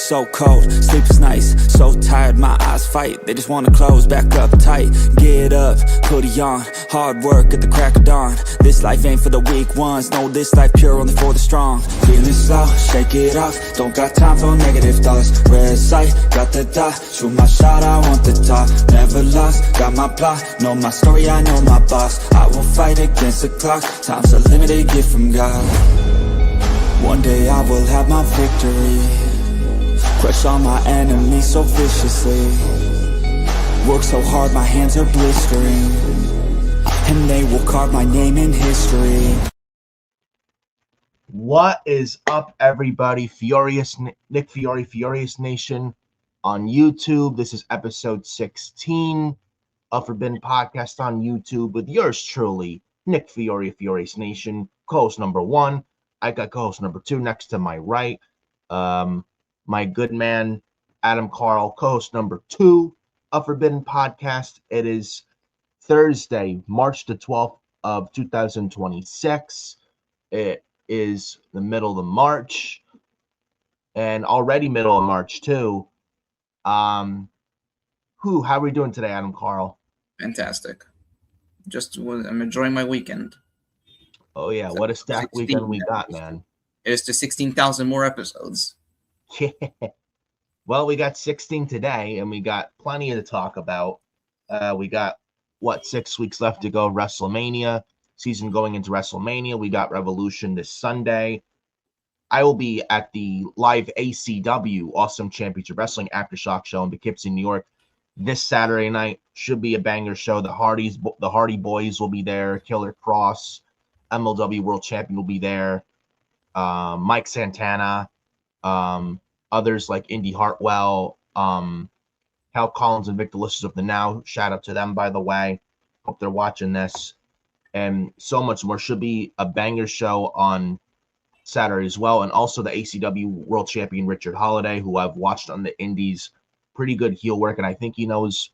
so cold, sleep is nice. So tired, my eyes fight. They just wanna close back up tight. Get up, hoodie on, hard work at the crack of dawn. This life ain't for the weak ones. No, this life pure only for the strong. Feeling slow, shake it off. Don't got time for negative thoughts. Red sight, got the dot. Shoot my shot, I want the top. Never lost, got my plot. Know my story, I know my boss. I will fight against the clock. Time's a limited gift from God. One day I will have my victory. Crush all my enemies so viciously. Work so hard my hands are blistering, and they will carve my name in history. What is up, everybody? Nick Fiore, Furious Nation on YouTube. This is episode 16 of Forbidden Podcast on YouTube with yours truly, Nick Fiore, Furious Nation, co-host number 1. I got co-host number 2 next to my right. My good man, Adam Carl, co-host number 2 of Forbidden Podcast. It is Thursday, March the 12th of 2026. It is the middle of March, and already middle of March too. How are we doing today, Adam Carl? Fantastic. I'm enjoying my weekend. Oh yeah, what a stacked weekend we got, man. It is to 16,000 more episodes. Yeah. Well, we got 16 today, and we got plenty to talk about. We got 6 weeks left to go. WrestleMania season going into WrestleMania. We got Revolution this Sunday. I will be at the live ACW Awesome Championship Wrestling Aftershock show in Poughkeepsie, New York, this Saturday night. Should be a banger show. The Hardy Boys will be there. Killer Cross, MLW World Champion, will be there. Mike Santana, others like Indy Hartwell, Hal Collins and Victor Listers of the Now. Shout out to them, by the way. Hope they're watching this. And so much more. Should be a banger show on Saturday as well. And also the ACW World Champion Richard Holiday, who I've watched on the Indies. Pretty good heel work, and I think he knows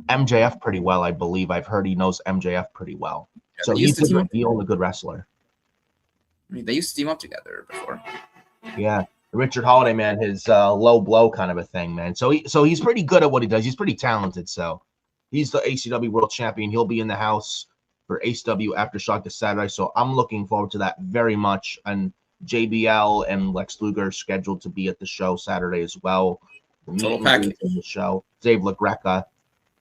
MJF pretty well, I believe. I've heard he knows MJF pretty well. Yeah, so he's a good wrestler. I mean, they used to team up together before. Yeah. Richard Holiday, man, his low blow kind of a thing, man. So he's pretty good at what he does. He's pretty talented. So he's the ACW World Champion. He'll be in the house for ACW Aftershock this Saturday. So I'm looking forward to that very much. And JBL and Lex Luger are scheduled to be at the show Saturday as well. Total package in the show. Dave LaGreca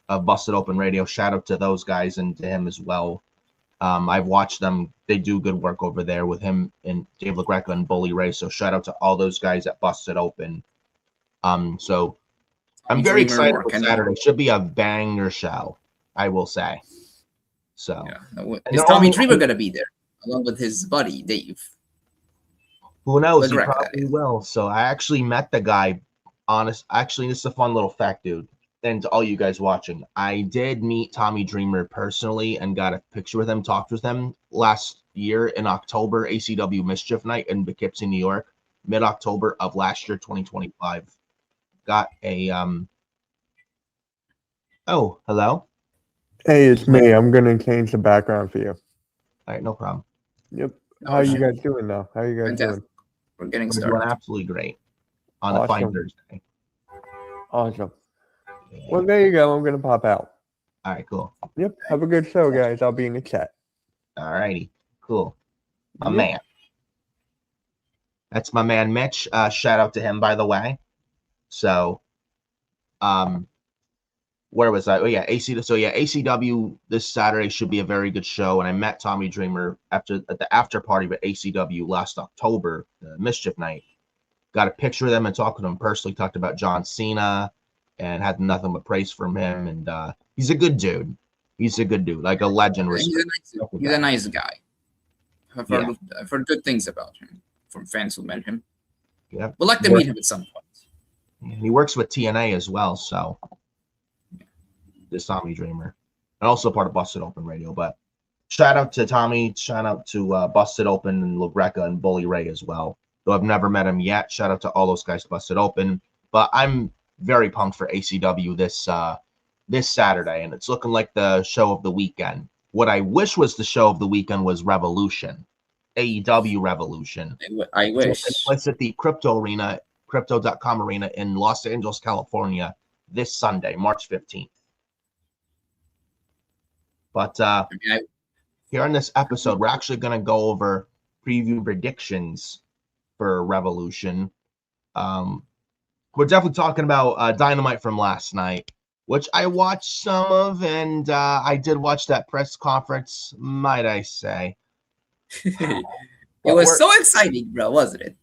of Busted Open Radio. Shout out to those guys and to him as well. I've watched them. They do good work over there with him and Dave LaGreca and Bully Ray. So shout out to all those guys at Busted Open. So I'm very excited for Saturday. Should be a banger show, I will say. So yeah. Is Tommy Dreamer going to be there along with his buddy Dave? Who knows? He probably will. So I actually met the guy. Actually, this is a fun little fact, dude. And to all you guys watching, I did meet Tommy Dreamer personally and got a picture with him, talked with him last year in October, ACW Mischief Night in Poughkeepsie, New York, mid-October of last year, 2025. Got a Oh, hello. Hey, it's me. I'm gonna change the background for you. All right, no problem. Yep. How are you guys doing now? How are you guys doing? We're getting started. Doing absolutely great on a fine Thursday. Awesome. Well, there you go. I'm going to pop out. All right, cool. Yep. Have a good show, guys. I'll be in the chat. All righty. Cool. My man. That's my man, Mitch. Shout out to him, by the way. So, where was I? Oh, yeah, ACW this Saturday should be a very good show. And I met Tommy Dreamer at the after party with ACW last October, the Mischief Night. Got a picture of them and talked to him personally. Talked about John Cena and had nothing but praise from him. And he's a good dude. He's a good dude, like a legend. He's a nice guy. I've heard good things about him from fans who met him. Yeah, we'd like to meet him at some point. He works with TNA as well, so this Tommy Dreamer, and also part of Busted Open Radio. But shout out to Tommy, shout out to Busted Open and LaGreca and Bully Ray as well. Though I've never met him yet. Shout out to all those guys Busted Open. But I'm very pumped for ACW this Saturday, and it's looking like the show of the weekend. What I wish was the show of the weekend was Revolution, AEW Revolution. I wish. So it's at the Crypto Crypto.com Arena in Los Angeles, California this Sunday, March 15th. But here in this episode, we're actually going to go over preview predictions for Revolution. We're definitely talking about Dynamite from last night, which I watched some of, and I did watch that press conference, might I say. It was so exciting, bro, wasn't it?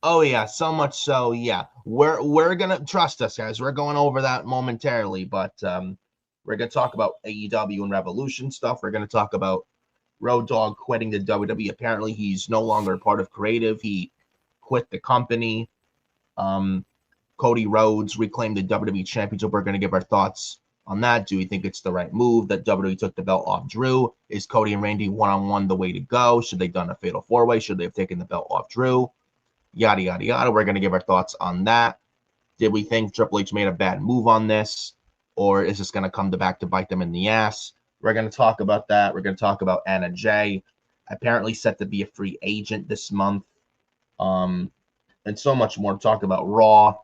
Oh yeah, so much so. Yeah, we're gonna trust us, guys. We're going over that momentarily, but we're gonna talk about AEW and Revolution stuff. We're gonna talk about Road Dogg quitting the WWE. Apparently, he's no longer part of creative. He quit the company. Cody Rhodes reclaimed the WWE Championship. We're gonna give our thoughts on that. Do we think it's the right move that WWE took the belt off Drew? Is Cody and Randy one-on-one the way to go? Should they have done a fatal four-way? Should they have taken the belt off Drew? Yada, yada, yada. We're going to give our thoughts on that. Did we think Triple H made a bad move on this? Or is this going to come back to bite them in the ass? We're going to talk about that. We're going to talk about Anna Jay, apparently set to be a free agent this month. And so much more to talk about. Raw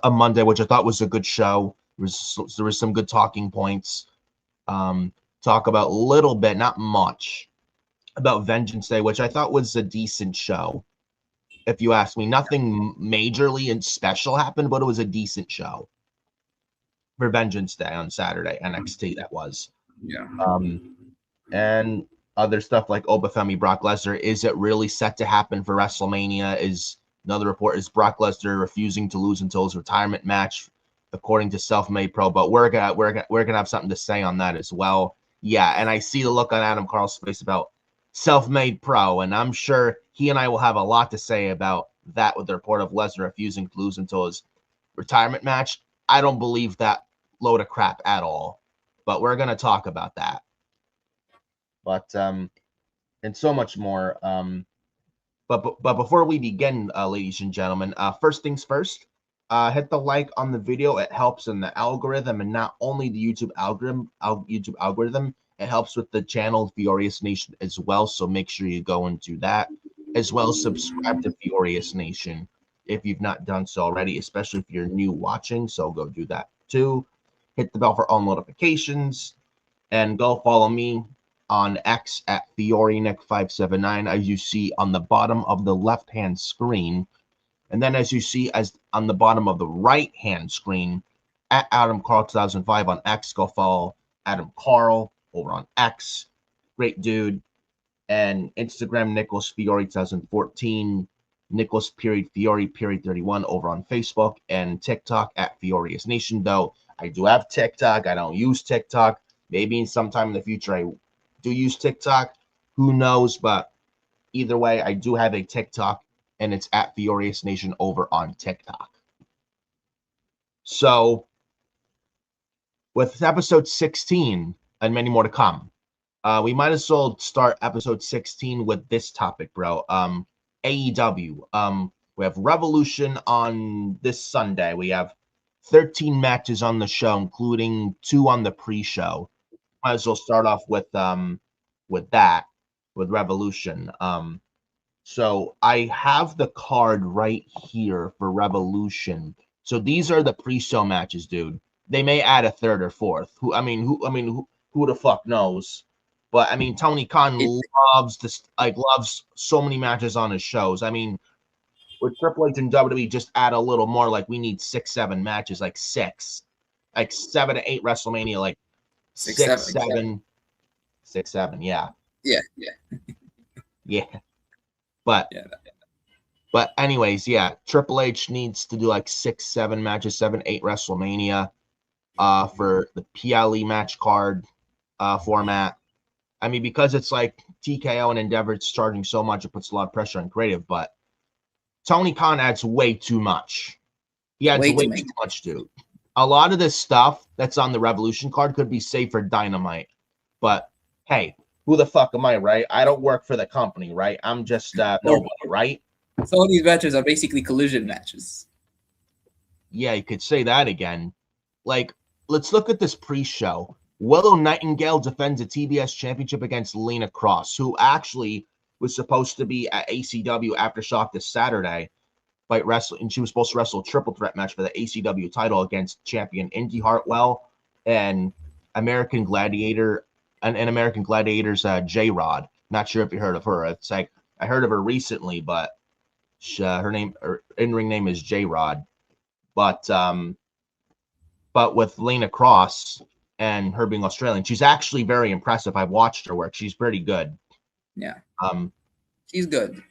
on Monday, which I thought was a good show. There was some good talking points. Talk about a little bit, not much, about Vengeance Day, which I thought was a decent show. If you ask me, nothing majorly and special happened, but it was a decent show for Vengeance Day on Saturday, NXT that was. Yeah. And other stuff like Obafemi, Brock Lesnar. Is it really set to happen for WrestleMania? Is another report is Brock Lesnar refusing to lose until his retirement match, according to Self-Made Pro. But we're gonna have something to say on that as well. Yeah, and I see the look on Adam Carl's face about Self-Made Pro, and I'm sure he and I will have a lot to say about that with the report of Lesnar refusing to lose until his retirement match. I don't believe that load of crap at all, but we're going to talk about that. But, and so much more. But before we begin, ladies and gentlemen, first things first, hit the like on the video. It helps in the algorithm, and not only the YouTube algorithm, it helps with the channel Fiorious Nation as well. So make sure you go and do that, as well as subscribe to Fiorious Nation if you've not done so already, especially if you're new watching. So go do that too. Hit the bell for all notifications, and go follow me on X at FioriousNick579, as you see on the bottom of the left-hand screen. And then as you see as on the bottom of the right-hand screen, at Adam Carl 2005 on X, go follow Adam Carl over on X. Great dude. And Instagram, Nicholas Fiore 2014, Nicholas Fiore 31 over on Facebook, and TikTok at FioriousNation. Though I do have TikTok, I don't use TikTok. Maybe sometime in the future I do use TikTok. Who knows? But either way, I do have a TikTok, and it's at FioriousNation over on TikTok. So with episode 16 and many more to come, we might as well start episode 16 with this topic, bro. AEW. We have Revolution on this Sunday. We have 13 matches on the show, including 2 on the pre-show. Might as well start off with Revolution. So I have the card right here for Revolution. So these are the pre-show matches, dude. They may add a third or fourth. Who the fuck knows? But I mean, Tony Khan loves this, loves so many matches on his shows. I mean, with Triple H and WWE, just add a little more. Like, we need 6-7 matches, like 7 to 8 WrestleMania, like 6, 7. Yeah. Yeah. But anyways, yeah, Triple H needs to do like 6-7 matches, 7-8 WrestleMania for the PLE match card format. I mean, because it's like TKO and Endeavor, it's charging so much, it puts a lot of pressure on creative. But Tony Khan adds way too much. He adds way too much, dude. A lot of this stuff that's on the Revolution card could be saved for Dynamite. But hey, who the fuck am I, right? I don't work for the company, right? I'm just nobody, right? So all these matches are basically collision matches. Yeah, you could say that again. Like, let's look at this pre-show. Willow Nightingale defends the TBS Championship against Lena Cross, who actually was supposed to be at ACW Aftershock this Saturday. fight wrestle, and she was supposed to wrestle a triple threat match for the ACW title against champion Indy Hartwell and American Gladiator and American Gladiators J-Rod. Not sure if you heard of her. It's like I heard of her recently, but her in-ring name is J-Rod. But with Lena Cross and her being Australian, she's actually very impressive. I've watched her work. She's pretty good. Yeah. She's good.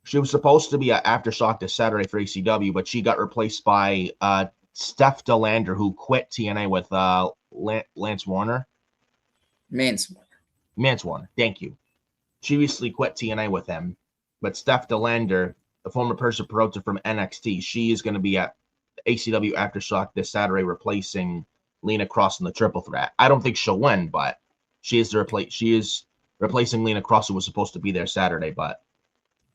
She was supposed to be an Aftershock this Saturday for ACW, but she got replaced by Steph DeLander, who quit TNA with Lance Warner. Mance Warner. Thank you. She recently quit TNA with him, but Steph DeLander, a former person promoter from NXT, she is going to be at ACW Aftershock this Saturday, replacing Lena Cross in the triple threat. I don't think she'll win, but she is replacing Lena Cross, who was supposed to be there Saturday. But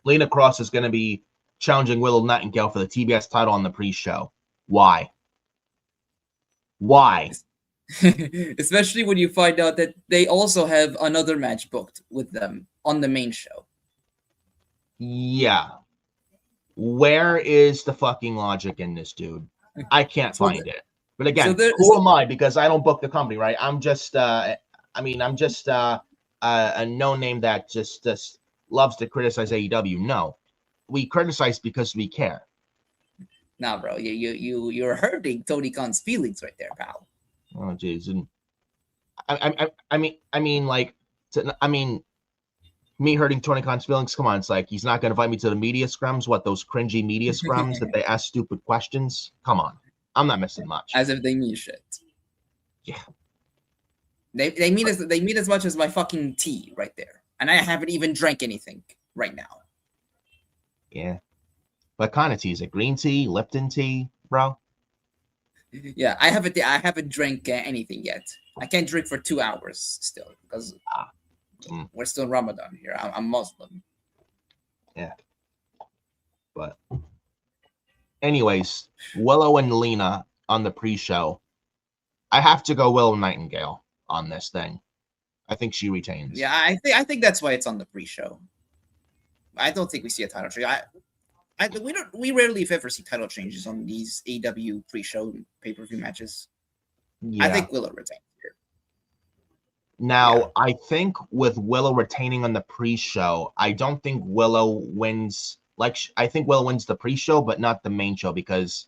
Lena Cross is going to be challenging Willow Nightingale for the TBS title on the pre-show. Why? Especially when you find out that they also have another match booked with them on the main show. Yeah. Where is the fucking logic in this, dude? I can't find it. But again, who am I? Because I don't book the company, right? I'm just a no name that just loves to criticize AEW. No, we criticize because we care. Nah, bro, you're hurting Tony Khan's feelings right there, pal. Oh, jeez. And me hurting Tony Khan's feelings. Come on, it's like he's not going to invite me to the media scrums. What, those cringy media scrums that they ask stupid questions? Come on, I'm not missing much. As if they mean shit. Yeah, they mean as much as my fucking tea right there, and I haven't even drank anything right now. Yeah, what kind of tea is it? Green tea, Lipton tea, bro? Yeah, I haven't drank anything yet. I can't drink for 2 hours still because we're still in Ramadan here. I'm Muslim. Yeah. But anyways, Willow and Lena on the pre-show. I have to go Willow Nightingale on this thing. I think she retains. Yeah, I think that's why it's on the pre-show. I don't think we see a title change. We rarely, if ever, see title changes on these AEW pre-show pay-per-view matches. Yeah. I think Willow retains here. Now, I think with Willow retaining on the pre-show, I don't think Willow wins. I think Willow wins the pre-show, but not the main show, because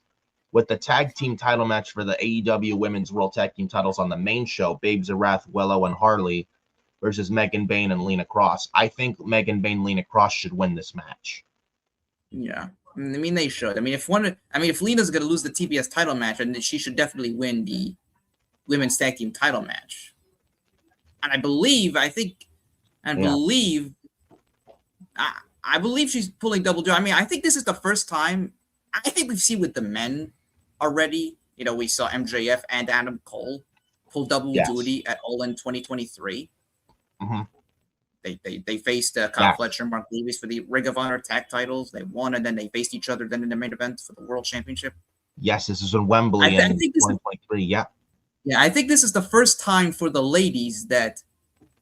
with the tag team title match for the AEW Women's World Tag Team titles on the main show, Babes of Wrath, Willow, and Harley versus Megan Bayne and Lena Cross, I think Megan Bayne, Lena Cross should win this match. Yeah, I mean they should. If Lena's gonna lose the TBS title match, then she should definitely win the women's tag team title match. And I believe she's pulling double duty. I think this is the first time. I think we've seen with the men already. We saw MJF and Adam Cole pull double duty at All In 2023. Mm-hmm. They faced Kyle Fletcher and Mark Davis for the Ring of Honor tag titles. They won, and then they faced each other then in the main event for the World Championship. Yes, this is in Wembley in 2023. Yeah, I think this is the first time for the ladies that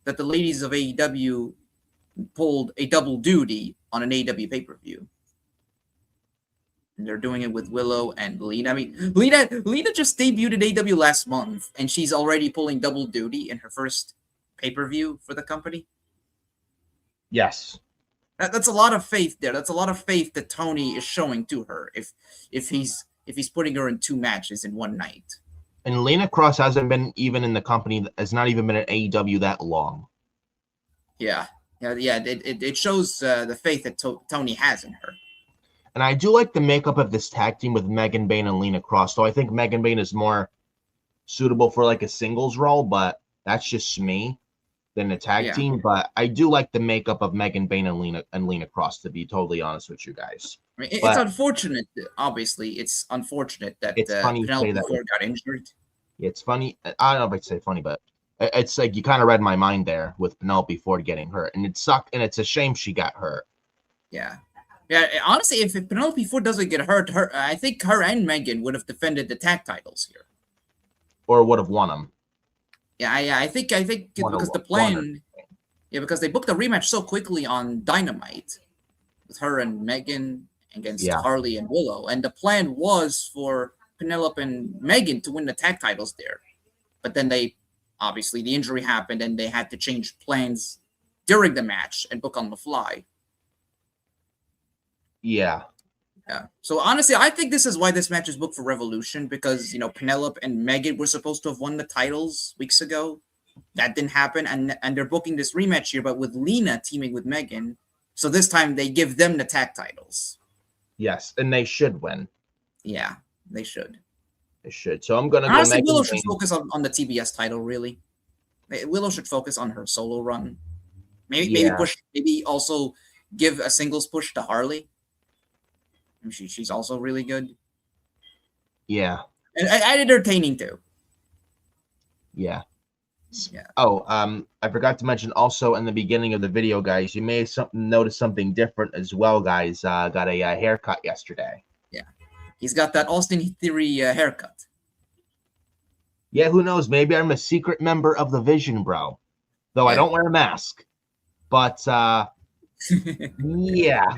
the ladies of AEW pulled a double duty on an AEW pay-per-view. And they're doing it with Willow and Lena. Lena just debuted at AEW last month, and she's already pulling double duty in her first pay-per-view for the company. Yes. That's a lot of faith there. That's a lot of faith that Tony is showing to her if he's putting her in 2 matches in one night. And Lena Cross hasn't been even in the company, has not even been at AEW that long. Yeah. It shows the faith that Tony has in her. And I do like the makeup of this tag team with Megan Bayne and Lena Cross. So I think Megan Bayne is more suitable for like a singles role, but that's just me. Than a tag team, but I do like the makeup of Megan Bayne and Lena Cross, to be totally honest with you guys. It's unfortunate. Obviously, it's unfortunate that Penelope Ford got injured. It's funny. I don't know if I'd say funny, but it's like you kind of read my mind there with Penelope Ford getting hurt, and it sucked, and it's a shame she got hurt. Yeah. Honestly, if Penelope Ford doesn't get hurt, I think her and Megan would have defended the tag titles here, or would have won them. Yeah, I think because the plan, because they booked a rematch so quickly on Dynamite with her and Megan against Yeah. Harley and Willow. And the plan was for Penelope and Megan to win the tag titles there. But then obviously the injury happened and they had to change plans during the match and book on the fly. Yeah. Yeah. So honestly, I think this is why this match is booked for Revolution, because Penelope and Megan were supposed to have won the titles weeks ago. That didn't happen, and they're booking this rematch here, but with Lena teaming with Megan. So this time they give them the tag titles. Yes, and they should win. Yeah, they should. They should. So I'm gonna go. Honestly, Megan Willow should win. focus on the TBS title. Really, Willow should focus on her solo run. Maybe also give a singles push to Harley. She's also really good. Yeah. And entertaining too. Yeah. Yeah. Oh, I forgot to mention also in the beginning of the video, guys, you may have noticed something different as well, guys. Got a haircut yesterday. Yeah. He's got that Austin Theory haircut. Yeah, who knows? Maybe I'm a secret member of the Vision, bro. Though I don't wear a mask. But yeah,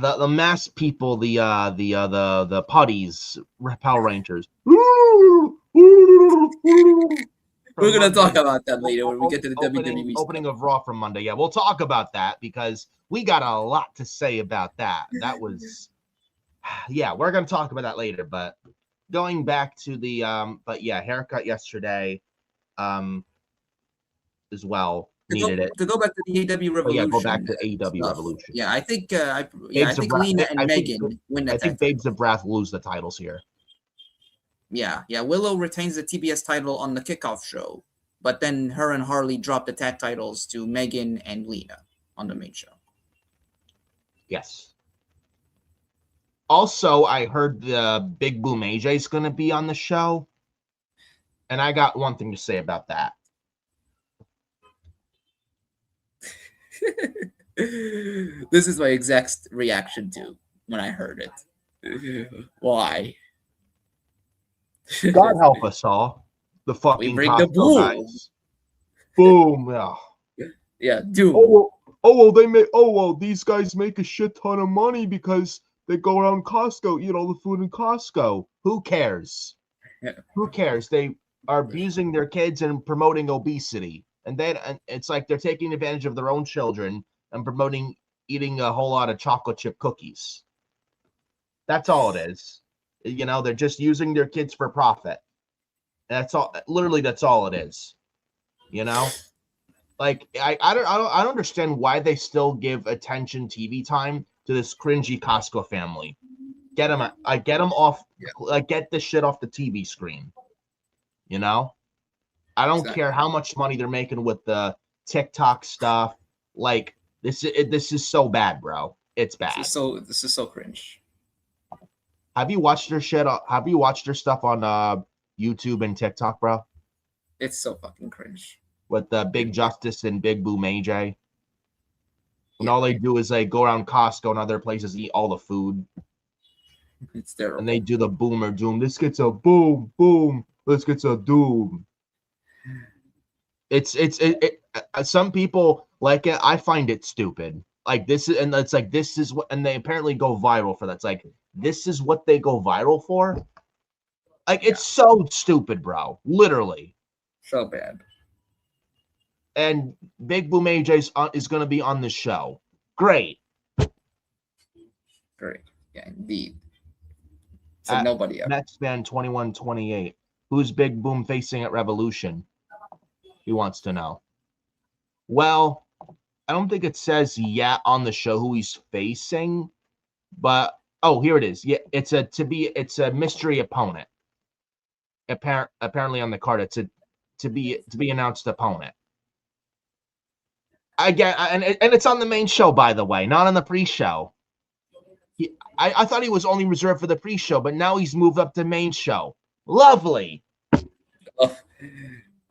the masked people, the putties, Power Rangers. We're going to talk about that later when we get to the WWE opening of Raw from Monday. Yeah, we'll talk about that because we got a lot to say about that. That was, yeah, we're going to talk about that later. But going back to the, haircut yesterday as well. Needed it. To go back to the AEW Revolution. Go back to AEW Revolution. Yeah, I think Lena and Megan win that. I think Babes of Wrath lose the titles here. Yeah. Willow retains the TBS title on the kickoff show, but then her and Harley drop the tag titles to Megan and Lena on the main show. Yes. Also, I heard the Big Boom AJ is going to be on the show, and I got one thing to say about that. This is my exact reaction to when I heard it. Why? God help us all. The fucking we bring the boom. Guys. Boom. Yeah, dude. These guys make a shit ton of money because they go around Costco, eat all the food in Costco. Who cares? Yeah. Who cares? They are abusing their kids and promoting obesity. And then it's like they're taking advantage of their own children and promoting eating a whole lot of chocolate chip cookies. That's all it is. They're just using their kids for profit. That's all. Literally, that's all it is. Like I don't understand why they still give attention TV time to this cringy Costco family. Get them off. Like get this shit off the TV screen. I don't care how much money they're making with the TikTok stuff. Like this is so bad, bro. It's bad. This is so cringe. Have you watched their shit? Have you watched their stuff on YouTube and TikTok, bro? It's so fucking cringe. With Big Justice and Big Boom AJ. And all they do is they go around Costco and other places, eat all the food. It's terrible. And they do the boom or doom. This gets a boom, boom. This gets a doom. It's some people like it. I find it stupid. Like this is, and it's like this is what, and they apparently go viral for that. It's like this is what they go viral for. Like it's so stupid, bro. Literally, so bad. And Big Boom AJ is going to be on the show. Great. Yeah, indeed. So nobody else. Netspan 2128. Who's Big Boom facing at Revolution? He wants to know. Well, I don't think it says yet on the show who he's facing, but here it is. Yeah, it's a mystery opponent. Apparently on the card, it's a to be announced opponent. And it's on the main show, by the way, not on the pre-show. I thought he was only reserved for the pre-show, but now he's moved up to main show. Lovely.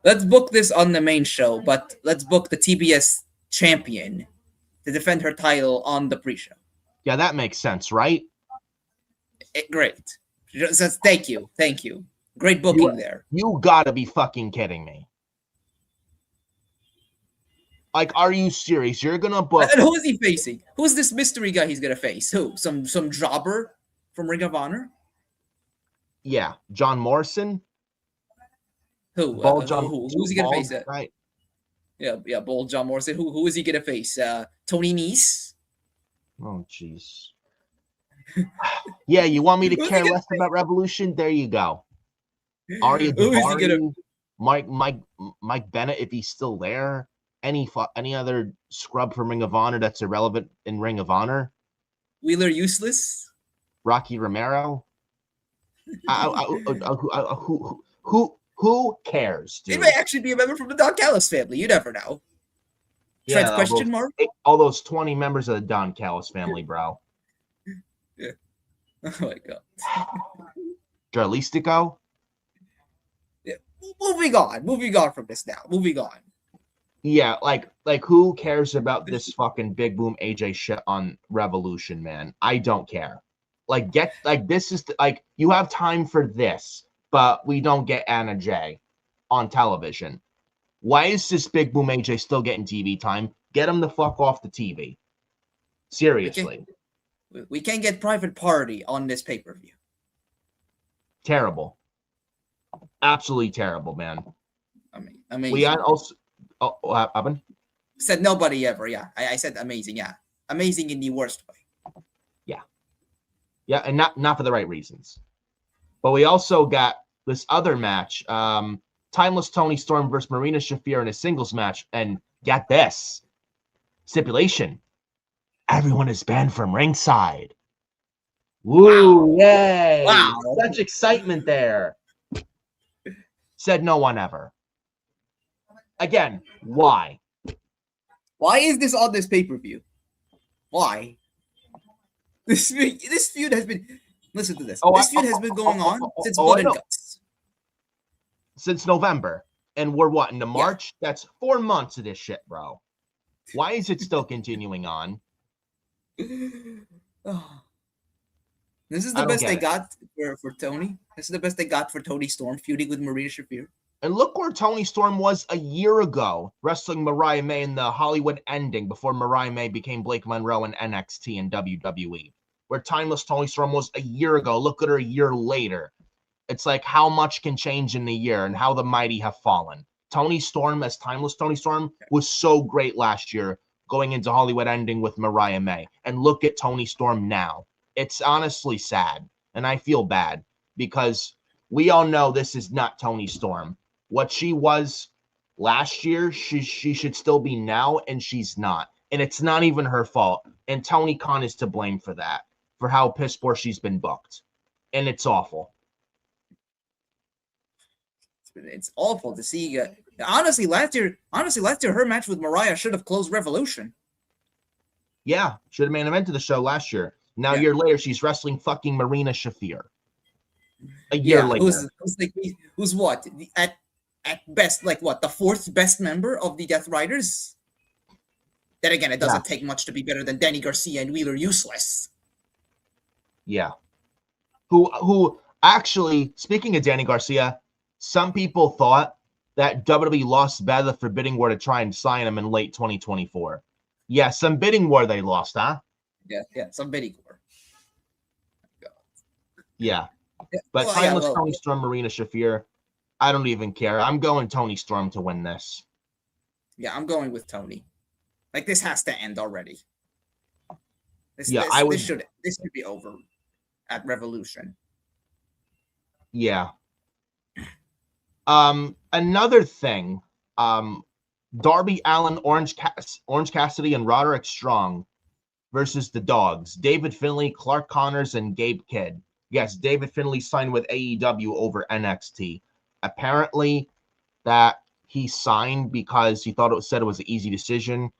Let's book this on the main show, but let's book the TBS champion to defend her title on the pre-show. Yeah, that makes sense, right? Great. Just, thank you. Great booking there. You gotta be fucking kidding me. Like, are you serious? You're gonna book? And who is he facing? Who's this mystery guy he's gonna face? Who? Some jobber? from Ring of Honor? Yeah, John Morrison. Who? Bald John. Who's he gonna bald, face? Right. Yeah, bold John Morrison. Who is he gonna face? Tony Nese? Oh, jeez. Yeah, you want me to Who's he care gonna less about Revolution? There you go. Arya Who is he gonna? Davari, Mike Bennett, if he's still there. Any other scrub from Ring of Honor that's irrelevant in Ring of Honor? Wheeler Useless? Rocky Romero? Who cares, He dude? may actually be a member from the Don Callis family. You never know. Trent question mark? All those 20 members of the Don Callis family, bro. Yeah. Oh my god. Jarlistico? Yeah. Moving on from this now. Moving on. Yeah, like who cares about this fucking Big Boom AJ shit on Revolution, man? I don't care. This is you have time for this, but we don't get Anna Jay on television. Why is this Big Boom AJ still getting TV time? Get him the fuck off the TV. Seriously. We can't get Private Party on this pay-per-view. Terrible. Absolutely terrible, man. Amazing. We also what happened? Said nobody ever. Yeah, I said amazing. Yeah, amazing in the worst way. Yeah, and not for the right reasons. But we also got this other match, Timeless Tony Storm versus Marina Shafir in a singles match, and get this stipulation: everyone is banned from ringside. Woo! Wow. Yay! Wow. Such excitement there. Said no one ever. Again, why? Why is this on this pay-per-view? Why? This feud has been. Listen to this. This feud has been going on since Blood and Guts. Since November. And we're what, into March? Yeah. That's 4 months of this shit, bro. Why is it still continuing on? Oh. This is the best they got for Tony. This is the best they got for Tony Storm feuding with Marina Shafir. And look where Tony Storm was a year ago, wrestling Mariah May in the Hollywood ending before Mariah May became Blake Monroe in NXT and WWE. Where Timeless Tony Storm was a year ago. Look at her a year later. It's like how much can change in a year and how the mighty have fallen. Tony Storm as Timeless Tony Storm was so great last year going into Hollywood ending with Mariah May. And look at Tony Storm now. It's honestly sad. And I feel bad because we all know this is not Tony Storm. What she was last year, she should still be now, and she's not. And it's not even her fault. And Tony Khan is to blame for that, for how piss poor she's been booked. And it's awful. It's awful to see. Honestly, last year, her match with Mariah should have closed Revolution. Yeah, should have main evented the show last year. Now, a year later, she's wrestling fucking Marina Shafir. A year later. Who's what? At best, like what, the 4th best member of the Death Riders? Then again, it doesn't take much to be better than Danny Garcia and Wheeler Useless. Yeah. Who actually, speaking of Danny Garcia, some people thought that WWE lost Beth for bidding war to try and sign him in late 2024. Yeah, some bidding war they lost, huh? Yeah, some bidding war. Yeah. But Timeless Tony Storm, Marina Shafir, I don't even care. I'm going Tony Storm to win this. Yeah, I'm going with Tony. Like, this has to end already. This should be over at Revolution. Yeah. Another thing, Darby Allin, Orange Cassidy, and Roderick Strong versus the Dogs. David Finlay, Clark Connors, and Gabe Kidd. Yes, David Finlay signed with AEW over NXT. Apparently, that he signed because he thought said it was an easy decision,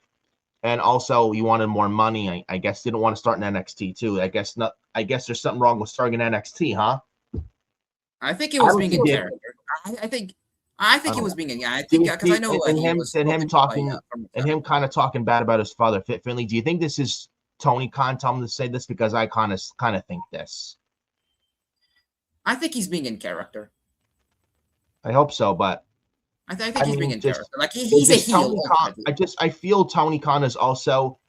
and also he wanted more money. I guess didn't want to start in NXT too. I guess not. I guess there's something wrong with starting in NXT, huh? I think it was being in character. I think he was being in. Yeah, I think because I know him kind of talking bad about his father, Finlay. Do you think this is Tony Khan telling him to say this? Because I kind of think this. I think he's being in character. I hope so, but I think he's being in character. Like he's a heel. I feel Tony Khan is also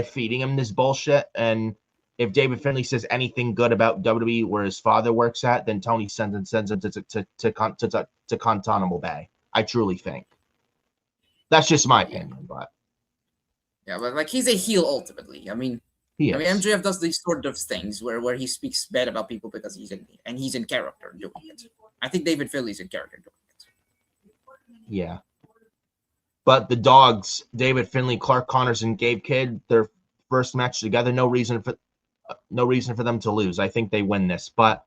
feeding him this bullshit, and if David Finlay says anything good about WWE where his father works at, then Tony sends him to Guantanamo Bay. I truly think. That's just my opinion, but Yeah, but like he's a heel ultimately. I mean, he is. MJF does these sort of things where he speaks bad about people because he's in character doing it. I think David Finlay's in character doing it. Yeah. But the Dogs, David Finlay, Clark Connors, and Gabe Kidd, their first match together, no reason for them to lose. I think they win this, but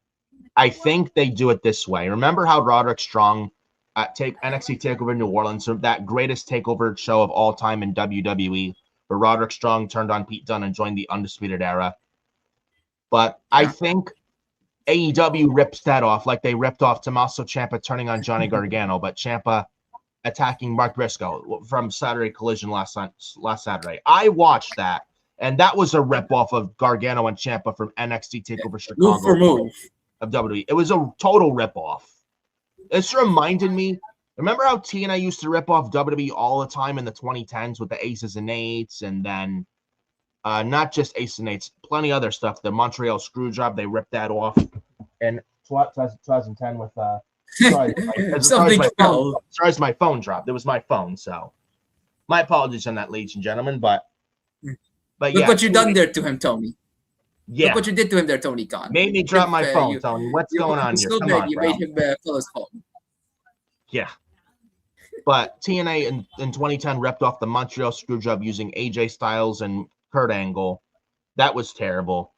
I think they do it this way. Remember how Roderick Strong at NXT TakeOver New Orleans, so that greatest takeover show of all time in WWE, where Roderick Strong turned on Pete Dunne and joined the Undisputed Era. But I think AEW rips that off like they ripped off Tommaso Ciampa turning on Johnny Gargano, but Ciampa attacking Mark Briscoe from Saturday Collision last Saturday. I watched that, and that was a rip-off of Gargano and Ciampa from NXT TakeOver Chicago. Move for move. Of WWE. It was a total rip-off. This reminded me, remember how TNA used to rip off WWE all the time in the 2010s with the Aces and Eights, and then not just Aces and Eights, plenty other stuff. The Montreal Screwjob, they ripped that off. And 2010 with sorry, my phone dropped. It was my phone, so my apologies on that, ladies and gentlemen. But Look yeah, what you done there to him, Tony. Yeah, look what you did to him there, Tony Khan. Made me drop my phone, Tony. What's going on here? Come on, you bro. made him pull his phone. Yeah, but TNA in 2010 ripped off the Montreal Screwjob using AJ Styles and Kurt Angle. That was terrible.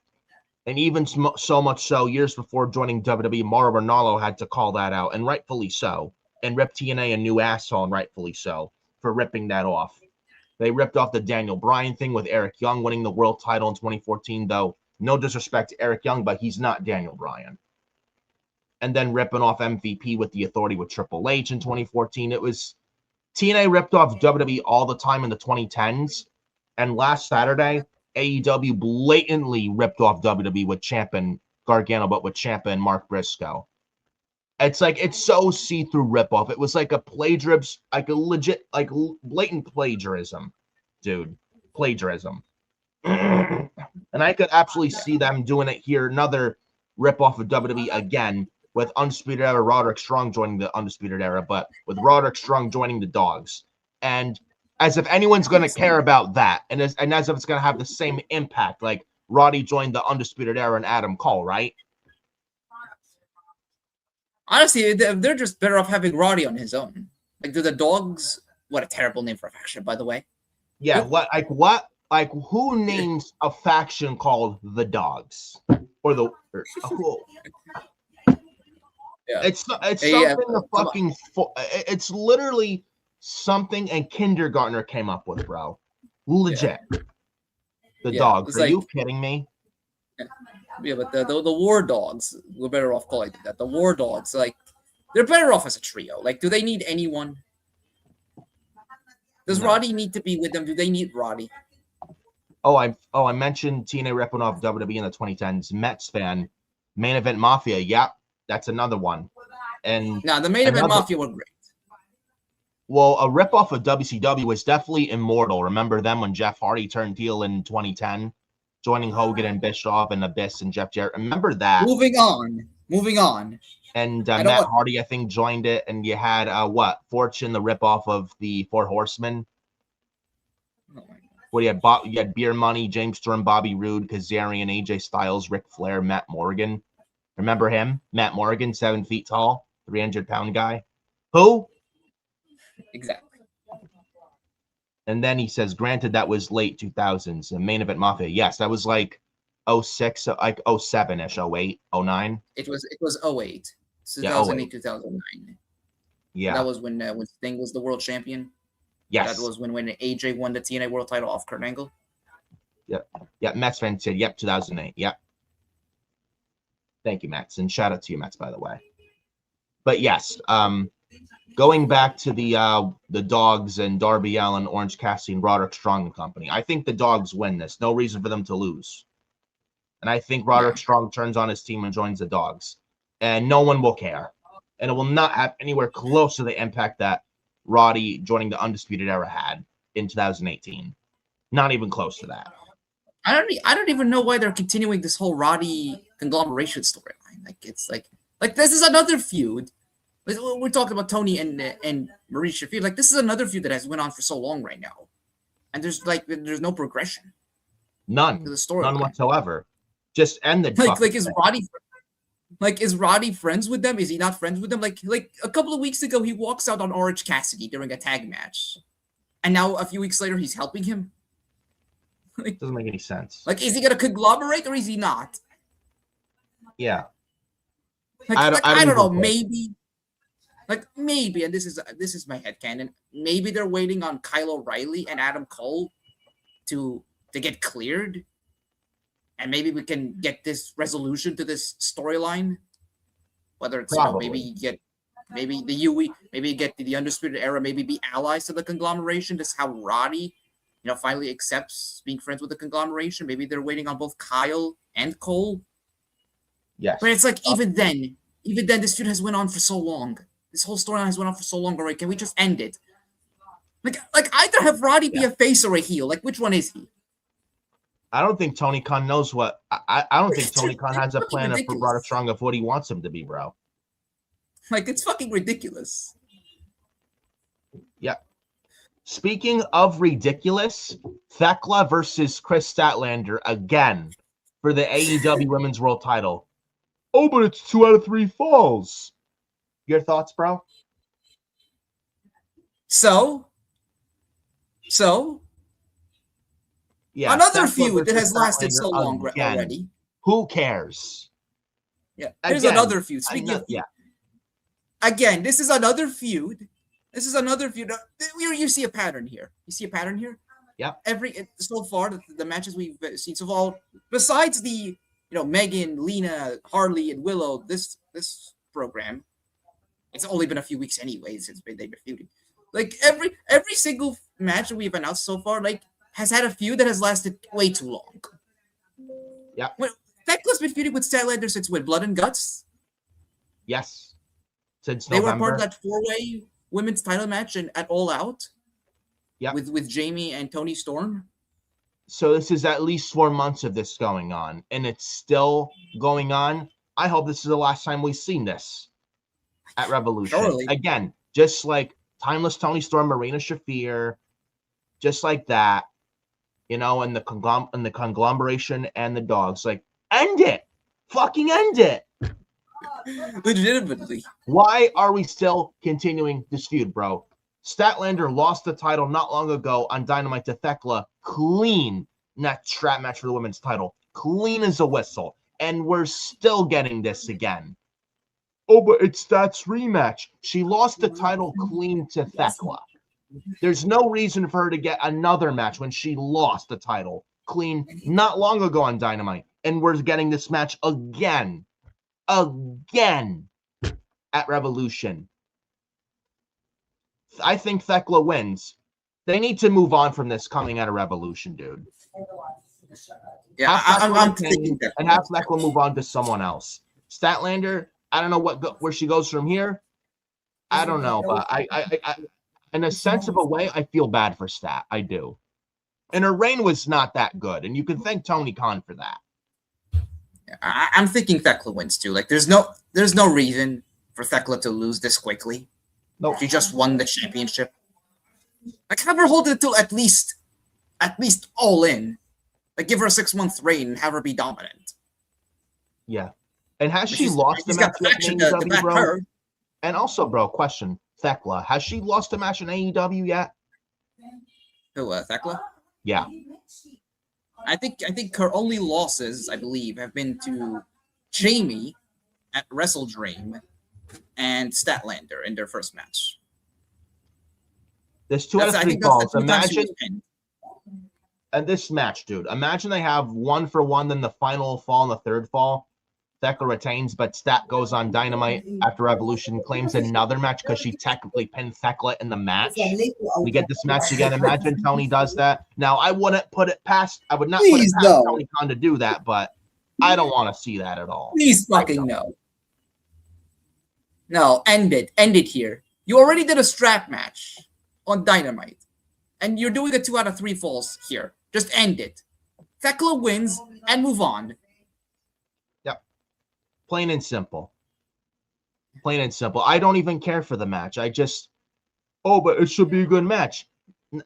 And even so much so, years before joining WWE, Mauro Ranallo had to call that out, and rightfully so, and rip TNA a new asshole, and rightfully so, for ripping that off. They ripped off the Daniel Bryan thing with Eric Young winning the world title in 2014, though no disrespect to Eric Young, but he's not Daniel Bryan. And then ripping off MVP with the Authority with Triple H in 2014. It was TNA ripped off WWE all the time in the 2010s, and last Saturday, AEW blatantly ripped off WWE with Ciampa Gargano, but with Ciampa and Mark Briscoe. It's like, it's so see-through ripoff. It was like a plagiarism, like a legit, like blatant plagiarism, dude. Plagiarism. And I could absolutely see them doing it here. Another ripoff of WWE again with Undisputed Era, Roderick Strong joining the Undisputed Era, but with Roderick Strong joining the Dogs. And as if anyone's going to care about that, and as if it's going to have the same impact, like Roddy joined the Undisputed Era and Adam Carl, right? Honestly, they're just better off having Roddy on his own. Like, do the Dogs? What a terrible name for a faction, by the way. Yeah, who names a faction called the Dogs or the? Yeah. It's something the fucking. It's literally something a kindergartner came up with, bro. Legit. Yeah. The Dogs. Are you kidding me? Yeah, but the War Dogs, we're better off calling it that. The War Dogs, like, they're better off as a trio. Like, do they need anyone? Does Roddy need to be with them? Do they need Roddy? I mentioned TNA ripping off WWE in the 2010s. Mets fan, Main Event Mafia. Yep, that's another one. And the Main Event Mafia were great. Well, a ripoff of WCW was definitely Immortal. Remember them when Jeff Hardy turned heel in 2010, joining Hogan and Bischoff and Abyss and Jeff Jarrett. Remember that? Moving on. And Matt Hardy, I think, joined it. And you had Fortune, the ripoff of the Four Horsemen. Oh my God. What you had Beer Money, James Storm, Bobby Roode, Kazarian, AJ Styles, Ric Flair, Matt Morgan. Remember him? Matt Morgan, 7 feet tall, 300-pound guy. Who? Exactly. And then he says, granted, that was late 2000s. And Main Event Mafia. Yes, that was like 06, like 07-ish, 08, 09. It was 08. 2008, 2009. Yeah. That was when Sting was the world champion. Yes. That was when AJ won the TNA World title off Kurt Angle. Yep. Yeah, Mets fan said, yep, 2008. Yep. Thank you, Mets. And shout out to you, Mets, by the way. But yes, going back to the Dogs and Darby Allin, Orange Cassidy, and Roderick Strong and company, I think the Dogs win this. No reason for them to lose. And I think Roderick Strong turns on his team and joins the Dogs. And no one will care. And it will not have anywhere close to the impact that Roddy joining the Undisputed Era had in 2018. Not even close to that. I don't even know why they're continuing this whole Roddy conglomeration storyline. Like it's like this is another feud. We're talking about Tony and Marie Shafir. Like this is another feud that has went on for so long right now, and there's no progression. None. To the story. None whatsoever. Just end the is Roddy friends with them? Is he not friends with them? Like a couple of weeks ago, he walks out on Orange Cassidy during a tag match, and now a few weeks later, he's helping him. Like, doesn't make any sense. Like, is he gonna conglomerate or is he not? Yeah. Like, I don't know. Maybe. Like maybe, and this is my headcanon. Maybe they're waiting on Kyle O'Reilly and Adam Cole to get cleared, and maybe we can get this resolution to this storyline. Whether it's maybe the UE, maybe get the Undisputed Era, maybe be allies to the conglomeration. That's how Roddy, finally accepts being friends with the conglomeration. Maybe they're waiting on both Kyle and Cole. Yes, but it's like even then, this feud has went on for so long. This whole storyline has went on for so long already. Can we just end it? Like either have Roddy be a face or a heel. Like which one is he? I don't think Tony Khan knows what. I don't think Tony Khan has a plan for Roderick Strong of what he wants him to be, bro. Like it's fucking ridiculous. Yeah. Speaking of ridiculous, Thekla versus Chris Statlander again for the AEW Women's World Title. Oh, but it's 2 out of 3 falls. Your thoughts, bro? So, yeah, another feud that has lasted so long already. Who cares? Yeah, here's another feud. Speaking of, again, this is another feud. You see a pattern here. Yeah. So far, the matches we've seen so far, besides the Megan, Lena, Harley, and Willow, this program. It's only been a few weeks anyway since they've been feuding. Like every single match that we've announced so far, like has had a feud that has lasted way too long. Yeah. Thekla's been feuding with Statlander since when? Blood and Guts? Yes. Since they November. were part of that 4-way women's title match at All Out. Yeah. With Jamie and Toni Storm. So this is at least 4 months of this going on, and it's still going on. I hope this is the last time we've seen this at Revolution. Totally. Again, just like Timeless Toni Storm, Marina Shafir, just like that, and the conglomeration and the dogs. Like, end it. Fucking end it. Legitimately. Why are we still continuing this feud, bro? Statlander lost the title not long ago on Dynamite to Thekla. Clean. That strap match for the women's title. Clean as a whistle. And we're still getting this again. Oh, but it's Stat's rematch. She lost the title clean to Thekla. There's no reason for her to get another match when she lost the title clean not long ago on Dynamite. And we're getting this match again at Revolution. I think Thekla wins. They need to move on from this coming out of Revolution, dude. Yeah, I'm thinking that. And have Thekla move on to someone else. Statlander, I don't know where she goes from here. I don't know, but I in a sensible way, I feel bad for Stat. I do. And her reign was not that good, and you can thank Tony Khan for that. I'm thinking Thekla wins too. Like, there's no reason for Thekla to lose this quickly. No, she just won the championship. Like, have her hold it till at least All In. Like, give her a 6-month reign and have her be dominant. Yeah. And has she lost the match in AEW, bro? Her. And also, bro, question: Thekla, has she lost a match in AEW yet? Who, Thekla? Yeah. I think her only losses, I believe, have been to Jamie at Wrestle Dream and Statlander in their first match. There's 2 out of 3 falls. Imagine. And this match, dude. Imagine they have 1-for-1, then the final fall and the third fall. Thekla retains, but Stat goes on Dynamite after Revolution, claims another match because she technically pinned Thekla in the match. We get this match again. Imagine Tony does that. Now, I would not put it past Tony Khan to do that, but I don't want to see that at all. Please fucking no. No, end it. End it here. You already did a strap match on Dynamite, and you're doing a 2 out of 3 falls here. Just end it. Thekla wins and move on. Yep. Plain and simple. Plain and simple. I don't even care for the match. I just, but it should be a good match.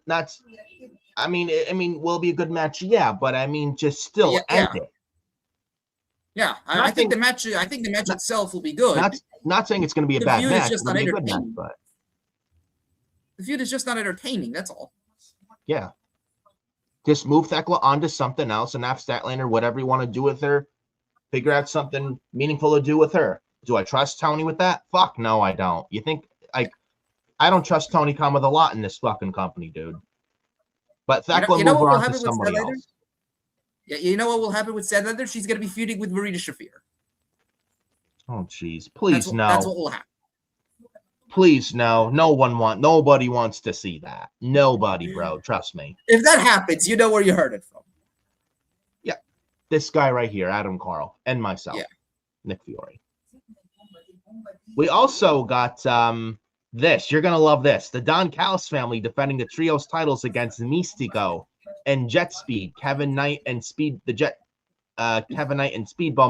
That's, I mean, will it be a good match? Yeah, but I mean, just still end it. Yeah, I think the match. I think the match itself will be good. Not saying it's going to be a bad match. Just not entertaining. match, but the feud is just not entertaining. That's all. Yeah. Just move Thekla onto something else and have Statlander, whatever you want to do with her, figure out something meaningful to do with her. Do I trust Tony with that? Fuck no, I don't. You think I don't trust Tony Khan with a lot in this fucking company, dude. But Thekla move her on to somebody else. Yeah, you know what will happen with Statlander? She's gonna be feuding with Marita Shafir. Oh jeez, please no. That's what will happen. Please no. Nobody wants to see that. Nobody, bro. Trust me. If that happens, you know where you heard it from. Yeah, this guy right here, Adam Carl, and myself, Nick Fiore. We also got this. You're gonna love this. The Don Callis family defending the trios titles against Mystico and Jet Speed, Kevin Knight and Speedball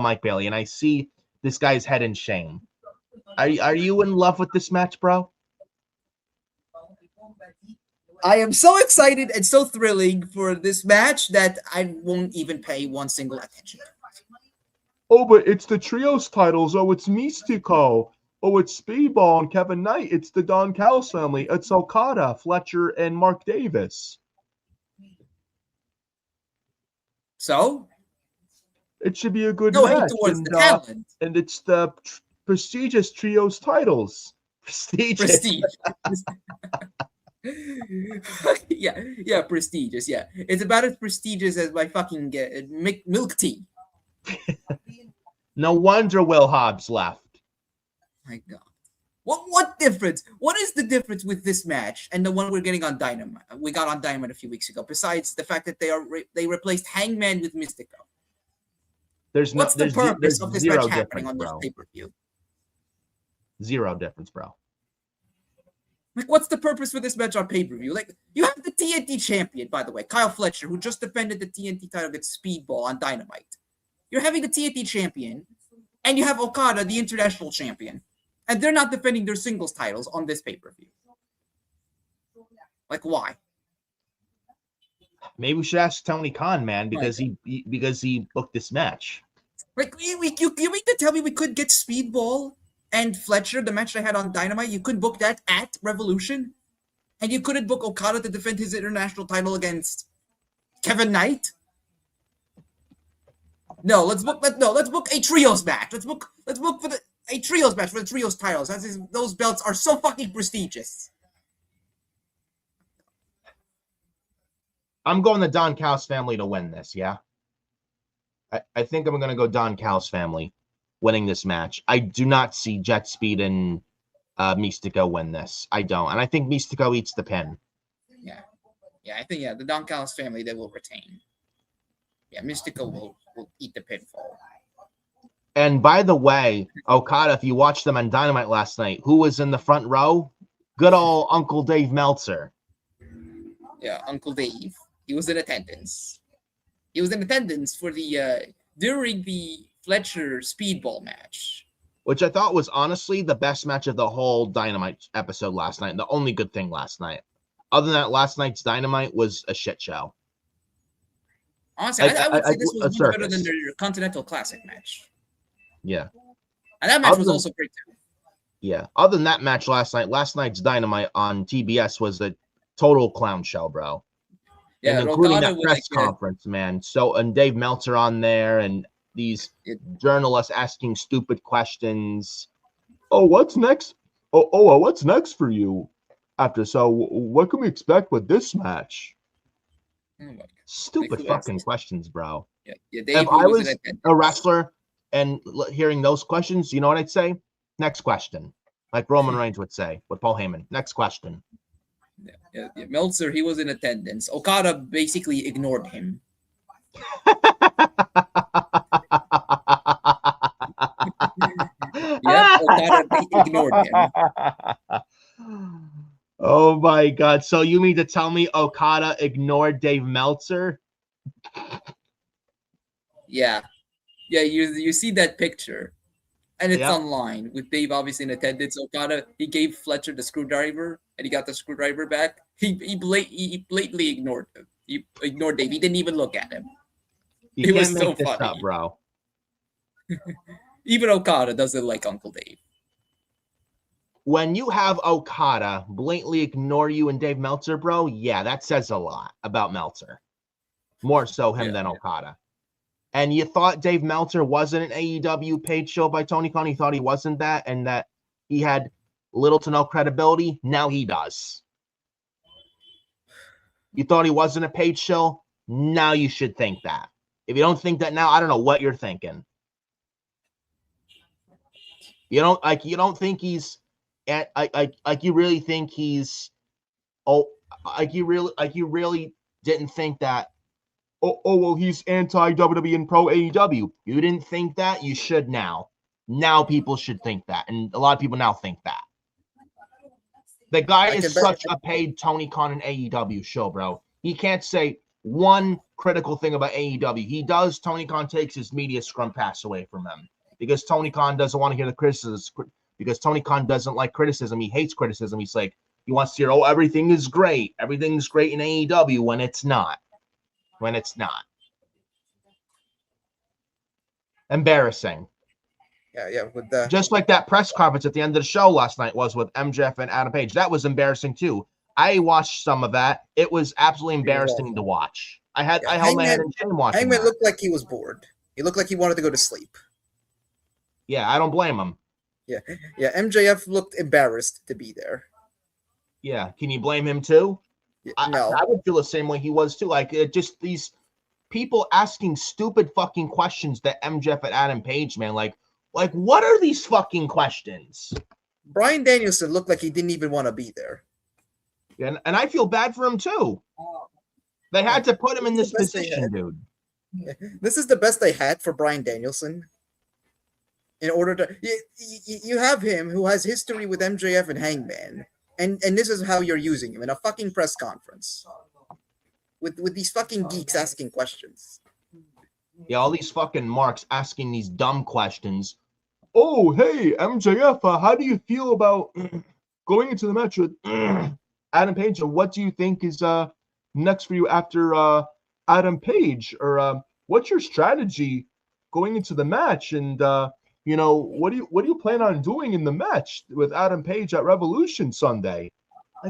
Mike Bailey. And I see this guy's head in shame. Are you in love with this match, bro? I am so excited and so thrilling for this match that I won't even pay one single attention. Oh, but it's the trios titles. Oh, it's Mystico. Oh, it's Speedball and Kevin Knight. It's the Don Callis family. It's Okada, Fletcher, and Mark Davis. So? It should be a good match. Towards the talent. And it's the prestigious trios titles. Prestige. yeah, prestigious. Yeah, it's about as prestigious as my fucking milk tea. No wonder Will Hobbs left. My God, what difference? What is the difference with this match and the one we're getting on Dynamite? We got on Dynamite a few weeks ago. Besides the fact that they replaced Hangman with Mystico. What's the purpose of this match happening on this pay-per-view? Zero difference, bro. Like, what's the purpose for this match on pay-per-view? Like, you have the TNT champion, by the way, Kyle Fletcher, who just defended the TNT title against Speedball on Dynamite. You're having the TNT champion, and you have Okada, the international champion, and they're not defending their singles titles on this pay-per-view. Like, why? Maybe we should ask Tony Khan, man, because he booked this match. Like, you mean to tell me we could get Speedball and Fletcher, the match they had on Dynamite, you could book that at Revolution, and you couldn't book Okada to defend his international title against Kevin Knight? Let's book a trios match. Let's book a trios match for the trios titles. Those belts are so fucking prestigious. I'm going the Don Callis family to win this, yeah? I think I'm going to go Don Callis family winning this match. I do not see Jet Speed and Mystico win this. I don't. And I think Mystico eats the pin. Yeah, I think, the Don Callis family, they will retain. Yeah, Mystico will eat the pinfall. And by the way, Okada, if you watched them on Dynamite last night, who was in the front row? Good old Uncle Dave Meltzer. Yeah, Uncle Dave. He was in attendance. He was in attendance for the during the Fletcher Speedball match, which I thought was honestly the best match of the whole Dynamite episode last night. And the only good thing last night. Other than that, last night's Dynamite was a shit show. Honestly, I would say this was much better than their Continental Classic match. Yeah. And that match was also great too. Yeah. Other than that match last night's Dynamite on TBS was a total clown show, bro. Yeah, and including that press conference, man. So, and Dave Meltzer on there and these journalists asking stupid questions. Oh, what's next? What's next for you? What can we expect with this match? Stupid fucking questions, bro. Yeah, Dave, if I was a wrestler and hearing those questions, you know what I'd say? Next question. Like Roman Reigns would say with Paul Heyman. Next question. Yeah. Meltzer, he was in attendance. Okada basically ignored him. Okada ignored him. Oh my God. So you mean to tell me Okada ignored Dave Meltzer? Yeah. Yeah, you see that picture. And it's Yep. online with Dave obviously in attendance. Okada, he gave Fletcher the screwdriver and he got the screwdriver back. He blatantly ignored him. He ignored Dave. He didn't even look at him. You It can't was make so this funny. up, bro. Even Okada doesn't like Uncle Dave. When you have Okada blatantly ignore you and Dave Meltzer, bro, yeah, that says a lot about Meltzer. More so him than Okada. And you thought Dave Meltzer wasn't an AEW paid show by Tony Khan. You thought he wasn't that and that he had little to no credibility. Now he does. You thought he wasn't a paid show. Now you should think that. If you don't think that now, I don't know what you're thinking. You don't think he's you really think he's you really didn't think that well, he's anti-WWE and pro AEW. You didn't think that? You should now. Now people should think that. And a lot of people now think that. The guy is such a paid Tony Khan and AEW show, bro. He can't say one critical thing about AEW. He does. Tony Khan takes his media scrum pass away from him because Tony Khan doesn't want to hear the criticism. Because Tony Khan doesn't like criticism. He hates criticism. He's like, he wants to hear, oh, everything is great. Everything's great in AEW when it's not. When it's not. Embarrassing. Yeah, with the just like that press conference at the end of the show last night was with MJF and Adam Page. That was embarrassing too. I watched some of that. It was absolutely embarrassing to watch. I held my head in shame watching. Hangman looked like he was bored. He looked like he wanted to go to sleep. Yeah, I don't blame him. Yeah. MJF looked embarrassed to be there. Yeah, can you blame him too? No, I would feel the same way he was too. Like just these people asking stupid fucking questions to MJF and Adam Page, man. Like what are these fucking questions? Bryan Danielson looked like he didn't even want to be there. Yeah, and I feel bad for him too. They had to put him in this position, dude. This is the best they had for Bryan Danielson. In order to, you have him who has history with MJF and Hangman, and this is how you're using him in a fucking press conference with these fucking geeks asking questions. Yeah, all these fucking marks asking these dumb questions. Oh, hey, MJF, how do you feel about going into the match with Adam Page? Or what do you think is next for you after Adam Page? Or what's your strategy going into the match? And what do you plan on doing in the match with Adam Page at Revolution Sunday?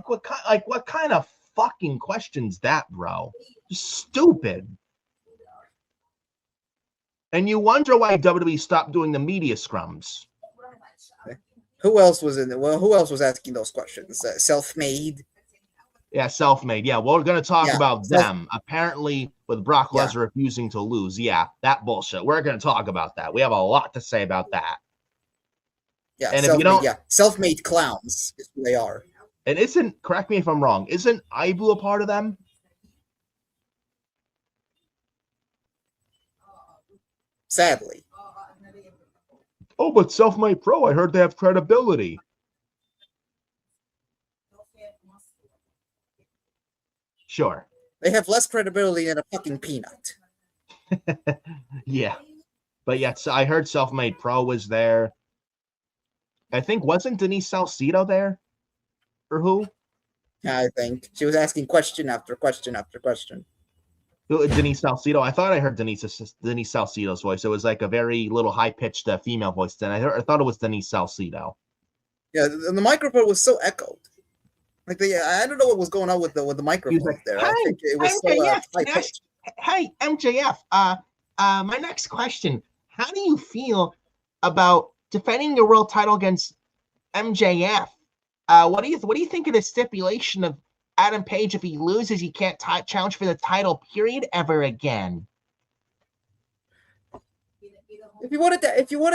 What kind of fucking questions that, bro? Just stupid. And you wonder why WWE stopped doing the media scrums. Who else was in? Well, who else was asking those questions? Self-made. Yeah, self-made. Yeah, well, we're going to talk about them. Apparently, with Brock Lesnar refusing to lose. Yeah, that bullshit. We're going to talk about that. We have a lot to say about that. Yeah, and if you don't, self-made clowns is who they are. And correct me if I'm wrong, isn't Ibu a part of them? Sadly. Oh, but Self-Made Pro, I heard they have credibility. Sure. They have less credibility than a fucking peanut. Yeah. But yes, I heard Self-Made Pro was there. I think, wasn't Denise Salcedo there? Or who? I think. She was asking question after question after question. Denise Salcedo. I thought I heard Denise Salcedo's voice. It was like a very little high-pitched female voice. Then I thought it was Denise Salcedo. Yeah, the microphone was so echoed. Like I don't know what was going on with the microphone like, there. I think it was high-pitched. Hey, MJF. My next question: how do you feel about defending your world title against MJF? What do you think of the stipulation of Adam Page, if he loses, he can't challenge for the title, period, ever again? If you wanted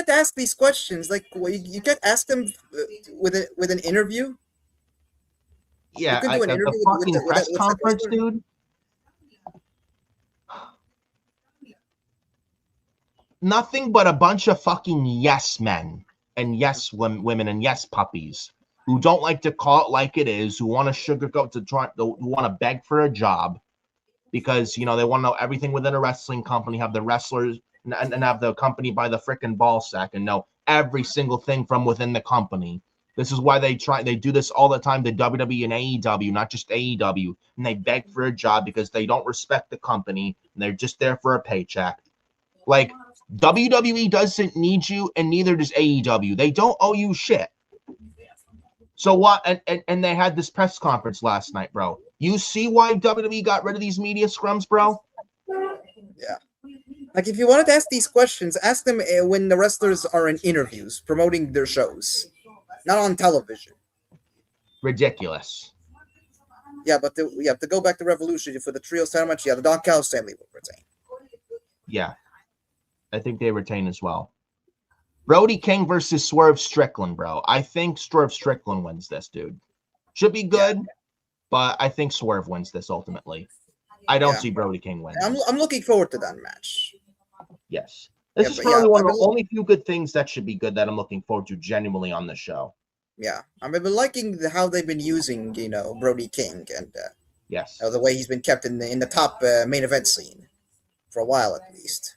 to ask these questions, like you could ask them with an interview. Yeah, like a fucking press conference, dude. Nothing but a bunch of fucking yes men and yes women and yes puppies who don't like to call it like it is, who want to sugarcoat who want to beg for a job because, they want to know everything within a wrestling company, have the wrestlers and have the company by the frickin' ball sack and know every single thing from within the company. This is why they do this all the time, the WWE and AEW, not just AEW, and they beg for a job because they don't respect the company and they're just there for a paycheck. Like, WWE doesn't need you, and neither does AEW. They don't owe you shit. So what? And they had this press conference last night, bro. You see why WWE got rid of these media scrums, bro? Yeah. Like, if you wanted to ask these questions, ask them when the wrestlers are in interviews promoting their shows, not on television. Ridiculous. Yeah, but to go back to Revolution for the trios title match, the Don Callis family will retain. Yeah, I think they retain as well. Brody King versus Swerve Strickland, bro. I think Swerve Strickland wins this, dude. Should be good, but I think Swerve wins this ultimately. I don't see Brody King winning. I'm looking forward to that match. Yes. This is probably one of the only few good things that should be good that I'm looking forward to genuinely on the show. Yeah, I've been liking how they've been using, Brody King and yes, the way he's been kept in the top main event scene for a while at least.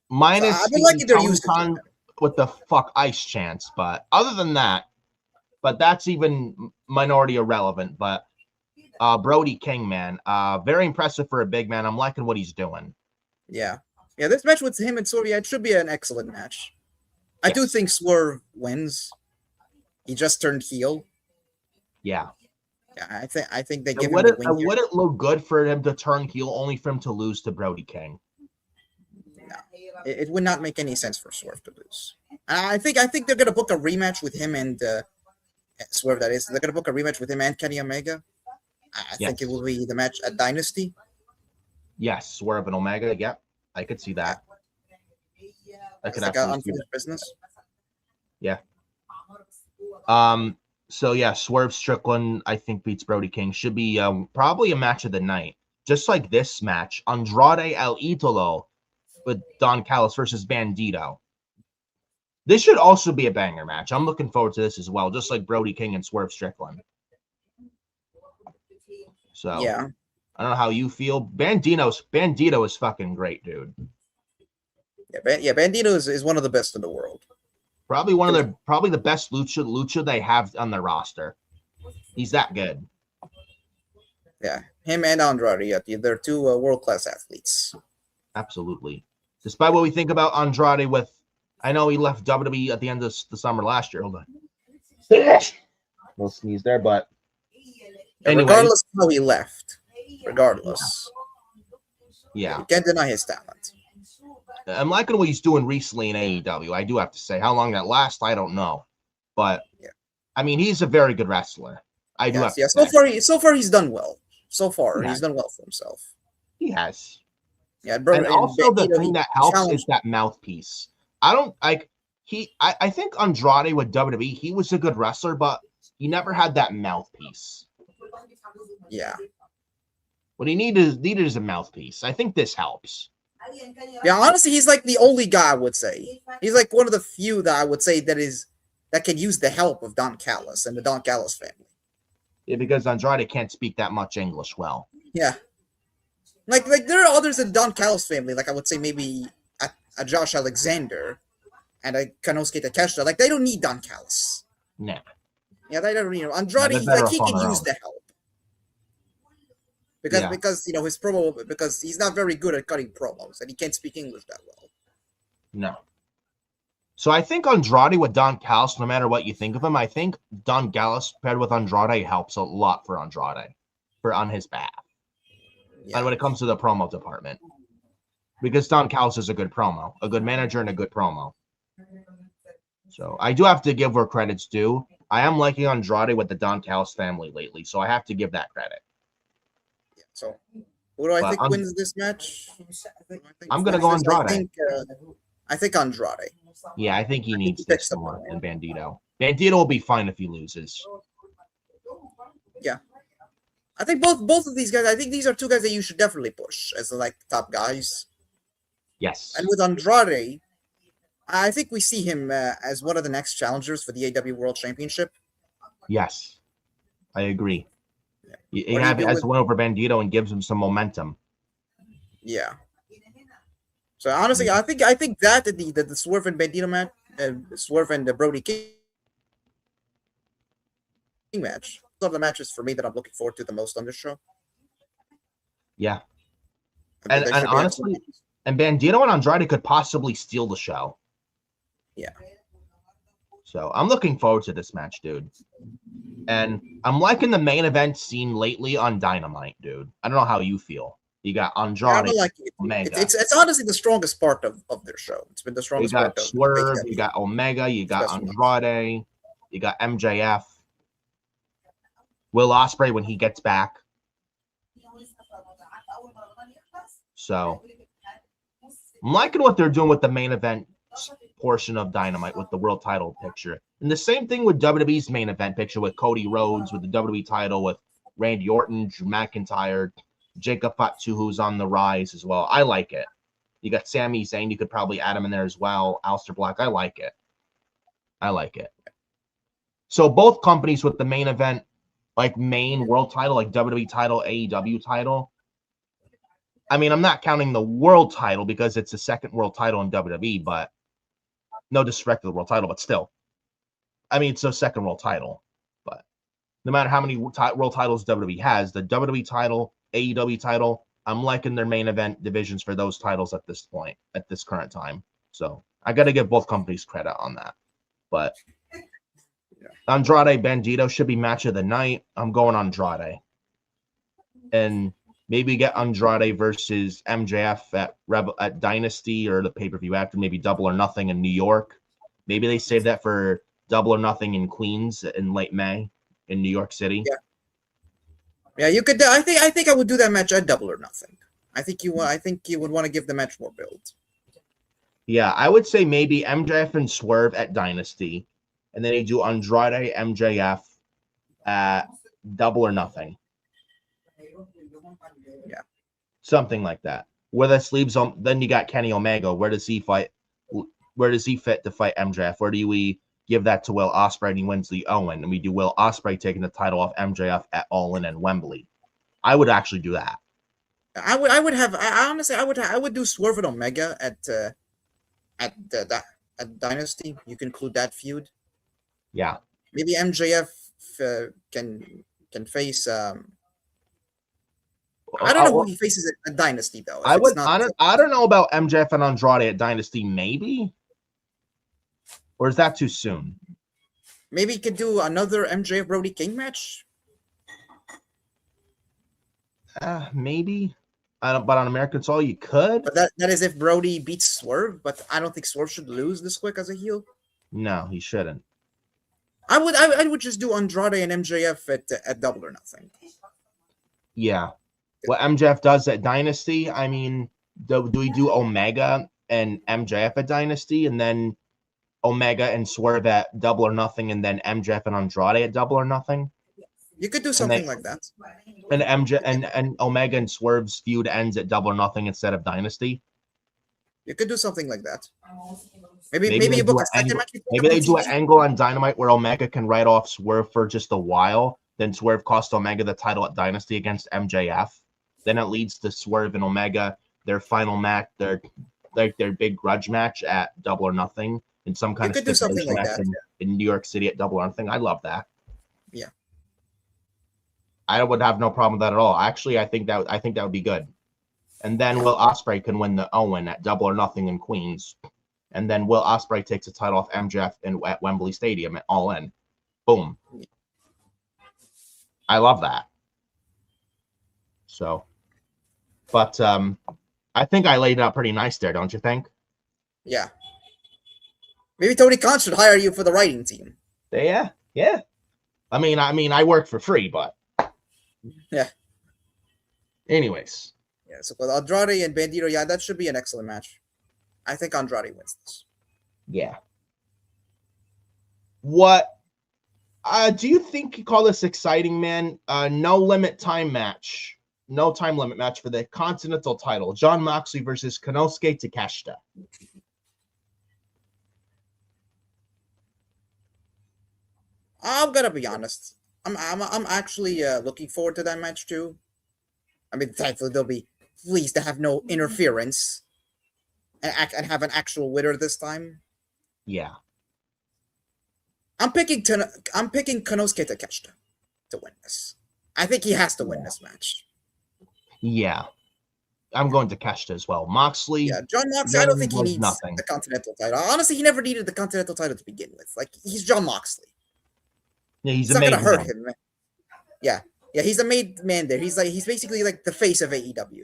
Minus I've been liking their usage with the fuck ice chance, but other than that, but that's even minority irrelevant. But Brody King, man, very impressive for a big man. I'm liking what he's doing. Yeah, this match with him and Swerve, it should be an excellent match. I do think Swerve wins. He just turned heel. Yeah, I think they give him the win. Would it look good for him to turn heel only for him to lose to Brody King? No, it would not make any sense for Swerve to lose. I think they're gonna book a rematch with him and Swerve. That is, they're gonna book a rematch with him and Kenny Omega. I think it will be the match at Dynasty. Yes, Swerve and Omega. Yep, I could see that. I could absolutely see that. Business. Yeah. So yeah, Swerve Strickland, I think, beats Brody King. Should be probably a match of the night. Just like this match, Andrade El Idolo with Don Callis versus Bandito. This should also be a banger match. I'm looking forward to this as well, just like Brody King and Swerve Strickland. So yeah, I don't know how you feel. Bandito is fucking great, dude. Yeah, Bandito is one of the best in the world. Probably the best lucha they have on their roster. He's that good. Yeah, him and Andrade. Yeah, they're two world-class athletes. Absolutely. Despite what we think about Andrade, I know he left WWE at the end of the summer last year. Hold on. Little sneeze there, but anyway. Regardless of how he left, yeah, you can't deny his talent. I'm liking what he's doing recently in AEW. I do have to say, how long that lasts, I don't know, but I mean, he's a very good wrestler. I do have to say. So far he's done well. He's done well for himself. He has. Yeah, bro. And also the thing that helps is that mouthpiece. I think Andrade with WWE, he was a good wrestler, but he never had that mouthpiece. Yeah. What he needed is a mouthpiece. I think this helps. Yeah, honestly, he's like the only guy I would say. He's like one of the few that I would say that can use the help of Don Callis and the Don Callis family. Yeah, because Andrade can't speak that much English well. Yeah. Like there are others in Don Callis family, like I would say maybe a Josh Alexander and a Kanosuke Takeshita. Like they don't need Don Callis. Nah. Yeah, they don't need him. Andrade, he can use the help. Because his promo, because he's not very good at cutting promos and he can't speak English that well. No. So I think Andrade with Don Callis, no matter what you think of him, I think Don Callis paired with Andrade helps a lot for Andrade on his behalf. Yeah. And when it comes to the promo department. Because Don Callis is a good manager and a good promo. So I do have to give where credit's due. I am liking Andrade with the Don Callis family lately, so I have to give that credit. So, who do I think wins this match? I'm going to go Andrade. I think Andrade. Yeah, I think he needs this more than Bandito. Bandito will be fine if he loses. Yeah. I think both of these guys, I think these are two guys that you should definitely push as like top guys. Yes. And with Andrade, I think we see him as one of the next challengers for the AW World Championship. Yes. I agree. He has a win over Bandito and gives him some momentum. Yeah. So honestly, I think that the Swerve and Bandito match, Swerve and the Brody King match, those are the matches for me that I'm looking forward to the most on this show. Yeah. They And should be excellent honestly, matches. and Bandito and Andrade could possibly steal the show. Yeah. So I'm looking forward to this match, dude. And I'm liking the main event scene lately on Dynamite, dude. I don't know how you feel. You got Yeah, I Andrade, don't like it. Omega. It's honestly the strongest part of their show. It's been the You strongest got part of Swerve, AEW. you got Omega, you got Especially Andrade, you got MJF, Will Ospreay when he gets back. So I'm liking what they're doing with the main event portion of Dynamite with the world title picture. And the same thing with WWE's main event picture with Cody Rhodes, with the WWE title, with Randy Orton, Drew McIntyre, Jacob Fatu, who's on the rise as well. I like it. You got Sami Zayn. You could probably add him in there as well. Aleister Black. I like it. I like it. So both companies with the main event, like main world title, like WWE title, AEW title. I mean, I'm not counting the world title because it's the second world title in WWE, but no disrespect to the world title, but still. I mean, it's the second world title, but no matter how many world titles WWE has, the WWE title, AEW title, I'm liking their main event divisions for those titles at this point, at this current time. So I got to give both companies credit on that. But Andrade Bandito should be match of the night. I'm going Andrade. And maybe get Andrade versus MJF at Dynasty or the pay-per-view after, maybe Double or Nothing in New York. Maybe they save that for Double or Nothing in Queens in late May in New York City. Yeah, you could. I think I would do that match at Double or Nothing. I think you would want to give the match more build. Yeah, I would say maybe MJF and Swerve at Dynasty, and then you do Andrade MJF at Double or Nothing. Yeah, something like that. Where this leaves on, then you got Kenny Omega. Where does he fight? Where does he fit to fight MJF? Where do we give that to Will Ospreay and he wins the Owen? And we do Will Ospreay taking the title off MJF at All In and Wembley. I would actually do that. I would do Swerve and Omega at Dynasty. You can include that feud. Yeah. Maybe MJF can face. I don't know who he faces at Dynasty though. I don't know about MJF and Andrade at Dynasty. Maybe, or is that too soon? Maybe he could do another MJF Brody King match. Maybe. But on American soil, you could. But that is if Brody beats Swerve. But I don't think Swerve should lose this quick as a heel. No, he shouldn't. I would just do Andrade and MJF at Double or Nothing. Yeah. What MJF does at Dynasty, I mean, do we do Omega and MJF at Dynasty, and then Omega and Swerve at Double or Nothing, and then MJF and Andrade at Double or Nothing? You could do something like that. And and Omega and Swerve's feud ends at Double or Nothing instead of Dynasty. You could do something like that. Maybe you book a second match. Maybe they do an angle on Dynamite where Omega can write off Swerve for just a while. Then Swerve costs Omega the title at Dynasty against MJF. Then it leads to Swerve and Omega, their final match, their big grudge match at Double or Nothing, in some kind of do something like that in New York City at Double or Nothing. I love that. Yeah, I would have no problem with that at all. Actually, I think that would be good. And then Will Ospreay can win the Owen at Double or Nothing in Queens, and then Will Ospreay takes the title off MJF at Wembley Stadium at All In. Boom. I love that. So. But I think I laid it out pretty nice there, don't you think? Yeah. Maybe Tony Khan should hire you for the writing team. Yeah. I mean, I work for free, but yeah. Anyways. Yeah. So with Andrade and Bandito, yeah, that should be an excellent match. I think Andrade wins this. Yeah. What do you think you call this exciting, man? No limit time match. No time limit match for the Continental title. Jon Moxley versus Konosuke Takeshita. I'm gonna be honest. I'm actually looking forward to that match too. I mean, thankfully they'll be pleased to have no interference. and have an actual winner this time. Yeah. I'm picking Konosuke Takeshita to win this. I think he has to win this match. Yeah. I'm going to Takeshita as well. Moxley. Yeah, John Moxley. I don't think he needs nothing. the Continental title. Honestly, he never needed the Continental title to begin with. Like, he's John Moxley. Yeah, he's It's a not gonna made hurt man. him. Yeah, he's a made man there. He's basically like the face of AEW.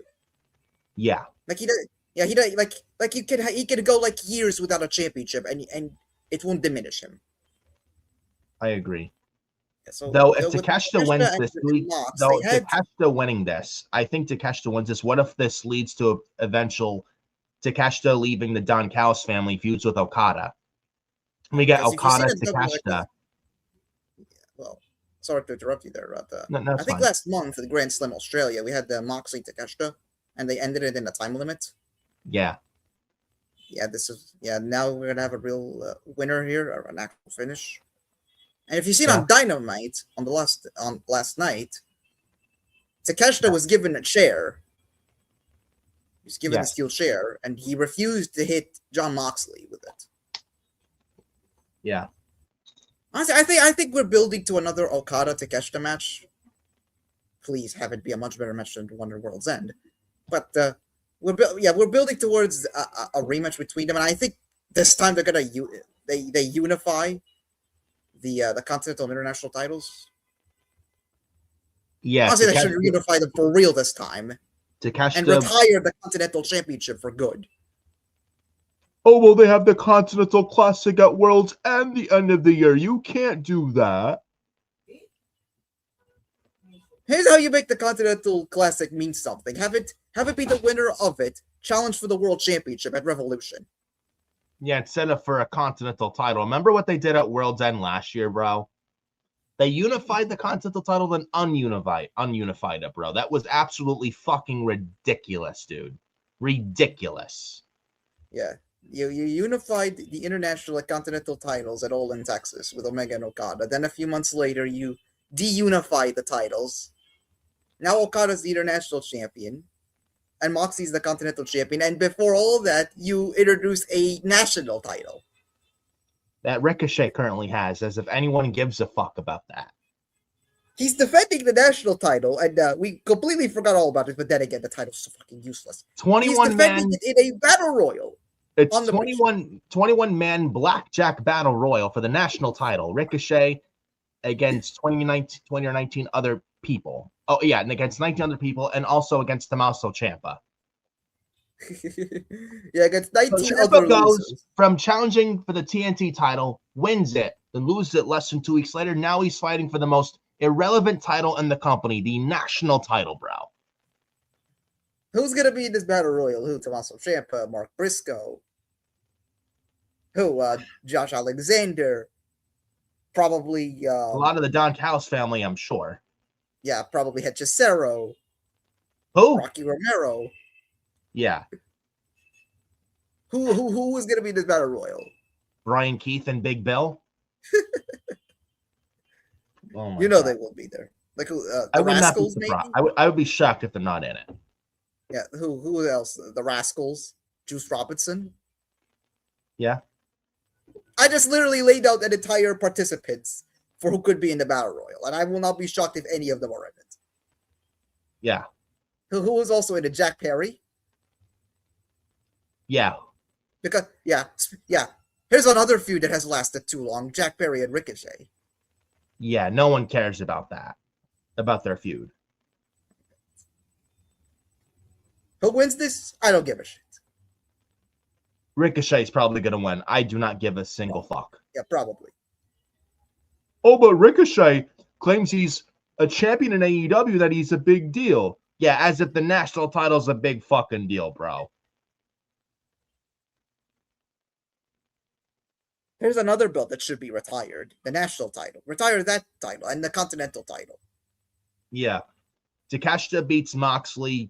Yeah. Like he does. Yeah, he does. Like he could go like years without a championship, and it won't diminish him. I agree. Yeah, so Though if with Takeshita wins this week, Mox, Takeshita winning this, I think Takeshita wins this. What if this leads to an eventual Takeshita leaving the Don Callis family, feuds with Okada? We get Okada Takeshita. Well, sorry to interrupt you there, but No, I think fine. last month at Grand Slam Australia, we had the Moxley Takeshita, and they ended it in a time limit. Yeah. Yeah, now we're gonna have a real winner here, or an actual finish. And if you see it on Dynamite on last night, Takeshita was given a chair. He was given a steel chair, and he refused to hit John Moxley with it. Yeah. Honestly, I think we're building to another Okada Takeshita match. Please have it be a much better match than Wonder World's End. But we're building towards a rematch between them, and I think this time they're gonna they unify the Continental and International titles. Yeah. Honestly, they should unify them for real this time. Takeshita And retire the Continental Championship for good. Oh, well, they have the Continental Classic at Worlds and the end of the year. You can't do that. Here's how you make the Continental Classic mean something. Have it be the winner of it. Challenge for the World Championship at Revolution. Yeah, instead of for a Continental title. Remember what they did at World's End last year, bro? They unified the Continental title, then ununified it, bro. That was absolutely fucking ridiculous, dude. Ridiculous. Yeah. You unified the International and Continental titles at All in Texas with Omega and Okada. Then a few months later, you de-unified the titles. Now Okada's the International Champion. And Moxley's the Continental Champion. And before all that, you introduced a national title. That Ricochet currently has, as if anyone gives a fuck about that. He's defending the national title, and we completely forgot all about it, but then again, the title's so fucking useless. 21 He's defending it in a battle royal. It's 21 man blackjack battle royal for the national title. Ricochet against 2019 other people. Oh, yeah, and against 19 other people, and also against Tommaso Ciampa. Yeah, against 19 so other goes losers. From challenging for the TNT title, wins it, then loses it less than 2 weeks later. Now he's fighting for the most irrelevant title in the company, the national title, bro. Who's going to be in this battle royal? Who? Tommaso Ciampa, Mark Briscoe. Who? Josh Alexander. Probably... a lot of the Don Callis family, I'm sure. Yeah, probably Hechicero. Who? Rocky Romero. Yeah. Who is going to be in this battle royal? Brian Keith and Big Bill. Oh my you know God. They will be there. Like who? I The would Rascals, not be maybe? surprised. I would be shocked if they're not in it. Yeah, who else? The Rascals? Juice Robinson? Yeah. I just literally laid out an entire participants for who could be in the battle royal, and I will not be shocked if any of them are in it. Yeah. Who was also in it? Jack Perry? Yeah. Because yeah. Here's another feud that has lasted too long: Jack Perry and Ricochet. Yeah. No one cares about that. About their feud. Who wins this? I don't give a shit. Ricochet's probably going to win. I do not give a single fuck. Yeah, probably. Oh, but Ricochet claims he's a champion in AEW, that he's a big deal. Yeah, as if the national title's a big fucking deal, bro. Here's another belt that should be retired: the national title. Retire that title and the Continental title. Yeah. Takeshita beats Moxley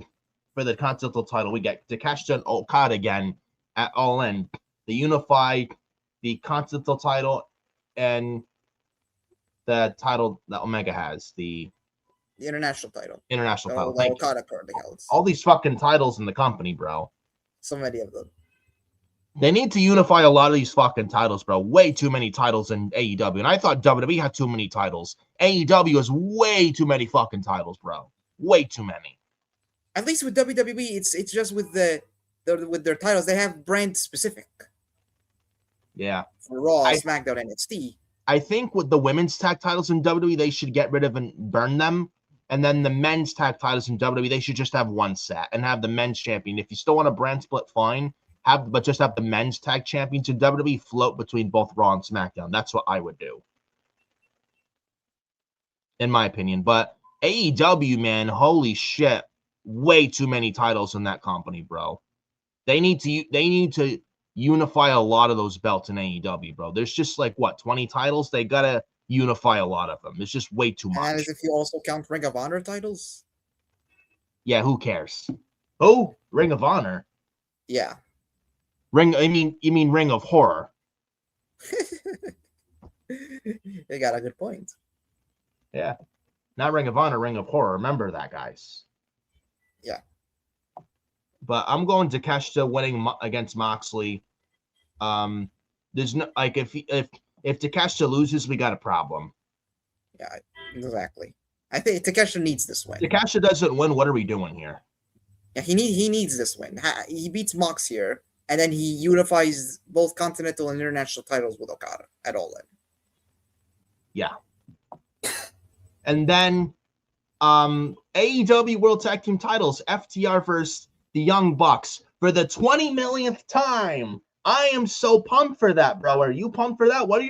for the Continental title. We get Takeshita and Okada again at All In. They unify the Continental title and the title that Omega has, the International title. international title. That Okada currently holds. All these fucking titles in the company, bro. So many of them. They need to unify a lot of these fucking titles, bro. Way too many titles in AEW. And I thought WWE had too many titles. AEW has way too many fucking titles, bro. Way too many. At least with WWE, it's just with with their titles, they have brand specific. Yeah. For Raw, SmackDown, NXT. I think with the women's tag titles in WWE, they should get rid of and burn them. And then the men's tag titles in WWE, they should just have one set and have the men's champion. If you still want a brand split, fine. But just have the men's tag champions in WWE float between both Raw and SmackDown. That's what I would do, in my opinion. But AEW, man, holy shit, way too many titles in that company, bro. They need to unify a lot of those belts in AEW, bro. There's just like 20 titles. They gotta unify a lot of them. There's just way too much. And that is if you also count Ring of Honor titles. Yeah, who cares? Oh, Ring of Honor. Yeah. You mean Ring of Horror? They got a good point. Yeah, not Ring of Honor, Ring of Horror. Remember that, guys. Yeah. But I'm going to Takeshita winning against Moxley. There's no if Takeshita loses, we got a problem. Yeah, exactly. I think Takeshita needs this win. Takeshita doesn't win. What are we doing here? Yeah, he needs this win. He beats Mox here, and then he unifies both Continental and International titles with Okada at All In. Yeah. And then AEW World Tag Team titles, FTR versus the Young Bucks for the 20 millionth time. I am so pumped for that, bro. Are you pumped for that? What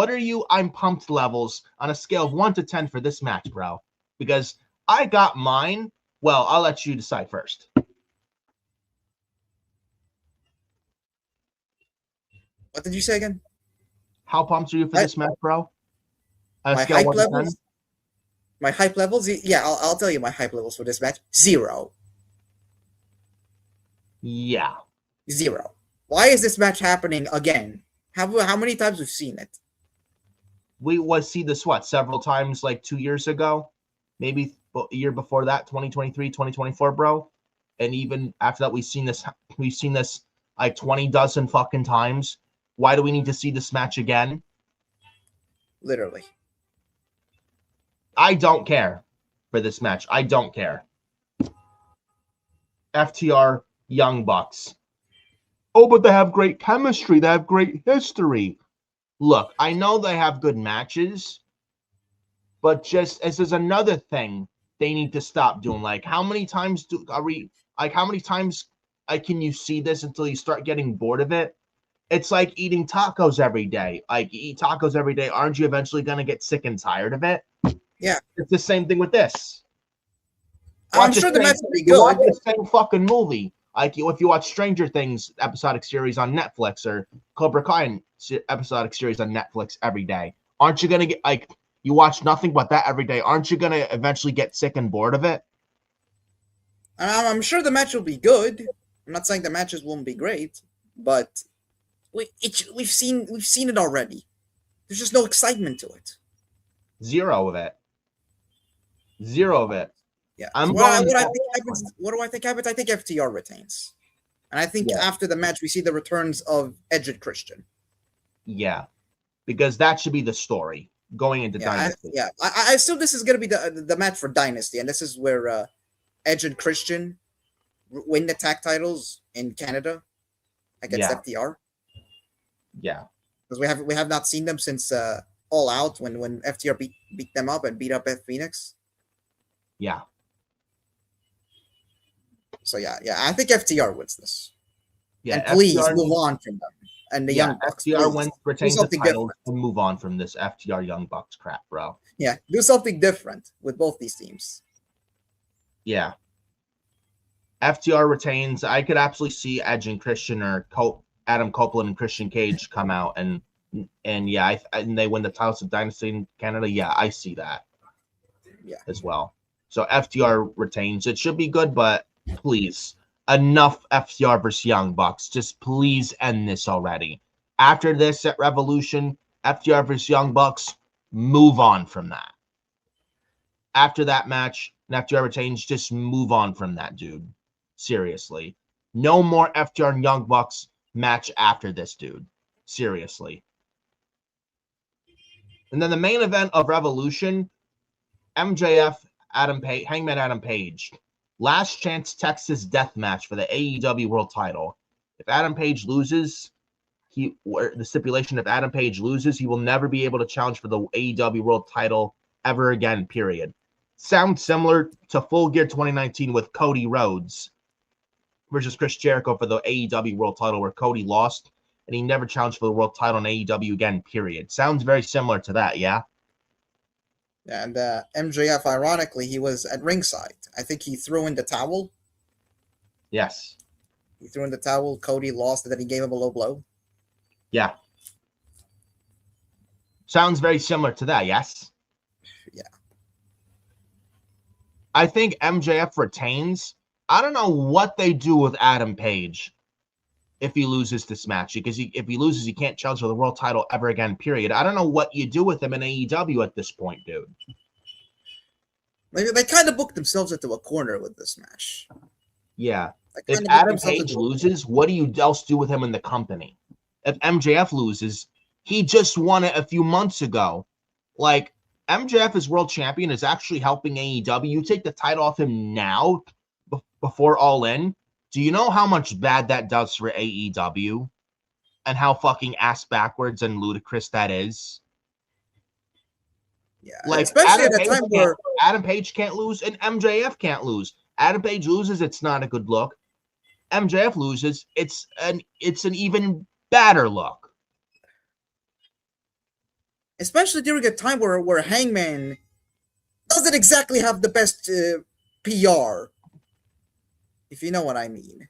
are you I'm pumped levels on a scale of 1 to 10 for this match, bro? Because I got mine. Well, I'll let you decide first. What did you say again? How pumped are you for this match, bro? My hype levels? My hype levels? Yeah, I'll tell you my hype levels for this match. 0. Yeah. 0. Why is this match happening again? How many times we've seen it? We see this, several times, like 2 years ago? Maybe a year before that, 2023, 2024, bro. And even after that, we've seen this like 20 dozen fucking times. Why do we need to see this match again? Literally. I don't care for this match. I don't care. FTR Young Bucks. Oh, but they have great chemistry. They have great history. Look, I know they have good matches, but just as there's another thing they need to stop doing. Like, how many times can you see this until you start getting bored of it? It's like eating tacos every day. Like, you eat tacos every day. Aren't you eventually going to get sick and tired of it? Yeah. It's the same thing with this. I'm sure the match will be good. You watch the same fucking movie. Like, if you watch Stranger Things episodic series on Netflix or Cobra Kai episodic series on Netflix every day, aren't you going to get, like, you watch nothing but that every day, aren't you going to eventually get sick and bored of it? I'm sure the match will be good. I'm not saying the matches won't be great, but we've seen it already. There's just no excitement to it. Zero of it. Yeah. What do I think happens? I think FTR retains. And I think after the match, we see the returns of Edge and Christian. Yeah. Because that should be the story going into Dynasty. I assume this is going to be the match for Dynasty. And this is where Edge and Christian win the tag titles in Canada against FTR. Yeah. Because we have not seen them since All Out when FTR beat them up and beat up Beth Phoenix. Yeah. So yeah, I think FTR wins this. Yeah, and please FTR move on from them. And the Young Bucks. FTR retains the titles and move on from this FTR Young Bucks crap, bro. Yeah, do something different with both these teams. Yeah. FTR retains. I could absolutely see Edge and Christian or Adam Copeland and Christian Cage come out and they win the titles of Dynasty in Canada. Yeah, I see that. Yeah, as well. So FTR retains. It should be good, but please, enough FTR versus Young Bucks. Just please end this already. After this at Revolution, FTR versus Young Bucks, move on from that. After that match, and FTR retains, just move on from that, dude. Seriously. No more FTR and Young Bucks match after this, dude. Seriously. And then the main event of Revolution, MJF, Hangman Adam Page. Last chance Texas death match for the AEW World Title. If Adam Page loses, the stipulation, if Adam Page loses, he will never be able to challenge for the AEW World Title ever again, period. Sounds similar to Full Gear 2019 with Cody Rhodes versus Chris Jericho for the AEW World Title, where Cody lost and he never challenged for the World Title in AEW again, period. Sounds very similar to that, yeah? And MJF, ironically, he was at ringside. I think he threw in the towel. Yes. He threw in the towel. Cody lost, and then he gave him a low blow. Yeah. Sounds very similar to that, yes? Yeah. I think MJF retains. I don't know what they do with Adam Page if he loses this match, because if he loses, he can't challenge for the world title ever again, period. I don't know what you do with him in AEW at this point, dude. They kind of booked themselves into a corner with this match. Yeah. If Adam Page loses, what do you else do with him in the company? If MJF loses, he just won it a few months ago. Like, MJF is world champion, is actually helping AEW. You take the title off him now, before All In. Do you know how much bad that does for AEW? And how fucking ass backwards and ludicrous that is? Yeah, like, especially at a time where Adam Page can't lose and MJF can't lose. Adam Page loses, it's not a good look. MJF loses, it's an even badder look. Especially during a time where Hangman doesn't exactly have the best PR, if you know what I mean.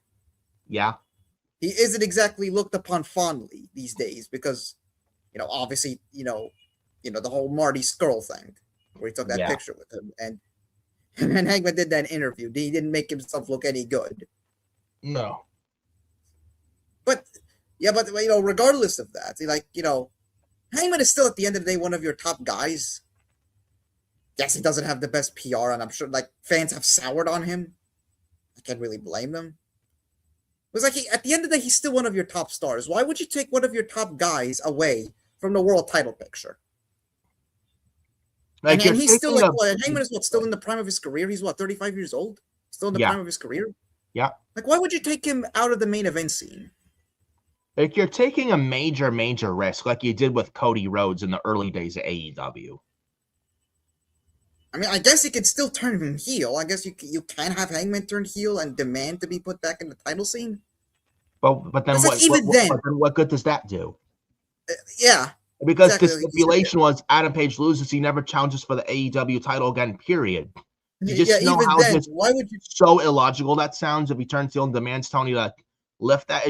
Yeah. He isn't exactly looked upon fondly these days because, obviously, the whole Marty Skrull thing, where he took that picture with him, and Hangman did that interview. He didn't make himself look any good. No. But regardless of that, Hangman is still at the end of the day one of your top guys. Yes, he doesn't have the best PR, and I'm sure fans have soured on him. I can't really blame them. It was at the end of the day, he's still one of your top stars. Why would you take one of your top guys away from the world title picture? And he's still Hangman is still in the prime of his career. He's 35 years old? Still in the prime of his career? Yeah. Why would you take him out of the main event scene? You're taking a major, major risk like you did with Cody Rhodes in the early days of AEW. I mean, I guess you could still turn him heel. I guess you can have Hangman turn heel and demand to be put back in the title scene. But then what good does that do? Yeah. Because the stipulation was Adam Page loses, he never challenges for the AEW title again, period. You just know how why would you... so illogical that sounds if he turns heel and demands Tony to lift that.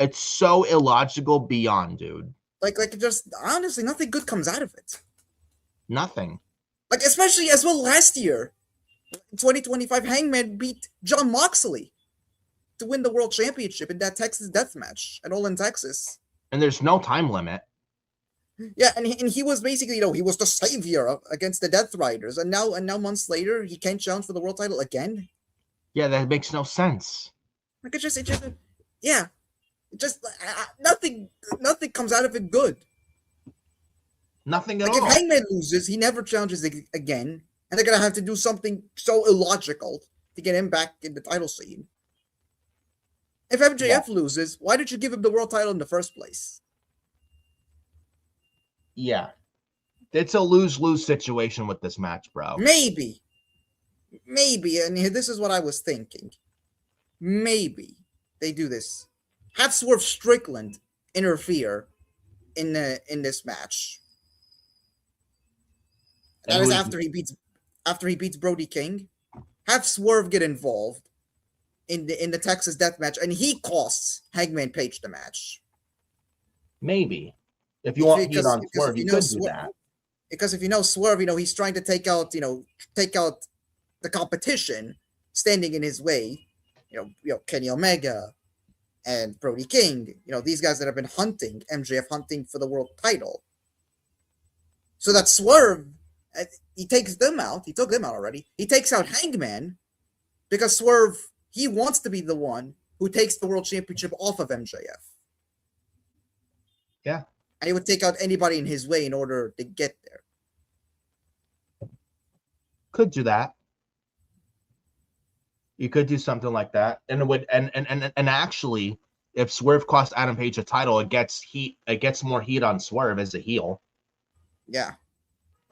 It's so illogical beyond, dude. Just honestly, nothing good comes out of it. Nothing. Especially as well last year, 2025, Hangman beat Jon Moxley to win the World Championship in that Texas death match at All In Texas. And there's no time limit. Yeah, and he was basically, he was the savior against the Death Riders, and now months later he can't challenge for the world title again. Yeah, that makes no sense. Nothing comes out of it good. Nothing at all. If Hangman loses, he never challenges again, and they're gonna have to do something so illogical to get him back in the title scene. If MJF loses, why did you give him the world title in the first place? Yeah. It's a lose-lose situation with this match, bro. Maybe, and this is what I was thinking. Maybe they do this. Have Swerve Strickland interfere in this match. That is after he beats Brody King. Have Swerve get involved in the Texas death match, and he costs Hangman Page the match. Maybe. If you want heat on Swerve, you could do that. Because if Swerve, he's trying to take out the competition standing in his way. Kenny Omega and Brody King. These guys that have been hunting hunting for the world title. So that Swerve, he takes them out. He took them out already. He takes out Hangman because Swerve, he wants to be the one who takes the World Championship off of MJF. Yeah. And he would take out anybody in his way in order to get there. Could do that. You could do something like that. And it would and actually, if Swerve cost Adam Page a title, it gets more heat on Swerve as a heel. Yeah.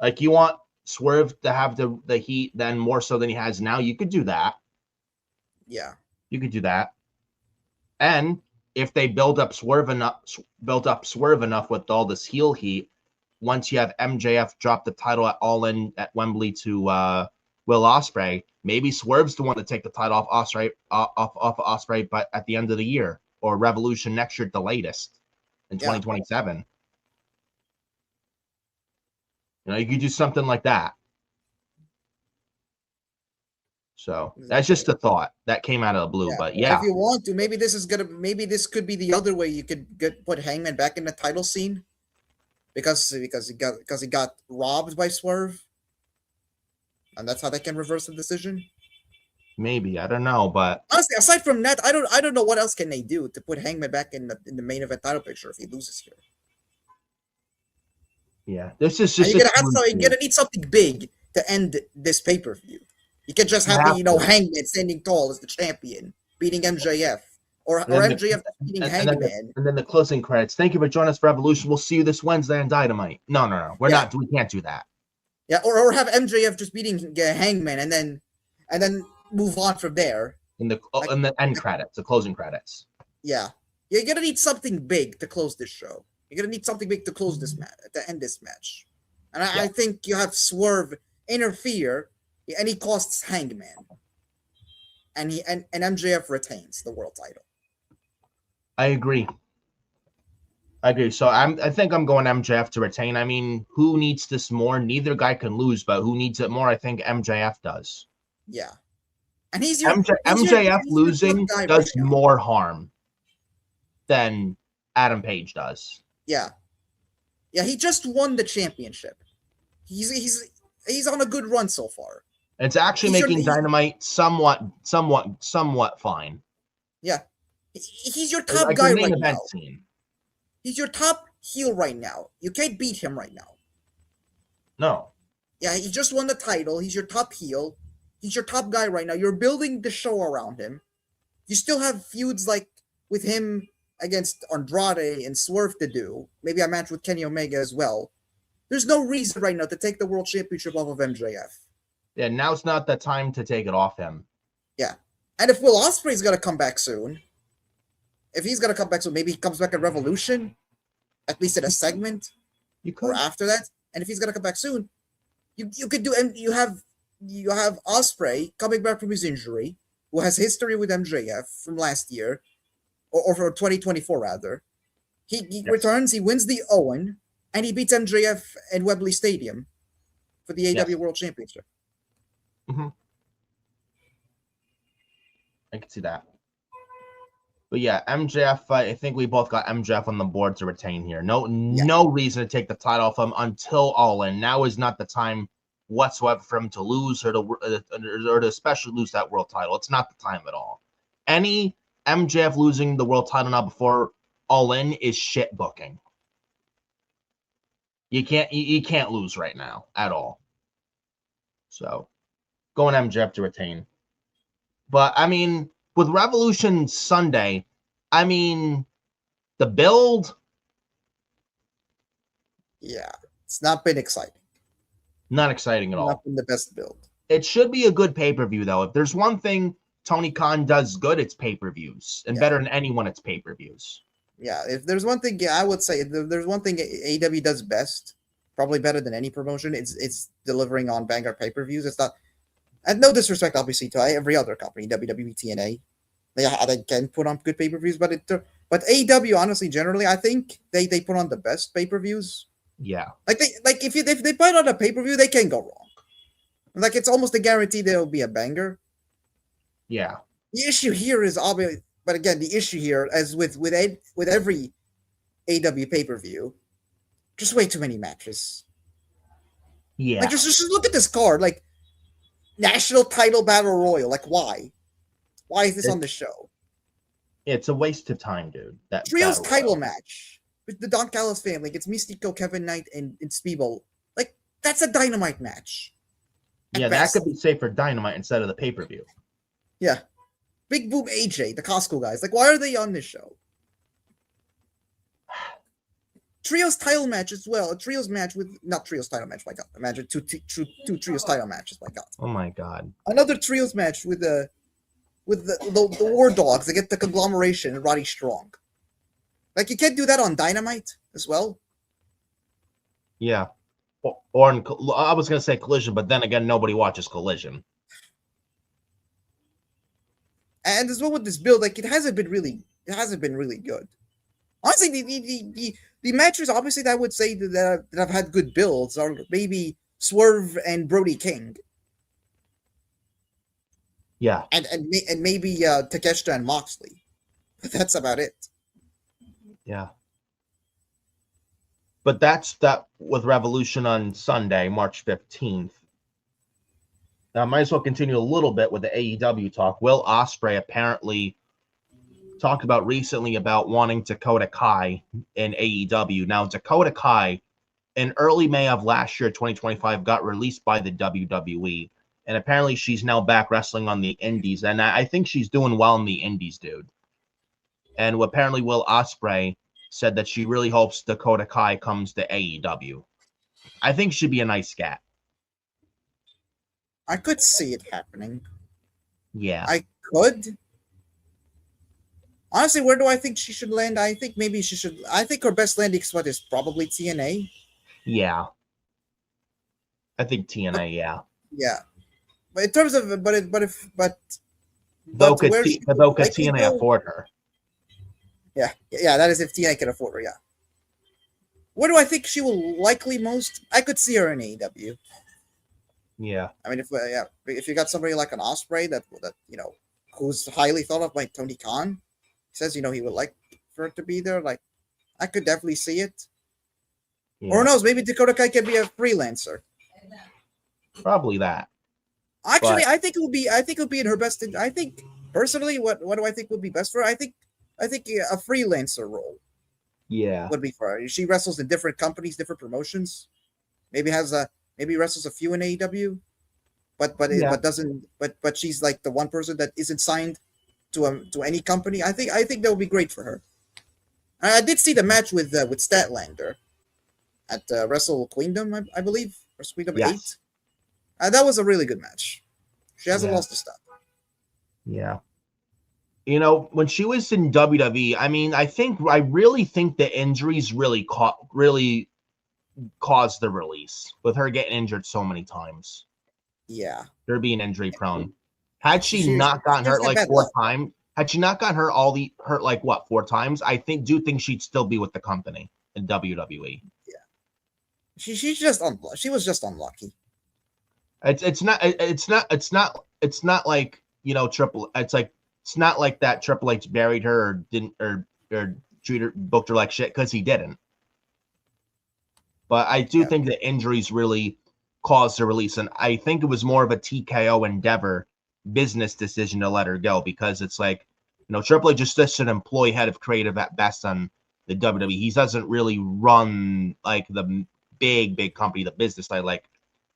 Like, you want Swerve to have the heat then more so than he has now. You could do that. Yeah. You could do that. And if they build up Swerve enough with all this heel heat, once you have MJF drop the title at All In at Wembley to Will Ospreay, maybe Swerve's the one to take the title off Ospreay, but at the end of the year, or Revolution next year at the latest in 2027. You know, you could do something like that. So that's just a thought that came out of the blue. But yeah, if you want to, maybe this could be the other way you could put Hangman back in the title scene, because he got robbed by Swerve, and that's how they can reverse the decision. Maybe, I don't know, but honestly, aside from that, I don't know what else can they do to put Hangman back in the main event title picture if he loses here. Yeah, this is just you're gonna need something big to end this pay-per-view. You can just have Hangman standing tall as the champion, beating MJF, or MJF beating Hangman. And then the closing credits. Thank you for joining us for Revolution. We'll see you this Wednesday on Dynamite. No. We can't do that. Yeah, or have MJF just beating Hangman and then move on from there. In the end credits, the closing credits. Yeah. You're gonna need something big to close this show. You're gonna need something big to close this match, to end this match. And I think you have Swerve interfere, and he costs Hangman. And MJF retains the world title. I agree. So I think I'm going MJF to retain. I mean, who needs this more? Neither guy can lose, but who needs it more? I think MJF does. Yeah. And MJF losing does more harm than Adam Page does. Yeah. Yeah, he just won the championship. He's on a good run so far. It's actually making Dynamite somewhat fine. Yeah. He's your top guy right now. Scene. He's your top heel right now. You can't beat him right now. No. Yeah, he just won the title. He's your top heel. He's your top guy right now. You're building the show around him. You still have feuds like with him against Andrade and Swerve to do. Maybe a match with Kenny Omega as well. There's no reason right now to take the World Championship off of MJF. Yeah, now's not the time to take it off him. Yeah. And if Will Ospreay's going to come back soon, maybe he comes back at Revolution, at least in a segment, or after that. And if he's going to come back soon, you could do, and you have Ospreay coming back from his injury, who has history with MJF from last year, or for 2024 rather. He returns, he wins the Owen, and he beats MJF at Wembley Stadium for the AEW World Championship. Mm-hmm. I can see that. But yeah, MJF, I think we both got MJF on the board to retain here. No reason to take the title off him until All In. Now is not the time whatsoever for him to lose or to especially lose that world title. It's not the time at all. Any MJF losing the world title now before All In is shit booking. You can't lose right now at all. So going MJF to retain. But I mean, with Revolution Sunday, I mean, the build. Yeah, it's not been exciting. Not exciting at all. Not been the best build. It should be a good pay-per-view, though. If there's one thing Tony Khan does good, it's pay-per-views. And better than anyone, it's pay-per-views. Yeah, if there's one thing, I would say there's one thing AEW does best, probably better than any promotion, it's delivering on banger pay-per-views. It's not, and no disrespect, obviously, to every other company, WWE, TNA. They can put on good pay-per-views, but AEW, honestly, generally, I think they put on the best pay-per-views. Yeah. If they put on a pay-per-view, they can go wrong. Like, it's almost a guarantee there'll be a banger. Yeah. The issue here is obvious, but again, the issue here, as with every AEW pay-per-view, just way too many matches. Yeah. Like, just look at this card. Like, National Title Battle Royal. Like, why? Why is this on the show? It's a waste of time, dude. That Trios battle title royal. match with the Don Callis family against Mystico, Kevin Knight, and Speedball. Like, that's a Dynamite match. At Yeah, that best. could be safe for Dynamite instead of the pay-per-view. Yeah. Big Boom AJ, the Costco guys. Like, why are they on this show? Trios title match as well. A trios match with not trios title match. My God, imagine two trios title matches. My God. Oh my God. Another trios match with the War Dogs. They get the conglomeration and Roddy Strong. Like, you can't do that on Dynamite as well. Yeah. Or in, I was gonna say Collision, but then again, nobody watches Collision. And as well with this build, like, it hasn't been really good. Honestly, the matches obviously that I would say that have had good builds are maybe Swerve and Brody King. Yeah. And maybe Takeshita and Moxley. But that's about it. Yeah. But that's that with Revolution on Sunday, March 15th. Now, I might as well continue a little bit with the AEW talk. Will Ospreay apparently talked about recently about wanting Dakota Kai in AEW. Now, Dakota Kai, in early May of last year, 2025, got released by the WWE. And apparently she's now back wrestling on the indies. And I think she's doing well in the indies, dude. And apparently Will Ospreay said that she really hopes Dakota Kai comes to AEW. I think she'd be a nice scat. I could see it happening. Yeah. I could. Honestly, where do I think she should land? I think maybe she should. I think her best landing spot is probably TNA. Yeah. I think TNA, yeah. Yeah. But in terms of, but Though could TNA afford her? Yeah, that is if TNA can afford her, yeah. Where do I think she will likely most? I could see her in AEW. Yeah. I mean, if you got somebody like an Ospreay that who's highly thought of by Tony Khan, says he would like for it to be there, like I could definitely see it. Yeah. Or who knows, maybe Dakota Kai can be a freelancer. Probably that. Actually, I think it would be in her best. I think personally, what do I think would be best for her? I think a freelancer role. Yeah. Would be for her. She wrestles in different companies, different promotions. Maybe wrestles a few in AEW, but she's like the one person that isn't signed to any company. I think that would be great for her. I did see the match with Statlander at Wrestle Queendom, I believe, Wrestle Queendom 8. That was a really good match. She hasn't lost a step. Yeah. When she was in WWE, I mean, I really think the injuries really caused the release with her getting injured so many times. Yeah. Her being injury prone. Had she not gotten hurt like 4 times, had she not gotten hurt like 4 times, I think she'd still be with the company in WWE. Yeah. She's just unlucky. She was just unlucky. It's not like, it's not like that Triple H buried her or didn't or treated her, booked her like shit, because he didn't. But I do think the injuries really caused her release, and I think it was more of a TKO Endeavor business decision to let her go, because it's like, Triple H is just an employee head of creative at best on the WWE. He doesn't really run like the big company, the business side, like,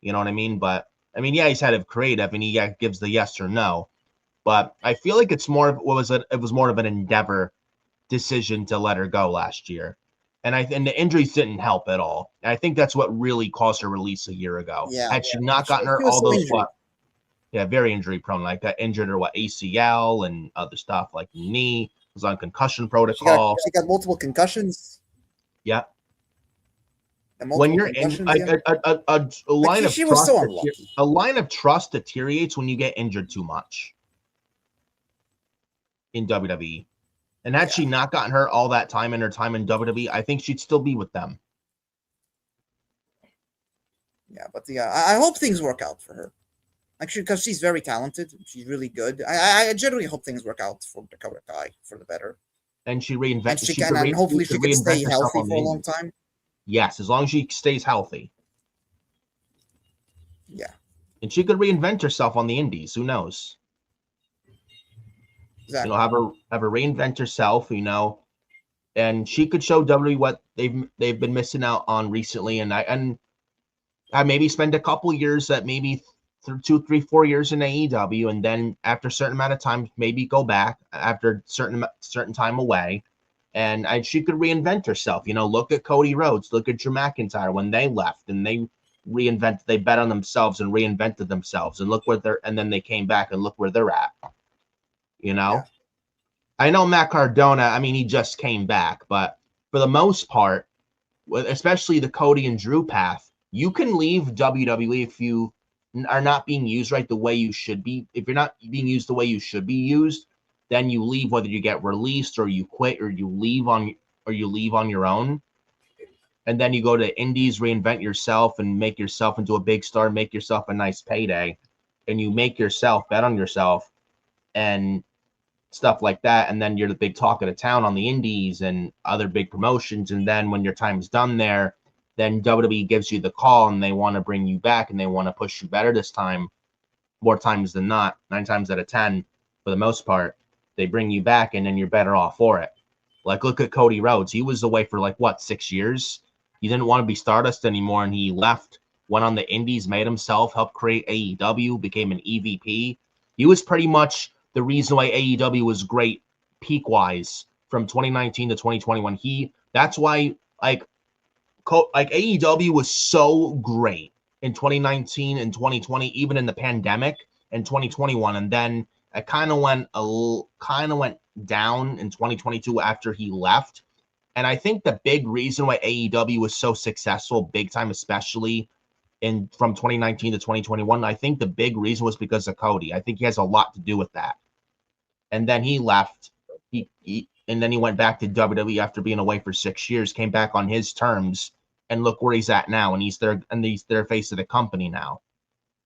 you know what I mean? But I mean, yeah, he's head of creative and he gives the yes or no. But I feel like it's more of it was more of an Endeavor decision to let her go last year. And the injuries didn't help at all. And I think that's what really caused her release a year ago. Yeah. Had she not gotten her all those very injury prone, like got injured or ACL and other stuff, like knee, was on concussion protocol. She got multiple concussions. Yeah. When you're in a line of trust, so unlucky. A line of trust deteriorates when you get injured too much in WWE. And had she not gotten hurt all that time in her time in WWE, I think she'd still be with them. Yeah, but I hope things work out for her. Actually, because she's very talented. She's really good. I generally hope things work out for Dakota Kai for the better. And she reinvents. And hopefully she can stay healthy for a long time. Yes, as long as she stays healthy. Yeah. And she could reinvent herself on the indies. Who knows? Exactly. Have her reinvent herself, and she could show WWE what they've been missing out on recently, and I maybe spend a couple years at maybe 2, 3, 4 years in AEW, and then after a certain amount of time, maybe go back after certain time away, and she could reinvent herself. Look at Cody Rhodes, look at Drew McIntyre when they left, and they bet on themselves and reinvented themselves, and look where and then they came back and look where they're at. Yeah. I know Matt Cardona, he just came back, but for the most part, especially the Cody and Drew path, you can leave WWE if you are not being used right the way you should be. If you're not being used the way you should be used, then you leave, whether you get released or you quit or you leave on your own. And then you go to indies, reinvent yourself and make yourself into a big star, make yourself a nice payday, and you make yourself bet on yourself and stuff like that. And then you're the big talk of the town on the indies and other big promotions. And then when your time's done there, then WWE gives you the call and they want to bring you back and they want to push you better this time, more times than not, 9 times out of 10, for the most part, they bring you back and then you're better off for it. Like, look at Cody Rhodes. He was away for 6 years. He didn't want to be Stardust anymore, and he left, went on the indies, made himself, helped create AEW, became an EVP. He was pretty much the reason why AEW was great peak-wise from 2019 to 2021. That's why AEW was so great in 2019 and 2020, even in the pandemic, and 2021, and then it kind of went down in 2022 after he left. And I think the big reason why AEW was so successful, big time, especially from 2019 to 2021, I think the big reason was because of Cody. I think he has a lot to do with that. And then he left. And then he went back to WWE after being away for 6 years, came back on his terms, and look where he's at now. And he's their face of the company now.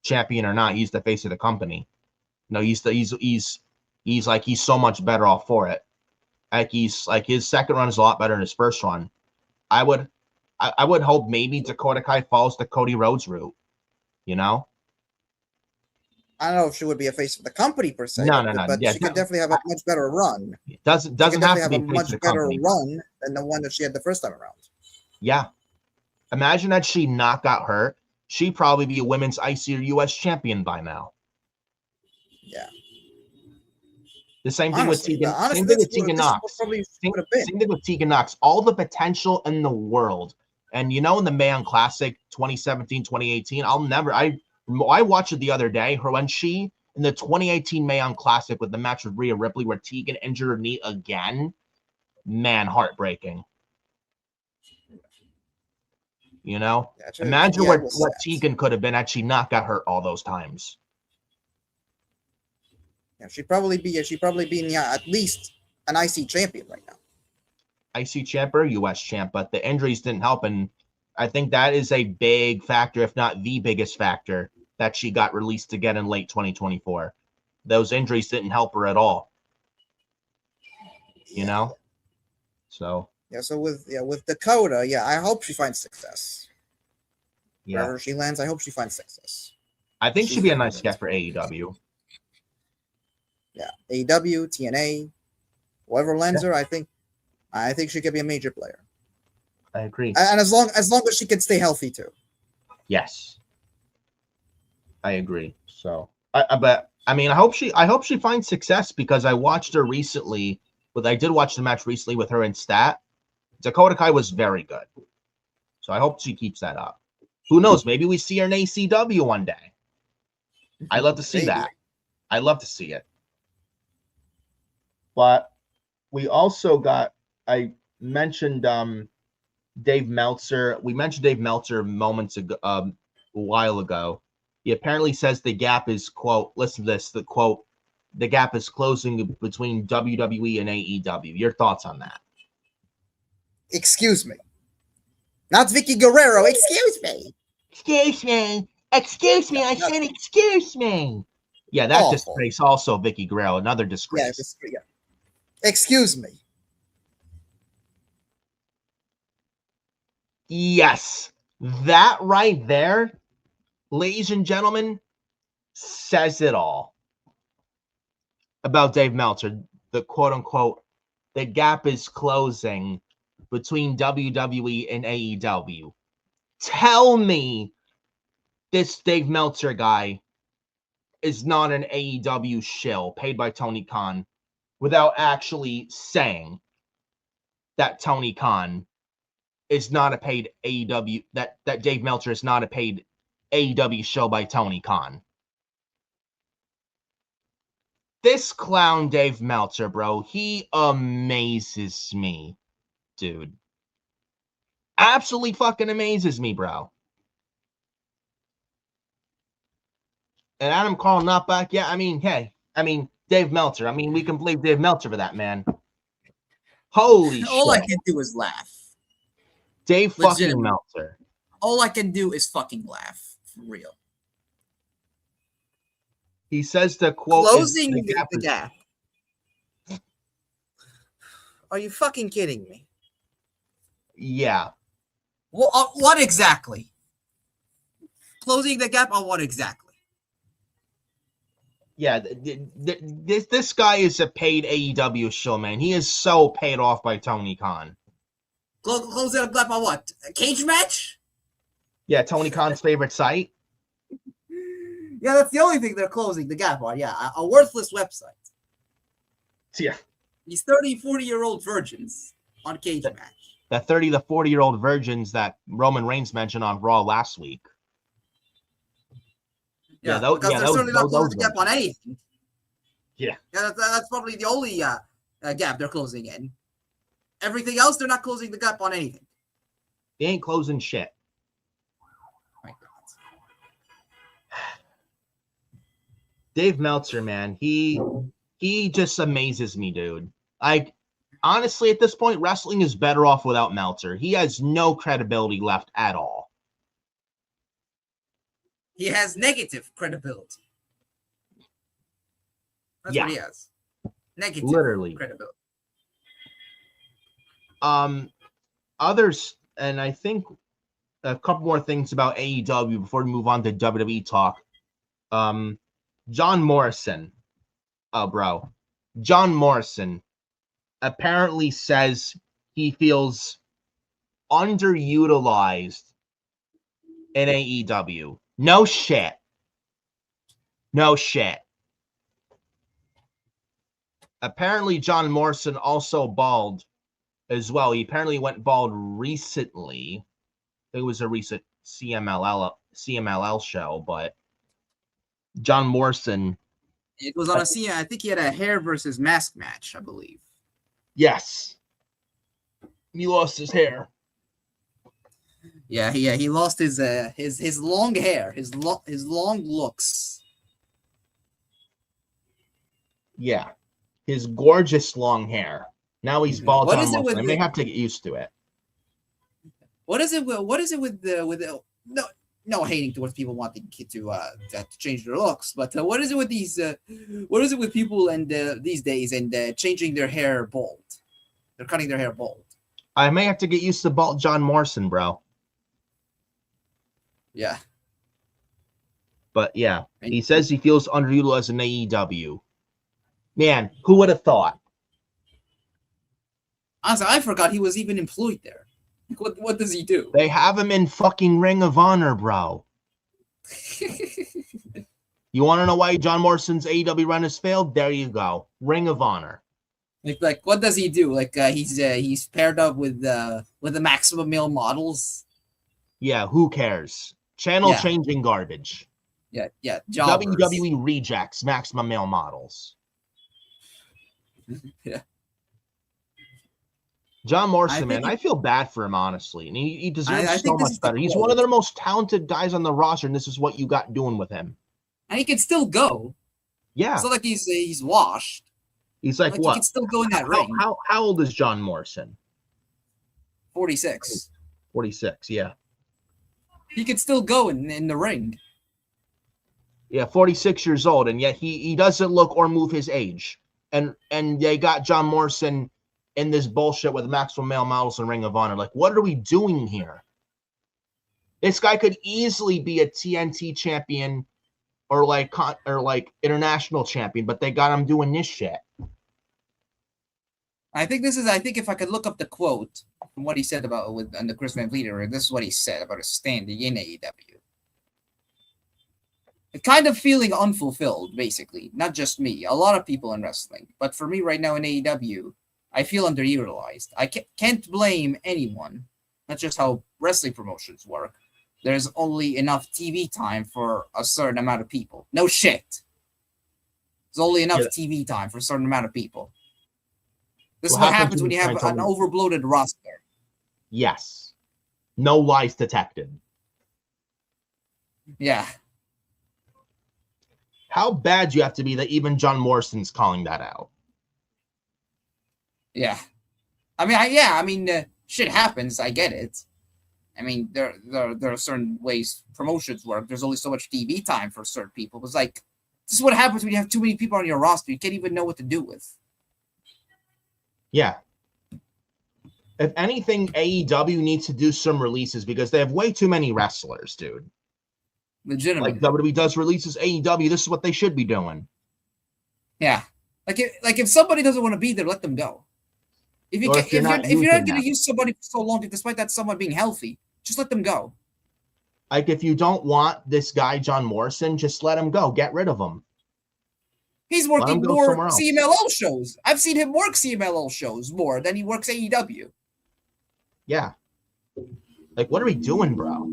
Champion or not, he's the face of the company. He's so much better off for it. His second run is a lot better than his first run. I would hope maybe Dakota Kai follows the Cody Rhodes route. I don't know if she would be a face of the company per se. No. But she could definitely have a much better run. Doesn't have to be a much better run than the one that she had the first time around. Yeah. Imagine that she not got hurt. She'd probably be a women's IC or US champion by now. Yeah. The same thing with Tegan. Same thing with Tegan Knox. Same thing with Tegan Knox. All the potential in the world. And in the Mae Classic 2017, 2018, I watched it the other day. When she in the 2018 Mae Classic with the match with Rhea Ripley where Tegan injured her knee again. Man, heartbreaking. Imagine what Tegan could have been had she not got hurt all those times. Yeah, she'd probably be at least an IC champion right now. IC champ or US champ, but the injuries didn't help, and I think that is a big factor, if not the biggest factor, that she got released again in late 2024. Those injuries didn't help her at all. So So with Dakota, I hope she finds success. Yeah. Wherever she lands, I hope she finds success. I think she'd be a nice get for AEW. Yeah, AEW, TNA, whoever lands her, I think she could be a major player. I agree. And as long as she can stay healthy too. Yes, I agree. So, I hope she finds success because I watched her recently. I did watch the match recently with her and Stat. Dakota Kai was very good. So I hope she keeps that up. Who knows? Maybe we see her in ACW one day. I'd love to see that. I'd love to see it. But we also I mentioned Dave Meltzer. We mentioned Dave Meltzer moments ago, a while ago. He apparently says the gap is, quote, listen to this, the quote, the gap is closing between WWE and AEW. Your thoughts on that? Excuse me. Not Vicky Guerrero. Excuse me. Excuse me. Excuse me. I said excuse me. Yeah, that disgrace also, Vicky Guerrero. Another disgrace. Yeah. Excuse me. Yes. That right there, ladies and gentlemen, says it all about Dave Meltzer. the quote-unquote, the gap is closing between WWE and AEW. Tell me this Dave Meltzer guy is not an AEW shill paid by Tony Khan without actually saying that Tony Khan is not a paid AEW, that Dave Meltzer is not a paid AEW show by Tony Khan. This clown Dave Meltzer, bro, he amazes me, dude. Absolutely fucking amazes me, bro. And Adam Carl not back yet. I mean, hey, Dave Meltzer. I mean, we can blame Dave Meltzer for that, man. Holy shit. All I can do is laugh. Dave fucking Meltzer. All I can do is fucking laugh. For real. He says the quote closing the gap. Are you fucking kidding me? Yeah. Well, what exactly? Closing the gap on what exactly? Yeah, this guy is a paid AEW show, man. He is so paid off by Tony Khan. Closing the gap on what? A cage match? Yeah, Tony Khan's favorite site. Yeah, that's the only thing they're closing the gap on. Yeah, a worthless website. Yeah. These 30, 40-year-old virgins on cage match. The 30 to 40-year-old virgins that Roman Reigns mentioned on Raw last week. Yeah, they're certainly not closing the gap on anything. Yeah. Yeah, that's probably the only gap they're closing in. Everything else, they're not closing the gap on anything. They ain't closing shit. My God. Dave Meltzer, man, he just amazes me, dude. Like, honestly, at this point, wrestling is better off without Meltzer. He has no credibility left at all. He has negative credibility. That's what he has. Negative credibility. Others, and I think a couple more things about AEW before we move on to WWE talk. John Morrison. Oh, bro. John Morrison apparently says he feels underutilized in AEW. No shit. No shit. Apparently, John Morrison also bald as well. He apparently went bald recently. It was a recent CMLL show, but John Morrison. It was on a scene. I think he had a hair versus mask match, I believe. Yes. He lost his hair. Yeah, he lost his long hair, his long looks. Yeah, his gorgeous long hair. Now he's bald. What is it with I may have to get used to it. What is it with no hating towards people wanting to change their looks, but what is it with these? What is it with people and these days and changing their hair bald? They're cutting their hair bald. I may have to get used to bald John Morrison, bro. Yeah. But yeah, he says he feels underutilized in AEW. Man, who would have thought? Honestly, I forgot he was even employed there. What does he do? They have him in fucking Ring of Honor, bro. You want to know why John Morrison's AEW run has failed? There you go. Ring of Honor. Like what does he do? Like he's paired up with the Maximum Male models. Yeah, who cares? Channel changing garbage. Yeah. Jobbers. WWE rejects Maximum Male models. Yeah. John Morrison, man, I feel bad for him, honestly. And he deserves so much better. He's quote. one of their most talented guys on the roster, and this is what you got doing with him. And he can still go. Yeah. It's not like he's washed. He's like what? He can still go in that ring. How old is John Morrison? 46. 46, yeah. He could still go in the ring. Yeah, 46 years old, and yet he doesn't look or move his age. And they got John Morrison in this bullshit with Maximum Male models and Ring of Honor. Like, what are we doing here? This guy could easily be a TNT champion or like international champion, but they got him doing this shit. I think if I could look up the quote from what he said about on the Chris Van Vliet era, this is what he said about his standing in AEW. Kind of feeling unfulfilled, basically. Not just me, a lot of people in wrestling. But for me right now in AEW, I feel underutilized. I can't blame anyone. That's just how wrestling promotions work. There's only enough TV time for a certain amount of people. No shit. There's only enough TV time for a certain amount of people. This is what happens when you have an overbloated roster. Yes. No lies detected. Yeah. How bad do you have to be that even John Morrison's calling that out? Yeah. I mean, shit happens. I get it. I mean, there are certain ways promotions work. There's only so much TV time for certain people. It's like, this is what happens when you have too many people on your roster. You can't even know what to do with. Yeah. If anything, AEW needs to do some releases because they have way too many wrestlers, dude. Legitimately. Like WWE does releases, AEW, this is what they should be doing. Yeah. Like if somebody doesn't want to be there, let them go. If you're not going to use somebody for so long, despite that someone being healthy, just let them go. Like if you don't want this guy, John Morrison, just let him go. Get rid of him. He's working more CMLL shows. I've seen him work CMLL shows more than he works AEW. Yeah. Like, what are we doing, bro?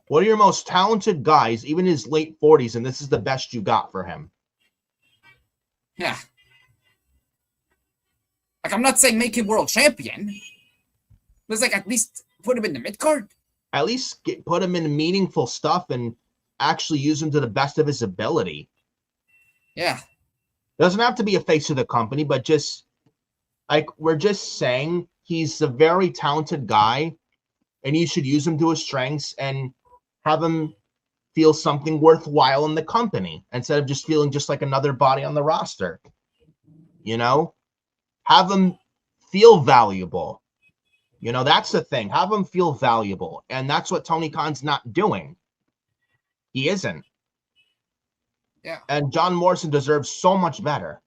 What are your most talented guys, even in his late 40s, and this is the best you got for him? Yeah. Like, I'm not saying make him world champion. But it's like, at least put him in the mid-card. At least put him in meaningful stuff and actually use him to the best of his ability. Yeah. Doesn't have to be a face of the company, but just, like, we're just saying he's a very talented guy, and you should use him to his strengths and have him feel something worthwhile in the company instead of just feeling just like another body on the roster. You know? Have him feel valuable. You know, that's the thing. Have him feel valuable. And that's what Tony Khan's not doing. He isn't. Yeah. And John Morrison deserves so much better.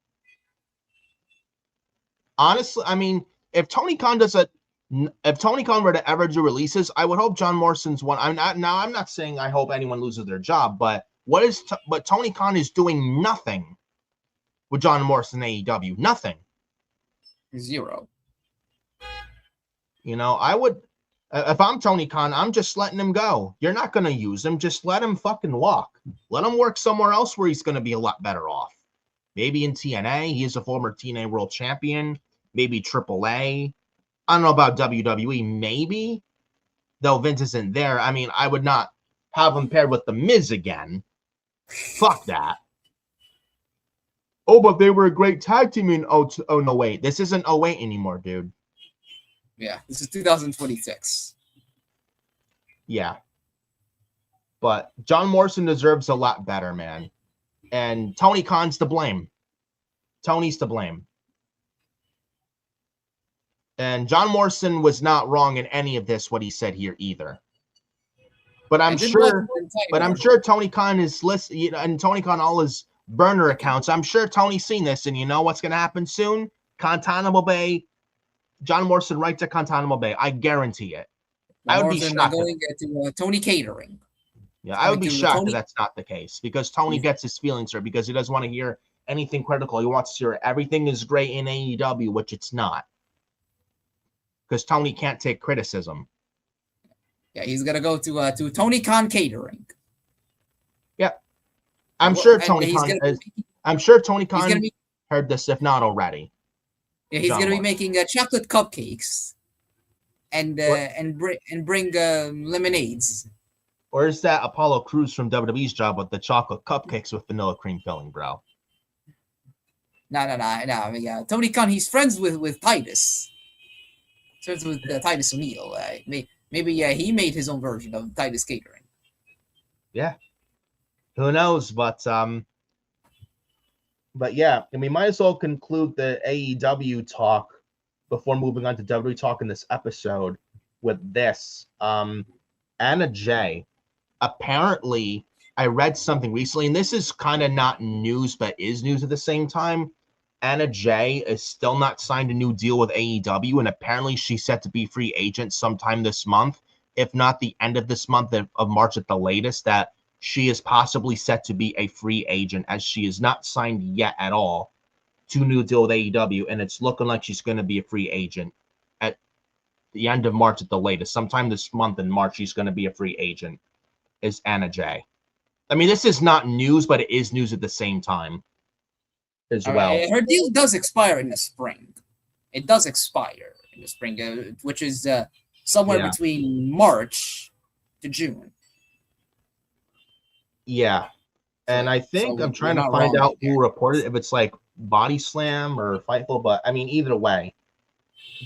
Honestly, I mean, if Tony Khan were to ever do releases, I would hope John Morrison's one. I'm not saying I hope anyone loses their job, but but Tony Khan is doing nothing with John Morrison AEW. Nothing. Zero. You know, I would, if I'm Tony Khan, I'm just letting him go. You're not going to use him. Just let him fucking walk. Let him work somewhere else where he's going to be a lot better off. Maybe in TNA. He is a former TNA world champion. Maybe AAA. I don't know about WWE. Maybe. Though Vince isn't there. I mean, I would not have him paired with The Miz again. Fuck that. Oh, but they were a great tag team in oh no, wait. This isn't 08 anymore, dude. Yeah, this is 2026. Yeah. But John Morrison deserves a lot better, man. And Tony Khan's to blame. Tony's to blame. And John Morrison was not wrong in any of this, what he said here either. But I'm sure Tony Khan is listening, you know, and Tony Khan all his burner accounts. I'm sure Tony's seen this, and you know what's going to happen soon? Guantanamo Bay. John Morrison right to Guantanamo Bay. I guarantee it. I would be shocked. Going to Tony Catering. Yeah, I would be shocked if that's not the case because Tony gets his feelings hurt because he doesn't want to hear anything critical. He wants to hear everything is great in AEW, which it's not. Because Tony can't take criticism. Yeah, he's gonna go to Tony Khan Catering. Yeah, I'm sure Tony Khan heard this, if not already. Yeah, he's gonna be making chocolate cupcakes and bring lemonades. Or is that Apollo Crews from WWE's job with the chocolate cupcakes with vanilla cream filling, bro? No. I mean, Tony Khan, he's friends with Titus. Friends with Titus O'Neil. Maybe he made his own version of Titus Catering. Yeah. Who knows? But yeah, and we might as well conclude the AEW talk before moving on to WWE talk in this episode with this. Anna Jay. Apparently, I read something recently, and this is kind of not news, but is news at the same time. Anna Jay is still not signed a new deal with AEW, and apparently she's set to be free agent sometime this month, if not the end of this month of March at the latest, that she is possibly set to be a free agent, as she is not signed yet at all to a new deal with AEW, and it's looking like she's going to be a free agent at the end of March at the latest. Sometime this month in March, she's going to be a free agent, is Anna Jay. I mean, this is not news, but it is news at the same time as well. Her deal does expire in the spring. It does expire in the spring, which is somewhere between March to June. Yeah. And I think I'm trying to find out who reported, if it's like Body Slam or Fightful, but I mean, either way.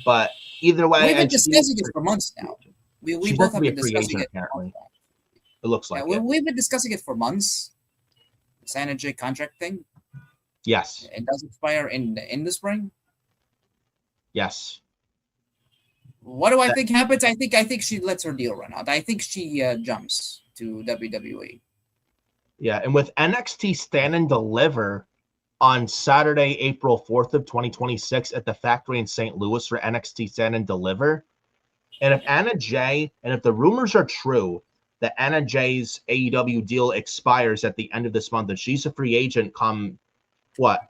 But either way, we've been discussing it for months now. We both have been discussing it. Apparently. It looks like we've been discussing it for months. This Anna Jay contract thing. Yes. It does expire in the spring. Yes. What do I think happens? I think she lets her deal run out. I think she jumps to WWE. Yeah, and with NXT Stand and Deliver on Saturday, April 4th of 2026 at the factory in St. Louis for NXT Stand and Deliver. And if Anna Jay, and if the rumors are true that Anna Jay's AEW deal expires at the end of this month, and she's a free agent come,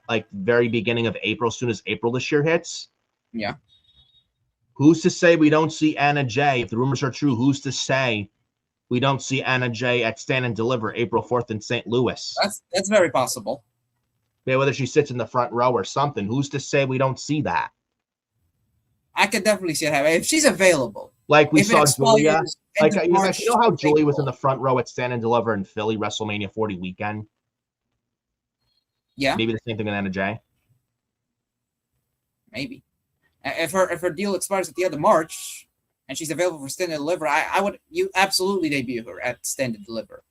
like very beginning of April, as soon as April this year hits? Yeah. Who's to say we don't see Anna Jay? If the rumors are true, who's to say we don't see Anna Jay at Stand and Deliver April 4th in St. Louis? That's very possible. Yeah, whether she sits in the front row or something, who's to say we don't see that? I could definitely see it happen if she's available. Like we saw Julia. Like you know how Julie was in the front row at Stand and Deliver in Philly WrestleMania 40 weekend? Yeah. Maybe the same thing with Anna Jay. Maybe. If her deal expires at the end of March and she's available for Stand and Deliver, I would absolutely debut her at Stand and Deliver.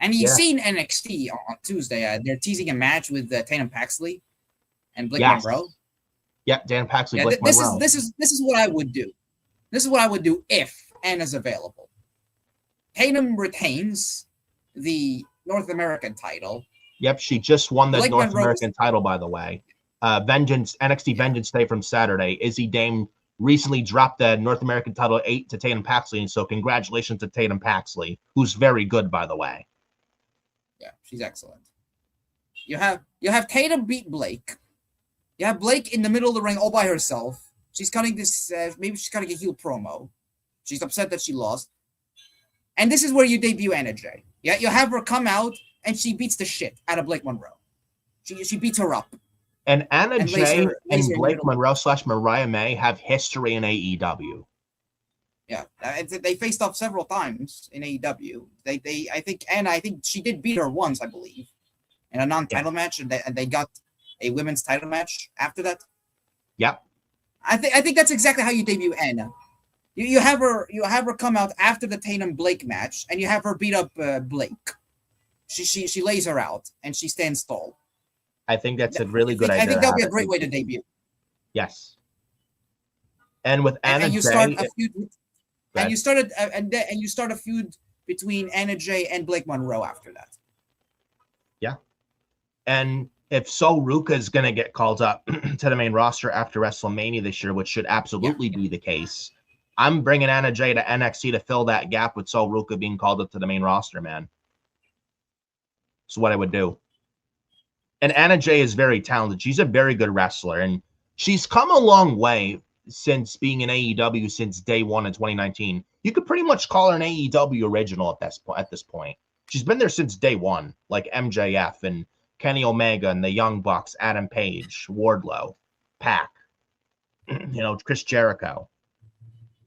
And you've seen NXT on Tuesday. They're teasing a match with Tatum Paxley and Blake Monroe. Yeah, Dan Paxley, Blake Monroe. This is what I would do. This is what I would do if Anna's available. Tatum retains the North American title. Yep, she just won the Blake North Monroe American title, by the way. NXT Vengeance Day from Saturday. Izzy Dame recently dropped the North American title 8 to Tatum Paxley, and so congratulations to Tatum Paxley, who's very good, by the way. Yeah, she's excellent. You have Tatum beat Blake. You have Blake in the middle of the ring all by herself. She's cutting this. Maybe she's cutting a heel promo. She's upset that she lost. And this is where you debut Anna Jay. Yeah, you have her come out and she beats the shit out of Blake Monroe. She beats her up. And Anna Jay and Blake Monroe / Mariah May have history in AEW. Yeah, they faced off several times in AEW. I think she did beat her once, I believe, in a non-title match, and they got a women's title match after that. Yep. I think that's exactly how you debut Anna. You have her come out after the Tatum Blake match, and you have her beat up Blake. She lays her out, and she stands tall. I think that's a really good idea. I think that would be a great way to debut. Yes. And with Anna and you Jay, start a feud, and you start a feud between Anna Jay and Blake Monroe after that. Yeah. And if Sol Ruka is going to get called up to the main roster after WrestleMania this year, which should absolutely be the case, I'm bringing Anna Jay to NXT to fill that gap with Sol Ruka being called up to the main roster, man. That's what I would do. And Anna Jay is very talented. She's a very good wrestler, and she's come a long way since being in AEW since day one in 2019. You could pretty much call her an AEW original at this point. She's been there since day one, like MJF and Kenny Omega and the Young Bucks, Adam Page, Wardlow, Pac, Chris Jericho,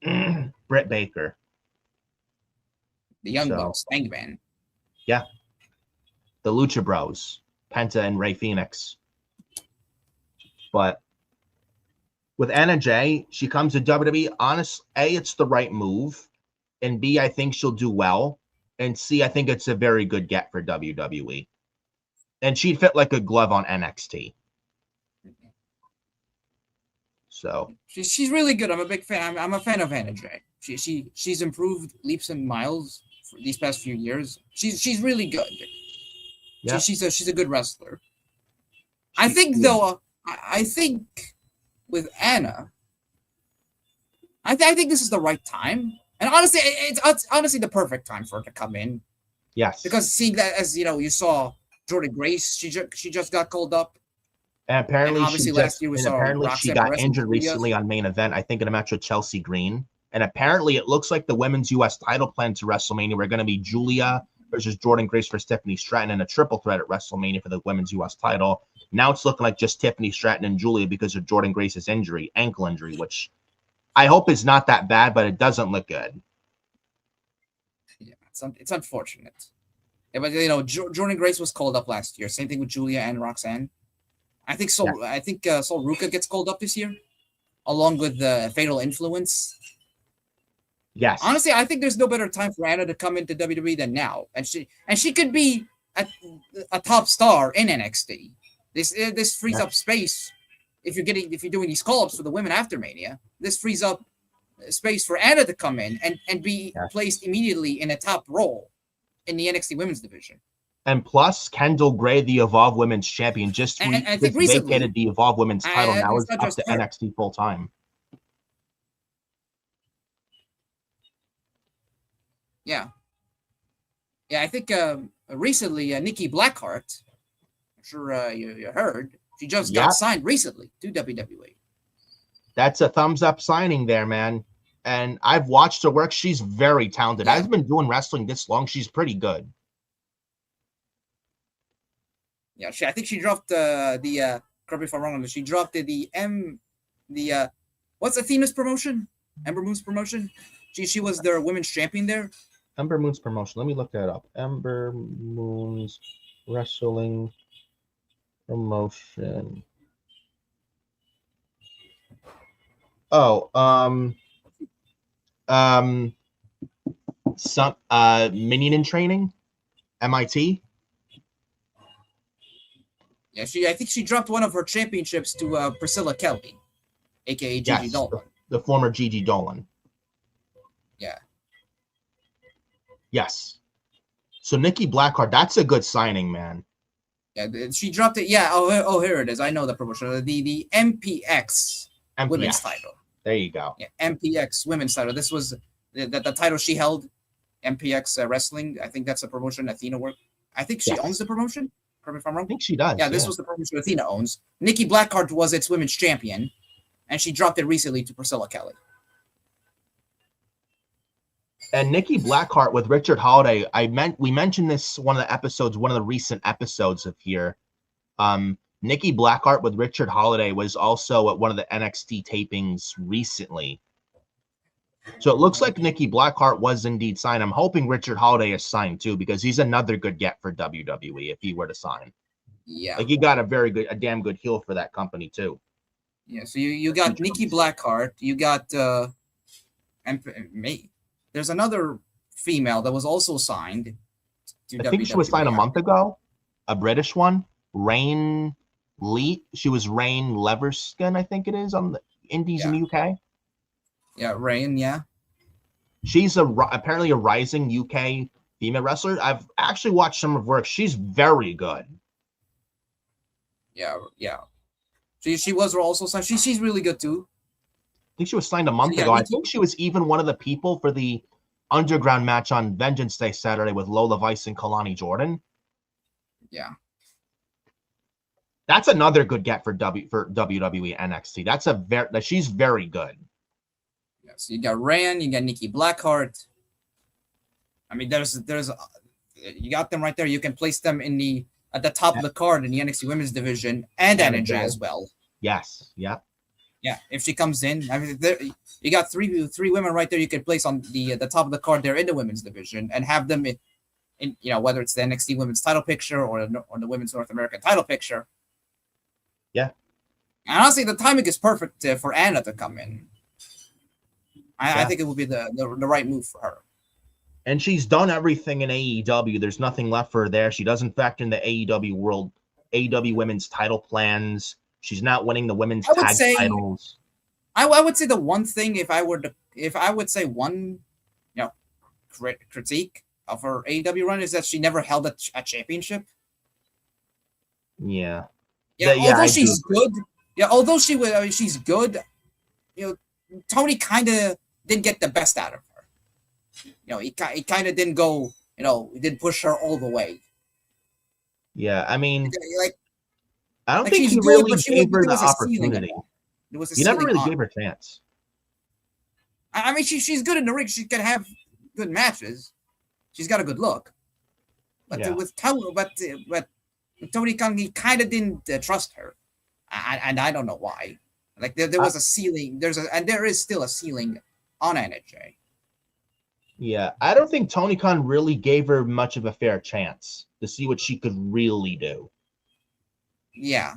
Britt Baker. The Young Bucks, Hangman. Yeah. The Lucha Bros, Penta and Rey Fenix. But with Anna Jay, she comes to WWE. Honestly, A, it's the right move. And B, I think she'll do well. And C, I think it's a very good get for WWE. And she'd fit like a glove on NXT. So she's really good. I'm a big fan. I'm a fan of Anna Jay. She's improved leaps and miles for these past few years. She's really good. Yeah. She's a good wrestler. I think though I think with Anna, I think this is the right time, and honestly, it's honestly the perfect time for her to come in. Yes. Because seeing that, as you saw Jordan Grace, she just got called up. And apparently, and obviously last year we saw she Roxanne got Perez injured recently on main event. I think in a match with Chelsea Green. And apparently, it looks like the women's U.S. title plan to WrestleMania were going to be Julia versus Jordan Grace for Tiffany Stratton and a triple threat at WrestleMania for the women's U.S. title. Now it's looking like just Tiffany Stratton and Julia because of Jordan Grace's ankle injury, which I hope is not that bad, but it doesn't look good. Yeah, it's unfortunate. Yeah, but Jordan Grace was called up last year. Same thing with Julia and Roxanne. I think so. Yeah. I think Sol Ruca gets called up this year, along with Fatal Influence. Yes. Honestly, I think there's no better time for Anna to come into WWE than now, and she could be a top star in NXT. This frees up space if you're doing these call-ups for the women after Mania. This frees up space for Anna to come in and be placed immediately in a top role in the NXT Women's Division. And plus, Kendall Gray, the Evolve Women's Champion, just vacated the Evolve Women's title. Now is up to NXT full time. Yeah. I think recently Nikki Blackheart, I'm sure you heard, she just got signed recently to WWE. That's a thumbs up signing there, man. And I've watched her work. She's very talented. I've been doing wrestling this long. She's pretty good. Yeah, I think she dropped correct me if I'm wrong, she dropped what's Athena's promotion? Ember Moon's promotion? She was their women's champion there. Ember Moon's promotion. Let me look that up. Ember Moon's wrestling promotion. Oh, some Minion in Training, MIT. Yeah, I think she dropped one of her championships to Priscilla Kelly, aka Gigi Dolan. The former Gigi Dolan. Yeah. Yes. So Nikki Blackheart, that's a good signing, man. Yeah, she dropped it. Yeah. Oh, here it is. I know the promotion. The MPX women's title. There you go. Yeah, MPX women's title. This was the title she held. MPX Wrestling. I think that's a promotion Athena worked. I think she owns the promotion. Correct me if I'm wrong. I think she does. Yeah, this was the promotion Athena owns. Nikki Blackheart was its women's champion, and she dropped it recently to Priscilla Kelly. And Nikki Blackheart with Richard Holiday, we mentioned this one of the recent episodes of here. Nikki Blackheart with Richard Holiday was also at one of the NXT tapings recently. So it looks like Nikki Blackheart was indeed signed. I'm hoping Richard Holiday is signed too, because he's another good get for WWE if he were to sign. Yeah. Like, he got a damn good heel for that company too. Yeah, so you got Nikki Blackheart, you got me. There's another female that was also signed to WWE. I think she was signed a month ago. A British one. Rain Lee. She was Rain Leverskin, I think it is, on the Indies in the UK. Yeah, Rain, yeah. She's apparently a rising UK female wrestler. I've actually watched some of her work. She's very good. Yeah. She was also signed. She's really good too. I think she was signed a month ago. I think she was even one of the people for the underground match on Vengeance Day Saturday with Lola Vice and Kalani Jordan. Yeah. That's another good get for WWE NXT. She's very good. Yeah, so you got Rand, you got Nikki Blackheart. I mean, there's you got them right there. You can place them at the top of the card in the NXT Women's Division and NJ as well. Yes. Yeah. Yeah, if she comes in, I mean, you got three women right there. You can place on the top of the card there in the women's division and have them in whether it's the NXT Women's title picture or the Women's North American title picture. Yeah, and honestly, the timing is perfect for Anna to come in. I think it will be the right move for her. And she's done everything in AEW. There's nothing left for her there. She doesn't factor in the AEW Women's title plans. She's not winning the women's tag titles. I would say the one thing, if I would say one, critique of her AEW run is that she never held a championship. Yeah. Yeah. Although she's good, Yeah, although she's good. Tony kind of didn't get the best out of her. He kind of didn't go. He didn't push her all the way. Yeah, I mean, Like I don't like think she's he good, really but gave her there the was a ceiling. opportunity. There was a He never ceiling really on gave her a chance. I mean, she's good in the ring. She can have good matches. She's got a good look. But Yeah. with Tony Khan, he kind of didn't trust her, and I don't know why. Like there was a ceiling. There is still a ceiling on NJ. Yeah, I don't think Tony Khan really gave her much of a fair chance to see what she could really do. Yeah.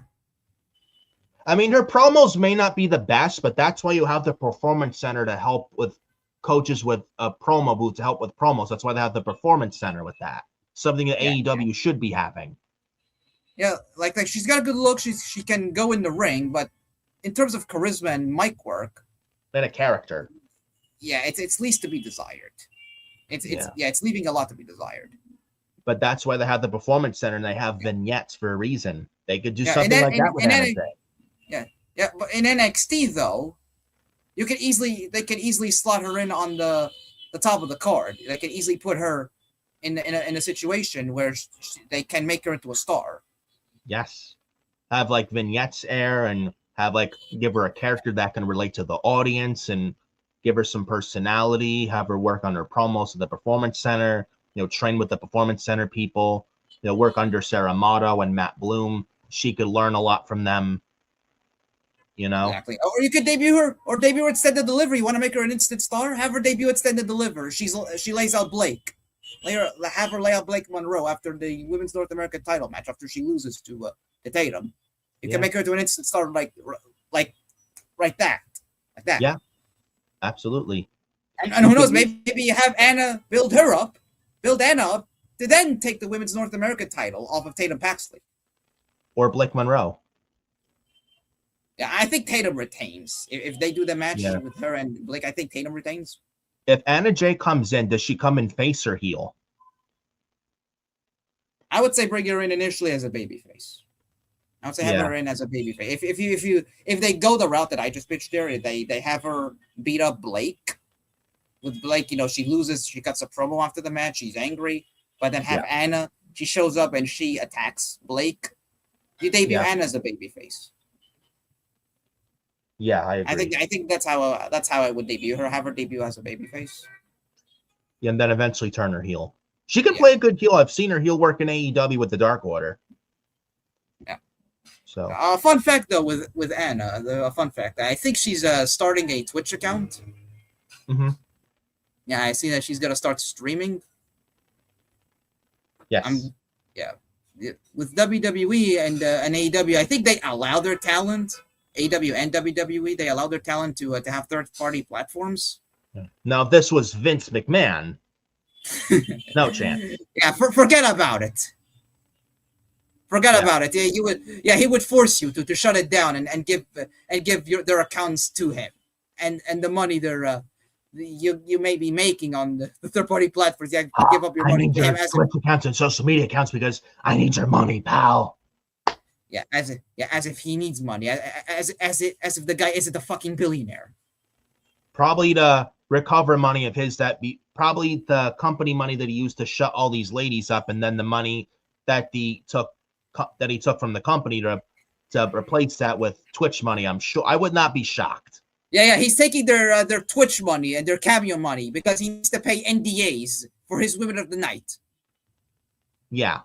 I mean, her promos may not be the best, but that's why you have the Performance Center to help with coaches with a promo booth to help with promos. That's why they have the Performance Center with that. Something that AEW should be having. Yeah, like she's got a good look. She can go in the ring, but in terms of charisma and mic work, And a character. yeah, it's least to be desired. It's leaving a lot to be desired. But that's why they have the Performance Center and they have vignettes for a reason. They could do something like that with NXT. Yeah, but in NXT though, they can easily slot her in on the top of the card. They can easily put her in a situation where they can make her into a star. Yes. Have like vignettes air and have like give her a character that can relate to the audience and give her some personality, have her work on her promos at the Performance Center, train with the Performance Center people, work under Sarah Amato and Matt Bloom. She could learn a lot from them. Exactly. Or you could debut her extended delivery. You want to make her an instant star? Have her debut extended delivery. She lays out Blake. Have her lay out Blake Monroe after the Women's North American title match after she loses to Tatum. You can make her to an instant star like that. Yeah, absolutely. And who knows? Maybe you have Anna build Anna up to then take the Women's North American title off of Tatum Paxley or Blake Monroe. Yeah, I think Tatum retains. If they do the match with her and Blake, I think Tatum retains. If Anna Jay comes in, does she come in face or heel? I would say bring her in initially as a babyface. I would say have her in as a babyface. If they go the route that I just pitched there, they have her beat up Blake. With Blake, she loses, she cuts a promo after the match, she's angry, but then have Anna, she shows up and she attacks Blake. You debut Anna as a babyface. Yeah, I agree. I think that's how I would debut her. Have her debut as a babyface. Yeah, and then eventually turn her heel. She can play a good heel. I've seen her heel work in AEW with the Dark Order. Yeah. So fun fact though with Anna, a fun fact. I think she's starting a Twitch account. Mm-hmm. Yeah, I see that she's gonna start streaming. Yes. With WWE and AEW, I think they allow their talent. AEW and WWE, they allow their talent to have third-party platforms. Now, if this was Vince McMahon, no chance. Yeah, forget about it. Forget about it. Yeah, he would force you to shut it down and give their accounts to him, and the money you may be making on the third-party platforms. Yeah, give up your money. I need your Twitch accounts and social media accounts because I need your money, pal. Yeah, as if he needs money, as if the guy isn't a fucking billionaire. Probably to recover money of his probably the company money that he used to shut all these ladies up, and then the money that he took from the company to replace that with Twitch money. I'm sure I would not be shocked. Yeah, he's taking their Twitch money and their Cameo money because he needs to pay NDAs for his Women of the Night. Yeah.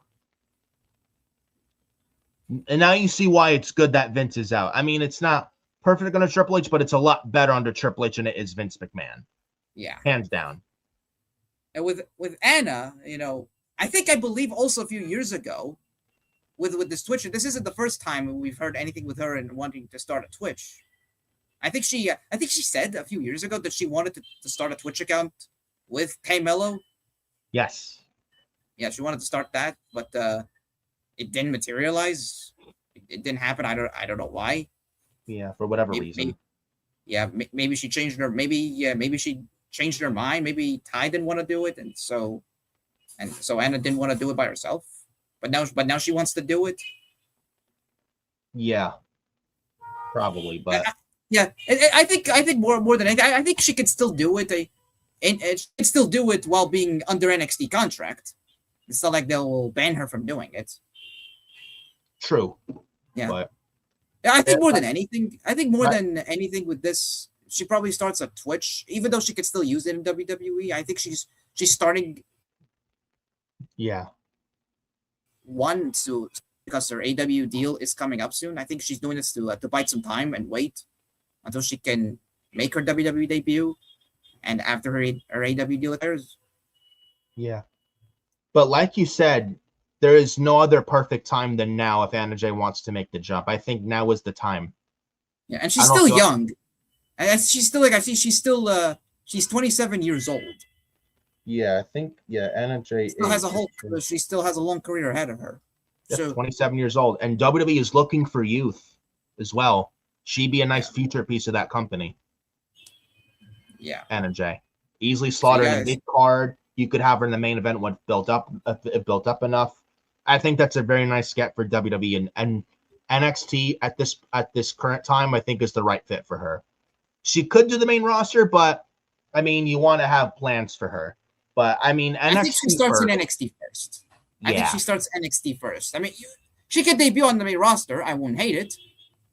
And now you see why it's good that Vince is out. I mean, it's not perfect under Triple H, but it's a lot better under Triple H than it is Vince McMahon. Yeah. Hands down. And with Anna, I believe also a few years ago with this Twitch, this isn't the first time we've heard anything with her and wanting to start a Twitch. I think she said a few years ago that she wanted to start a Twitch account with Tay Mello. Yes. Yeah, she wanted to start that, but it didn't materialize. It didn't happen. I don't know why. Yeah, for whatever reason. Maybe she changed her. Maybe she changed her mind. Maybe Ty didn't want to do it, and so Anna didn't want to do it by herself. But now she wants to do it. Yeah. probably, but I think more than anything, I think she could still do it. And she can still do it while being under NXT contract. It's not like they'll ban her from doing it. true. Yeah. But Yeah, I think more than anything, with this, she probably starts at Twitch, even though she could still use it in WWE. I think she's starting yeah. Because her AW deal is coming up soon. I think she's doing this to bite some time and wait until she can make her WWE debut, and after her AW deal expires. Yeah. But like you said, there is no other perfect time than now if Anna Jay wants to make the jump. I think now is the time. Yeah, and she's still young. And she's still she's 27 years old. Yeah, I think Anna Jay she still has a long career ahead of her. So 27 years old, and WWE is looking for youth as well. She'd be a nice future piece of that company. Yeah, Anna Jay easily slotted in the mid card. You could have her in the main event when built up enough. I think that's a very nice get for WWE, and NXT at this current time, I think is the right fit for her. She could do the main roster, but I mean, you want to have plans for her. But I mean, NXT I think she starts in NXT first. Yeah. I think she starts NXT first. I mean, she could debut on the main roster. I wouldn't hate it,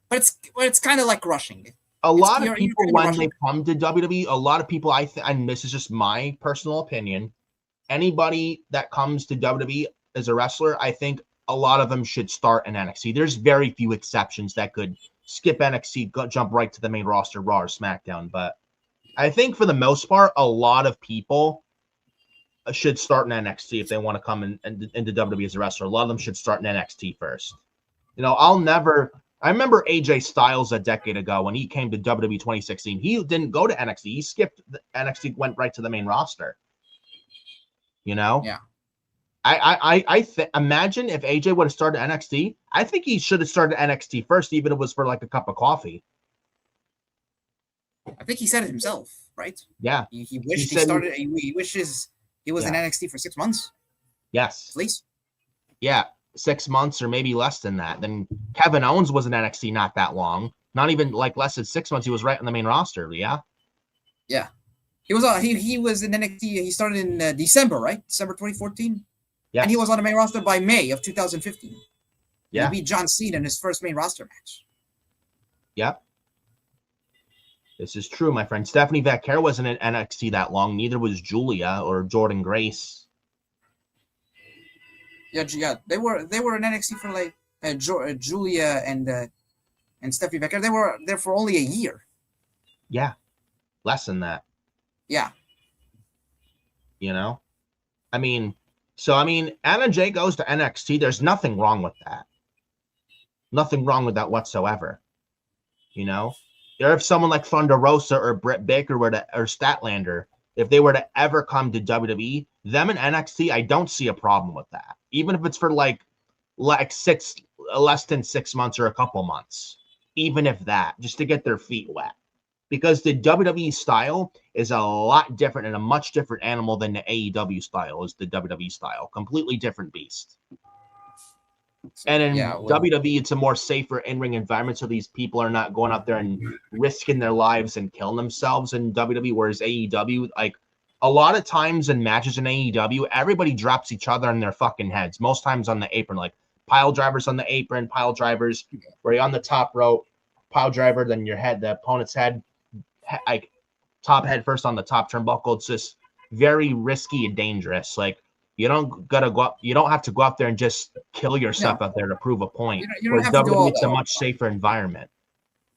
but it's kind of like rushing it. A lot of people, when they come to WWE, a lot of people, and this is just my personal opinion, anybody that comes to WWE as a wrestler, I think a lot of them should start in NXT. There's very few exceptions that could skip NXT, jump right to the main roster, Raw or SmackDown. But I think for the most part, a lot of people should start in NXT if they want to come into WWE as a wrestler. A lot of them should start in NXT first. You know, I remember AJ Styles a decade ago when he came to WWE 2016. He didn't go to NXT. He skipped the NXT, went right to the main roster. You know? Yeah. Imagine if AJ would have started NXT. I think he should have started NXT first, even if it was for like a cup of coffee. I think he said it himself, right? Yeah. He wishes he was in NXT for 6 months. Yes. At least. Yeah. 6 months or maybe less than that. Then Kevin Owens was in NXT not that long. Not even like less than 6 months. He was right on the main roster. Yeah. Yeah. He was in NXT. He started in December, right? December 2014. Yeah. And he was on the main roster by May of 2015. Yeah. He beat John Cena in his first main roster match. Yep. This is true, my friend. Stephanie Vaquer wasn't in NXT that long. Neither was Julia or Jordan Grace. Yeah. They were in NXT for like Julia and Stephanie Vaquer. They were there for only a year. Yeah. Less than that. Yeah. You know? I mean, Anna Jay goes to NXT. There's nothing wrong with that. Nothing wrong with that whatsoever. You know? Or if someone like Thunder Rosa or Britt Baker or Statlander, if they were to ever come to WWE, them in NXT, I don't see a problem with that. Even if it's for like less than 6 months or a couple months. Even if that, just to get their feet wet. Because the WWE style is a lot different and a much different animal than the AEW style is the WWE style. Completely different beast. And in WWE, it's a more safer in-ring environment, so these people are not going out there and risking their lives and killing themselves in WWE, whereas AEW, like, a lot of times in matches in AEW, everybody drops each other on their fucking heads, most times on the apron, like pile drivers on the apron, pile drivers where you're on the top rope, pile driver, then your head, the opponent's head, like top head first on the top turnbuckle. It's just very risky and dangerous. Like, you don't have to go out there and just kill yourself out there to prove a point. Whereas WWE, it's a much safer environment,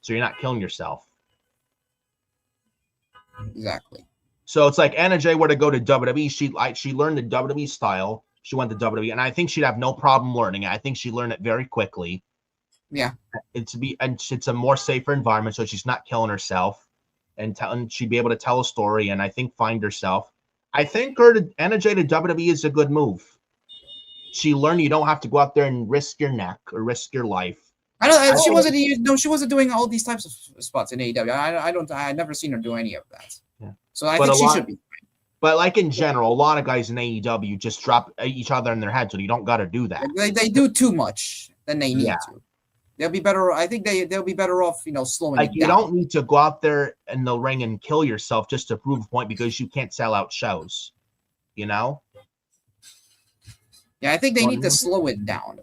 so you're not killing yourself. Exactly. So it's like Anna Jay were to go to WWE. She learned the WWE style. She went to WWE, and I think she'd have no problem learning it. I think she learned it very quickly. Yeah. It's a more safer environment, so she's not killing herself, and she'd be able to tell a story, and I think find herself. I think Anna Jay to WWE is a good move. She learned you don't have to go out there and risk your neck or risk your life. She wasn't doing all these types of spots in AEW. I've never seen her do any of that. Yeah. So I think she should be. But like in general, a lot of guys in AEW just drop each other in their head, so you don't got to do that. They do too much than they need to. they'll be better. I think they'll be better off, slowing Like it you down. don't need to go out there in the ring and kill yourself just to prove a point because you can't sell out shows. You know? Yeah, I think they Well, need to slow it down.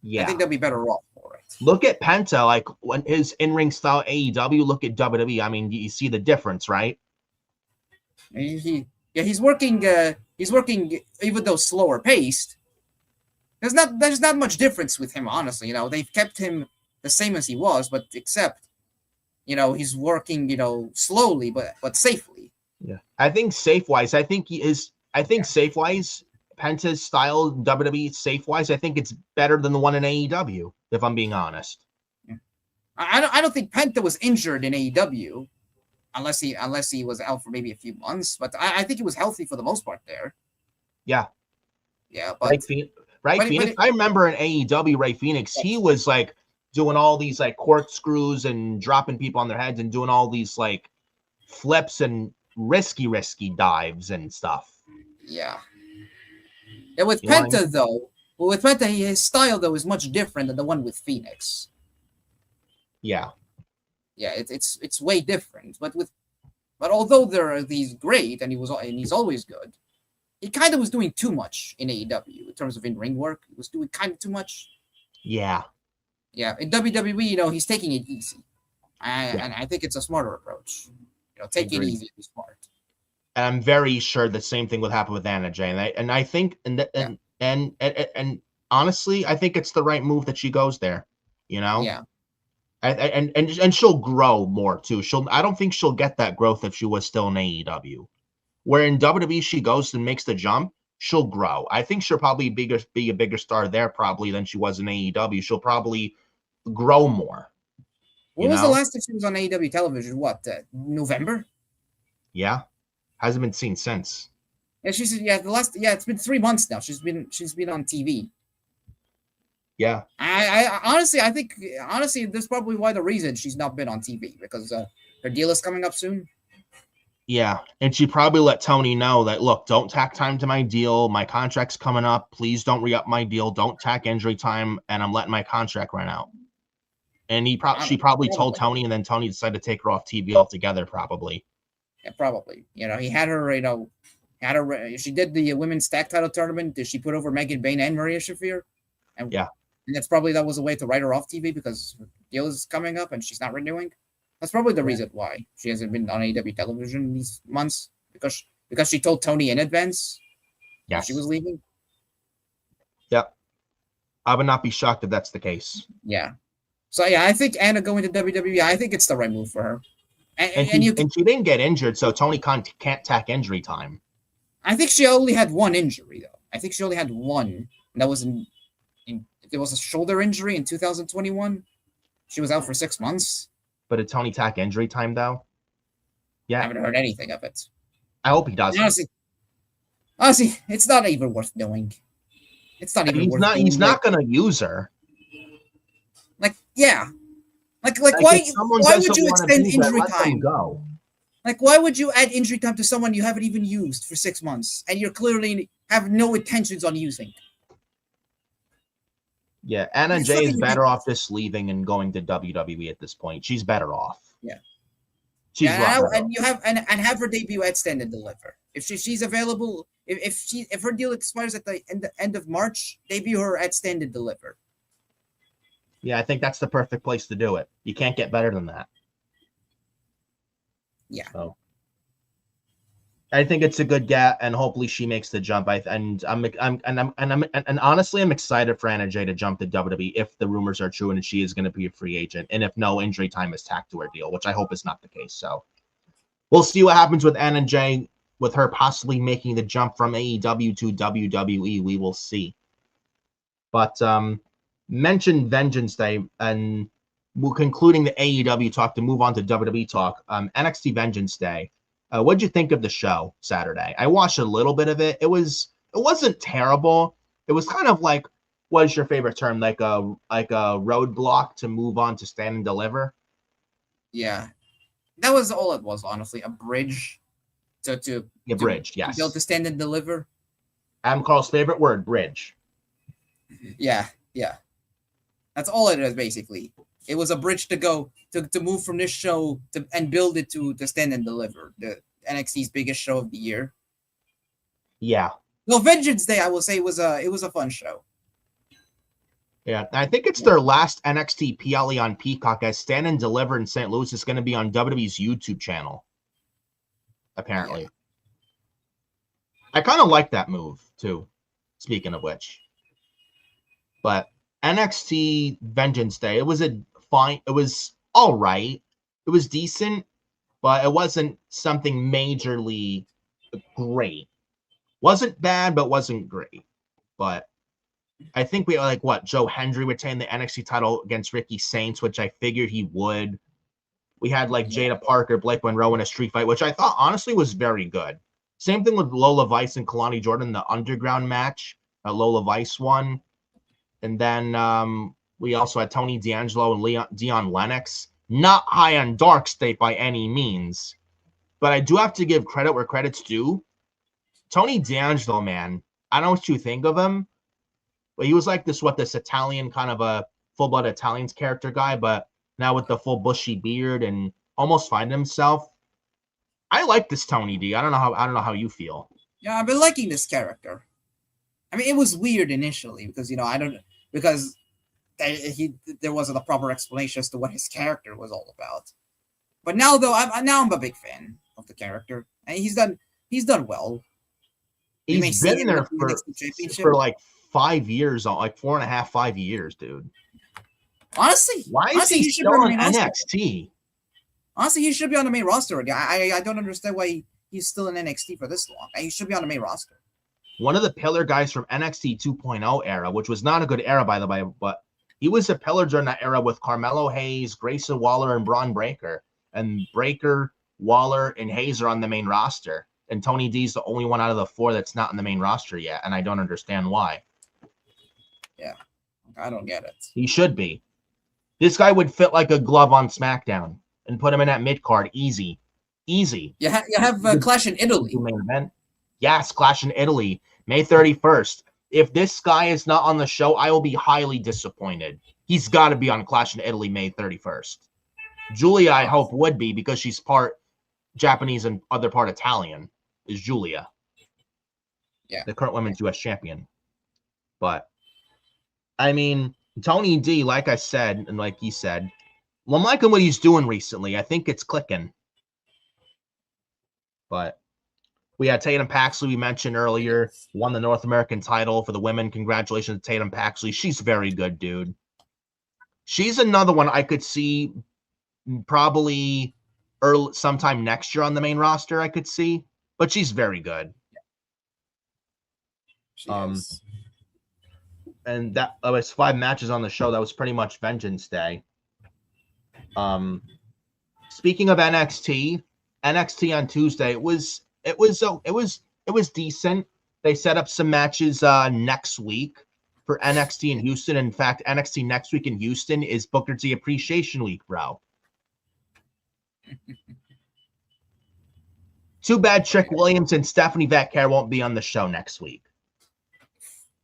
Yeah. I think they'll be better off for it. Look at Penta, like when his in-ring style AEW. Look at WWE. I mean, you see the difference, right? He's working. He's working, even though slower paced. There's not much difference with him, honestly. They've kept him the same as he was, but except, he's working, slowly but safely. Yeah, I think safe-wise, safe-wise, Penta's style WWE safe-wise, I think it's better than the one in AEW. If I'm being honest. Yeah. I don't think Penta was injured in AEW, unless he was out for maybe a few months. But I think he was healthy for the most part there. Yeah. Yeah, but Phoenix. I remember in AEW, Ray Phoenix, he was like doing all these like corkscrews and dropping people on their heads and doing all these like flips and risky dives and stuff. Yeah. And with Penta, his style though is much different than the one with Phoenix. Yeah. Yeah, it's way different. But although he's great and he's always good, he kind of was doing too much in AEW in terms of in-ring work. He was doing kind of too much. Yeah. Yeah. In WWE, he's taking it easy. And I think it's a smarter approach. Take it easy and be smart. And I'm very sure the same thing would happen with Anna Jay. And I think and honestly, I think it's the right move that she goes there. Yeah. And she'll grow more too. I don't think she'll get that growth if she was still in AEW. Where in WWE she goes and makes the jump, she'll grow. I think she'll probably be a bigger star there probably than she was in AEW. She'll probably grow more. When was the last time she was on AEW television? What, November? Yeah, hasn't been seen since. Yeah, it's been 3 months now. She's been on TV. Yeah. I think that's probably why the reason she's not been on TV, because her deal is coming up soon. Yeah, and she probably let Tony know that, look, don't tack time to my deal. My contract's coming up. Please don't re-up my deal. Don't tack injury time, and I'm letting my contract run out. And she probably told Tony, and then Tony decided to take her off TV altogether, probably. Yeah, probably. He had her, she did the women's tag title tournament. Did she put over Megan Bayne and Maria Shafir? And that was a way to write her off TV because her deal is coming up and she's not renewing. That's probably the reason why she hasn't been on AEW television these months, because she told Tony in advance she was leaving. Yep. I would not be shocked if that's the case. Yeah. So I think Anna going to WWE, I think it's the right move for her. And she didn't get injured, so Tony can't tack injury time. I think she only had one injury though. I think she only had one. And that was there was a shoulder injury in 2021. She was out for 6 months. But did Tony tack injury time though? Yeah. I haven't heard anything of it. I hope he does. Honestly, it's not even worth doing. It's not even worth doing. He's not going to use her. Like, yeah. Like why would you extend injury time? Go. Like, why would you add injury time to someone you haven't even used for 6 months and you're clearly have no intentions on using? Yeah, Anna Jay is better off just leaving and going to WWE at this point. She's better off. Yeah. Have her debut at Stand and Deliver. If she's available, if her deal expires at the end of March, debut her at Stand and Deliver. Yeah, I think that's the perfect place to do it. You can't get better than that. Yeah. So I think it's a good get, and hopefully she makes the jump. And honestly, I'm excited for Anna Jay to jump to WWE if the rumors are true and she is going to be a free agent, and if no injury time is tacked to her deal, which I hope is not the case. So we'll see what happens with Anna Jay, with her possibly making the jump from AEW to WWE. We will see. But mentioned Vengeance Day, and we're concluding the AEW talk to move on to WWE talk. NXT Vengeance Day. What'd you think of the show Saturday? I watched a little bit of it. It wasn't terrible. It was kind of like, what is your favorite term? Like a roadblock to move on to Stand and Deliver. Yeah, that was all it was. Honestly, a bridge to bridge. Yes, to build to Stand and Deliver. Adam Carl's favorite word, bridge. Yeah. That's all it is, basically. It was a bridge to go to move from this show and build it to Stand and Deliver, the NXT's biggest show of the year. Yeah. No, Vengeance Day, I will say, was a fun show. Yeah, I think it's their last NXT PLE on Peacock, as Stand and Deliver in St. Louis is going to be on WWE's YouTube channel, apparently. Yeah. I kind of like that move, too, speaking of which. But NXT Vengeance Day, it was all right. It was decent, but it wasn't something majorly great. Wasn't bad, but wasn't great. But I think we Joe Hendry retained the NXT title against Ricky Saints, which I figured he would. We had Jada Parker, Blake Monroe in a street fight, which I thought honestly was very good. Same thing with Lola Vice and Kalani Jordan, the underground match. Lola Vice won. And then we also had Tony D'Angelo and Dion Lennox. Not high on Dark State by any means, but I do have to give credit where credit's due. Tony D'Angelo, man, I don't know what you think of him, but he was this Italian kind of a full-blood Italians character guy, but now with the full bushy beard and almost find himself. I like this Tony D. I don't know how you feel. Yeah, I've been liking this character. I mean, it was weird initially because there wasn't a proper explanation as to what his character was all about. But now, though, I'm a big fan of the character, and he's done well. He's been there for 5 years, 4.5, 5 years, dude. Honestly, why is he still on NXT? Honestly, he should be on the main roster already. I don't understand why he's still in NXT for this long. He should be on the main roster. One of the pillar guys from NXT 2.0 era, which was not a good era, by the way, but he was a pillar during that era with Carmelo Hayes, Grayson Waller, and Braun Breaker. And Breaker, Waller, and Hayes are on the main roster. And Tony D's the only one out of the 4 that's not in the main roster yet, and I don't understand why. Yeah, I don't get it. He should be. This guy would fit like a glove on SmackDown and put him in that mid-card. Easy. You have Clash in Italy. Main event. Yes, Clash in Italy, May 31st. If this guy is not on the show, I will be highly disappointed. He's got to be on Clash in Italy, May 31st. Julia, I hope, would be because she's part Japanese and other part Italian. Is Julia. Yeah. The current women's U.S. champion. But, I mean, Tony D, like I said, and like he said, I'm liking what he's doing recently. I think it's clicking. But we had Tatum Paxley, we mentioned earlier, won the North American title for the women. Congratulations to Tatum Paxley. She's very good, dude. She's another one I could see probably sometime next year on the main roster, I could see. But she's very good. She is. And that was 5 matches on the show. That was pretty much Vengeance Day. Speaking of NXT on Tuesday, it was decent. They set up some matches next week for NXT in Houston. In fact, NXT next week in Houston is Booker T Appreciation Week, bro. Too bad Trick Williams and Stephanie Vaquer won't be on the show next week.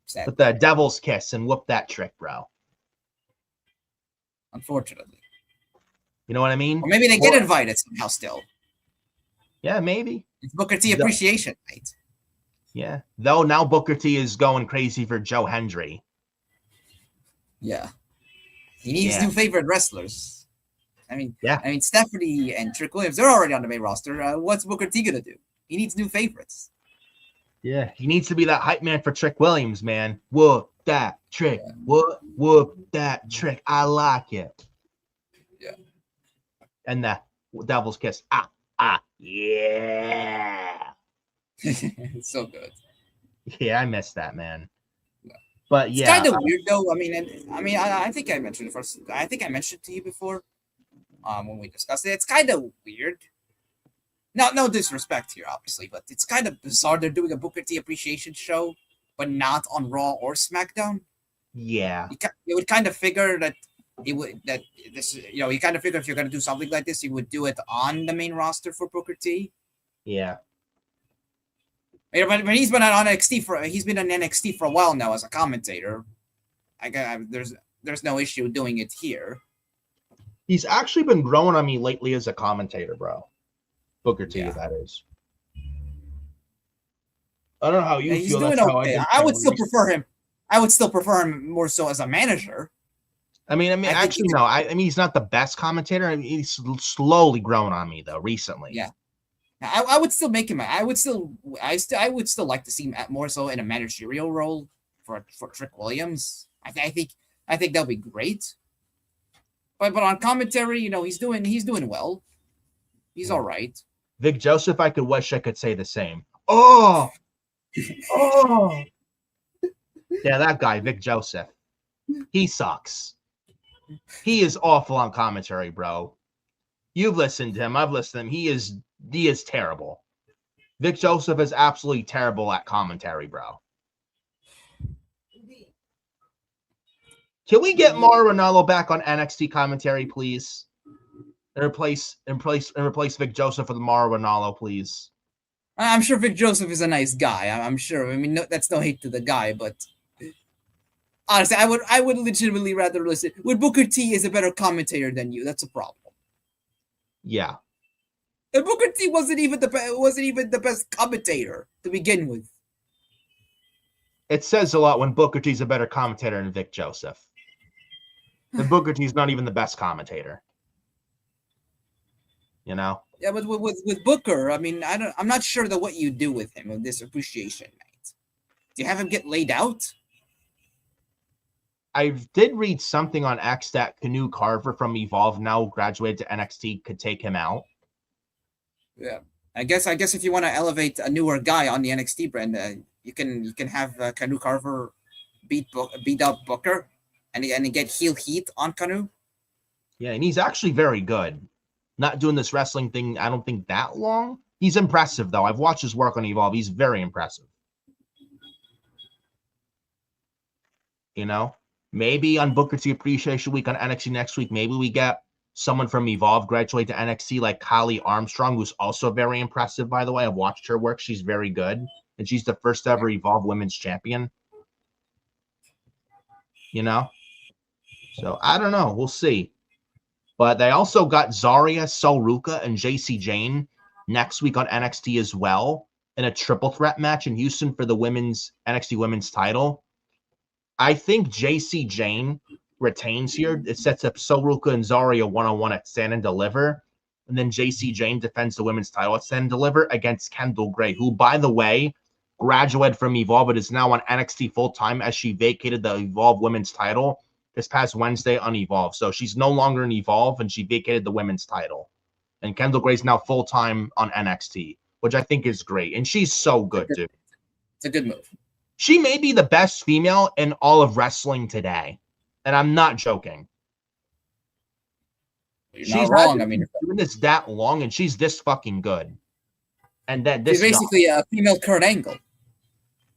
Sad. With the devil's kiss and whoop that trick, bro. Unfortunately. You know what I mean? Or maybe they get invited somehow still. Yeah, maybe. It's Booker T Appreciation Night. Yeah. Though now Booker T is going crazy for Joe Hendry. Yeah. He needs new favorite wrestlers. I mean, Stephanie and Trick Williams, they're already on the main roster. What's Booker T gonna do? He needs new favorites. Yeah, he needs to be that hype man for Trick Williams, man. Whoop that trick. Yeah. Whoop that trick. I like it. Yeah. And the devil's kiss. Yeah. It's so good. Yeah, I miss that, man. Yeah. But yeah, it's kind of weird though. I think I mentioned it first. I think I mentioned it to you before. When we discussed it, it's kind of weird. No disrespect here, obviously, but it's kind of bizarre. They're doing a Booker T Appreciation show, but not on Raw or SmackDown. Yeah, you would kind of figure that you kind of figure if you're going to do something like this, you would do it on the main roster for Booker T. Yeah. But he's been on NXT he's been on NXT for a while now as a commentator. There's there's no issue doing it here. He's actually been growing on me lately as a commentator, bro. Booker T, Yeah. that is. I don't know how you Yeah, he's feel. doing That's how okay. I've been I would feeling still recently. prefer him. I would still prefer him more so as a manager. I mean, I think actually, no. I mean, he's not the best commentator. I mean, he's slowly growing on me though. Recently, Yeah. I would still make him. I would still like to see him more so in a managerial role for Trick Williams. I think that'll be great. But on commentary, he's doing well. He's all right. Vic Joseph, I could wish I could say the same. Oh, yeah, that guy, Vic Joseph. He sucks. He is awful on commentary, bro. You've listened to him. I've listened to him. He is terrible. Vic Joseph is absolutely terrible at commentary, bro. Can we get Mauro Ranallo back on NXT commentary, please? And replace Vic Joseph with Mauro Ranallo, please. I'm sure Vic Joseph is a nice guy. I'm sure. I mean, that's no hate to the guy, but honestly, I would legitimately rather listen. When Booker T is a better commentator than you, that's a problem. Yeah. And Booker T wasn't even the best commentator to begin with. It says a lot when Booker T's a better commentator than Vic Joseph. And Booker T's not even the best commentator. You know? Yeah, but with Booker, I mean, I'm not sure that what you do with him on this appreciation night. Do you have him get laid out? I did read something on X that Canoe Carver from Evolve, now graduated to NXT, could take him out. Yeah, I guess if you want to elevate a newer guy on the NXT brand, you can have Canoe Carver beat up Booker and get heel heat on Canoe. Yeah, and he's actually very good. Not doing this wrestling thing, I don't think that long. He's impressive, though. I've watched his work on Evolve. He's very impressive. You know? Maybe on Booker T Appreciation Week on NXT next week, maybe we get someone from Evolve graduate to NXT like Kylie Armstrong, who's also very impressive, by the way. I've watched her work. She's very good. And she's the first ever Evolve Women's Champion. You know? So, I don't know. We'll see. But they also got Zarya, Solruka, and JC Jane next week on NXT as well in a triple threat match in Houston for the NXT Women's title. I think JC Jane retains here. It sets up Solruka and Zarya one-on-one at Stand and Deliver. And then JC Jane defends the women's title at Stand and Deliver against Kendall Gray, who, by the way, graduated from Evolve but is now on NXT full-time as she vacated the Evolve women's title this past Wednesday on Evolve. So she's no longer in Evolve, and she vacated the women's title. And Kendall Gray's now full-time on NXT, which I think is great. And she's so good, dude. It's a good move. She may be the best female in all of wrestling today. And I'm not joking. You're not wrong. I mean, doing this that long, and she's this fucking good. And that this she's basically a female Kurt Angle.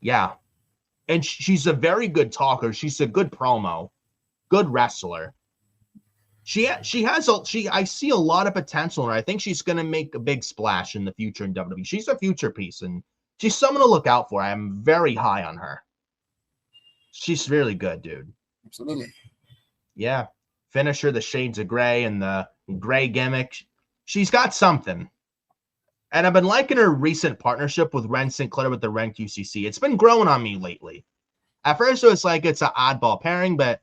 Yeah. And she's a very good talker. She's a good promo. Good wrestler. I see a lot of potential in her. I think she's going to make a big splash in the future in WWE. She's a future piece, and she's someone to look out for. I am very high on her. She's really good, dude. Absolutely. Yeah. Finisher, the shades of gray and the gray gimmick. She's got something. And I've been liking her recent partnership with Ren Sinclair with the Ren QCC. It's been growing on me lately. At first, it was like it's an oddball pairing, but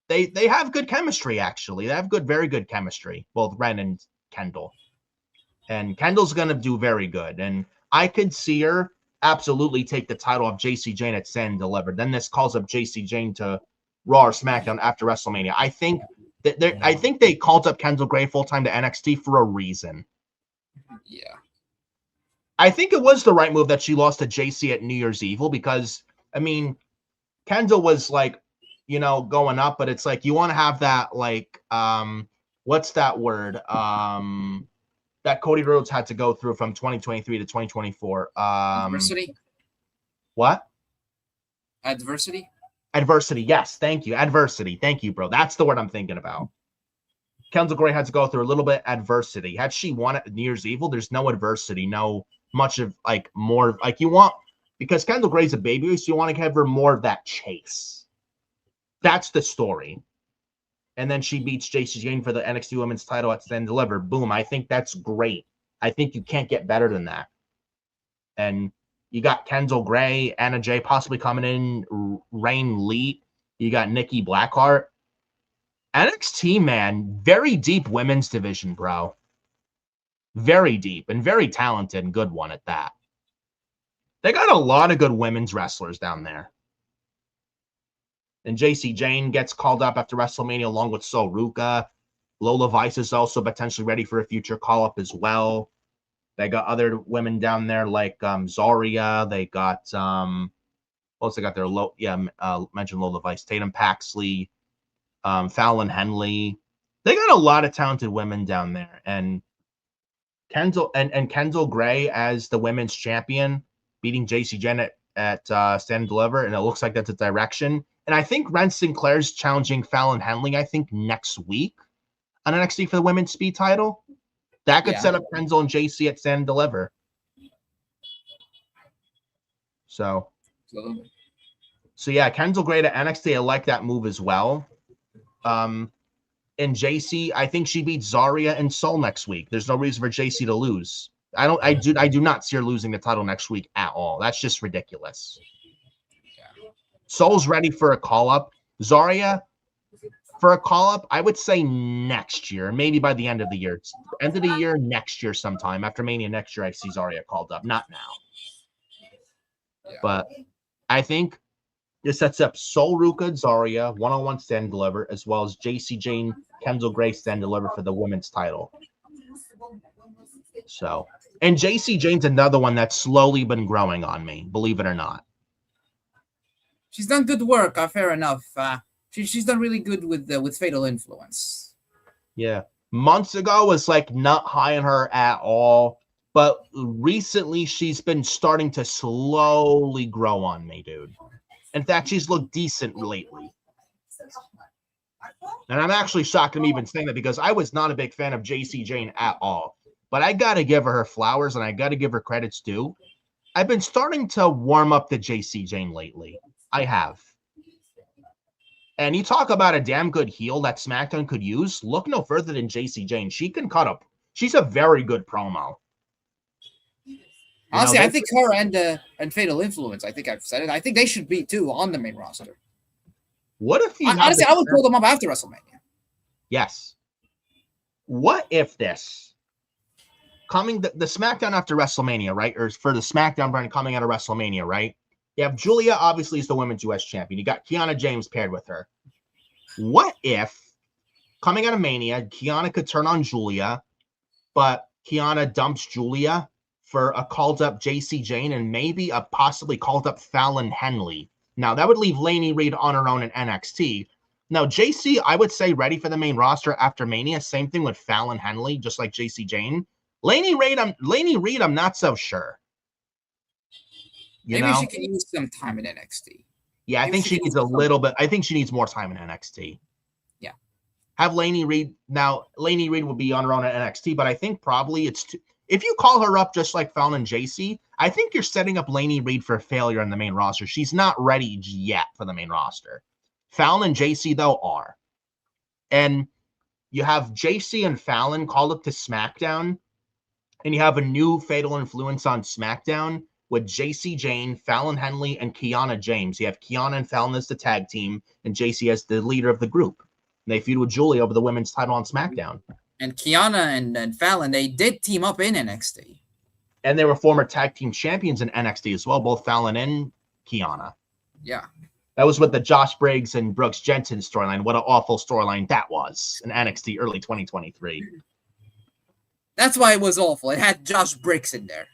they have good chemistry, actually. They have very good chemistry, both Ren and Kendall. And Kendall's going to do very good. And I could see her absolutely take the title of JC Jane at Stand and Deliver. Then this calls up JC Jane to Raw or SmackDown after WrestleMania. I think they called up Kendall Gray full-time to NXT for a reason. Yeah. I think it was the right move that she lost to JC at New Year's Evil because, I mean, Kendall was like, going up, but it's like you want to have that, like, what's that word? That Cody Rhodes had to go through from 2023 to 2024. Adversity. What? Adversity. Adversity. Yes. Thank you. Adversity. Thank you, bro. That's the word I'm thinking about. Kendall Gray had to go through a little bit adversity. Had she won at New Year's Evil, there's no adversity, no much of like more like you want, because Kendall Gray's a baby, so you want to give her more of that chase. That's the story. and then she beats Jacy Jayne for the NXT Women's title at Stand and Deliver. Boom. I think that's great. I think you can't get better than that. And you got Kendall Gray, Anna Jay possibly coming in, Rain Lee. You got Nikki Blackheart. NXT, man, very deep women's division, bro. Very deep and very talented and good one at that. They got a lot of good women's wrestlers down there. And Jacy Jayne gets called up after WrestleMania along with Sol Ruca. Lola Vice is also potentially ready for a future call-up as well. They got other women down there like Zarya. They got what else they got there? Mentioned Lola Vice, Tatum Paxley, Fallon Henley. They got a lot of talented women down there. And Kendall Gray as the women's champion, beating Jacy Jayne at Stand and Deliver, and it looks like that's a direction. And I think Ren Sinclair's challenging Fallon Henley, I think, next week on NXT for the women's speed title. That could set up Kendall and JC at Stand and Deliver. So yeah, Kendall Gray to NXT. I like that move as well. And JC, I think she beats Zarya and Sol next week. There's no reason for JC to lose. I do not see her losing the title next week at all. That's just ridiculous. Sol's ready for a call-up. Zarya, for a call-up, I would say next year, maybe by the end of the year. End of the year, next year sometime. After Mania next year, I see Zarya called up. Not now. But I think this sets up Sol Ruca, Zarya, one-on-one Stand and Deliver, as well as Jacy Jayne, Kendall Gray Stand and Deliver for the women's title. So, and Jacy Jayne's another one that's slowly been growing on me, believe it or not. She's done good work, fair enough. She's done really good with Fatal Influence. Yeah. Months ago was like not high on her at all. But recently she's been starting to slowly grow on me, dude. In fact, she's looked decent lately. And I'm actually shocked I'm even saying that because I was not a big fan of Jacy Jayne at all. But I got to give her flowers and I got to give her credits too. I've been starting to warm up to Jacy Jayne lately. I have. And you talk about a damn good heel that SmackDown could use. Look no further than Jacy Jayne. She can cut up. She's a very good promo. Honestly, I think her and Fatal Influence, I think I've said it. I think they should be too on the main roster. What if you honestly, I would pull them up after WrestleMania. Yes. What if this coming the SmackDown after WrestleMania, right? Or for the SmackDown brand coming out of WrestleMania, right? You have Julia, obviously, is the women's US champion. You got Kiana James paired with her. What if coming out of Mania, Kiana could turn on Julia, but Kiana dumps Julia for a called up Jacy Jayne and maybe a possibly called up Fallon Henley. Now, that would leave Lainey Reed on her own in NXT. Now, JC, I would say ready for the main roster after Mania. Same thing with Fallon Henley, just like Jacy Jayne. Lainey Reed, I'm not so sure. Maybe she can use some time in NXT. Yeah, I think she needs a little bit. I think she needs more time in NXT. Yeah. Have Lainey Reed. Now, Lainey Reed will be on her own at NXT, but I think probably it's if you call her up just like Fallon and JC, I think you're setting up Lainey Reed for failure on the main roster. She's not ready yet for the main roster. Fallon and JC, though, are. And you have JC and Fallon called up to SmackDown, and you have a new Fatal Influence on SmackDown with Jacy Jayne, Fallon Henley, and Kiana James. You have Kiana and Fallon as the tag team, and JC as the leader of the group. And they feud with Julia over the women's title on SmackDown. And Kiana and Fallon, they did team up in NXT. And they were former tag team champions in NXT as well, both Fallon and Kiana. Yeah. That was with the Josh Briggs and Brooks Jensen storyline. What an awful storyline that was in NXT early 2023. That's why it was awful. It had Josh Briggs in there.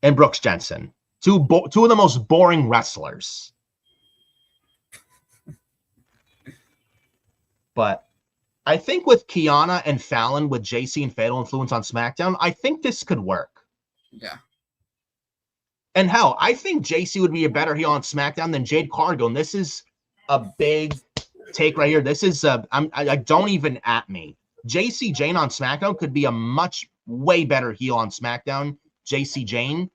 And Brooks Jensen. Two of the most boring wrestlers. But I think with Kiana and Fallon, with JC and Fatal Influence on SmackDown, I think this could work. Yeah. And hell, I think JC would be a better heel on SmackDown than Jade Cargill. And this is a big take right here. This is I don't even at me. Jacy Jayne on SmackDown could be a way better heel on SmackDown, Jacy Jayne,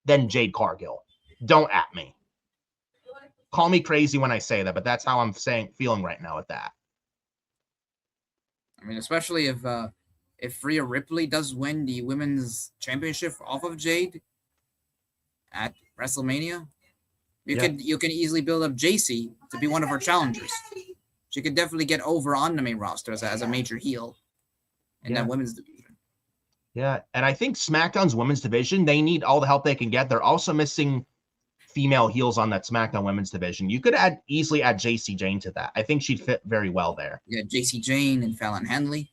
than Jade Cargill. Don't at me. Call me crazy when I say that, but that's how I'm feeling right now with that. I mean, especially if Rhea Ripley does win the women's championship off of Jade at WrestleMania, you can easily build up JC to be one of her challengers. She could definitely get over on the main roster as a major heel in that women's division. Yeah, and I think SmackDown's women's division, they need all the help they can get. They're also missing female heels on that SmackDown women's division. You could easily add JC Jane to that. I think she'd fit very well there. Yeah, JC Jane and Fallon Henley.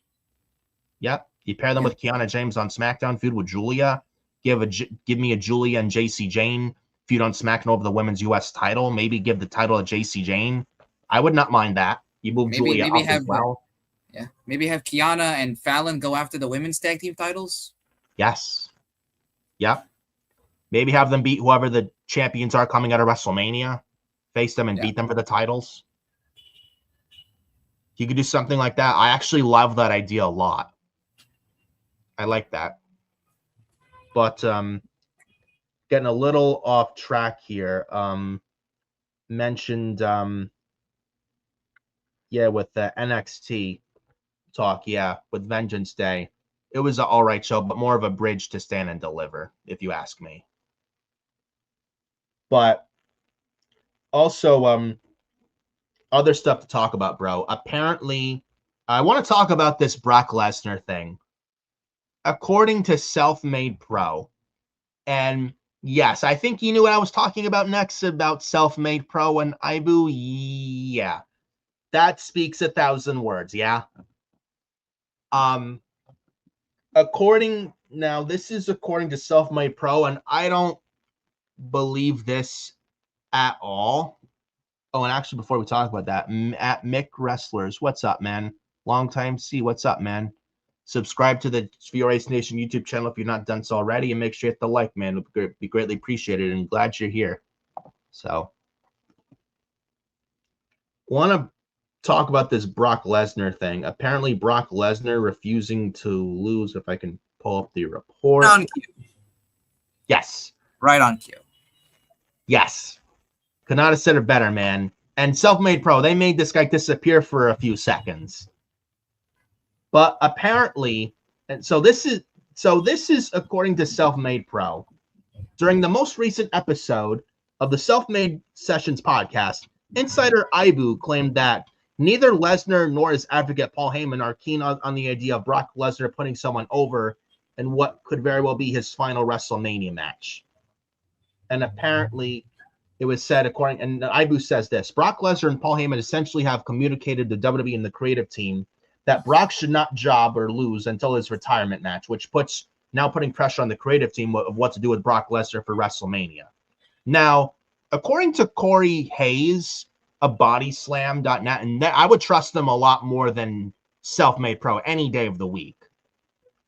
Yep. You pair them with Kiana James on SmackDown, feud with Julia. Give me a Julia and JC Jane feud on SmackDown over the women's US title. Maybe give the title to JC Jane. I would not mind that. You move Julia up as well. Yeah, maybe have Kiana and Fallon go after the women's tag team titles. Yes. Yep. Maybe have them beat whoever the champions are coming out of WrestleMania. Face them and beat them for the titles. You could do something like that. I actually love that idea a lot. I like that. But getting a little off track here. Mentioned with the NXT talk, with Vengeance Day. It was an all right show, but more of a bridge to Stand and Deliver, if you ask me. But also, other stuff to talk about, bro. Apparently, I want to talk about this Brock Lesnar thing. According to Self-Made Pro, and yes, I think you knew what I was talking about next about Self-Made Pro and Ibu. Yeah, that speaks 1,000 words. Yeah. This is according to Self-Made Pro, and I don't believe this at all. Oh, and actually, before we talk about that, at Mick Wrestlers, what's up, man? Long time see. What's up, man? Subscribe to the FioriousNation YouTube channel if you're not done so already, and make sure you hit the like, man. It would be greatly appreciated, and glad you're here. So, want to talk about this Brock Lesnar thing. Apparently, Brock Lesnar refusing to lose. If I can pull up the report. On cue. Yes. Right on cue. Yes. Could not have said it better, man. And Self-Made Pro, they made this guy disappear for a few seconds. But apparently, and so this is according to Self-Made Pro. During the most recent episode of the Self-Made Sessions podcast, insider Ibu claimed that neither Lesnar nor his advocate Paul Heyman are keen on the idea of Brock Lesnar putting someone over in what could very well be his final WrestleMania match. And apparently, it was said, and Ibu says this, Brock Lesnar and Paul Heyman essentially have communicated to WWE and the creative team that Brock should not job or lose until his retirement match, which putting pressure on the creative team of what to do with Brock Lesnar for WrestleMania. Now, according to Corey Hayes of bodyslam.net, and I would trust them a lot more than Self-Made Pro any day of the week,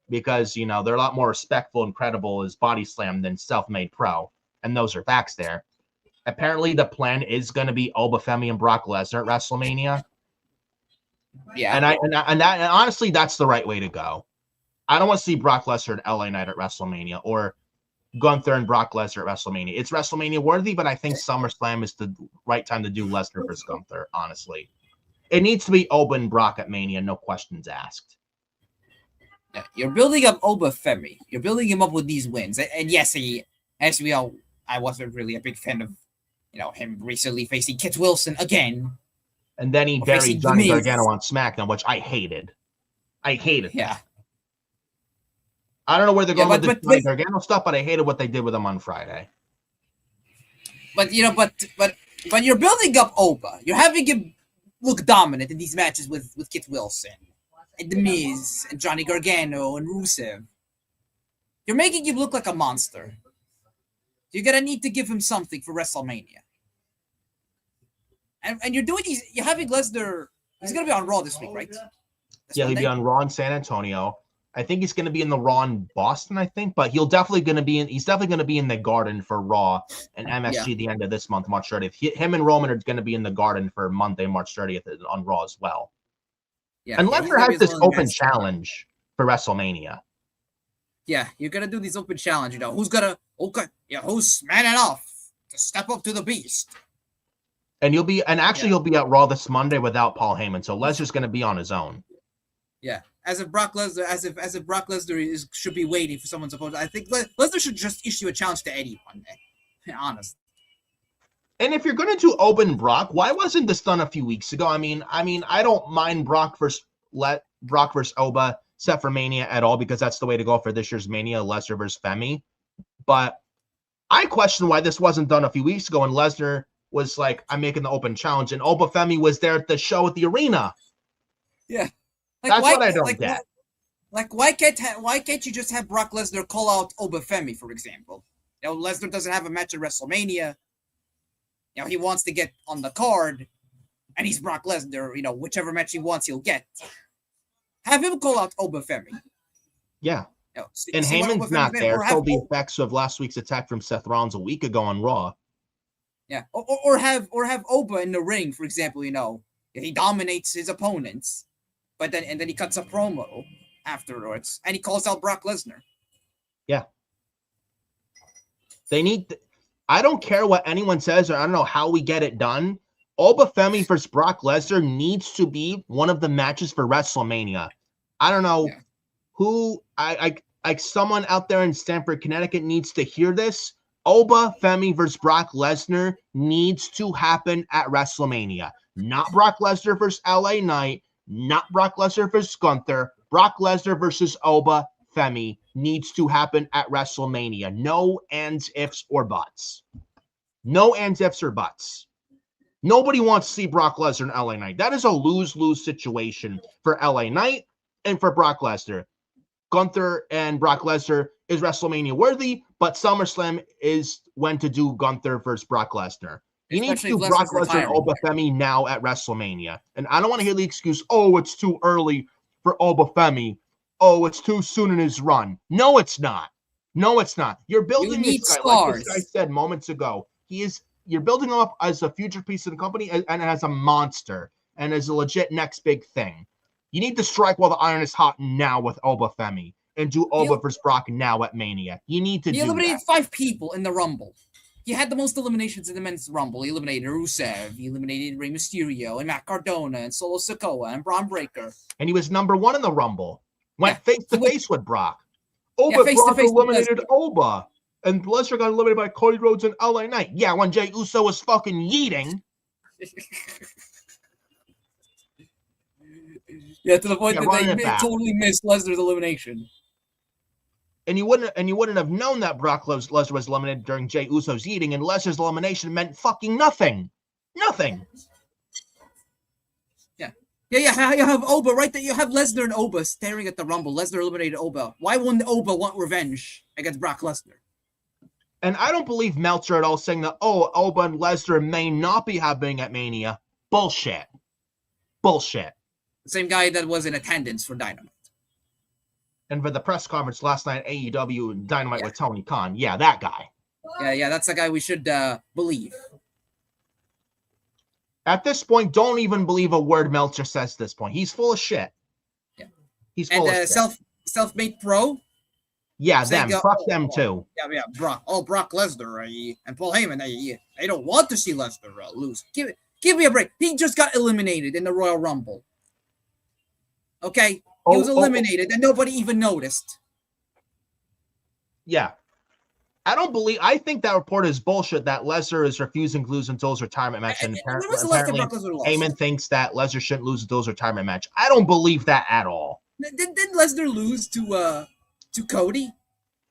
because, they're a lot more respectful and credible as Bodyslam than Self-Made Pro, and those are facts there. Apparently, the plan is going to be Oba Femi and Brock Lesnar at WrestleMania. Yeah, and honestly, that's the right way to go. I don't want to see Brock Lesnar at LA Knight at WrestleMania or Gunther and Brock Lesnar at WrestleMania. It's WrestleMania worthy, but I think SummerSlam is the right time to do Lesnar versus Gunther. Honestly, it needs to be Oba and Brock at Mania, no questions asked. Yeah, you're building up Oba Femi. You're building him up with these wins, and yes, I wasn't really a big fan of him recently facing Kit Wilson again. And then he buried Johnny Gargano on SmackDown, which I hated. Yeah. I don't know where they're going with the Johnny Gargano stuff, but I hated what they did with him on Friday. But you're building up Oba. You're having him look dominant in these matches with Kit Wilson and The Miz and Johnny Gargano and Rusev. You're making him look like a monster. You're gonna need to give him something for WrestleMania. And you're doing these. You're having Lesnar. He's gonna be on Raw this week, right? He'll be on Raw in San Antonio. I think he's gonna be in the Raw in Boston. I think, but he's definitely gonna be in the Garden for Raw and MSG at the end of this month, March 30th. Him and Roman are gonna be in the Garden for Monday, March 30th on Raw as well. Yeah, and Lesnar has this open challenge for WrestleMania. Yeah, you're gonna do this open challenge. Who's man enough to step up to the beast? And he'll be at Raw this Monday without Paul Heyman. So Lesnar's going to be on his own. Yeah, as if Brock Lesnar should be waiting for someone's opponent. I think Lesnar should just issue a challenge to anyone. Honest. And if you're going to do open Brock, why wasn't this done a few weeks ago? I mean, I don't mind Brock versus Oba set for Mania at all, because that's the way to go for this year's Mania, Lesnar versus Femi. But I question why this wasn't done a few weeks ago, and Lesnar was like, I'm making the open challenge, and Oba Femi was there at the show at the arena. Yeah. That's what I don't get. Why can't you just have Brock Lesnar call out Oba Femi, for example? Lesnar doesn't have a match at WrestleMania. He wants to get on the card, and he's Brock Lesnar. Whichever match he wants, he'll get. Have him call out Oba Femi. Yeah. And Heyman's not there, so the effects of last week's attack from Seth Rollins a week ago on Raw. Yeah, or have Oba in the ring, for example. He dominates his opponents, but then he cuts a promo afterwards, and he calls out Brock Lesnar. Yeah, they need. I don't care what anyone says, or I don't know how we get it done. Oba Femi versus Brock Lesnar needs to be one of the matches for WrestleMania. I don't know who. Like someone out there in Stamford, Connecticut needs to hear this. Oba Femi versus Brock Lesnar needs to happen at WrestleMania. Not Brock Lesnar versus LA Knight, not Brock Lesnar versus Gunther. Brock Lesnar versus Oba Femi needs to happen at WrestleMania. No ands, ifs, or buts. No ands, ifs, or buts. Nobody wants to see Brock Lesnar and LA Knight. That is a lose-lose situation for LA Knight and for Brock Lesnar. Gunther and Brock Lesnar is WrestleMania worthy, but SummerSlam is when to do Gunther versus Brock Lesnar. You need to do Brock Lesnar and Oba Femi now at WrestleMania. And I don't want to hear the excuse, oh, it's too early for Oba Femi. Oh, it's too soon in his run. No, it's not. No, it's not. You're building this guy, like this guy said moments ago. You're building him up as a future piece of the company and as a monster and as a legit next big thing. You need to strike while the iron is hot now with Oba Femi and do Oba versus Brock now at Mania. You need to do that. He eliminated 5 people in the Rumble. He had the most eliminations in the men's Rumble. He eliminated Rusev. He eliminated Rey Mysterio and Matt Cardona and Solo Sikoa and Braun Breaker. And he was number 1 in the Rumble. Went face-to-face with Brock. Brock eliminated Oba. And Lesnar got eliminated by Cody Rhodes and LA Knight. Yeah, when Jey Uso was fucking yeeting. Yeah, to the point that they totally missed Lesnar's elimination. And you wouldn't have known that Brock Lesnar was eliminated during Jey Uso's eating, and Lesnar's elimination meant fucking nothing. Nothing. Yeah. You have Oba right there. You have Lesnar and Oba staring at the Rumble. Lesnar eliminated Oba. Why wouldn't Oba want revenge against Brock Lesnar? And I don't believe Meltzer at all saying that, Oba and Lesnar may not be happening at Mania. Bullshit. Bullshit. The same guy that was in attendance for Dynamite. And for the press conference last night at AEW Dynamite with Tony Khan. Yeah, that guy. Yeah, that's the guy we should believe. At this point, don't even believe a word Meltzer says at this point. He's full of shit. Yeah. He's full of shit. Self-made pro? Yeah, them. Fuck them too. Yeah. Brock Lesnar and Paul Heyman. They don't want to see Lesnar lose. Give me a break. He just got eliminated in the Royal Rumble. Okay? He was eliminated and nobody even noticed. Yeah. I think that report is bullshit that Lesnar is refusing to lose until his retirement match. And apparently Heyman thinks that Lesnar shouldn't lose until his retirement match. I don't believe that at all. Didn't Lesnar lose to Cody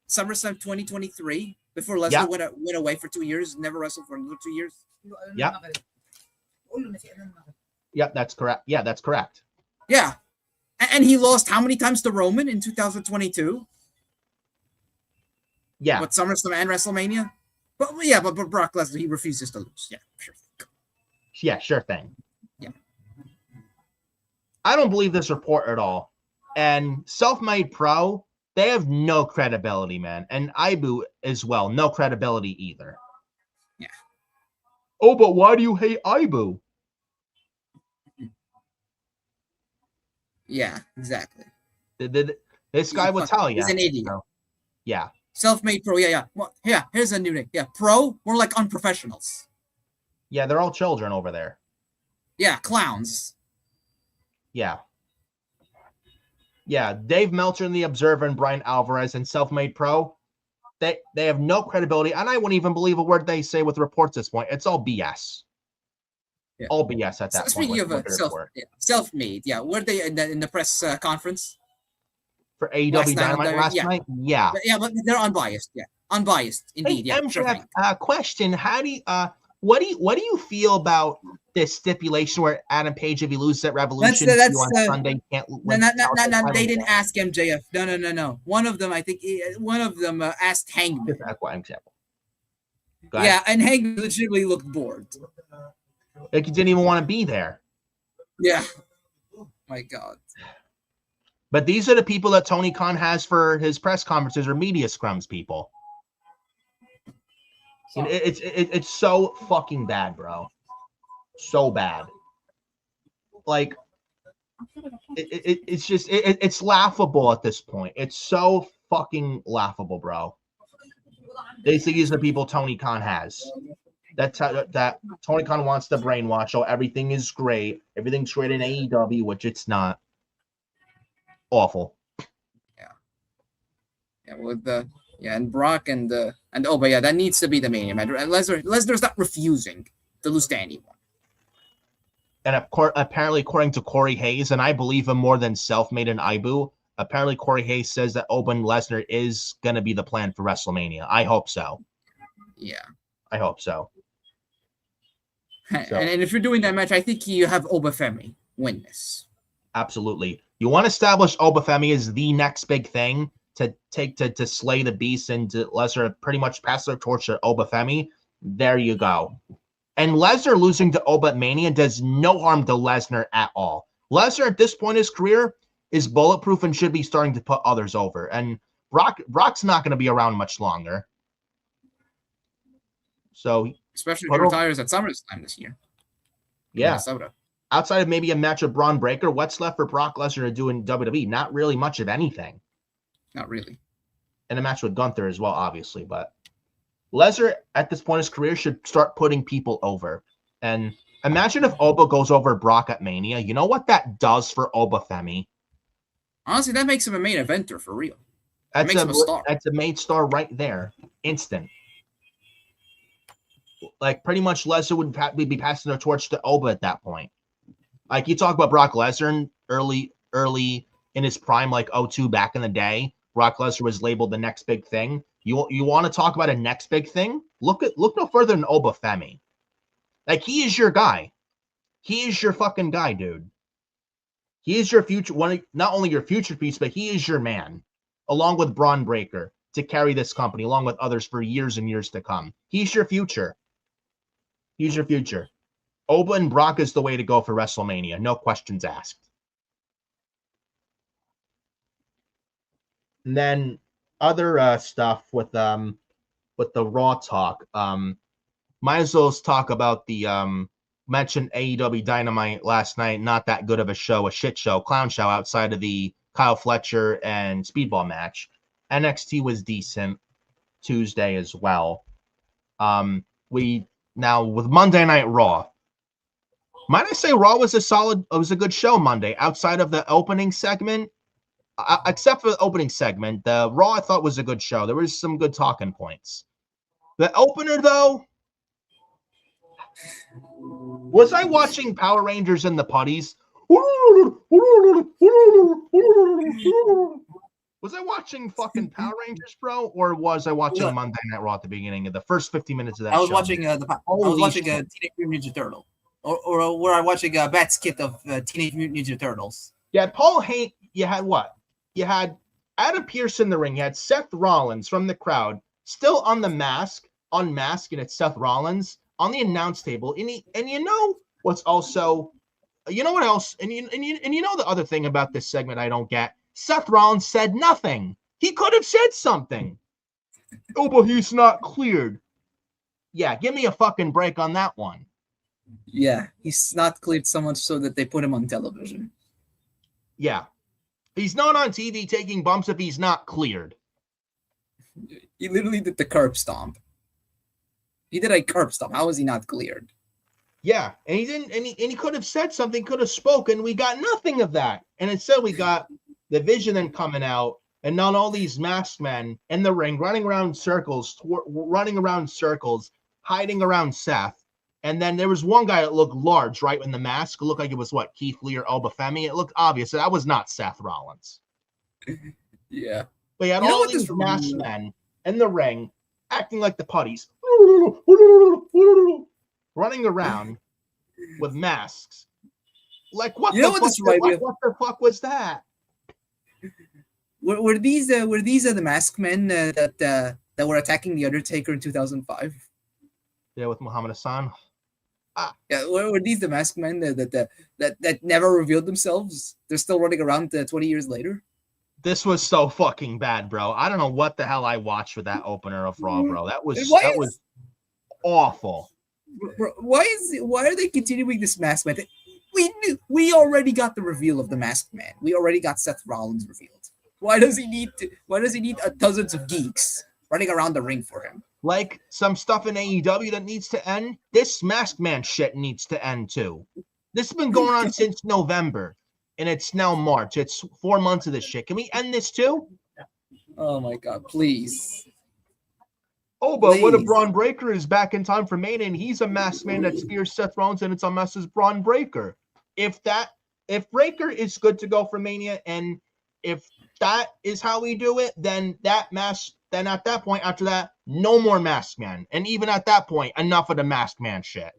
SummerSlam 2023 before Lesnar went away for 2 years, never wrestled for another 2 years? Yep, that's correct. Yeah, that's correct. Yeah. And he lost how many times to Roman in 2022? Yeah. What, SummerSlam and WrestleMania? But Brock Lesnar, he refuses to lose. Yeah, sure. Yeah, sure thing. Yeah. I don't believe this report at all. And Self-Made Pro, they have no credibility, man. And Ibu as well, no credibility either. Yeah. Oh, but why do you hate Ibu? Yeah, exactly. This guy will tell you. He's an idiot. Yeah. Self-made pro, yeah. Well, here's a new name. Yeah, pro, we're like unprofessionals. Yeah, they're all children over there. Yeah, clowns. Yeah. Yeah, Dave Meltzer and The Observer and Brian Alvarez and Self-Made Pro, they have no credibility, and I wouldn't even believe a word they say with reports at this point. It's all BS. Yeah. All BS at that point. Speaking of self-made, yeah, were they in the press conference for AEW Dynamite last night? Yeah, but they're unbiased. Yeah, unbiased indeed. Hey, yeah, MJF, sure thing. Question: How do you what do you feel about this stipulation where Adam Page, if he loses at Revolution on Sunday, can't win? No, they didn't ask MJF. No. One of them, I think, asked Hangman. Just one example. Yeah, and Hangman legitimately looked bored. Like he didn't even want to be there. Yeah. My God. But these are the people that Tony Khan has for his press conferences or media scrums, people. And it's so fucking bad, bro. So bad. Like it's laughable at this point. It's so fucking laughable, bro. Basically, these are the people Tony Khan has. That's how that Tony Khan wants to brainwash. Oh, everything is great. Everything's great in AEW, which it's not. Awful. Yeah, with the and Brock and but yeah, that needs to be the main event. Lesnar's not refusing to lose to anyone. And apparently, according to Corey Hayes, and I believe him more than Self-Made and Ibu, apparently Corey Hayes says that Open Lesnar is going to be the plan for WrestleMania. I hope so. Yeah. I hope so. And if you're doing that match, I think you have Obafemi win this. Absolutely. You want to establish Obafemi as the next big thing to slay the beast and to Lesnar pretty much pass their torch to Obafemi. There you go. And Lesnar losing to Obamania does no harm to Lesnar at all. Lesnar at this point in his career is bulletproof and should be starting to put others over. And Brock's not going to be around much longer. So especially if he retires at SummerSlam this year. Yeah. Outside of maybe a match with Braun Breaker, what's left for Brock Lesnar to do in WWE? Not really much of anything. Not really. And a match with Gunther as well, obviously. But Lesnar, at this point in his career, should start putting people over. And imagine if Oba goes over Brock at Mania. You know what that does for Obafemi? Honestly, that makes him a main eventer for real. That makes him a star. That's a main star right there. Instant. Like, pretty much Lesnar would be passing the torch to Oba at that point. Like, you talk about Brock Lesnar early in his prime, like 02 back in the day. Brock Lesnar was labeled the next big thing. You want to talk about a next big thing? Look no further than Obafemi. Like, he is your guy. He is your fucking guy, dude. He is your future, not only your future piece, but he is your man, along with Braun Breaker, to carry this company, along with others for years and years to come. He's your future. He's your future. Oba and Brock is the way to go for WrestleMania. No questions asked. And then other stuff with the Raw talk. Might as well talk about the mentioned AEW Dynamite last night. Not that good of a show, a shit show, clown show outside of the Kyle Fletcher and Speedball match. NXT was decent Tuesday as well. Now with Monday Night Raw. Might I say Raw was a good show Monday outside of the opening segment. Except for the opening segment, the Raw I thought was a good show. There was some good talking points. The opener, though, was I watching Power Rangers and the Putties? Was I watching fucking Power Rangers, bro, or was I watching Monday Night Raw at the beginning of the first 50 minutes of that show? I was watching Teenage Mutant Ninja Turtle, or were I watching a bad skit of Teenage Mutant Ninja Turtles? Yeah, Paul Heyman. You had what? You had Adam Pearce in the ring. You had Seth Rollins from the crowd, still on the mask, unmasked, and it's Seth Rollins on the announce table. And you know what's also, you know what else? And you know the other thing about this segment I don't get. Seth Rollins said nothing. He could have said something. Oh, but he's not cleared. Yeah, give me a fucking break on that one. Yeah, he's not cleared so much so that they put him on television. Yeah. He's not on TV taking bumps if he's not cleared. He literally did the curb stomp. He did a curb stomp. How was he not cleared? Yeah, and he didn't. And he could have said something, could have spoken. We got nothing of that, and instead we got the Vision then coming out, and now all these masked men in the ring running around circles, hiding around Seth. And then there was one guy that looked large, right, in the mask. It looked like it was, what, Keith Lee or Alba Femi. It looked obvious. That was not Seth Rollins. Yeah. But you had You know all what these this masked men in the ring acting like the putties, running around with masks. Like, what the fuck was that? Were these the masked men that were attacking the Undertaker in 2005? Yeah, with Muhammad Hassan. Yeah, were these the masked men that never revealed themselves? They're still running around 20 years later. This was so fucking bad, bro. I don't know what the hell I watched with that opener of Raw, bro. That was awful. Why are they continuing this masked man? We already got the reveal of the masked man. We already got Seth Rollins revealed. Why does he need dozens of geeks running around the ring for him? Like some stuff in AEW that needs to end. This masked man shit needs to end too. This has been going on since November, and it's now March. It's 4 months of this shit. Can we end this too? Oh my god, please. Oh, but what if Braun Breaker is back in time for Mania and he's a masked man that spears Seth Rollins and it's unmasked as Braun Breaker? If Breaker is good to go for Mania, and if that is how we do it, then at that point, after that, no more masked man. And even at that point, enough of the masked man shit.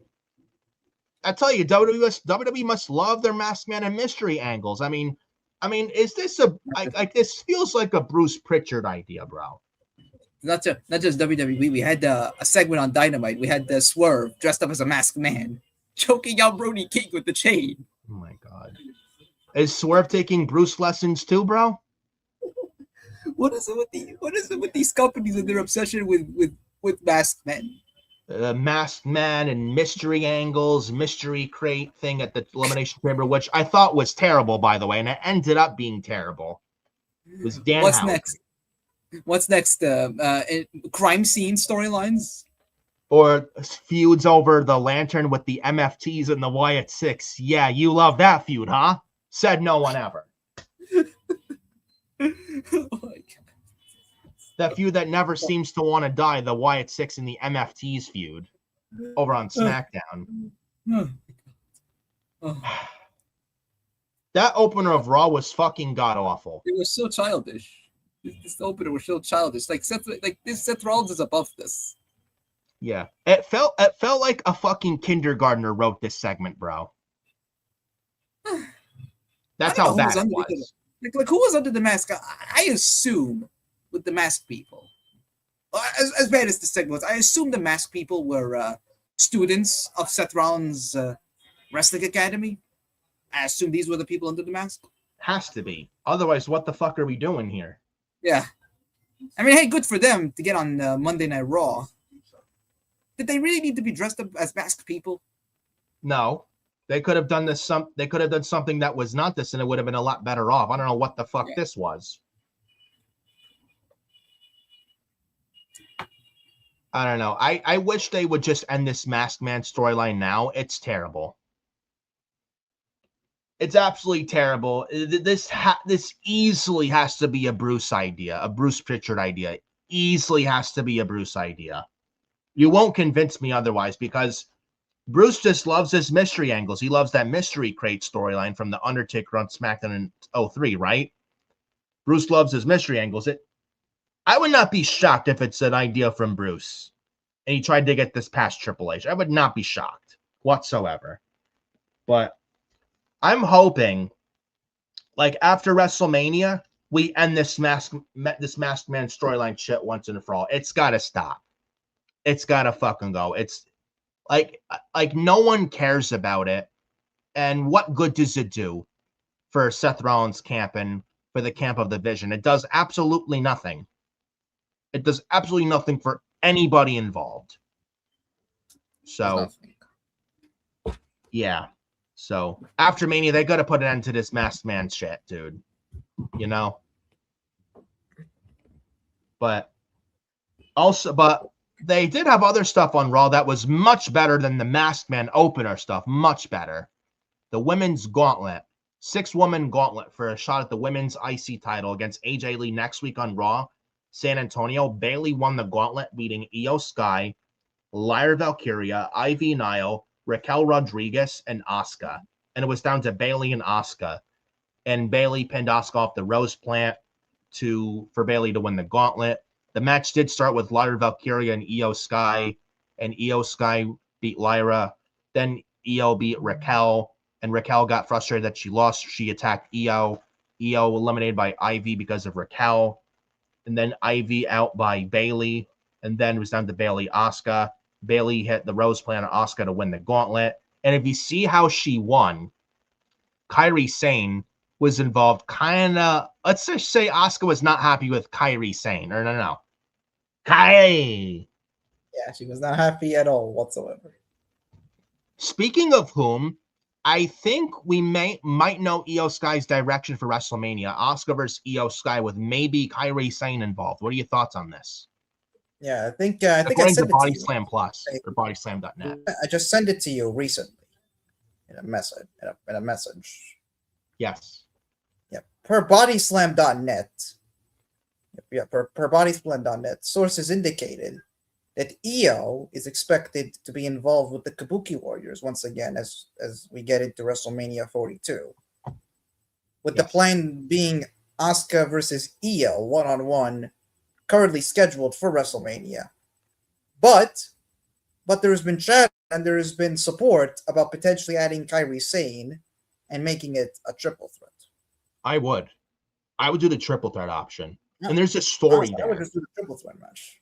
I tell you, WWE must love their masked man and mystery angles. I mean, is this this feels like a Bruce Pritchard idea, bro? Not just WWE. We had a segment on Dynamite. We had Swerve dressed up as a masked man, choking out Brody King with the chain. Oh my god! Is Swerve taking Bruce lessons too, bro? What is it with these companies and their obsession with masked men? Masked man and mystery angles, mystery crate thing at the Elimination Chamber, which I thought was terrible, by the way, and it ended up being terrible. It was Dan. What's next? Crime scene storylines? Or feuds over the lantern with the MFTs and the Wyatt Six. Yeah, you love that feud, huh? Said no one ever. Oh my god. That feud that never seems to want to die, the Wyatt Six and the MFTs feud over on SmackDown. That opener of Raw was fucking god awful. It was so childish. This opener was so childish. Like Seth Rollins is above this. Yeah, it felt like a fucking kindergartner wrote this segment, bro. That's how bad it was. Like who was under the mask? I assume with the masked people. As bad as the segment was, I assume the masked people were students of Seth Rollins' wrestling academy. I assume these were the people under the mask. Has to be. Otherwise, what the fuck are we doing here? Yeah. I mean, hey, good for them to get on Monday Night Raw. Did they really need to be dressed up as masked people? No. They could have done this. They could have done something that was not this, and it would have been a lot better off. I don't know what the fuck this was. I don't know. I wish they would just end this Masked Man storyline now. It's terrible. It's absolutely terrible. This easily has to be a Bruce idea, a Bruce Pritchard idea. Easily has to be a Bruce idea. You won't convince me otherwise, because Bruce just loves his mystery angles. He loves that mystery crate storyline from The Undertaker on SmackDown in 2003, right? Bruce loves his mystery angles. I would not be shocked if it's an idea from Bruce and he tried to get this past Triple H. I would not be shocked whatsoever. But I'm hoping, like, after WrestleMania, we end this Masked Man storyline shit once and for all. It's got to stop. It's got to fucking go. It's like no one cares about it. And what good does it do for Seth Rollins' camp and for the camp of the Vision? It does absolutely nothing. It does absolutely nothing for anybody involved. So, yeah. So, after Mania, they got to put an end to this Masked Man shit, dude. You know? But they did have other stuff on Raw that was much better than the Masked Man opener stuff. Much better. The Women's Gauntlet. 6-woman gauntlet for a shot at the women's IC title against AJ Lee next week on Raw, San Antonio. Bayley won the gauntlet, beating Io Sky, Lyra Valkyria, Ivy Nile, Raquel Rodriguez, and Asuka. And it was down to Bayley and Asuka. And Bayley pinned Asuka off the Rose Plant for Bayley to win the gauntlet. The match did start with Lyra Valkyria and Io Sky, and Io Sky beat Lyra. Then Io beat Raquel, and Raquel got frustrated that she lost. She attacked Io. Io eliminated by Ivy because of Raquel. And then Ivy out by Bayley. And then it was down to Bayley Asuka. Bayley hit the Rose Plant on Asuka to win the gauntlet. And if you see how she won, Kairi Sane was involved. Kind of, let's just say Asuka was not happy with Kairi Sane. Or no. Kairi. Yeah, she was not happy at all whatsoever. Speaking of whom, I think we might know Io Sky's direction for WrestleMania. Asuka versus Io Sky with maybe Kairi Sane involved. What are your thoughts on this? Yeah, I think I According sent to it Body to you. Slam Plus or bodyslam.net. I just sent it to you recently in a message. In a message. Yes. Yeah, per bodyslam.net. Yeah, per bodyslam.net, sources indicated that Io is expected to be involved with the Kabuki Warriors once again as we get into WrestleMania 42. With the plan being Asuka versus Io one-on-one, currently scheduled for WrestleMania. But there has been chat and there has been support about potentially adding Kairi Sane and making it a triple threat. I would do the triple threat option. Yeah. And there's a story I there. would just do the triple threat match.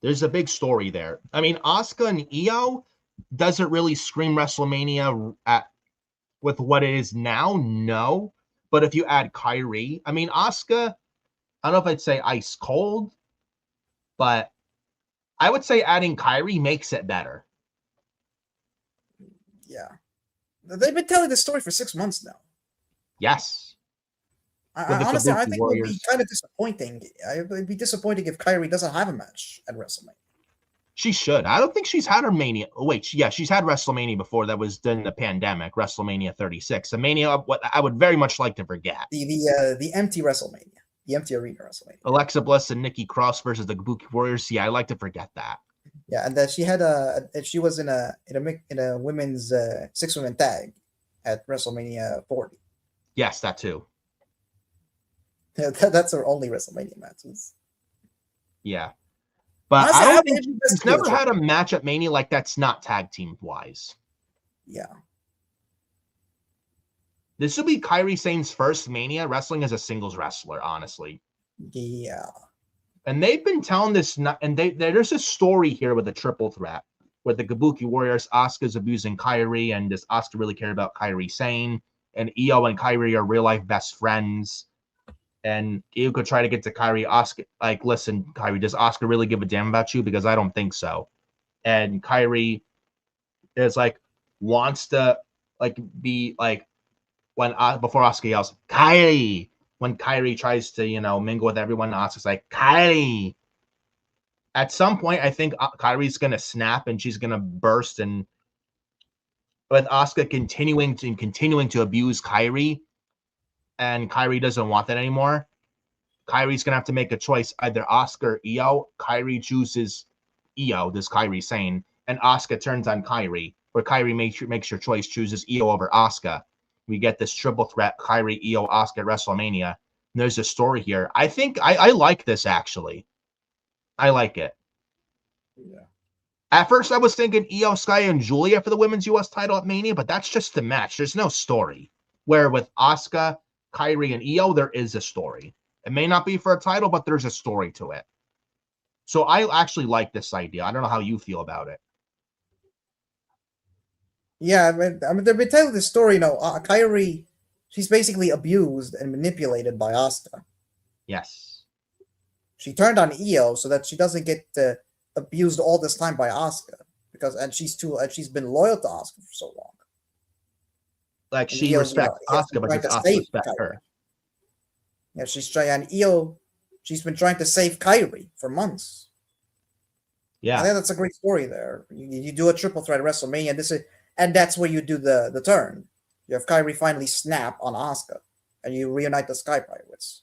There's a big story there. I mean, Asuka and Io doesn't really scream WrestleMania with what it is now, no. But if you add Kairi, I mean, Asuka, I don't know if I'd say ice cold, but I would say adding Kairi makes it better. Yeah. They've been telling this story for 6 months now. Yes. Honestly, I think it would be Warriors. kind of disappointing. It would be disappointing if Kairi doesn't have a match at WrestleMania. She should. I don't think she's had her Mania. Oh, wait, she's had WrestleMania before. That was during the pandemic, WrestleMania 36. The Mania, what I would very much like to forget. The empty WrestleMania. The empty arena WrestleMania. Alexa Bliss and Nikki Cross versus the Kabuki Warriors. Yeah, I like to forget that. Yeah, and that she was in a women's 6-woman tag at WrestleMania 40. Yes, that too. That's her only WrestleMania matches. Yeah. But Honestly, I don't I think think she's never had a match at Mania like that's not tag team wise. Yeah. This will be Kairi Sane's first Mania wrestling as a singles wrestler, honestly. Yeah. And they've been telling this, there's a story here with a triple threat where the Kabuki Warriors, Asuka's abusing Kairi, and does Asuka really care about Kairi Sane? And Io and Kairi are real life best friends. And Io could try to get to Kairi. Asuka, like, listen, Kairi, does Asuka really give a damn about you? Because I don't think so. And Kairi is like, wants to like be like, when before Asuka yells, Kairi. When Kairi tries to, mingle with everyone, Asuka's like, Kairi. At some point, I think Kairi's going to snap and she's going to burst. And with Asuka continuing to abuse Kairi, and Kairi doesn't want that anymore, Kairi's going to have to make a choice, either Asuka or Io. Kairi chooses Io, this Kairi Sane, and Asuka turns on Kairi, where Kairi makes your choice, chooses Io over Asuka. We get this triple threat, Kairi, Io, Asuka at WrestleMania. And there's a story here. I think I like this, actually. I like it. Yeah. At first, I was thinking Io Sky and Julia for the women's U.S. title at Mania, but that's just the match. There's no story. Where with Asuka, Kairi, and Io, there is a story. It may not be for a title, but there's a story to it. So I actually like this idea. I don't know how you feel about it. Yeah, I mean they've been telling this story, Kairi, she's basically abused and manipulated by Asuka. Yes. She turned on Io so that she doesn't get abused all this time by Asuka, she's been loyal to Asuka for so long. Like, And she Io, respects Asuka, but trying does to Asuka save respect Kairi. her? Yeah, she's been trying to save Kairi for months. I Yeah. think that's a great story there. You do a triple threat at WrestleMania, and that's where you do the turn. You have Kyrie finally snap on Asuka, and you reunite the Sky Pirates.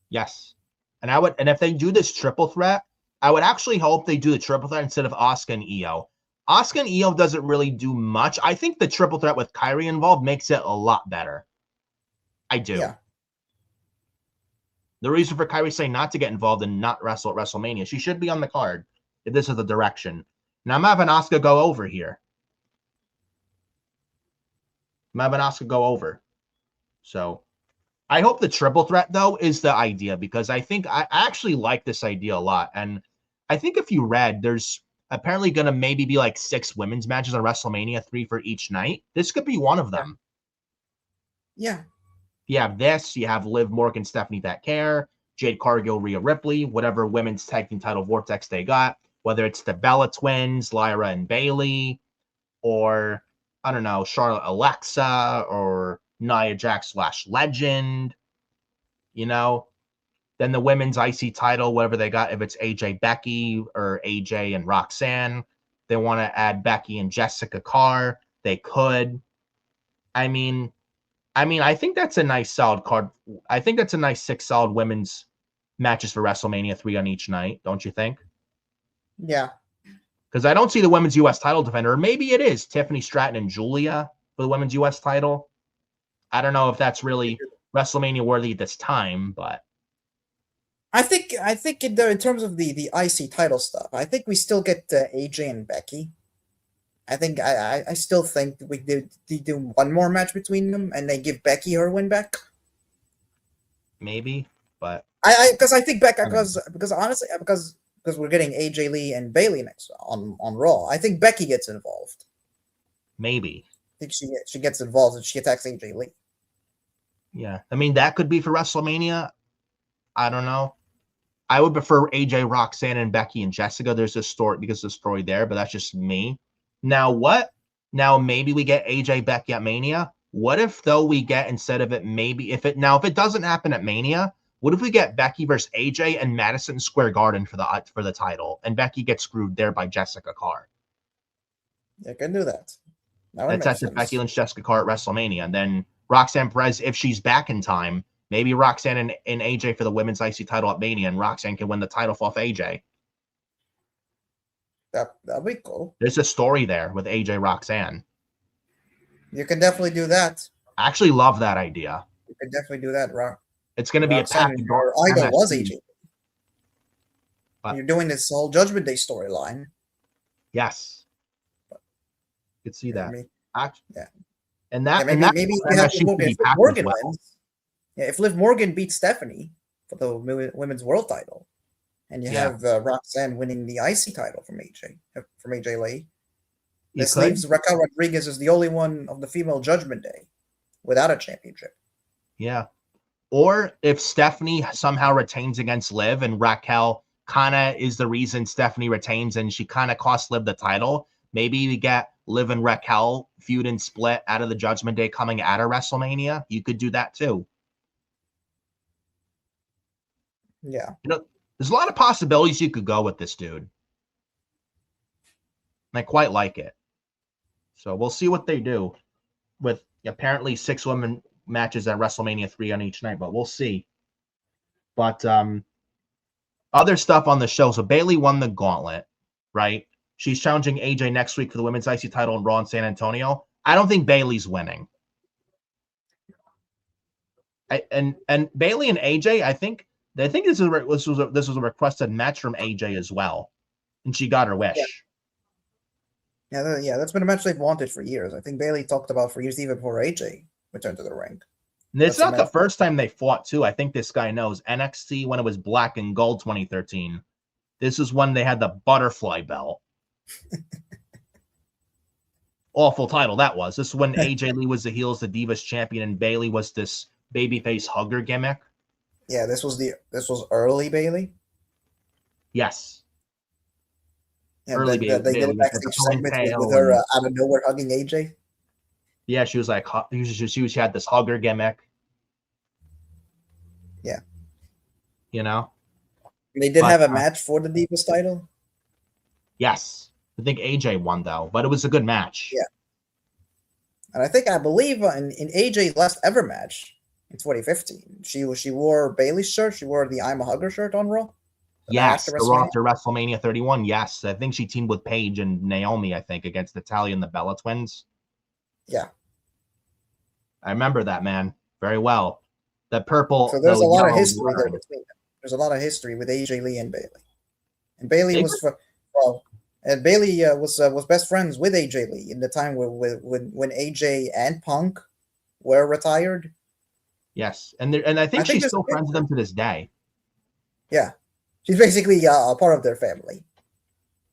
Yes. And if they do this triple threat, I would actually hope they do the triple threat instead of Asuka and Io. Asuka and Io doesn't really do much. I think the triple threat with Kyrie involved makes it a lot better. I do. Yeah. The reason for Kyrie saying not to get involved and not wrestle at WrestleMania, she should be on the card if this is the direction. Now I'm having Asuka go over here. I'm having Asuka go over. So I hope the triple threat, though, is the idea, because I think I actually like this idea a lot. And I think if you read, there's apparently going to maybe be like 6 women's matches on WrestleMania, 3 for each night. This could be one of them. Yeah. You have this, you have Liv Morgan, Stephanie Becker, Jade Cargill, Rhea Ripley, whatever women's tag team title vortex they got, whether it's the Bella Twins, Lyra and Bailey, or, I don't know, Charlotte Alexa, or Nia Jax / Legend, you know. Then the women's IC title, whatever they got, if it's AJ Becky or AJ and Roxanne, they want to add Becky and Jessica Carr, they could. I mean, I think that's a nice solid card. I think that's a nice 6 solid women's matches for WrestleMania, 3 on each night, don't you think? Yeah. Because I don't see the women's U.S. title defender. Or maybe it is Tiffany Stratton and Julia for the women's U.S. title. I don't know if that's really WrestleMania worthy at this time, but I think in terms of the IC title stuff, I think we still get AJ and Becky. I still think we do one more match between them, and they give Becky her win back. maybe. But Because I think Becky, because honestly, because we're getting AJ Lee and Bailey next on Raw. I think Becky gets involved. maybe. I think she gets involved and she attacks AJ Lee. Yeah. I mean, that could be for WrestleMania. I don't know. I would prefer AJ, Roxanne, and Becky and Jessica. There's a story because there's a story there, but that's just me. Now what? Now maybe we get AJ Becky at Mania. What if though we get, instead of it, maybe if it doesn't happen at Mania, what if we get Becky versus AJ and Madison Square Garden for the title, and Becky gets screwed there by Jessica Carr? You can do that. That's at the Becky Lynch Jessica Carr at WrestleMania, and then Roxanne Perez, if she's back in time, maybe Roxanne and AJ for the women's IC title at Mania, and Roxanne can win the title off AJ. That'd be cool. There's a story there with AJ Roxanne. You can definitely do that. I actually love that idea. You can definitely do that, Rock. It's going to be a package. Your idol was AJ. But you're doing this whole Judgment Day storyline. Yes. You could see that. Yeah. And that, maybe and that if Liv Morgan wins. Yeah, if Liv Morgan beats Stephanie for the women's world title, and you have Roxanne winning the IC title from AJ Lee, this leaves Raquel Rodriguez as the only one of the female Judgment Day without a championship. Yeah. Or if Stephanie somehow retains against Liv, and Raquel kind of is the reason Stephanie retains, and she kind of costs Liv the title, maybe we get Liv and Raquel feud and split out of the Judgment Day coming out of WrestleMania. You could do that too. Yeah. There's a lot of possibilities you could go with this dude. I quite like it. So we'll see what they do with apparently 6 women matches at WrestleMania 3 on each night, but we'll see. But other stuff on the show. So Bailey won the gauntlet, right? She's challenging AJ next week for the women's IC title in Raw in San Antonio. I don't think Bailey's winning. And Bailey and AJ, I think this was a requested match from AJ as well, and she got her wish. Yeah, that's been a match they've wanted for years. I think Bailey talked about for years, even before AJ returned to the ring. And it's not the first time they fought too. I think this guy knows NXT when it was Black and Gold 2013. This is when they had the butterfly belt. Awful title that was. This is when AJ Lee was the heels, the Divas champion, and Bailey was this babyface hugger gimmick. Yeah, this was early Bailey. Yes. Yeah, early they Bailey. did a backstage segment with her out of nowhere hugging AJ. Yeah, she was like, she had this hugger gimmick. Yeah. You know? They did have a match for the Divas title. Yes. I think AJ won, though, but it was a good match. Yeah. And I believe in AJ's last ever match in 2015, she wore Bailey's shirt. She wore the I'm a Hugger shirt on Raw. Yes, the Raw after WrestleMania 31. Yes, I think she teamed with Paige and Naomi, I think, against Natalya and the Bella Twins. Yeah. I remember that, man, very well. The purple. So there's a lot of history there between them. There's a lot of history with AJ Lee and Bailey. And Bailey was best friends with AJ Lee in the time when AJ and Punk were retired. Yes, and I think she's still friends with them to this day. Yeah, she's basically a part of their family.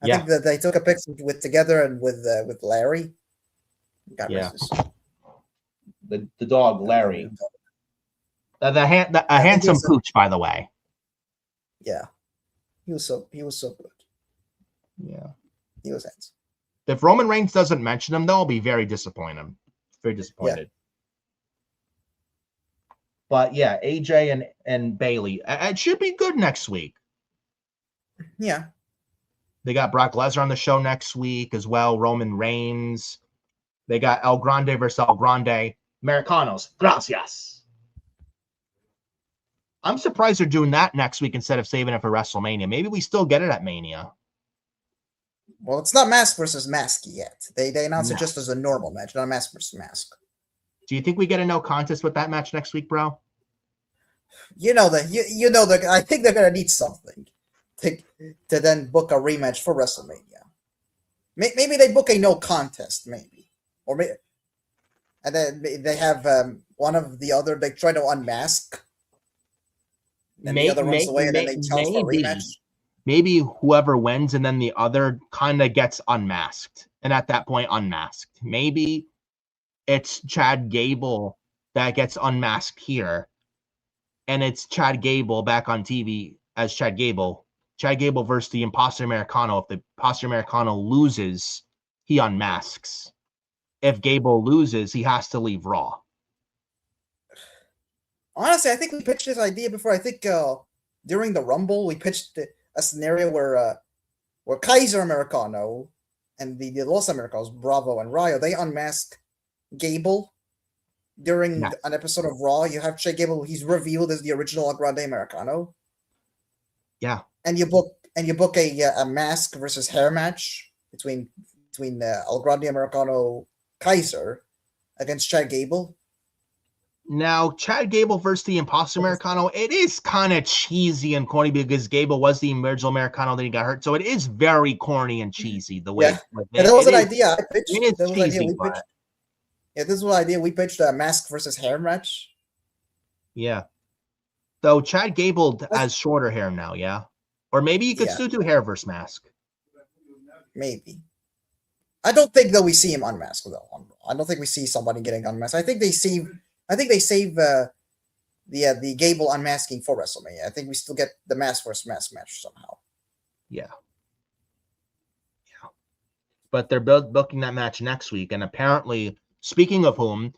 I think that they took a picture together and with Larry. God rest his soul. The dog Larry, a handsome pooch, by the way. Yeah, he was so good. Yeah, he was handsome. If Roman Reigns doesn't mention him, though, I'll be very disappointed. Very disappointed. Yeah. But yeah, AJ and Bailey, it should be good next week. Yeah. They got Brock Lesnar on the show next week as well. Roman Reigns. They got El Grande versus El Grande. Americanos. Gracias. I'm surprised they're doing that next week instead of saving it for WrestleMania. Maybe we still get it at Mania. Well, it's not mask versus mask yet. They announced it just as a normal match, not a mask versus mask. Do you think we get a no contest with that match next week, bro? You know that I think they're gonna need something to then book a rematch for WrestleMania. Maybe they book a no contest, maybe, or maybe, and then they have one of the other. They try to unmask, and the other runs away, and then they challenge for a rematch. Maybe whoever wins, and then the other kind of gets unmasked, and at that point, unmasked. Maybe it's Chad Gable that gets unmasked here, and it's Chad Gable back on TV as Chad Gable. Chad Gable versus the Imposter Americano. If the Imposter Americano loses, he unmasks. If Gable loses, he has to leave Raw. Honestly, I think we pitched this idea before. I think during the Rumble, we pitched a scenario where Kaiser Americano and the Los Americanos, Bravo and Rayo, they unmask Gable during an episode of Raw. You have Chad Gable; he's revealed as the original El Grande Americano. Yeah, and you book a mask versus hair match between El Grande Americano Kaiser against Chad Gable. Now, Chad Gable versus the Imposter Americano, it is kind of cheesy and corny because Gable was the original Americano, then he got hurt. So it is very corny and cheesy the way. Yeah, that was an idea I pitched. It is cheesy, but... Yeah, this was an idea we pitched, a mask versus hair match. Yeah. Though Chad Gable has shorter hair now, yeah? Or maybe you could still do hair versus mask. Maybe. I don't think that we see him unmasked though. I don't think we see somebody getting unmasked. I think they save the Gable unmasking for WrestleMania. I think we still get the mask versus mask match somehow. Yeah. Yeah. But they're booking that match next week, and apparently, speaking of whom,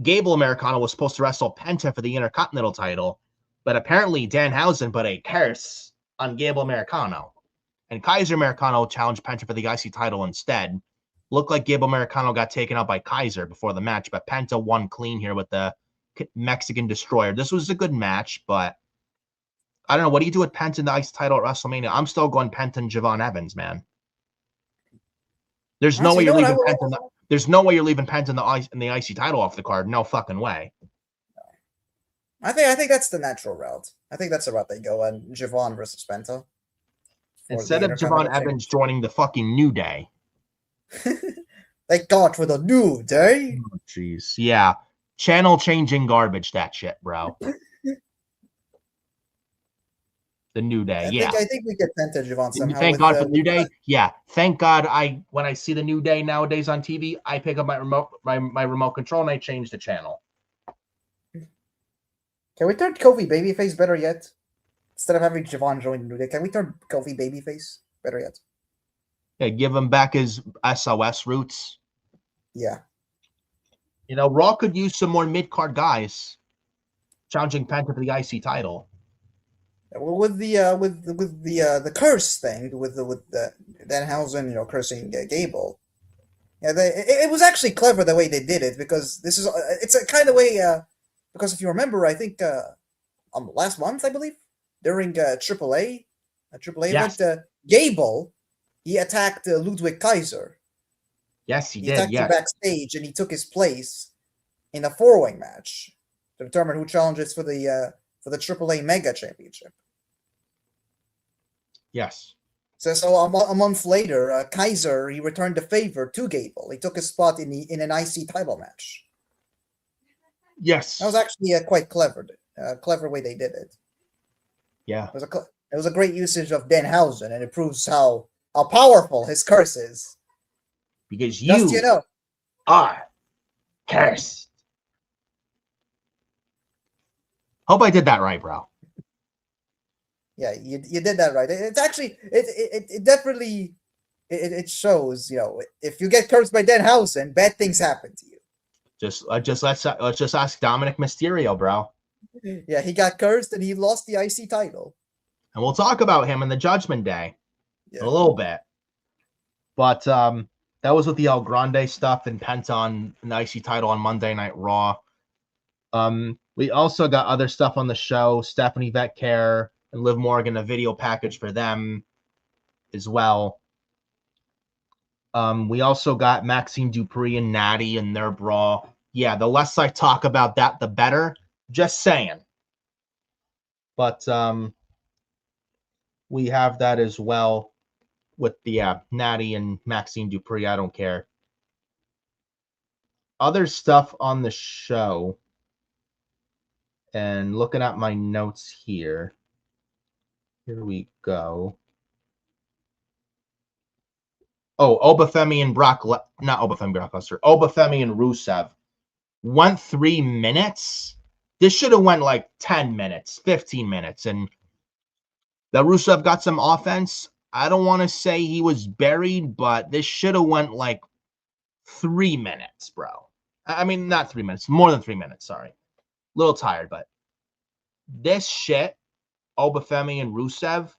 Gable Americano was supposed to wrestle Penta for the Intercontinental title, but apparently Danhausen put a curse on Gable Americano, and Kaiser Americano challenged Penta for the IC title instead. Looked like Gable Americano got taken out by Kaiser before the match, but Penta won clean here with the Mexican Destroyer. This was a good match, but I don't know. What do you do with Penta in the IC title at WrestleMania? I'm still going Penta and Javon Evans, man. There's no way you're leaving Penta. There's no way you're leaving Penta in the IC title off the card. No fucking way. I think that's the natural route. I think that's the route they go, and Javon versus Penta. Instead of Javon Evans joining the fucking New Day. Thank God for the New Day. Oh, jeez. Yeah. Channel changing garbage, that shit, bro. The New Day. I think we get Penta Javon somehow. Thank God for the New Day. Yeah. Thank God when I see the New Day nowadays on TV, I pick up my remote control and I change the channel. Can we turn Kofi babyface better yet? Instead of having Javon join the New Day, can we turn Kofi babyface better yet? Yeah, give him back his SOS roots. Yeah. You know, Raw could use some more mid-card guys challenging Penta for the IC title. Well, with the curse thing, with the Danhausen, cursing Gable, Yeah, it was actually clever the way they did it because it's a kind of way because if you remember, I think last month I believe during AAA Yes. event, Gable he attacked Ludwig Kaiser. Yes, he He did. attacked him Yes. backstage and he took his place in a four-way match to determine who challenges for the AAA Mega Championship. Yes. So a month later, Kaiser he returned the favor to Gable. He took his spot in an IC title match. Yes. That was actually quite clever. Clever way they did it. Yeah. It was a great usage of Danhausen, and it proves how powerful his curse is. Because Just you know. are cursed. Hope I did that right, bro. Yeah, you did that right. It's actually it definitely it shows, if you get cursed by Danhausen, bad things happen to you. Let's just ask Dominic Mysterio, bro. Yeah, he got cursed and he lost the IC title. And we'll talk about him in the Judgment Day in a little bit. But that was with the El Grande stuff and Penta on an IC title on Monday Night Raw. We also got other stuff on the show. Stephanie Vetcare and Liv Morgan, a video package for them as well. We also got Maxine Dupree and Natty and their brawl. Yeah, the less I talk about that, the better. Just saying. But we have that as well with the Natty and Maxine Dupree. I don't care. Other stuff on the show. And looking at my notes here. Here we go. Oh, Obafemi and not Obafemi, Brock Lesnar. Obafemi and Rusev went 3 minutes. This should have went like 10 minutes, 15 minutes. And the Rusev got some offense. I don't want to say he was buried, but this should have went like 3 minutes, bro. I mean, not 3 minutes, more than 3 minutes. Sorry. A little tired, but this shit, Obafemi and Rusev,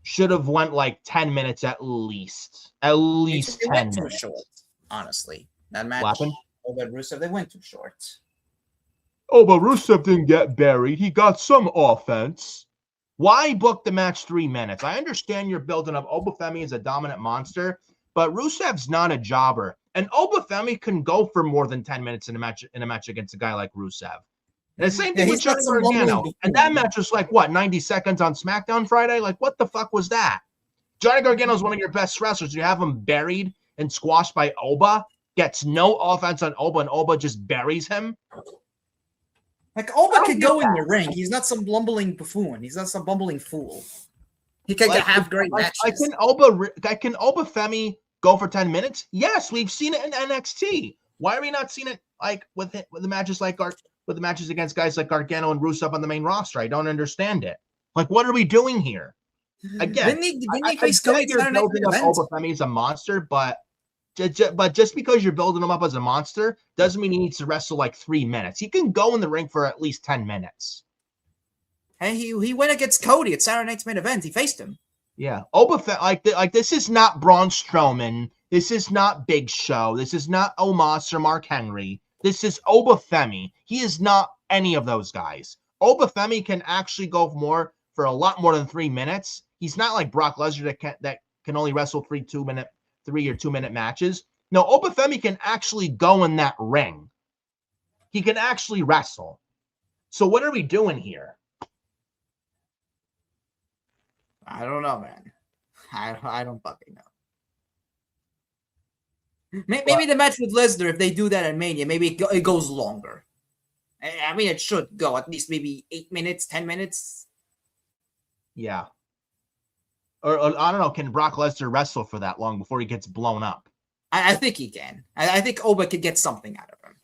should have went like 10 minutes at least. At least 10 went minutes. Too short, honestly. That match over Rusev, they went too short. Oh, but Rusev didn't get buried. He got some offense. Why book the match 3 minutes? I understand you're building up Obafemi as a dominant monster, but Rusev's not a jobber. And Obafemi can go for more than 10 minutes in a match against a guy like Rusev. And the same thing with Johnny Gargano. And that match was like, what, 90 seconds on SmackDown Friday? Like, what the fuck was that? Johnny Gargano is one of your best wrestlers. You have him buried and squashed by Oba, gets no offense on Oba, and Oba just buries him. Like, Oba could go in the ring. He's not some bumbling buffoon. He's not some bumbling fool. He can have great matches. Can Obafemi go for 10 minutes? Yes, we've seen it in NXT. Why are we not seeing it like with the matches like with the matches against guys like Gargano and Rusev on the main roster? I don't understand it. Like, what are we doing here? Again, I get you're building up Obafemi as a monster, but just because you're building him up as a monster doesn't mean he needs to wrestle like 3 minutes. He can go in the ring for at least 10 minutes. Hey, he went against Cody at Saturday Night's Main Event. He faced him. Yeah, Obafemi, like this is not Braun Strowman. This is not Big Show. This is not Omos or Mark Henry. This is Obafemi. He is not any of those guys. Obafemi can actually go for a lot more than 3 minutes. He's not like Brock Lesnar that can only wrestle 3 or 2 minute matches. No, Obafemi can actually go in that ring. He can actually wrestle. So what are we doing here? I don't know, man. I don't fucking know. Maybe the match with Lesnar, if they do that at Mania, maybe it goes longer. I mean, it should go at least maybe 8 minutes, 10 minutes. Yeah. Or I don't know, can Brock Lesnar wrestle for that long before he gets blown up? I think he can. I think Oba could get something out of him.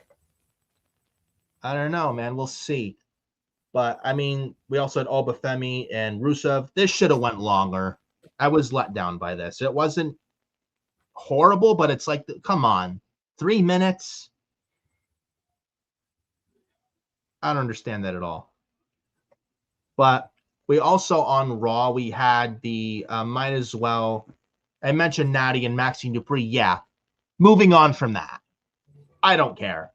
I don't know, man. We'll see. But, I mean, we also had Obafemi and Rusev. This should have went longer. I was let down by this. It wasn't horrible, but it's like, come on. 3 minutes? I don't understand that at all. But we also on Raw, we had the might as well. I mentioned Natty and Maxine Dupree. Yeah. Moving on from that. I don't care.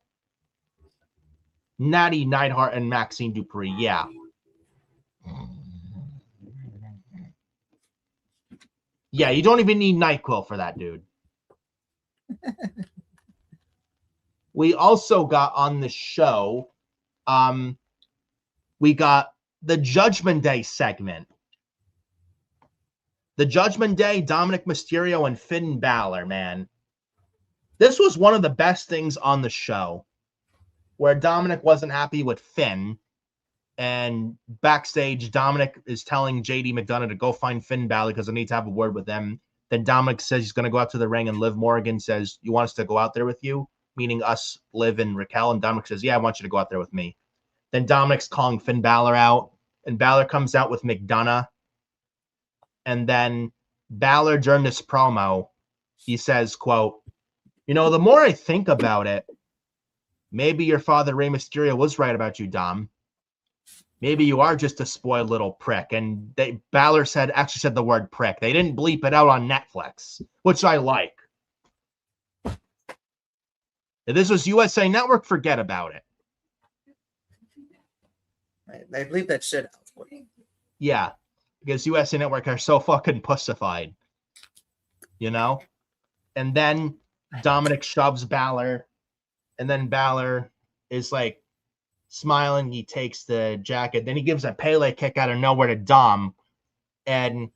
Natty Neidhart and Maxine Dupree, yeah. Yeah, you don't even need NyQuil for that, dude. We also got on the show, we got the Judgment Day segment. The Judgment Day, Dominic Mysterio and Finn Balor, man. This was one of the best things on the show, where Dominic wasn't happy with Finn, and backstage, Dominic is telling JD McDonough to go find Finn Balor because I need to have a word with them. Then Dominic says he's going to go out to the ring, and Liv Morgan says, you want us to go out there with you? Meaning us, Liv, and Raquel. And Dominic says, yeah, I want you to go out there with me. Then Dominic's calling Finn Balor out, and Balor comes out with McDonough. And then Balor, during this promo, he says, quote, you know, the more I think about it, maybe your father, Rey Mysterio, was right about you, Dom. Maybe you are just a spoiled little prick. And Balor actually said the word prick. They didn't bleep it out on Netflix, which I like. If this was USA Network, forget about it. They bleep that shit out. Yeah, because USA Network are so fucking pussified. You know? And then Dominic shoves Balor, and then Balor is like smiling. He takes the jacket. Then he gives a Pele kick out of nowhere to Dom, and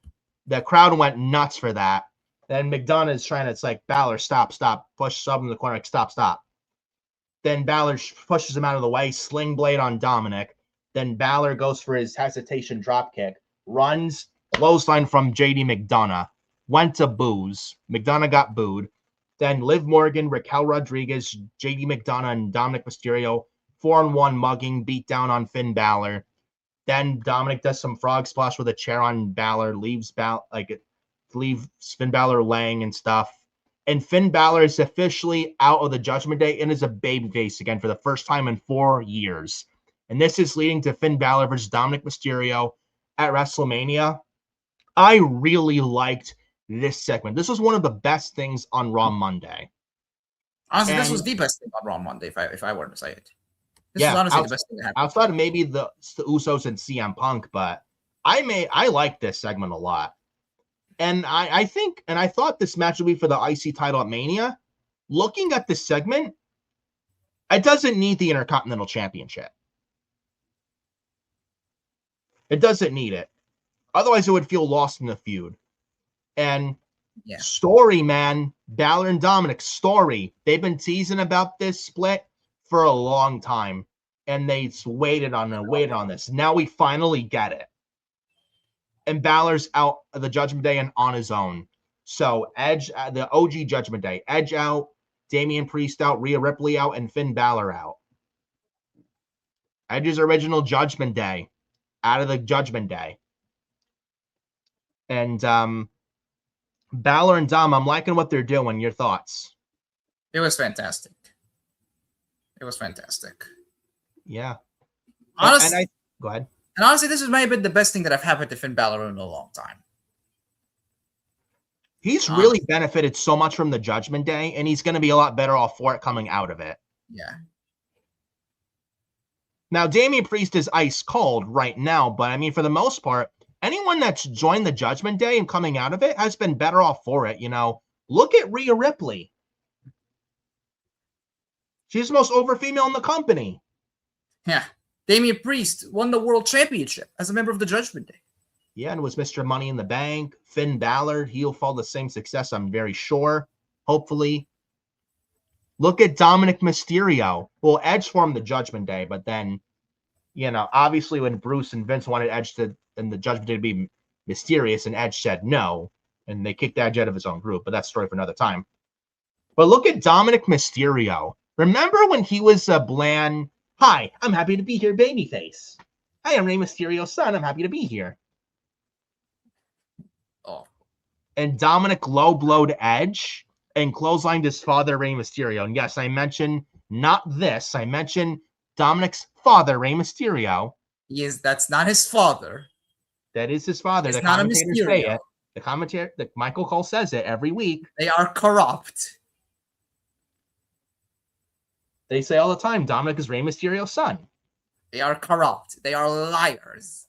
the crowd went nuts for that. Then McDonough is trying to, it's like, Balor, stop, push sub in the corner, like, stop. Then Balor pushes him out of the way, sling blade on Dominic. Then Balor goes for his hesitation drop kick, runs, clothesline from JD McDonough, went to booze. McDonough got booed. Then Liv Morgan, Raquel Rodriguez, JD McDonough, and Dominic Mysterio 4-on-1 mugging, beat down on Finn Balor. Then Dominic does some frog splash with a chair on Balor, leaves Finn Balor laying and stuff. And Finn Balor is officially out of the Judgment Day and is a babyface again for the first time in 4 years. And this is leading to Finn Balor versus Dominic Mysterio at WrestleMania. I really liked this segment. This was one of the best things on Raw Monday. Honestly, this was the best thing on Raw Monday, if I were to say it. This was honestly the best thing that happened. Outside of maybe the Usos and CM Punk, but I like this segment a lot. And I thought this match would be for the IC title at Mania. Looking at this segment, it doesn't need the Intercontinental Championship. It doesn't need it. Otherwise, it would feel lost in the feud. And story, man, Balor and Dominic's story. They've been teasing about this split for a long time, and they waited on this. Now we finally get it. And Balor's out of the Judgment Day and on his own. So Edge, the OG Judgment Day, Edge out, Damian Priest out, Rhea Ripley out, and Finn Balor out. Edge's original Judgment Day out of the Judgment Day. And Balor and Dom, I'm liking what they're doing. Your thoughts? It was fantastic. Yeah. Honestly, go ahead. And honestly, this has maybe been the best thing that have happened to Finn Balor in a long time. He's really benefited so much from the Judgment Day, and he's going to be a lot better off for it coming out of it. Yeah. Now, Damian Priest is ice cold right now, but I mean, for the most part, anyone that's joined the Judgment Day and coming out of it has been better off for it. You know, look at Rhea Ripley. She's the most over female in the company. Yeah. Damian Priest won the World Championship as a member of the Judgment Day. Yeah, and was Mr. Money in the Bank. Finn Balor, he'll follow the same success, I'm very sure. Hopefully. Look at Dominic Mysterio. Well, Edge formed the Judgment Day, but then, you know, obviously when Bruce and Vince wanted Edge and the Judgment Day to be mysterious, and Edge said no, and they kicked Edge out of his own group, but that's a story for another time. But look at Dominic Mysterio. Remember when he was a bland, hi, I'm happy to be here, babyface. Hi, I'm Rey Mysterio's son. I'm happy to be here. Oh. And Dominic low-blowed Edge and clotheslined his father, Rey Mysterio. And yes, I mentioned not this. I mentioned Dominic's father, Rey Mysterio. That's not his father. That is his father. It's the not a commentators Mysterio. say it. The commentator, Michael Cole says it every week. They are corrupt. They say all the time, Dominic is Rey Mysterio's son. They are corrupt. They are liars.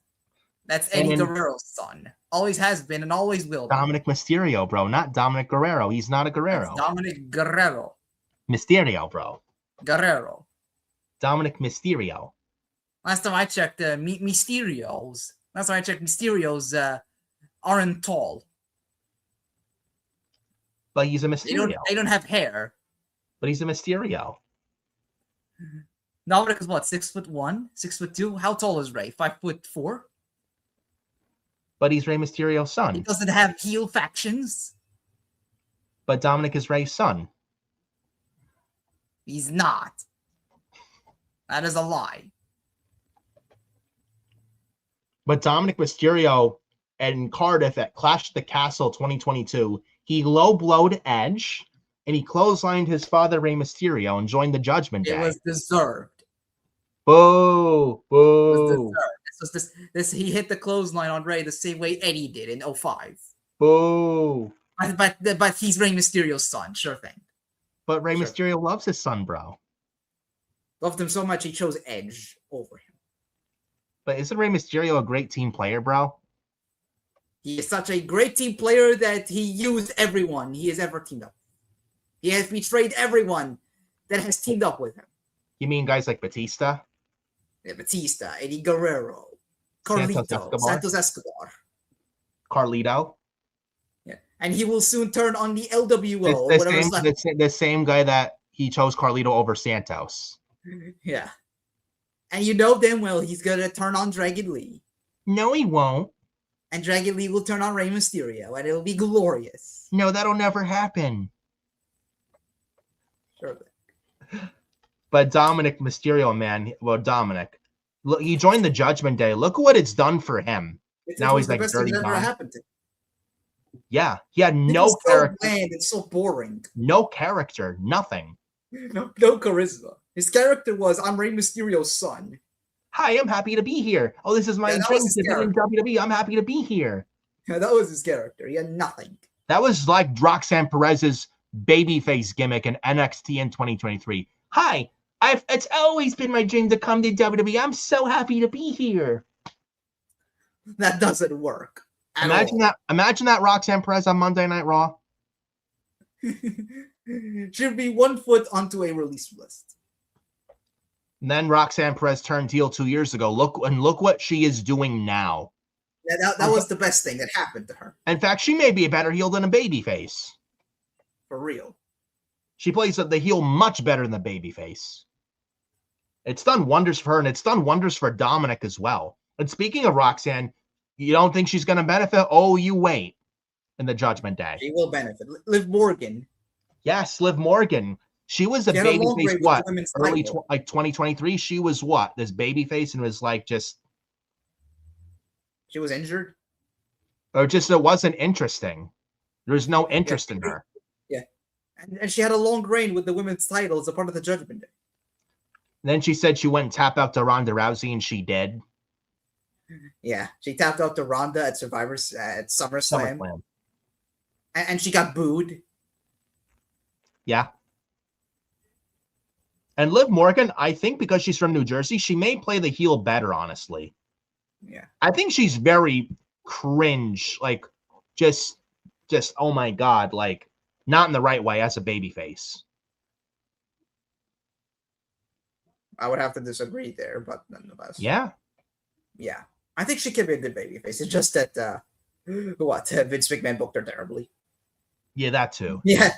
That's Eddie And Guerrero's son. Always has been and always will be. Dominic Mysterio, bro, not Dominic Guerrero. He's not a Guerrero. That's Dominic Guerrero. Mysterio, bro. Guerrero. Dominic Mysterio. Last time I checked, Mysterios aren't tall. But he's a Mysterio. They don't have hair. But he's a Mysterio. Dominic is what, 6'1", 6'2"? How tall is Rey? 5'4"? But he's Rey Mysterio's He son. doesn't have heel factions. But Dominic is Rey's son. He's not. That is a lie. But Dominic Mysterio and Cardiff at Clash at the Castle 2022, he low-blowed Edge, and he clotheslined his father, Rey Mysterio, and joined the Judgment Day. It was deserved. Boo! Boo! He hit the clothesline on Rey the same way Eddie did in 05. Boo! But he's Rey Mysterio's son, sure thing. But Rey Mysterio loves his son, bro. Loved him so much he chose Edge over him. But isn't Rey Mysterio a great team player, bro? He is such a great team player that he used everyone he has ever teamed up. He has betrayed everyone that has teamed up with him. You mean guys like Batista? Yeah, Batista, Eddie Guerrero, Carlito, Santos Escobar. Carlito? Yeah. And he will soon turn on the LWO. The same guy that he chose Carlito over Santos. Yeah. And you know damn well he's going to turn on Dragon Lee. No, he won't. And Dragon Lee will turn on Rey Mysterio, and it'll be glorious. No, that'll never happen. Sure. But Dominic Mysterio, man, well, Dominic, look, he joined the Judgment Day. Look what it's done for him. Now he's like dirty. Happened to him. Yeah, he had no character. So bland and so boring. No character, nothing. No charisma. His character was, I'm Rey Mysterio's son. Hi, I'm happy to be here. Oh, this is my dream to be in WWE. I'm happy to be here. Yeah, that was his character. He had nothing. That was like Roxanne Perez's babyface gimmick in NXT in 2023. Hi, it's always been my dream to come to WWE. I'm so happy to be here. That doesn't work. Imagine that Roxanne Perez on Monday Night Raw. She'd be 1 foot onto a release list. And then Roxanne Perez turned heel 2 years ago. Look what she is doing now. Yeah, that was the best thing that happened to her. In fact, she may be a better heel than a babyface. For real. She plays the heel much better than the babyface. It's done wonders for her, and it's done wonders for Dominic as well. And speaking of Roxanne, you don't think she's going to benefit? Oh, you wait. In the Judgment Day. She will benefit. Liv Morgan. Yes, Liv Morgan. She was a babyface, what? Early 2023? She was what? This babyface and was like just... She was injured? Or just it wasn't interesting. There's no interest in her. Yeah. And she had a long reign with the women's title as a part of the Judgment Day. Then she said she went and tapped out to Ronda Rousey, and she did. Yeah, she tapped out to Ronda at at SummerSlam. And she got booed. Yeah. And Liv Morgan, I think because she's from New Jersey, she may play the heel better, honestly. Yeah. I think she's very cringe, like just oh my God, like not in the right way as a babyface. I would have to disagree there, but nonetheless. Yeah. Yeah. I think she could be a good babyface. It's just that Vince McMahon booked her terribly. Yeah, that too. Yeah.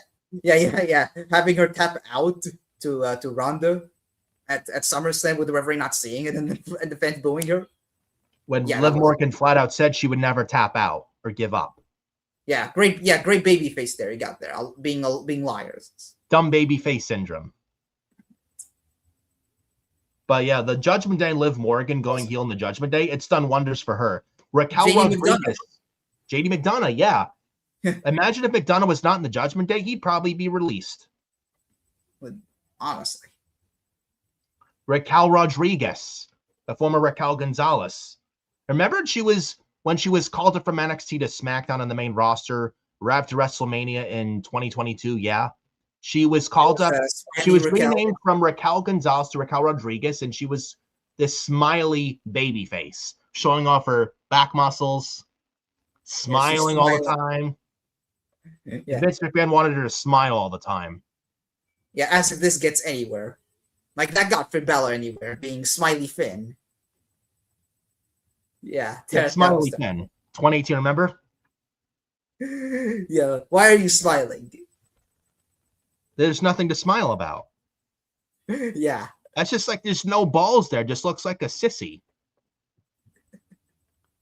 Having her tap out to Ronda at SummerSlam with the referee not seeing it and the fans booing her. When Liv Morgan flat out said she would never tap out or give up. Yeah, great babyface there. You got there, being liars. Dumb babyface syndrome. But yeah, the Judgment Day, Liv Morgan going heel in the Judgment Day, it's done wonders for her. Raquel Rodriguez, JD McDonough, yeah. Imagine if McDonough was not in the Judgment Day, he'd probably be released. Honestly. Raquel Rodriguez, the former Raquel Gonzalez. Remember when she was called up from NXT to SmackDown on the main roster, right after WrestleMania in 2022, yeah? She was called up. She was Raquel. renamed from Raquel Gonzalez to Raquel Rodriguez, and she was this smiley baby face, showing off her back muscles, smiling all the time. Yeah. Vince McMahon wanted her to smile all the time. Yeah, as if this gets anywhere. Like, that got Finn Balor anywhere, being Smiley Finn. Yeah. Smiley Finn. 2018, remember? Yeah. Why are you smiling? There's nothing to smile about. Yeah. That's just like there's no balls there. Just looks like a sissy.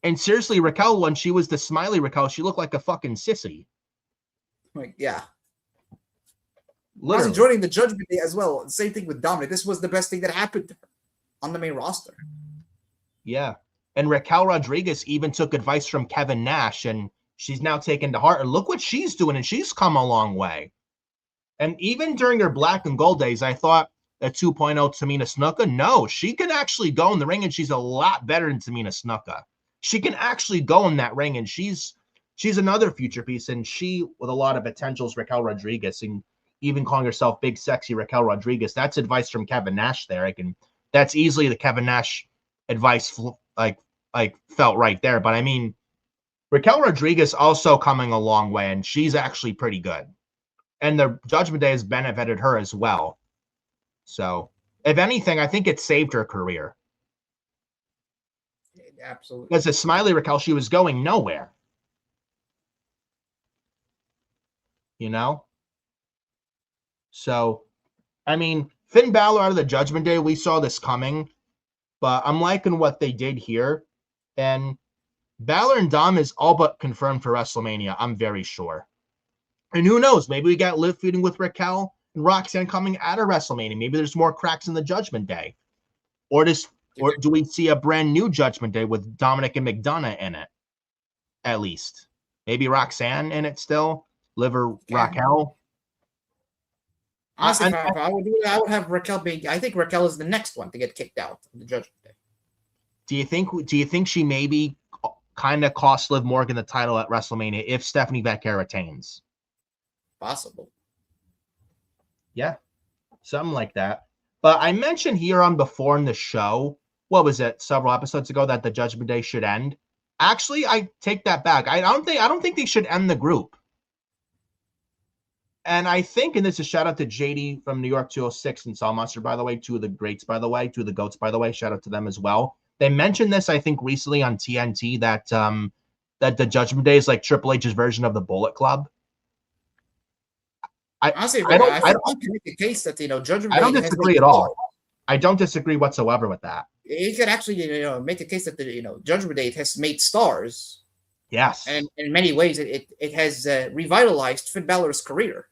And seriously, Raquel, when she was the smiley Raquel, she looked like a fucking sissy. Like, yeah. I was Literally. enjoying the Judgment Day as well. Same thing with Dominic. This was the best thing that happened to her on the main roster. Yeah. And Raquel Rodriguez even took advice from Kevin Nash, and she's now taken to heart. And look what she's doing, and she's come a long way. And even during her black and gold days, I thought a 2.0 Tamina Snuka. No, she can actually go in the ring, and she's a lot better than Tamina Snuka. She can actually go in that ring, and she's another future piece, and she, with a lot of potential, is Raquel Rodriguez, and even calling herself Big Sexy Raquel Rodriguez. That's advice from Kevin Nash there. That's easily the Kevin Nash advice, like felt right there. But I mean, Raquel Rodriguez also coming a long way, and she's actually pretty good. And the Judgment Day has benefited her as well. So, if anything, I think it saved her career. Absolutely. Because the smiley Raquel, she was going nowhere. You know? So, I mean, Finn Balor out of the Judgment Day, we saw this coming. But I'm liking what they did here. And Balor and Dom is all but confirmed for WrestleMania, I'm very sure. And who knows? Maybe we got Liv feuding with Raquel and Roxanne coming out of WrestleMania. Maybe there's more cracks in the Judgment Day. Or do we see a brand new Judgment Day with Dominic and McDonough in it? At least. Maybe Roxanne in it still? Liv or Raquel? Honestly, if I would do it, I would have Raquel being. I think Raquel is the next one to get kicked out of the Judgment Day. Do you think she maybe kind of cost Liv Morgan the title at WrestleMania if Stephanie Becker retains? Possible. Yeah, something like that. But I mentioned here on before in the show, what was it, several episodes ago, that the Judgment Day should end. Actually, I take that back. I don't think they should end the group. And I think, and this is a shout out to JD from New York 206 and Saw Monster, by the way, two of the greats, by the way, two of the goats, by the way. Shout out to them as well. They mentioned this, I think, recently on TNT that that the Judgment Day is like Triple H's version of the Bullet Club. Honestly, I don't make the case that Judgment Day. I don't disagree at all. I don't disagree whatsoever with that. You could actually make a case that the Judgment Day has made stars. Yes, and in many ways it has revitalized Finn Balor's career.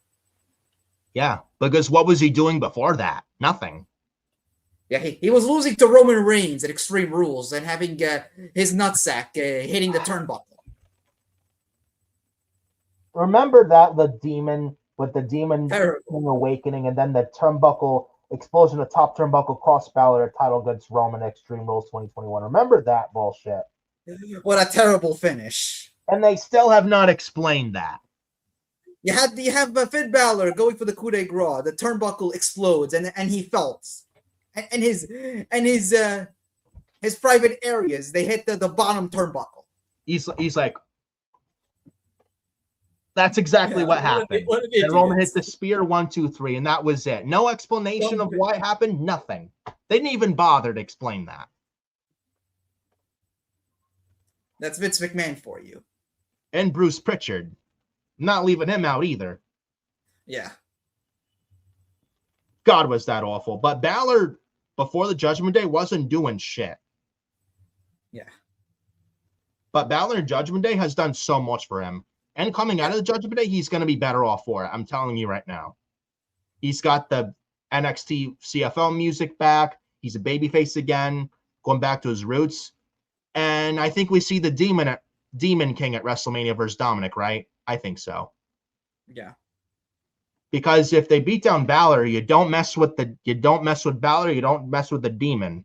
Yeah, because what was he doing before that? Nothing. Yeah, he was losing to Roman Reigns at Extreme Rules and having his nutsack hitting the turnbuckle. Remember that the demon with the demon awakening, and then the turnbuckle explosion, the top turnbuckle cross Balor title against Roman Extreme Rules 2021. Remember that bullshit? What a terrible finish! And they still have not explained that. You have Finn Balor going for the coup de grace. The turnbuckle explodes, and he faults, and his private areas they hit the bottom turnbuckle. He's like, that's exactly what happened. And Roman hit the spear 1, 2, 3, and that was it. No explanation of why it happened. Nothing. They didn't even bother to explain that. That's Vince McMahon for you. And Bruce Pritchard. Not leaving him out either. Yeah. God, was that awful. But Balor, before the Judgment Day, wasn't doing shit. Yeah. But Balor in Judgment Day has done so much for him. And coming out of the Judgment Day, he's going to be better off for it. I'm telling you right now. He's got the NXT CFL music back. He's a babyface again, going back to his roots. And I think we see the Demon King at WrestleMania versus Dominic, right? I think so. Yeah. Because if they beat down Balor, you don't mess with Balor, you don't mess with the Demon.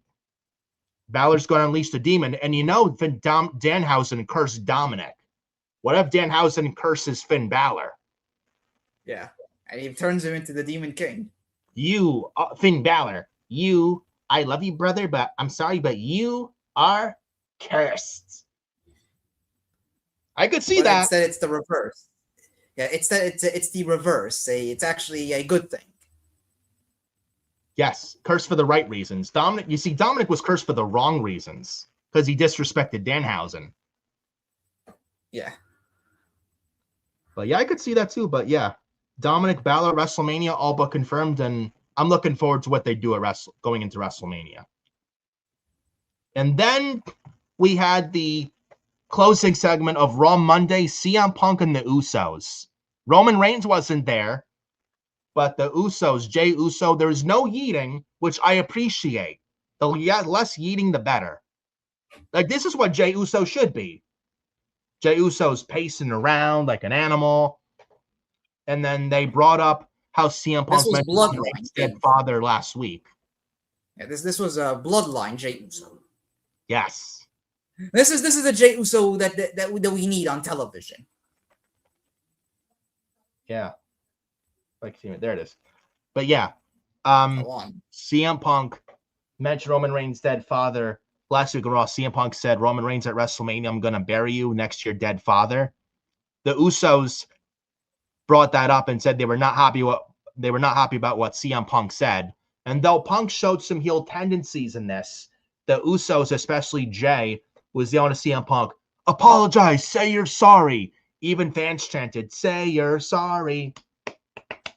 Balor's going to unleash the Demon, and Danhausen cursed Dominic. What if Danhausen curses Finn Balor? Yeah. And he turns him into the Demon King. You, Finn Balor, I love you, brother, but I'm sorry, but you are cursed. I could see that. Instead, it's the reverse. Yeah, it's the reverse. It's actually a good thing. Yes, cursed for the right reasons. Dominic was cursed for the wrong reasons because he disrespected Danhausen. Yeah. But yeah, I could see that too. But yeah, Dominic Balor, WrestleMania, all but confirmed, and I'm looking forward to what they do at going into WrestleMania. And then we had the closing segment of Raw Monday, CM Punk and the Usos. Roman Reigns wasn't there, but the Usos, Jey Uso, there's no yeeting, which I appreciate. The less yeeting, the better. Like, this is what Jey Uso should be. Jey Uso's pacing around like an animal. And then they brought up how CM Punk met his dead father last week. Yeah, this was a bloodline Jey Uso. Yes. This is a Jey Uso that we need on television. Yeah. Like, there it is. But yeah. CM Punk mentioned Roman Reigns' dead father. Last week on Raw, CM Punk said, Roman Reigns at WrestleMania, I'm going to bury you next to your dead father. The Usos brought that up and said they were not happy about what CM Punk said. And though Punk showed some heel tendencies in this, the Usos, especially Jey, was yelling at CM Punk, apologize, say you're sorry. Even fans chanted, say you're sorry.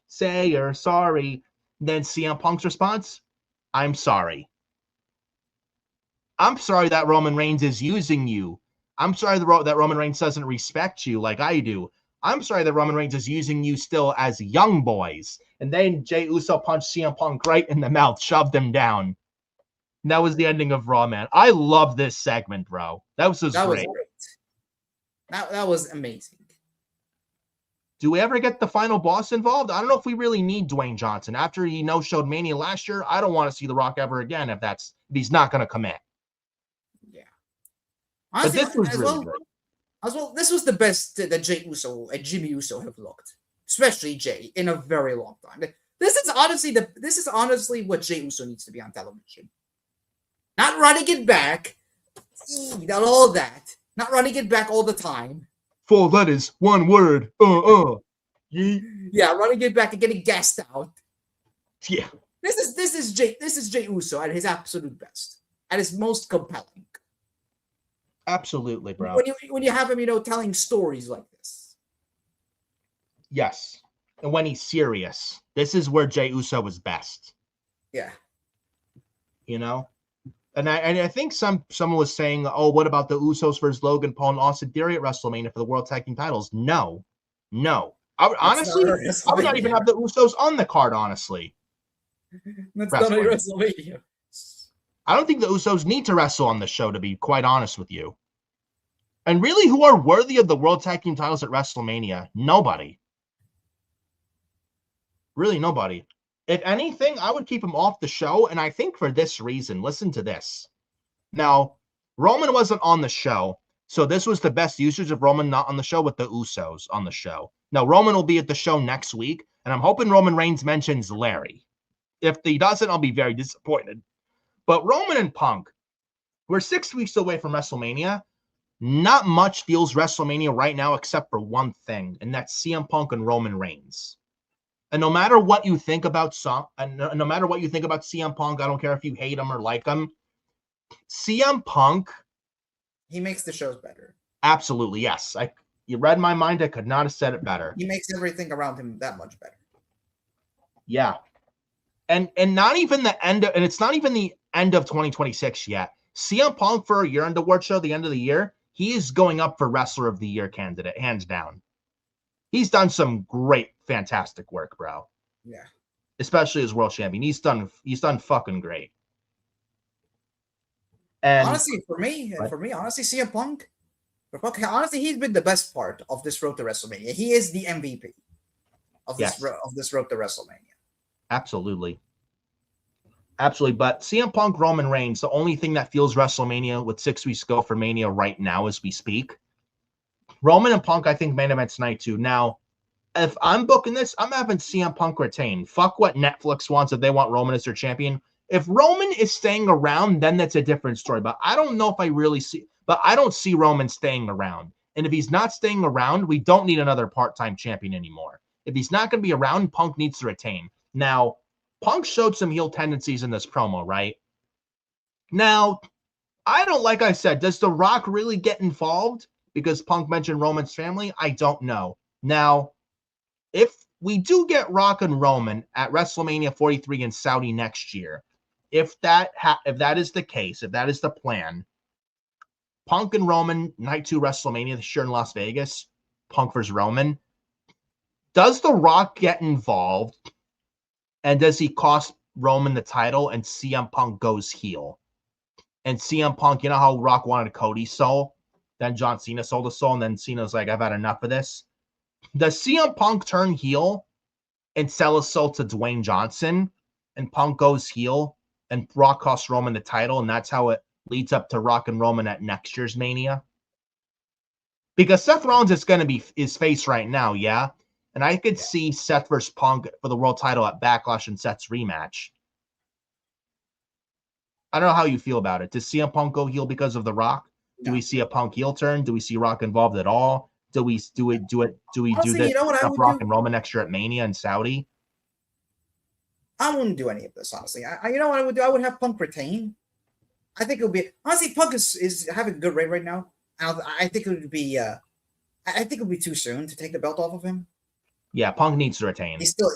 Say you're sorry. Then CM Punk's response, I'm sorry. I'm sorry that Roman Reigns is using you. I'm sorry that Roman Reigns doesn't respect you like I do. I'm sorry that Roman Reigns is using you still as young boys. And then Jey Uso punched CM Punk right in the mouth, shoved him down. And that was the ending of Raw, man. I love this segment, bro. That was great. Was great. That was amazing. Do we ever get the final boss involved? I don't know if we really need Dwayne Johnson. After he no-showed Mania last year, I don't want to see The Rock ever again if he's not going to commit. Yeah. Honestly, but this was really good. As well, this was the best that Jey Uso and Jimmy Uso have looked, especially Jey, in a very long time. This is honestly what Jey Uso needs to be on television. Not running it back, not all that. Not running it back all the time. 4 letters, 1 word. Yeah, running it back and getting gassed out. Yeah. This is Jey Uso at his absolute best, at his most compelling. Absolutely, bro. When you have him, telling stories like this. Yes. And when he's serious. This is where Jey Uso is best. Yeah. And I think someone was saying, oh, what about the Usos versus Logan Paul and Austin Theory at WrestleMania for the World Tag Team titles? No. I would not even have the Usos on the card, honestly. That's not a WrestleMania. I don't think the Usos need to wrestle on the show, to be quite honest with you. And really, who are worthy of the World Tag Team titles at WrestleMania? Nobody. Really, nobody. If anything, I would keep him off the show, and I think for this reason. Listen to this. Now, Roman wasn't on the show, so this was the best usage of Roman not on the show with the Usos on the show. Now, Roman will be at the show next week, and I'm hoping Roman Reigns mentions Larry. If he doesn't, I'll be very disappointed. But Roman and Punk, we're 6 weeks away from WrestleMania. Not much feels WrestleMania right now except for one thing, and that's CM Punk and Roman Reigns. And no matter what you think about CM Punk, I don't care if you hate him or like him, CM Punk, he makes the shows better. Absolutely, yes. You read my mind. I could not have said it better. He makes everything around him that much better. Yeah. And not even the end of, and it's not even the end of 2026 yet. CM Punk for a year-end award show, the end of the year, he is going up for Wrestler of the Year candidate, hands down. He's done some great, fantastic work, bro. Yeah. Especially as world champion. He's done fucking great. And honestly, for me, honestly, CM Punk, honestly, he's been the best part of this road to WrestleMania. He is the MVP of this road to WrestleMania. Absolutely. But CM Punk, Roman Reigns, the only thing that feels WrestleMania with 6 weeks ago for Mania right now as we speak. Roman and Punk, I think, main event tonight too. Now, if I'm booking this, I'm having CM Punk retain. Fuck what Netflix wants if they want Roman as their champion. If Roman is staying around, then that's a different story. But I don't know if I really see. But I don't see Roman staying around. And if he's not staying around, we don't need another part-time champion anymore. If he's not going to be around, Punk needs to retain. Now, Punk showed some heel tendencies in this promo, right? Now, I don't, like I said, does The Rock really get involved? Because Punk mentioned Roman's family? I don't know. Now, if we do get Rock and Roman at WrestleMania 43 in Saudi next year, if that is the case, if that is the plan, Punk and Roman, Night 2 WrestleMania this year in Las Vegas, Punk versus Roman. Does The Rock get involved? And does he cost Roman the title and CM Punk goes heel? And CM Punk, you know how Rock wanted Cody's soul? Then John Cena sold his soul, and then Cena's like, I've had enough of this. Does CM Punk turn heel and sell his soul to Dwayne Johnson? And Punk goes heel and Rock costs Roman the title, and that's how it leads up to Rock and Roman at next year's Mania? Because Seth Rollins is going to be his face right now, yeah? And I could see Seth versus Punk for the world title at Backlash and Seth's rematch. I don't know how you feel about it. Does CM Punk go heel because of The Rock? Do we see a Punk heel turn? Do we see Rock involved at all? Do we do Honestly, this you know what I would Rock do? and Roman next year at Mania in Saudi? I wouldn't do any of this, honestly. You know what I would do? I would have Punk retain. I think it would be honestly. Punk is having a good reign right now. I think it would be. I think it would be too soon to take the belt off of him. Yeah, Punk needs to retain. He's still,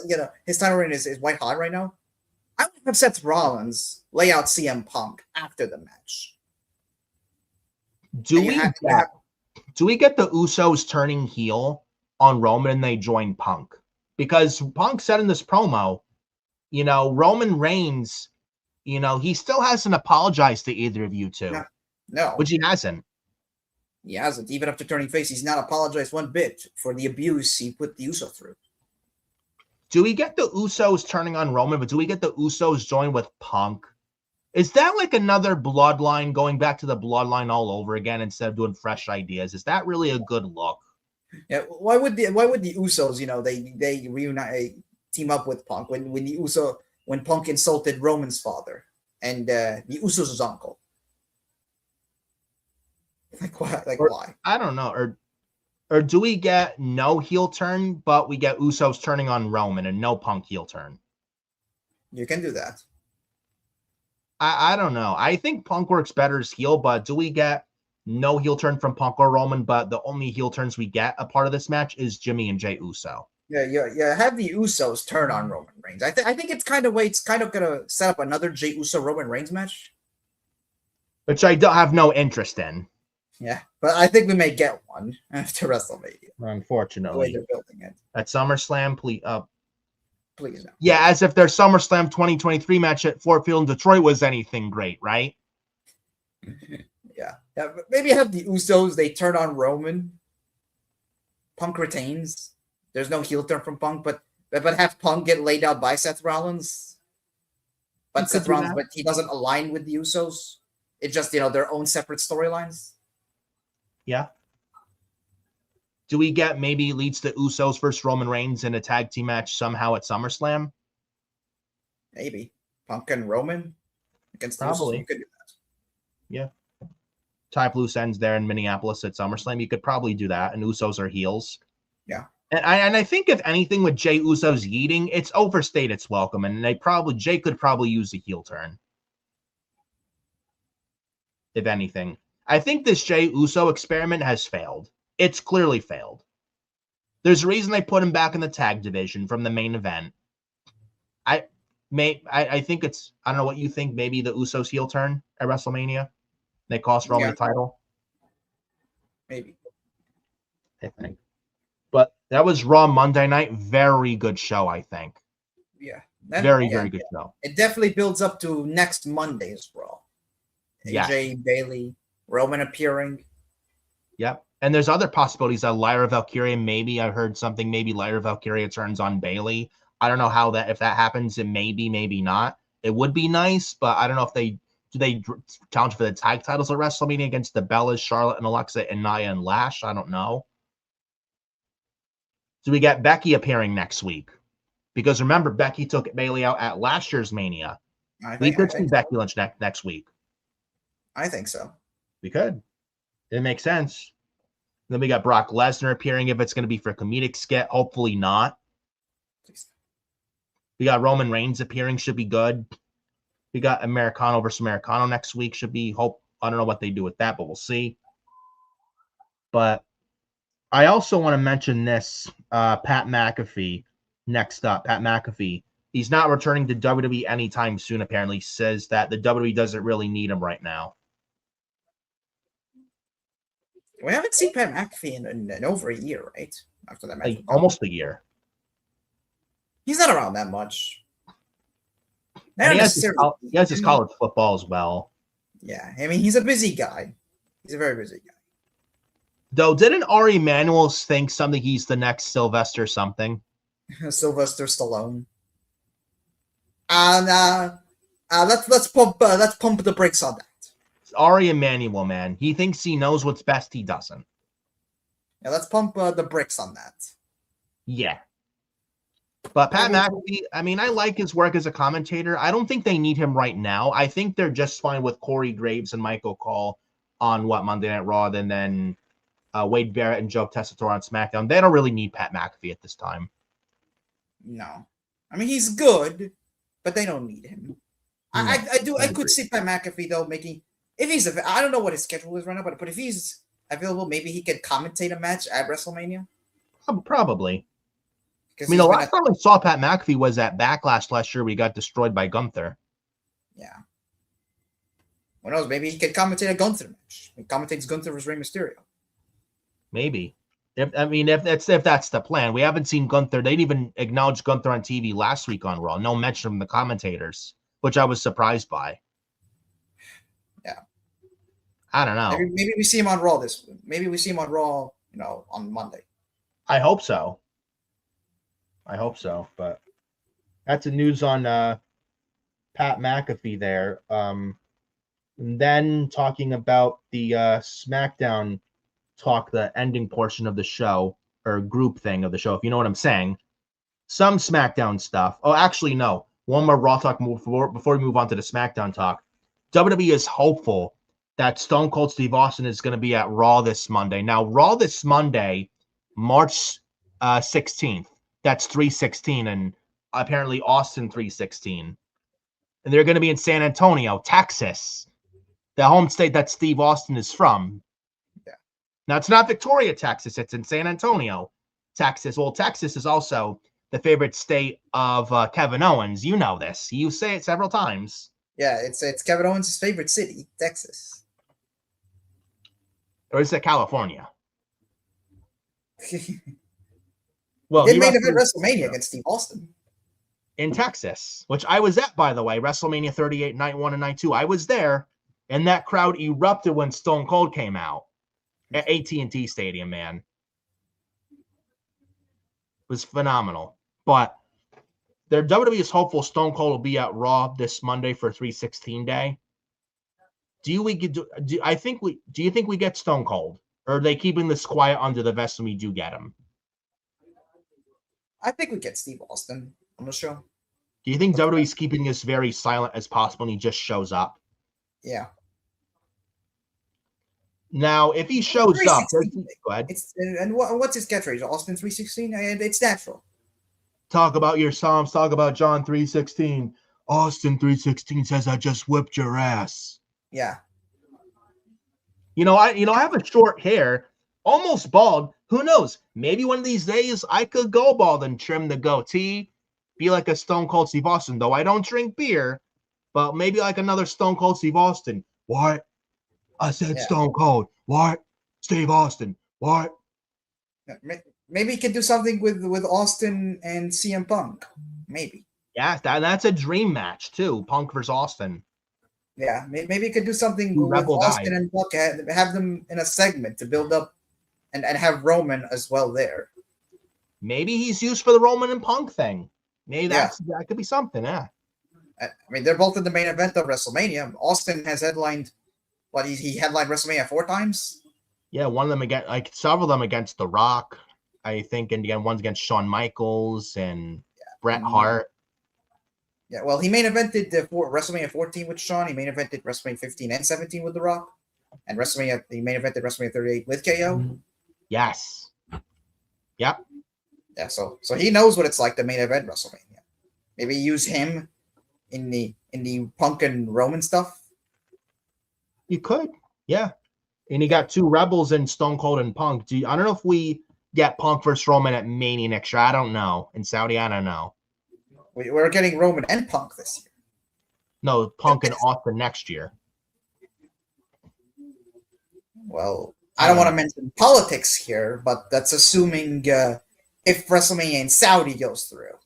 his title reign is white hot right now. I would have Seth Rollins lay out CM Punk after the match. Do we get the Usos turning heel on Roman and they join Punk? Because Punk said in this promo, Roman Reigns, he still hasn't apologized to either of you two. No. Which he hasn't. He hasn't. Even after turning face, he's not apologized one bit for the abuse he put the Uso through. Do we get the Usos turning on Roman, but do we get the Usos join with Punk? Is that like another bloodline, going back to the bloodline all over again instead of doing fresh ideas? Is that really a good look? Yeah. Why would the Usos, they reunite, team up with Punk when Punk insulted Roman's father and the Usos' uncle? Why? I don't know. Or do we get no heel turn, but we get Usos turning on Roman and no Punk heel turn? You can do that. I don't know. I think Punk works better as heel, but do we get no heel turn from Punk or Roman, but the only heel turns we get a part of this match is Jimmy and Jey Uso? Yeah. Have the Usos turn on Roman Reigns. I think it's kind of gonna set up another Jey Uso Roman Reigns match, which I don't have no interest in. Yeah, but I think we may get one after WrestleMania. Unfortunately, the way they're building it at SummerSlam, please. Please no. Yeah, as if their SummerSlam 2023 match at Ford Field in Detroit was anything great, right? Yeah. But maybe have the Usos, they turn on Roman. Punk retains. There's no heel turn from Punk, but have Punk get laid out by Seth Rollins. But Seth Rollins, but he doesn't align with the Usos. It's just, their own separate storylines. Yeah. Do we get maybe leads to Usos versus Roman Reigns in a tag team match somehow at SummerSlam? Maybe. Punk and Roman against the Probably. Usos. You could do that. Yeah. Tie up loose ends there in Minneapolis at SummerSlam. You could probably do that. And Usos are heels. Yeah. And I think if anything with Jey Uso's yeeting, it's overstayed its welcome. And Jey could probably use a heel turn. If anything. I think this Jey Uso experiment has failed. It's clearly failed. There's a reason they put him back in the tag division from the main event. I think it's, I don't know what you think, maybe the Usos heel turn at WrestleMania. They cost Roman the title. Maybe. I think. But that was Raw Monday night. Very good show, I think. Yeah. Very good show. It definitely builds up to next Monday's Raw. AJ, Bailey, Roman appearing. Yep. And there's other possibilities. Lyra Valkyria, maybe I heard something. Maybe Lyra Valkyria turns on Bailey. I don't know if that happens. It maybe not. It would be nice, but I don't know if they challenge for the tag titles at WrestleMania against the Bellas, Charlotte and Alexa, and Nia and Lash. I don't know. Do we get Becky appearing next week? Because remember, Becky took Bayley out at last year's Mania. We could see Becky Lynch next week. I think so. We could. It makes sense. Then we got Brock Lesnar appearing if it's going to be for a comedic skit. Hopefully not. We got Roman Reigns appearing. Should be good. We got Americano versus Americano next week. Should be hope. I don't know what they do with that, but we'll see. But I also want to mention this. Pat McAfee. Next up, Pat McAfee. He's not returning to WWE anytime soon, apparently. Says that the WWE doesn't really need him right now. We haven't seen Pat McAfee in over a year, right? After that match. Almost a year. He's not around that much. He has his college football as well. Yeah, I mean, he's a busy guy. He's a very busy guy. Though, didn't Ari Emanuel think something he's the next Sylvester something? Sylvester Stallone. And let's pump the brakes on that. Ari Emanuel, man. He thinks he knows what's best. He doesn't. Yeah, let's pump the brakes on that. Yeah. But Pat McAfee, I mean, I like his work as a commentator. I don't think they need him right now. I think they're just fine with Corey Graves and Michael Cole on Monday Night Raw, and then Wade Barrett and Joe Tessitore on SmackDown. They don't really need Pat McAfee at this time. No. I mean, he's good, but they don't need him. No, I could see Pat McAfee, though, making... If he's... I don't know what his schedule is right now, but if he's available, maybe he could commentate a match at WrestleMania. Probably. I mean, the last time I saw Pat McAfee was at Backlash last year where he got destroyed by Gunther. Yeah. Who knows? Maybe he could commentate a Gunther match. He commentates Gunther versus Rey Mysterio. Maybe. If that's the plan. We haven't seen Gunther. They didn't even acknowledge Gunther on TV last week on Raw. No mention from the commentators, which I was surprised by. Yeah. I don't know. Maybe we see him on Raw this week. Maybe we see him on Raw, on Monday. I hope so. But that's the news on Pat McAfee there. And then talking about the SmackDown talk, the ending portion of the show, or group thing of the show, if you know what I'm saying. Some SmackDown stuff. Oh, actually, no. One more Raw talk before we move on to the SmackDown talk. WWE is hopeful that Stone Cold Steve Austin is going to be at Raw this Monday. Now, Raw this Monday, March 16th. That's 3/16, and apparently Austin 3/16. And they're going to be in San Antonio, Texas, the home state that Steve Austin is from. Yeah. Now, it's not Victoria, Texas. It's in San Antonio, Texas. Well, Texas is also the favorite state of Kevin Owens. You know this. You say it several times. Yeah, it's Kevin Owens' favorite city, Texas. Or is it California? Well, he made event WrestleMania against Steve Austin in Texas, which I was at, by the way. WrestleMania 38, Night 1 and Night 2. I was there, and that crowd erupted when Stone Cold came out at AT&T Stadium, man. It was phenomenal. But their WWE is hopeful Stone Cold will be at Raw this Monday for 3/16 day. Do you think we get Stone Cold, or are they keeping this quiet under the vest when we do get him? I think we get Steve Austin on the show. Do you think WWE's keeping this very silent as possible and he just shows up? Yeah. Now, if he shows up, go ahead. And what's his catchphrase? Austin 3/16? It's natural. Talk about your Psalms. Talk about John 3:16. Austin 3:16 says, "I just whipped your ass." Yeah. I have a short hair, almost bald. Who knows? Maybe one of these days I could go bald and trim the goatee, be like a Stone Cold Steve Austin. Though I don't drink beer, but maybe like another Stone Cold Steve Austin. What? I said Stone Cold. What? Steve Austin. What? Maybe he could do something with Austin and CM Punk. Maybe. Yeah, that's a dream match too. Punk versus Austin. Yeah, maybe he could do something with Austin and Punk. Have them in a segment to build up. And have Roman as well there. Maybe he's used for the Roman and Punk thing. Maybe that could be something, yeah. I mean, they're both in the main event of WrestleMania. Austin has headlined, he headlined WrestleMania 4 times? Yeah, one of them against, several of them against The Rock. I think, and again, one's against Shawn Michaels and Bret Hart. Yeah, well, he main evented WrestleMania 14 with Shawn. He main evented WrestleMania 15 and 17 with The Rock, and he main evented WrestleMania 38 with KO. Yes. Yep. Yeah, so he knows what it's like to main event WrestleMania. Maybe use him in the Punk and Roman stuff. You could, yeah. And you got two Rebels in Stone Cold and Punk. I don't know if we get Punk versus Roman at Mania next year. I don't know. In Saudi, I don't know. We're getting Roman and Punk this year. No, Punk and Austin next year. Well, I don't want to mention politics here, but that's assuming if WrestleMania in Saudi goes through.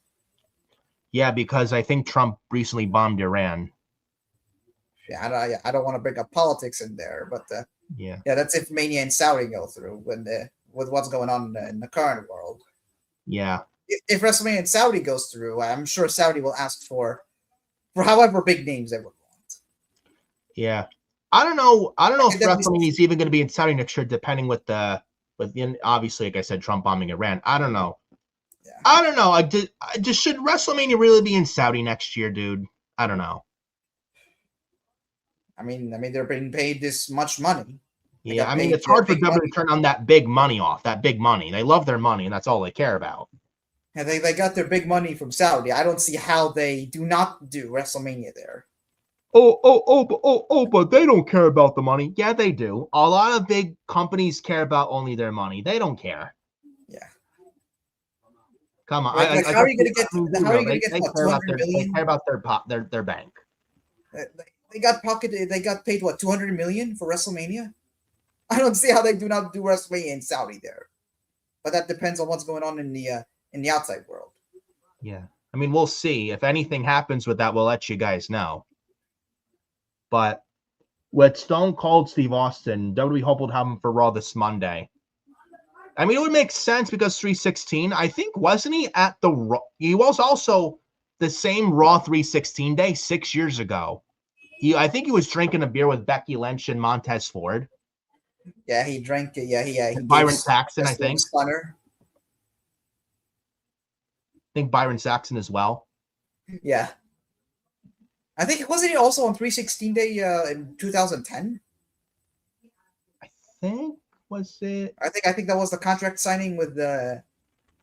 Yeah, because I think Trump recently bombed Iran. Yeah, I don't want to bring up politics in there, but yeah, that's if Mania and Saudi go through with what's going on in the current world. Yeah. If WrestleMania in Saudi goes through, I'm sure Saudi will ask for however big names they would want. Yeah. I don't know if WrestleMania is even going to be in Saudi next year, depending with obviously, like I said, Trump bombing Iran. I don't know. Yeah. I don't know. I just should WrestleMania really be in Saudi next year, dude? I don't know. I mean, they're being paid this much money. Yeah, I mean, it's hard for WWE to turn on that big money off. That big money. They love their money, and that's all they care about. Yeah, they got their big money from Saudi. I don't see how they do not do WrestleMania there. But they don't care about the money. Yeah, they do. A lot of big companies care about only their money. They don't care. Yeah. Come on. How are you going to get? How are you going to get they care about their bank. They got pocketed. They got paid what, $200 million for WrestleMania? I don't see how they do not do WrestleMania in Saudi there. But that depends on what's going on in the outside world. Yeah, I mean, we'll see. If anything happens with that, we'll let you guys know. But with Stone Cold Steve Austin, WWE hope will have him for Raw this Monday. I mean, it would make sense because 316. I think wasn't he at the Raw? He was also the same Raw 316 day 6 years ago. I think he was drinking a beer with Becky Lynch and Montez Ford. Yeah, he drank it. Yeah, he Byron Saxton, I think. Stunner. I think Byron Saxton as well. Yeah. I think, wasn't he also on 316 Day in 2010? I think, was it? I think that was the contract signing with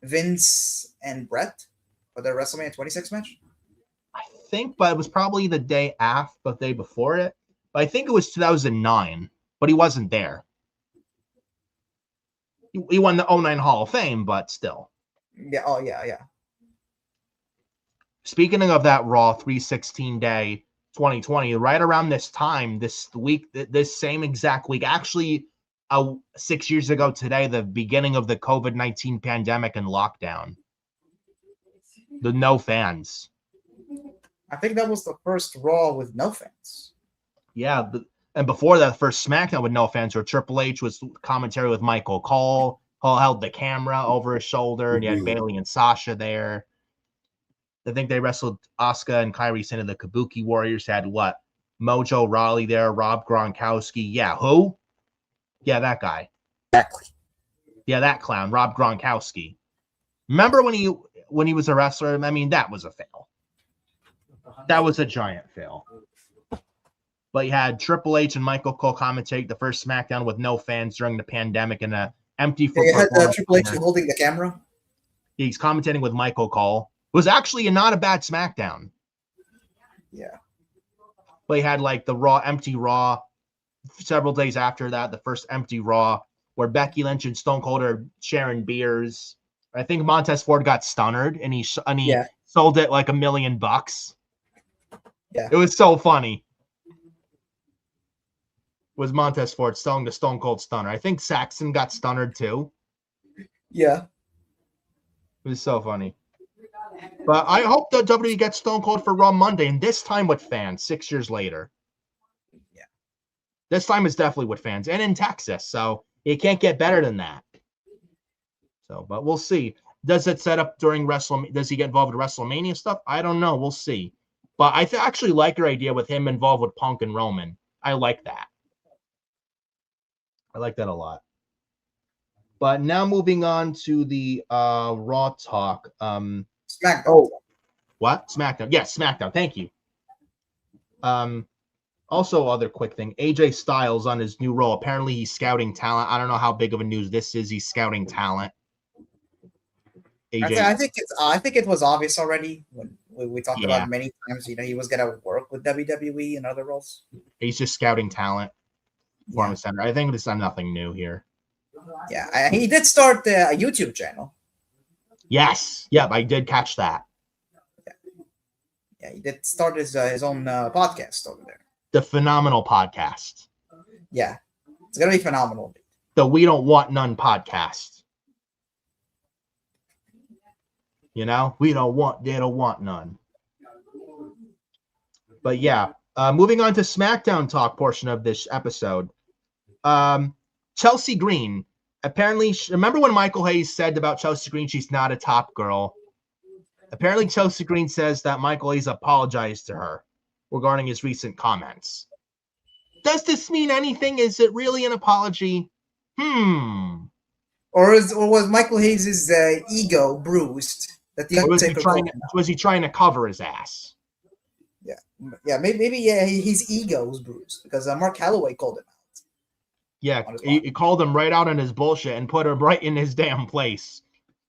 Vince and Brett for the WrestleMania 26 match. I think, but it was probably the day after, but the day before it. But I think it was 2009, but he wasn't there. He won the 09 Hall of Fame, but still. Yeah. Oh, yeah. Speaking of that Raw 316 Day 2020, right around this time, this week, this same exact week, actually 6 years ago today, the beginning of the COVID-19 pandemic and lockdown. The no fans. I think that was the first Raw with no fans. Yeah, and before that, first SmackDown with no fans, where Triple H was commentary with Michael Cole. Cole held the camera over his shoulder, and you had Bayley and Sasha there. I think they wrestled Asuka and Kairi Sane of the Kabuki Warriors. Had what? Mojo Rawley there, Rob Gronkowski. Yeah, who? Yeah, that guy. Exactly. Yeah, that clown, Rob Gronkowski. Remember when he was a wrestler? I mean, that was a fail. That was a giant fail. But you had Triple H and Michael Cole commentate the first SmackDown with no fans during the pandemic in an empty football. Yeah, you had Triple H holding the camera. He's commentating with Michael Cole. It was actually not a bad SmackDown. Yeah. But you had like the empty Raw several days after that, the first empty Raw, where Becky Lynch and Stone Cold are sharing beers. I think Montez Ford got stunnered, and he sold it like $1 million. Yeah. It was so funny. Was Montez Ford selling the Stone Cold Stunner? I think Saxon got stunnered too. Yeah. It was so funny. But I hope that WWE gets Stone Cold for Raw Monday, and this time with fans 6 years later. Yeah. This time is definitely with fans, and in Texas, so it can't get better than that. So, but we'll see. Does it set up during WrestleMania? Does he get involved with WrestleMania stuff? I don't know. We'll see. But I actually like your idea with him involved with Punk and Roman. I like that. I like that a lot. But now moving on to the Raw talk. SmackDown. Oh, what? SmackDown. Yes, SmackDown. Thank you. Also, other quick thing. AJ Styles on his new role. Apparently, he's scouting talent. I don't know how big of a news this is. He's scouting talent. AJ. I think it was obvious already when we talked Yeah. about it many times. He was gonna work with WWE and other roles. He's just scouting talent. Yeah. Center. I think this is nothing new here. Yeah, he did start a YouTube channel. Yes. Yep, I did catch that. Yeah, he did start his own podcast over there. The Phenomenal Podcast. Yeah, it's gonna be phenomenal. The We Don't Want None podcast. You know, they don't want none. But yeah, moving on to SmackDown talk portion of this episode. Chelsea Green. Apparently, remember when Michael Hayes said about Chelsea Green, she's not a top girl? Apparently, Chelsea Green says that Michael Hayes apologized to her regarding his recent comments. Does this mean anything? Is it really an apology? Or was Michael Hayes' ego bruised? That the was he trying to cover his ass? Yeah, maybe his ego was bruised because Mark Calloway called him out. Yeah, he called him right out on his bullshit and put him right in his damn place.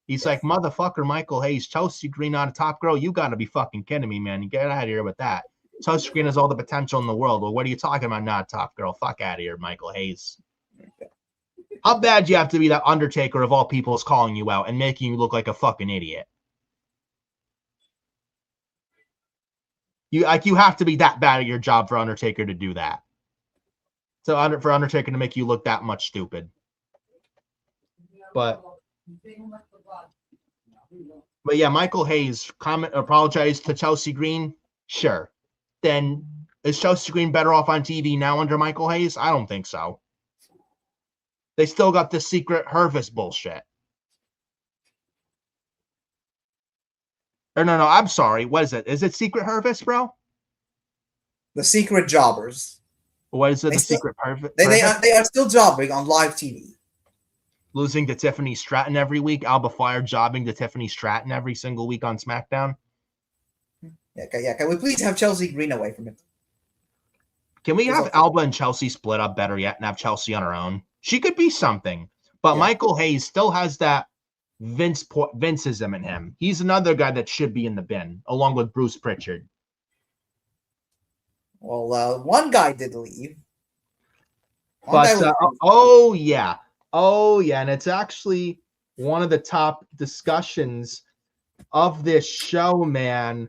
He's like, motherfucker, Michael Hayes, Chelsea Green not a top girl. You got to be fucking kidding me, man. You get out of here with that. Chelsea Green has all the potential in the world. Well, what are you talking about? Not a top girl. Fuck out of here, Michael Hayes. How bad do you have to be that Undertaker of all people is calling you out and making you look like a fucking idiot? You have to be that bad at your job for Undertaker to do that. So for Undertaker to make you look that much stupid. But yeah, Michael Hayes apologized to Chelsea Green. Sure. Then is Chelsea Green better off on TV now under Michael Hayes? I don't think so. They still got the secret Hervis bullshit. Or no, I'm sorry. What is it? Is it secret Hervis, bro? The secret jobbers. What is it? The secret Hervis? They are still jobbing on live TV. Losing to Tiffany Stratton every week. Alba Fire jobbing to Tiffany Stratton every single week on SmackDown. Yeah. Can we please have Chelsea Green away from it? Can we have Alba and Chelsea split up better yet and have Chelsea on her own? She could be something. But yeah. Michael Hayes still has that Vinceism in him. He's another guy that should be in the bin, along with Bruce Pritchard. Well, one guy did leave. Oh yeah, and it's actually one of the top discussions of this show, man.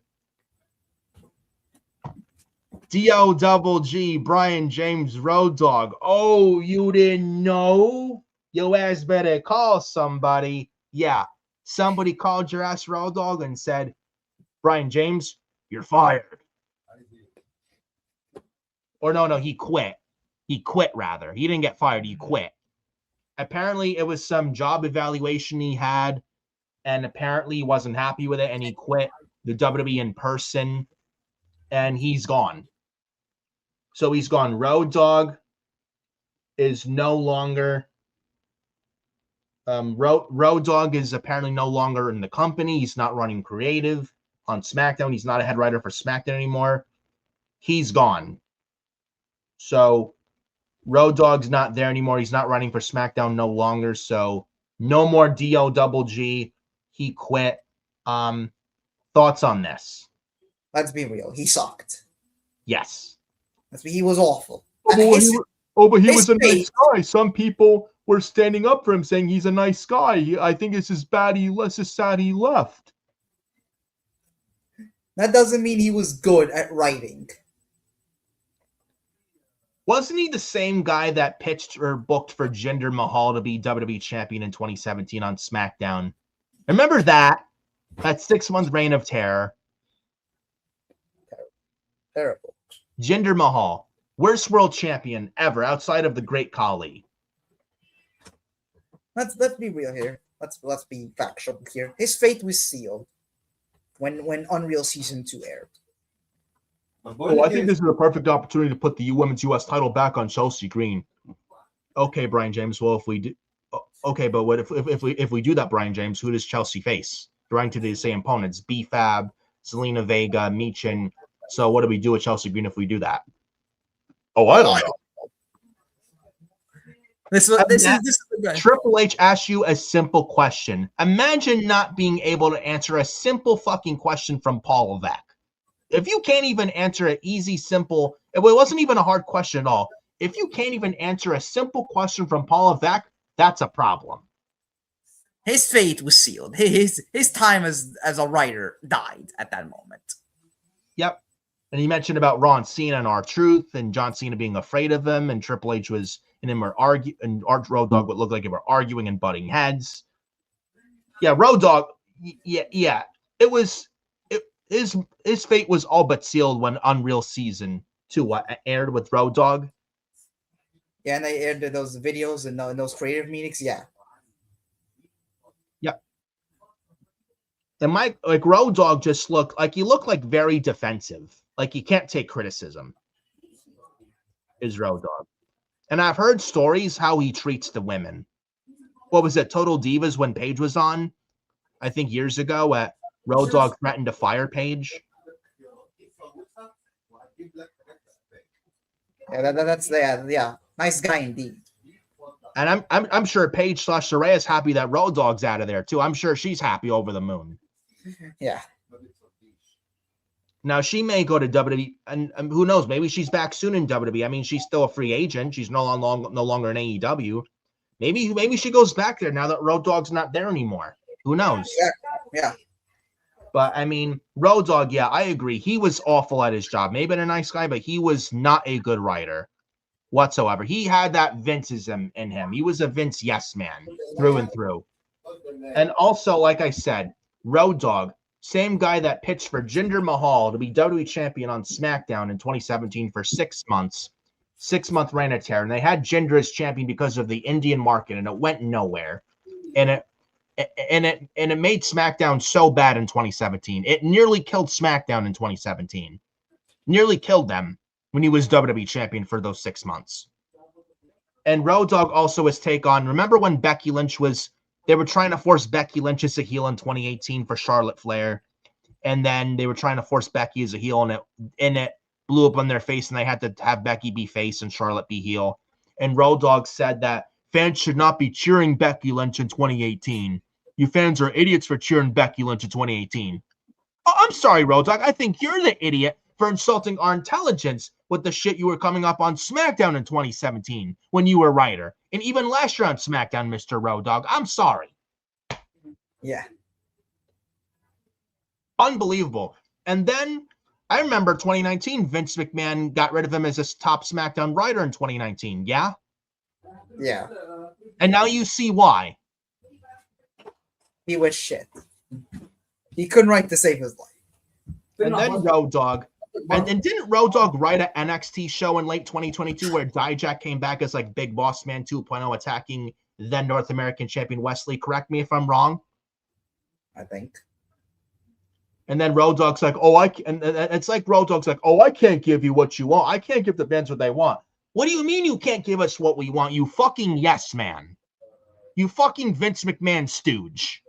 D-O-double-G, Brian James Road Dogg. Oh, you didn't know? Your ass better call somebody. Yeah, somebody called your ass Road Dogg and said, Brian James, you're fired. Or no, he quit. He quit, rather. He didn't get fired. He quit. Apparently, it was some job evaluation he had, and apparently he wasn't happy with it, and he quit the WWE in person, and he's gone. So he's gone. Road Dogg is no longer... Road Dogg is apparently no longer in the company. He's not running creative on SmackDown. He's not a head writer for SmackDown anymore. He's gone. So Road Dogg's not there anymore. He's not running for SmackDown no longer. So no more D-O-double-G. He quit. Thoughts on this? Let's be real. He sucked. Yes. He was awful. But he was a nice guy. Some people were standing up for him, saying he's a nice guy. I think it's just sad he left. That doesn't mean he was good at writing. Wasn't he the same guy that pitched or booked for Jinder Mahal to be WWE champion in 2017 on SmackDown? Remember that? That 6-month reign of terror. Terrible. Jinder Mahal, worst world champion ever outside of the Great Khali. Let's be real here. Let's be factual here. His fate was sealed when Unreal Season 2 aired. Oh, I think this is a perfect opportunity to put the women's U.S. title back on Chelsea Green. Okay, Brian James. Well, if we do, Okay, but what if we do that, Brian James? Who does Chelsea face? Trying to the same opponents: B-Fab, Zelina Vega, Michin. So what do we do with Chelsea Green if we do that? Oh, I don't know. This is Triple H asked you a simple question. Imagine not being able to answer a simple fucking question from Paul Levesque. If you can't even answer an easy, simple, it wasn't even a hard question at all. If you can't even answer a simple question from Paul Levesque, that's a problem. His fate was sealed. His time as a writer died at that moment. Yep. And he mentioned about Ron Cena and R-Truth and John Cena being afraid of him, and Triple H was and him were arguing, and Road Dogg would look like they were arguing and butting heads. Yeah, Road Dogg. Yeah. It was his fate was all but sealed when Unreal Season 2 aired with Road Dogg. Yeah, and they aired those videos and those creative meetings. Yeah. Yep. And Road Dogg just looked like very defensive. Like he can't take criticism. Is Road Dogg. And I've heard stories how he treats the women. What was it, Total Divas when Paige was on? I think years ago at Road Dogg threatened to fire Paige. Yeah, that's nice guy indeed. And I'm sure Paige / Saraya is happy that Road Dogg's out of there too. I'm sure she's happy over the moon. Yeah. Now she may go to WWE, and who knows? Maybe she's back soon in WWE. I mean, she's still a free agent. She's no longer in AEW. Maybe she goes back there now that Road Dogg's not there anymore. Who knows? Yeah. But I mean, Road Dogg, yeah, I agree. He was awful at his job. Maybe a nice guy, but he was not a good writer whatsoever. He had that Vinceism in him. He was a Vince yes man through and through. And also, like I said, Road Dogg, same guy that pitched for Jinder Mahal to be WWE champion on SmackDown in 2017 for 6 months, 6-month reign of terror. And they had Jinder as champion because of the Indian market, and it went nowhere. And it made SmackDown so bad in 2017. It nearly killed SmackDown in 2017. Nearly killed them when he was WWE champion for those 6 months. And Road Dogg also his take on, remember when Becky Lynch they were trying to force Becky Lynch as a heel in 2018 for Charlotte Flair. And then they were trying to force Becky as a heel, and it blew up on their face, and they had to have Becky be face and Charlotte be heel. And Road Dogg said that fans should not be cheering Becky Lynch in 2018. You fans are idiots for cheering Becky Lynch in 2018. Oh, I'm sorry, Road Dogg. I think you're the idiot for insulting our intelligence with the shit you were coming up on SmackDown in 2017 when you were a writer. And even last year on SmackDown, Mr. Road Dogg. I'm sorry. Yeah. Unbelievable. And then I remember 2019, Vince McMahon got rid of him as a top SmackDown writer in 2019. Yeah? Yeah. And now you see why. He was shit. He couldn't write to save his life. And then Road Dogg. And didn't Road Dogg write an NXT show in late 2022 where Dijak came back as like Big Boss Man 2.0 attacking then North American champion Wesley? Correct me if I'm wrong. I think. And then Road Dogg's like, it's like Road Dogg's like, I can't give you what you want. I can't give the fans what they want. What do you mean you can't give us what we want? You fucking yes man. You fucking Vince McMahon stooge.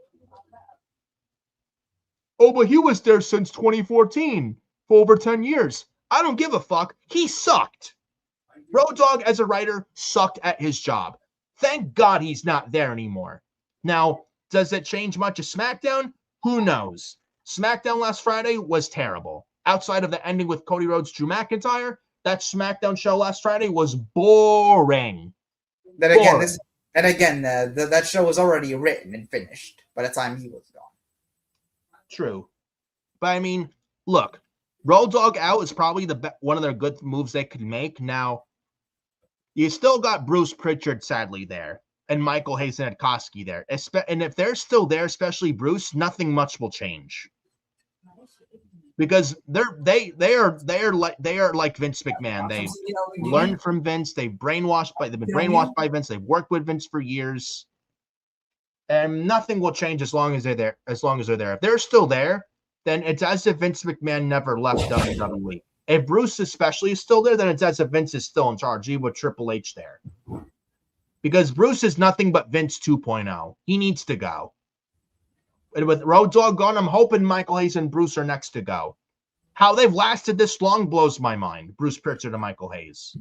Oh, but he was there since 2014 for over 10 years. I don't give a fuck. He sucked. Road Dogg as a writer sucked at his job. Thank God he's not there anymore. Now, does it change much of SmackDown? Who knows? SmackDown last Friday was terrible. Outside of the ending with Cody Rhodes, Drew McIntyre, that SmackDown show last Friday was boring. That show was already written and finished by the time he was gone. True. But I mean, look, Road Dogg out is probably one of their good moves they could make. Now, you still got Bruce Pritchard sadly there and Michael Hayes and Koski there. And if they're still there, especially Bruce, nothing much will change. Because they are like Vince McMahon. They learned from Vince. They've been brainwashed by Vince. They've worked with Vince for years. And nothing will change as long as they're there. If they're still there, then it's as if Vince McMahon never left WWE. If Bruce especially is still there, then it's as if Vince is still in charge, even with Triple H there. because Bruce is nothing but Vince 2.0. He needs to go. And with Road Dogg gone, I'm hoping Michael Hayes and Bruce are next to go. How they've lasted this long blows my mind. Bruce Pritchard and Michael Hayes.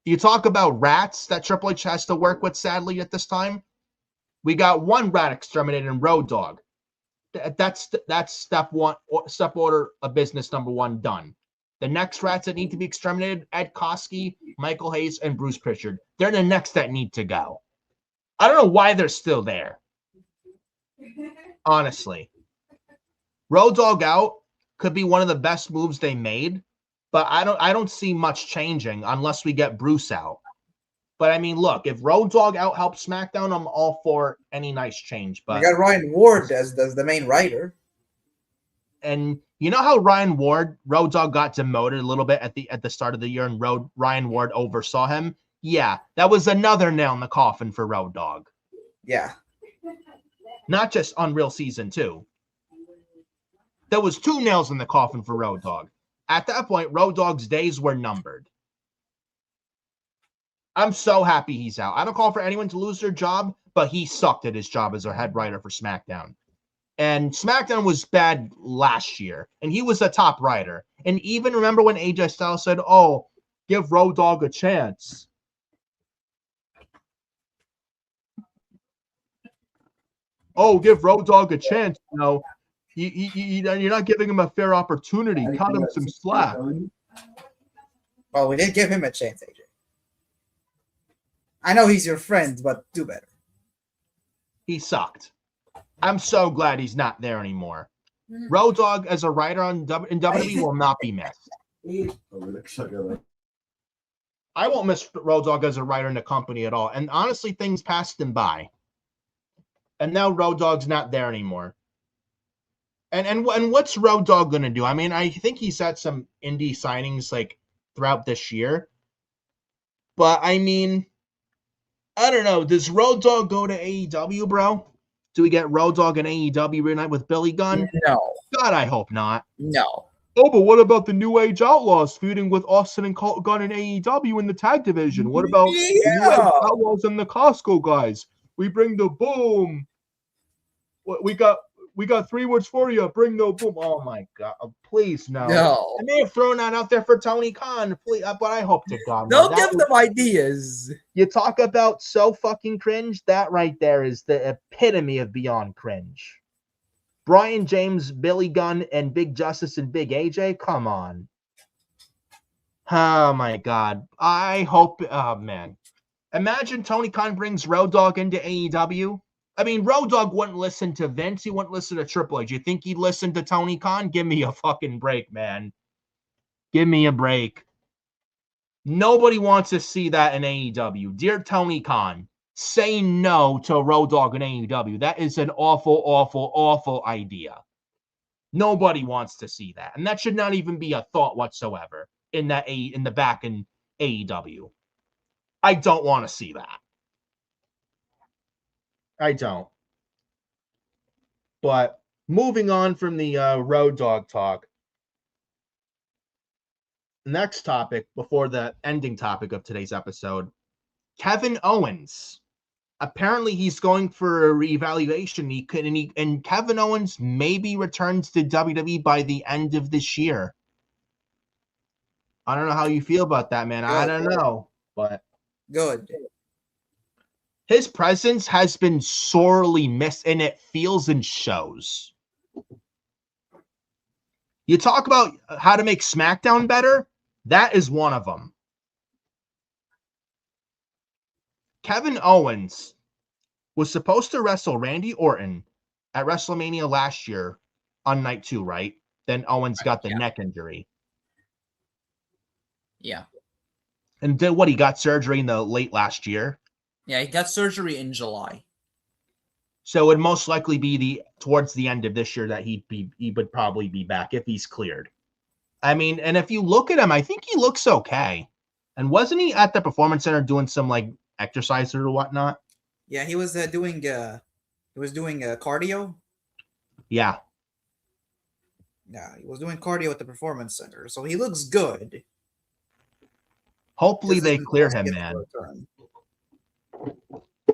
You talk about rats that Triple H has to work with, sadly, at this time. We got one rat exterminated in Road Dogg. That's step one, step order of business number one done. The next rats that need to be exterminated, Ed Koski, Michael Hayes, and Bruce Pritchard. They're the next that need to go. I don't know why they're still there. Honestly. Road Dogg out could be one of the best moves they made, but I don't see much changing unless we get Bruce out. But I mean, look, if Road Dogg out helps SmackDown, I'm all for any nice change. But we got Ryan Ward as the main writer. And you know how Road Dogg got demoted a little bit at the start of the year, and Ryan Ward oversaw him? Yeah, that was another nail in the coffin for Road Dogg. Yeah. Not just Unreal Season 2. There was 2 nails in the coffin for Road Dogg. At that point, Road Dogg's days were numbered. I'm so happy he's out. I don't call for anyone to lose their job, but he sucked at his job as a head writer for SmackDown. And SmackDown was bad last year, and he was a top writer. And even remember when AJ Styles said, "Oh, give Road Dogg a chance." Oh, give Road Dogg a chance. You know, you're not giving him a fair opportunity. Cut him some slack. Well, we did give him a chance, AJ. I know he's your friend, but do better. He sucked. I'm so glad he's not there anymore. Road Dogg as a writer in WWE will not be missed. I won't miss Road Dogg as a writer in the company at all. And honestly, things passed him by. And now Road Dogg's not there anymore. And what's Road Dogg going to do? I mean, I think he's had some indie signings like throughout this year. But I mean, I don't know. Does Road Dogg go to AEW, bro? Do we get Road Dogg and AEW reunite with Billy Gunn? No. God, I hope not. No. Oh, but what about the New Age Outlaws feuding with Austin and Gunn and AEW in the tag division? What about the New Age Outlaws and the Costco guys? We bring the boom. We got 3 words for you. Bring the boom. Oh my God! Please no. No. I may have thrown that out there for Tony Khan, please, but I hope to God. Don't give them ideas. You talk about so fucking cringe. That right there is the epitome of beyond cringe. Brian James, Billy Gunn, and Big Justice and Big AJ. Come on. Oh my God. I hope. Oh man. Imagine Tony Khan brings Road Dogg into AEW. I mean, Road Dogg wouldn't listen to Vince. He wouldn't listen to Triple H. You think he'd listen to Tony Khan? Give me a fucking break, man. Give me a break. Nobody wants to see that in AEW. Dear Tony Khan, say no to Road Dogg in AEW. That is an awful, awful, awful idea. Nobody wants to see that. And that should not even be a thought whatsoever in the back in AEW. I don't want to see that. I don't. But moving on from the Road Dogg talk, next topic before the ending topic of today's episode, Kevin Owens. Apparently, he's going for a reevaluation. And Kevin Owens maybe returns to WWE by the end of this year. I don't know how you feel about that, man. I don't know, but good. His presence has been sorely missed, and it feels and shows. You talk about how to make SmackDown better. That is one of them. Kevin Owens was supposed to wrestle Randy Orton at WrestleMania last year on night 2, right? Then Owens got the neck injury. Yeah. And then what? He got surgery in the late last year. Yeah, he got surgery in July. So it would most likely be towards the end of this year that he would probably be back if he's cleared. I mean, and if you look at him, I think he looks okay. And wasn't he at the Performance Center doing some like exercise or whatnot? Yeah, he was doing cardio. Yeah. Yeah, he was doing cardio at the Performance Center, so he looks good. Hopefully they Just clear him, skip man. the return.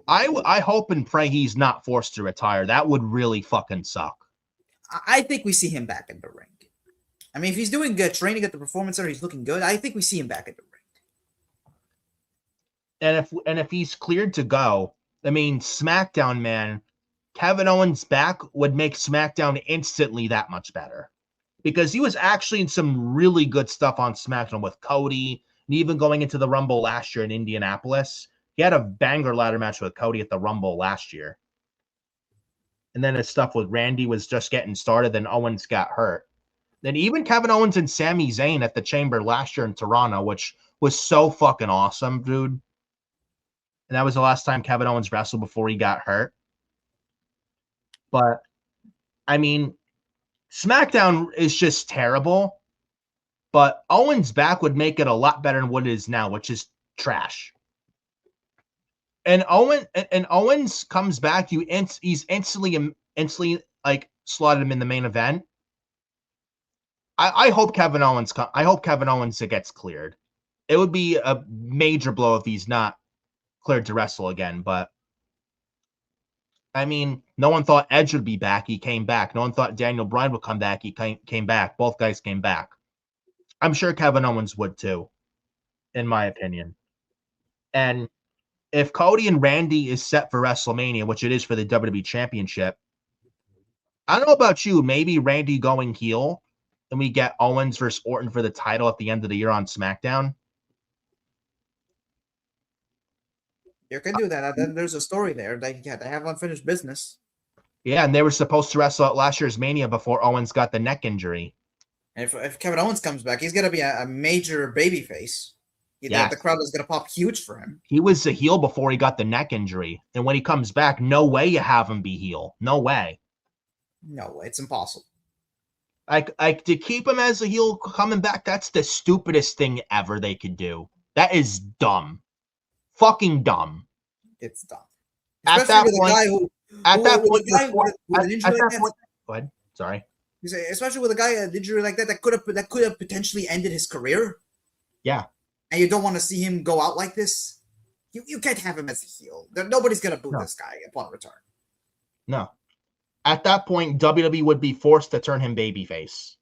I hope and pray he's not forced to retire. That would really fucking suck. I think we see him back in the ring. I mean, if he's doing good training at the Performance Center, he's looking good. I think we see him back in the ring. And if he's cleared to go, I mean, SmackDown, man, Kevin Owens back would make SmackDown instantly that much better. Because he was actually in some really good stuff on SmackDown with Cody, and even going into the Rumble last year in Indianapolis. He had a banger ladder match with Cody at the Rumble last year. And then his stuff with Randy was just getting started. Then Owens got hurt. Then even Kevin Owens and Sami Zayn at the Chamber last year in Toronto, which was so fucking awesome, dude. And that was the last time Kevin Owens wrestled before he got hurt. But, I mean, SmackDown is just terrible. But Owens back would make it a lot better than what it is now, which is trash. And Owens comes back. He's instantly like slotted him in the main event. I hope Kevin Owens gets cleared. It would be a major blow if he's not cleared to wrestle again. But I mean, no one thought Edge would be back. He came back. No one thought Daniel Bryan would come back. He came back. Both guys came back. I'm sure Kevin Owens would too, in my opinion. And if Cody and Randy is set for WrestleMania, which it is for the WWE Championship, I don't know about you, maybe Randy going heel and we get Owens versus Orton for the title at the end of the year on SmackDown. You can do that. Then there's a story there. They have unfinished business. Yeah, and they were supposed to wrestle at last year's Mania before Owens got the neck injury. And if Kevin Owens comes back, he's going to be a major babyface. Yes. The crowd is going to pop huge for him. He was a heel before he got the neck injury. And when he comes back, no way you have him be heel. No way. No, it's impossible. Like to keep him as a heel coming back, that's the stupidest thing ever they could do. That is dumb. Fucking dumb. It's dumb. At that point, go ahead. Sorry. Especially with a guy an injury like that could have potentially ended his career. Yeah. And you don't want to see him go out like this. You can't have him as a heel. Nobody's gonna boo this guy upon return. No. At that point, WWE would be forced to turn him babyface.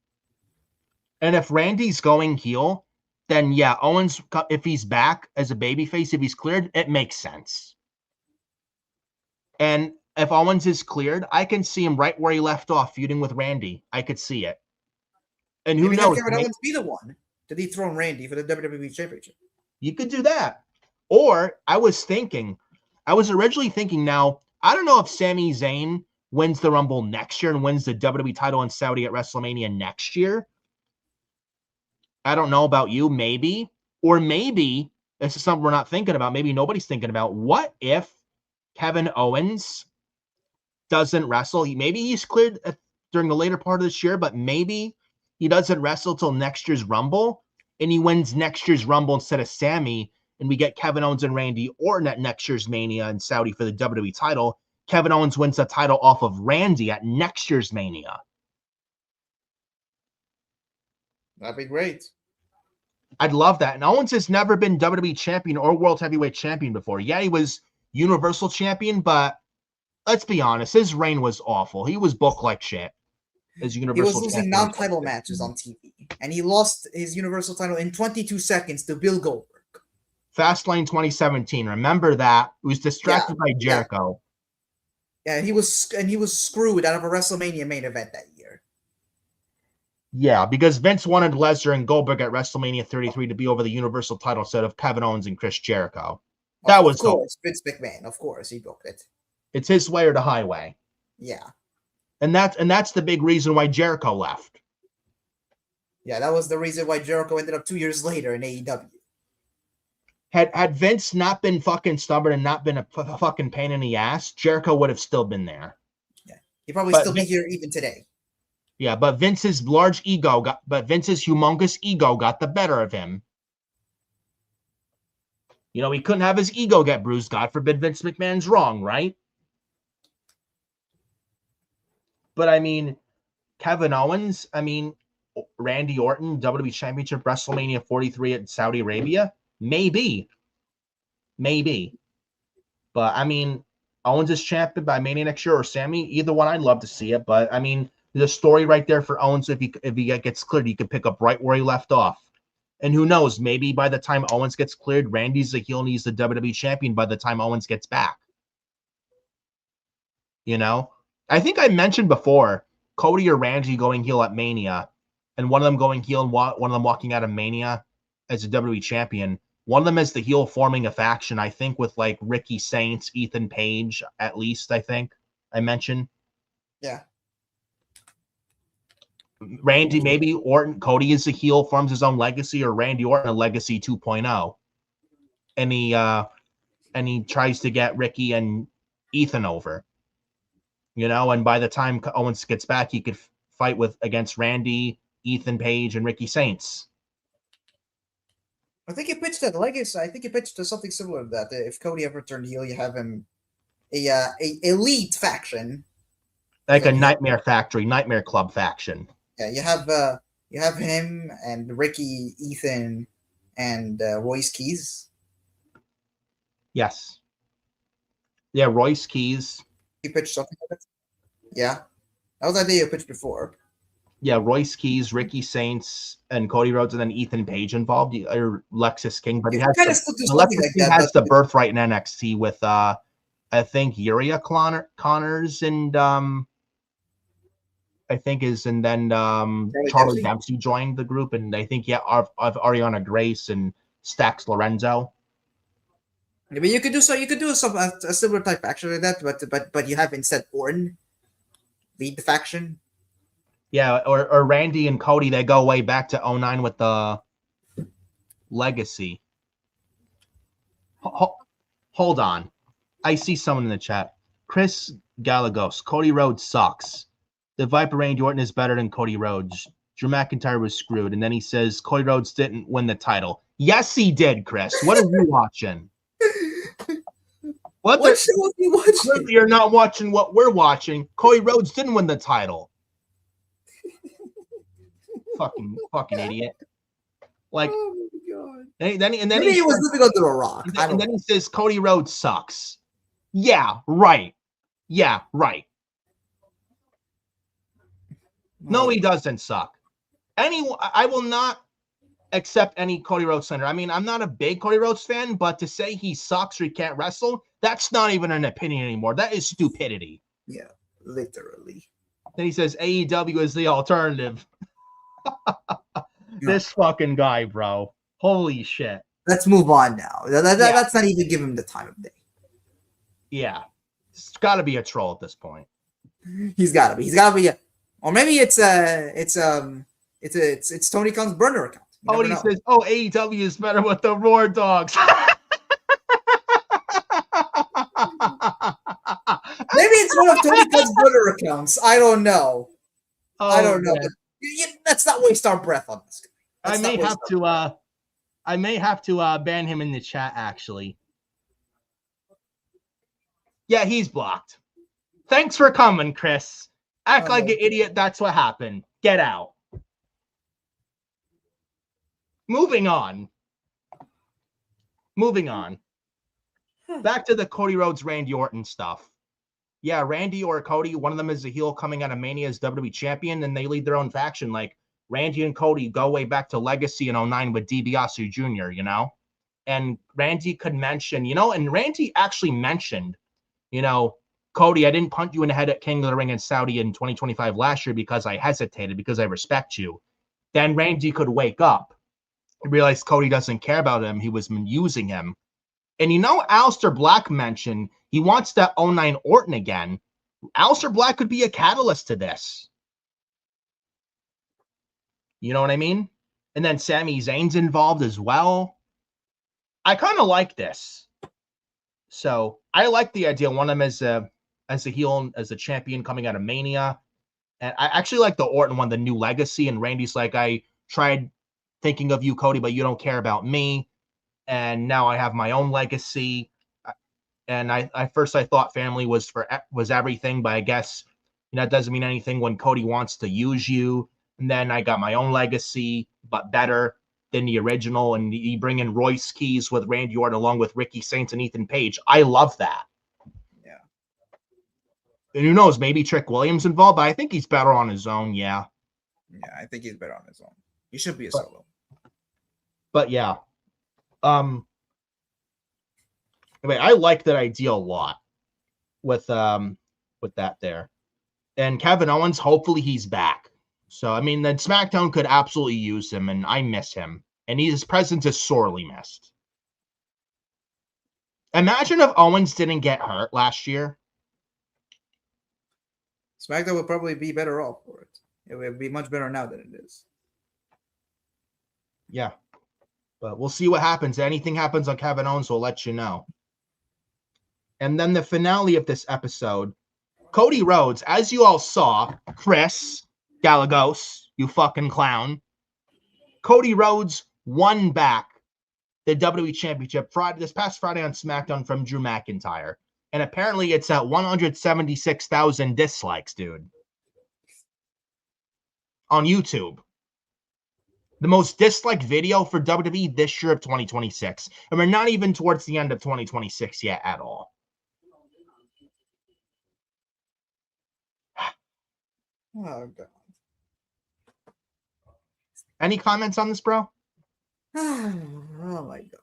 And if Randy's going heel, then yeah, Owens, if he's back as a babyface, if he's cleared, it makes sense. And if Owens is cleared, I can see him right where he left off, feuding with Randy. I could see it. And who knows? Kevin Owens be the one to dethrone Randy for the WWE Championship. You could do that. Or I was originally thinking now, I don't know if Sami Zayn wins the Rumble next year and wins the WWE title in Saudi at WrestleMania next year. I don't know about you, maybe. Or maybe, this is something we're not thinking about, maybe nobody's thinking about, what if Kevin Owens doesn't wrestle? Maybe he's cleared during the later part of this year, but maybe he doesn't wrestle till next year's Rumble, and he wins next year's Rumble instead of Sammy, and we get Kevin Owens and Randy Orton at next year's Mania in Saudi for the WWE title. Kevin Owens wins the title off of Randy at next year's Mania. That'd be great. I'd love that. And Owens has never been WWE champion or World Heavyweight champion before. Yeah, he was Universal champion, but let's be honest, his reign was awful. He was booked like shit as Universal champion. He was losing non-title matches on TV, and he lost his Universal title in 22 seconds to Bill Goldberg. Fastlane 2017. Remember that? He was distracted by Jericho. Yeah, he was screwed out of a WrestleMania main event that year. Yeah, because Vince wanted Lesnar and Goldberg at WrestleMania 33 to be over the Universal title instead of Kevin Owens and Chris Jericho. That was cool. Vince McMahon, of course, he booked it. It's his way or the highway. Yeah. And that's the big reason why Jericho left. Yeah, that was the reason why Jericho ended up 2 years later in AEW. Had Vince not been fucking stubborn and not been a fucking pain in the ass, Jericho would have still been there. Yeah, he'd probably still be here even today. Yeah, but Vince's humongous ego got the better of him. You know, he couldn't have his ego get bruised. God forbid Vince McMahon's wrong, right? But I mean, Kevin Owens, Randy Orton, WWE Championship, WrestleMania 43 at Saudi Arabia. Maybe. But I mean, Owens is champion by Mania next year, or Sammy. Either one, I'd love to see it. But I mean, there's a story right there for Owens. If he gets cleared, he could pick up right where he left off. And who knows? Maybe by the time Owens gets cleared, Randy's the heel and he's the WWE champion by the time Owens gets back. You know, I think I mentioned before Cody or Randy going heel at Mania, and one of them going heel and one of them walking out of Mania as a WWE champion. One of them is the heel forming a faction, I think, with like Ricky Saints, Ethan Page, at least, I think I mentioned. Yeah. Randy, maybe Orton, Cody is the heel, forms his own legacy, or Randy Orton a legacy 2.0. And he tries to get Ricky and Ethan over. You know, and by the time Owens gets back, he could fight against Randy, Ethan Page, and Ricky Saints. I think he pitched that legacy. I think he pitched to something similar to that. If Cody ever turned heel, you have him a elite faction, Like a Nightmare Factory, Nightmare Club faction. Yeah, you have him and Ricky, Ethan, and Royce Keys. Yes. Yeah, Royce Keys. He pitched something like that. Yeah, that was the idea you pitched before. Yeah, Royce Keys, Ricky Saints, and Cody Rhodes, and then Ethan Page involved, or Lexus King. But he has the birthright in NXT with I think Uriah Connors and I think and then Charlie Dempsey joined the group, and I think of Ariana Grace and Stax Lorenzo. Yeah, but you could do a similar type faction like that, but you have instead Orton lead the faction. Yeah, or Randy and Cody, they go way back to 2009 with the legacy. Hold on. I see someone in the chat. Chris Galagos, Cody Rhodes sucks. The Viper Randy Orton is better than Cody Rhodes. Drew McIntyre was screwed. And then he says Cody Rhodes didn't win the title. Yes, he did, Chris. What are you watching? What show are you watching? You're not watching what we're watching. Cody Rhodes didn't win the title. fucking idiot. Like, oh my God. Then maybe he was living under a rock. And then he says Cody Rhodes sucks. Yeah, right. Yeah, right. No, he doesn't suck. I will not accept any Cody Rhodes slander. I mean, I'm not a big Cody Rhodes fan, but to say he sucks or he can't wrestle, that's not even an opinion anymore. That is stupidity. Yeah, literally. Then he says AEW is the alternative. This fucking guy, bro. Holy shit. Let's move on now. That's not even give him the time of day. Yeah. It's got to be a troll at this point. He's got to be. Or maybe it's Tony Khan's burner account. He says, AEW is better with the Roar Dogs. Maybe it's one of Tony Khan's burner accounts. I don't know. I don't know. Let's not waste our breath on this guy. I may have to ban him in the chat, actually. Yeah, he's blocked. Thanks for coming, Chris. Act like an idiot. That's what happened. Get out. Moving on. Back to the Cody Rhodes, Randy Orton stuff. Yeah, Randy or Cody, one of them is a heel coming out of Mania as WWE champion, and they lead their own faction. Like, Randy and Cody go way back to Legacy in 2009 with DiBiase Jr., you know? And Randy could mention, and Randy actually mentioned, Cody, I didn't punt you in the head at King of the Ring in Saudi in 2025 last year because I hesitated, because I respect you. Then Randy could wake up and realize Cody doesn't care about him. He was using him. And Aleister Black mentioned he wants that 2009 Orton again. Aleister Black could be a catalyst to this. You know what I mean? And then Sami Zayn's involved as well. I kind of like this. So I like the idea. One of them as a heel, as a champion coming out of Mania. And I actually like the Orton one, the new legacy. And Randy's like, I tried thinking of you, Cody, but you don't care about me. And now I have my own legacy. And I first thought family was everything, but I guess that doesn't mean anything when Cody wants to use you. And then I got my own legacy, but better. than the original, and you bring in Royce Keys with Randy Orton along with Ricky Saints and Ethan Page. I love that. Yeah. And who knows, maybe Trick Williams involved, but I think he's better on his own, yeah. Yeah, I think he's better on his own. He should be a solo. But yeah. Anyway, I like that idea a lot with that there. And Kevin Owens, hopefully he's back. So, I mean, then SmackDown could absolutely use him, and I miss him. And his presence is sorely missed. Imagine if Owens didn't get hurt last year. SmackDown would probably be better off for it. It would be much better now than it is. Yeah. But we'll see what happens. Anything happens on Kevin Owens, we'll let you know. And then the finale of this episode, Cody Rhodes, as you all saw, Chris Gallegos, you fucking clown. Cody Rhodes won back the WWE Championship this past Friday on SmackDown from Drew McIntyre. And apparently it's at 176,000 dislikes, dude. On YouTube. The most disliked video for WWE this year of 2026. And we're not even towards the end of 2026 yet at all. Oh, God. Any comments on this, bro? Oh, my God.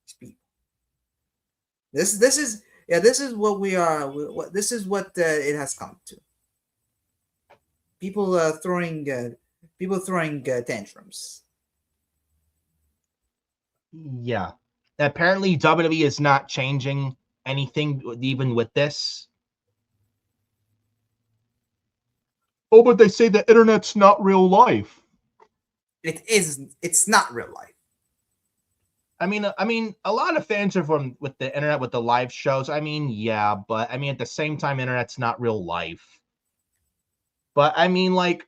Speed. This is what we are. This is what it has come to. People throwing tantrums. Yeah. Apparently WWE is not changing anything even with this. Oh, but they say the internet's not real life. It is. It's not real life. I mean, a lot of fans are with the internet, with the live shows. I mean, yeah, but I mean, at the same time, internet's not real life. But I mean, like,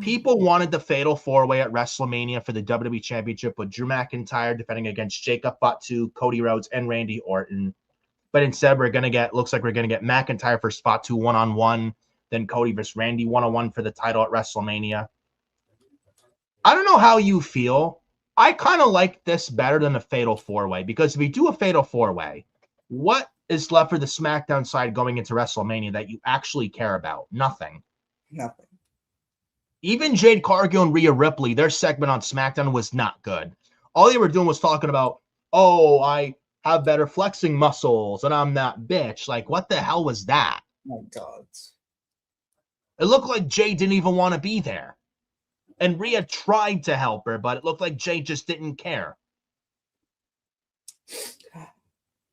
people wanted the Fatal 4-Way at WrestleMania for the WWE Championship with Drew McIntyre defending against Jacob Fatu, Cody Rhodes, and Randy Orton. But instead, looks like we're gonna get McIntyre for spot 2 1-on-1, then Cody versus Randy 1-on-1 for the title at WrestleMania. I don't know how you feel. I kind of like this better than a Fatal 4-Way, because if we do a Fatal 4-Way, what is left for the SmackDown side going into WrestleMania that you actually care about? Nothing. Nothing. Even Jade Cargill and Rhea Ripley, their segment on SmackDown was not good. All they were doing was talking about, oh, I have better flexing muscles and I'm that bitch. Like, what the hell was that? Oh, my God. It looked like Jade didn't even want to be there. And Rhea tried to help her, but it looked like Jade just didn't care.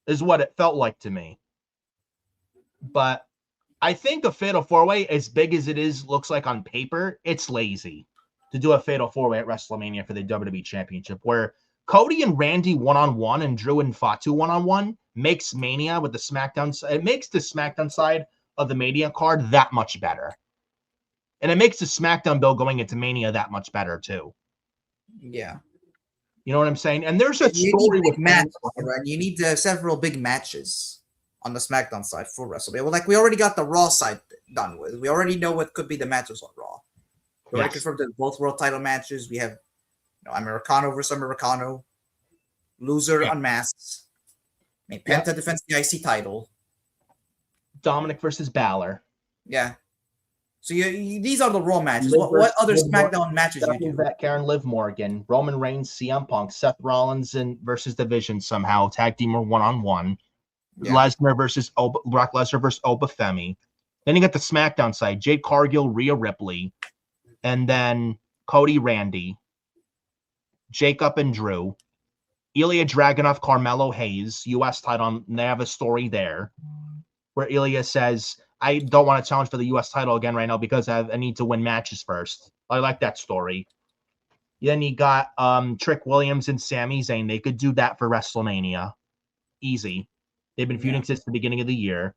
Is what it felt like to me. But I think a Fatal 4-Way, as big as it looks like on paper, it's lazy to do a Fatal 4-Way at WrestleMania for the WWE Championship, where Cody and Randy 1-on-1 and Drew and Fatu 1-on-1 makes Mania with the SmackDown. It makes the SmackDown side of the Mania card that much better. And it makes the SmackDown bill going into Mania that much better, too. Yeah. You know what I'm saying? And there's a story with matches, right? You need several big matches on the SmackDown side for WrestleMania. Well, like, we already got the Raw side done with. We already know what could be the matches on Raw. We already confirmed that both world title matches. We have Americano versus Americano. Loser unmasks. Penta defends the IC title. Dominic versus Balor. Yeah. So these are the Raw matches. What other SmackDown matches you do? Karen Liv Morgan, Roman Reigns, CM Punk, Seth Rollins versus Division somehow, tag team or 1-on-1. Yeah. Lesnar versus Brock Lesnar versus Obafemi. Then you got the SmackDown side, Jade Cargill, Rhea Ripley, and then Cody, Randy, Jacob and Drew, Ilya Dragunov, Carmelo Hayes, U.S. title. They have a story there where Ilya says, I don't want to challenge for the U.S. title again right now because I need to win matches first. I like that story. Then you got Trick Williams and Sami Zayn. They could do that for WrestleMania. Easy. They've been feuding since the beginning of the year.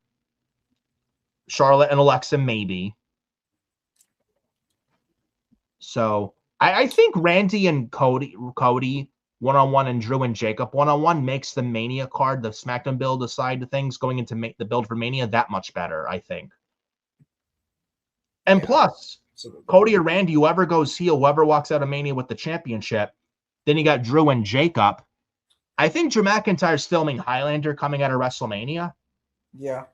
Charlotte and Alexa, maybe. So I think Randy and Cody 1-on-1 and Drew and Jacob 1-on-1 makes the Mania card, the SmackDown build side of things going into the build for Mania that much better, I think. And plus, Cody or Randy, whoever goes heel, whoever walks out of Mania with the championship, Then you got Drew and Jacob. I think Drew McIntyre's filming Highlander coming out of WrestleMania. Yeah.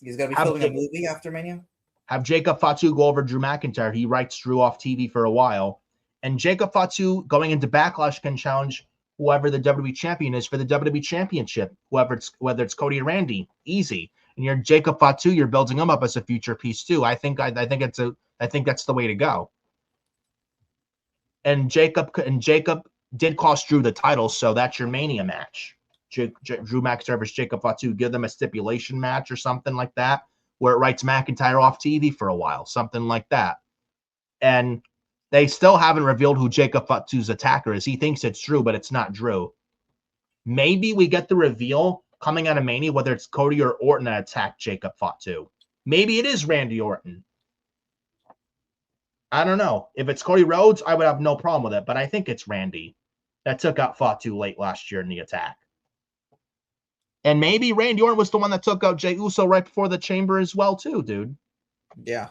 He's going to be Have filming a Ja- movie after Mania. Have Jacob Fatu go over Drew McIntyre. He writes Drew off TV for a while. And Jacob Fatu going into Backlash can challenge whoever the WWE champion is for the WWE Championship, whether it's Cody or Randy. Easy. And you're Jacob Fatu, you're building him up as a future piece too. I think that's the way to go. And Jacob did cost Drew the title, so that's your Mania match. Drew McIntyre versus Jacob Fatu. Give them a stipulation match or something like that, where it writes McIntyre off TV for a while, something like that. And they still haven't revealed who Jacob Fatu's attacker is. He thinks it's Drew, but it's not Drew. Maybe we get the reveal coming out of Mania, whether it's Cody or Orton that attacked Jacob Fatu. Maybe it is Randy Orton. I don't know. If it's Cody Rhodes, I would have no problem with it, but I think it's Randy that took out Fatu late last year in the attack. And maybe Randy Orton was the one that took out Jey Uso right before the Chamber as well, too, dude. Yeah.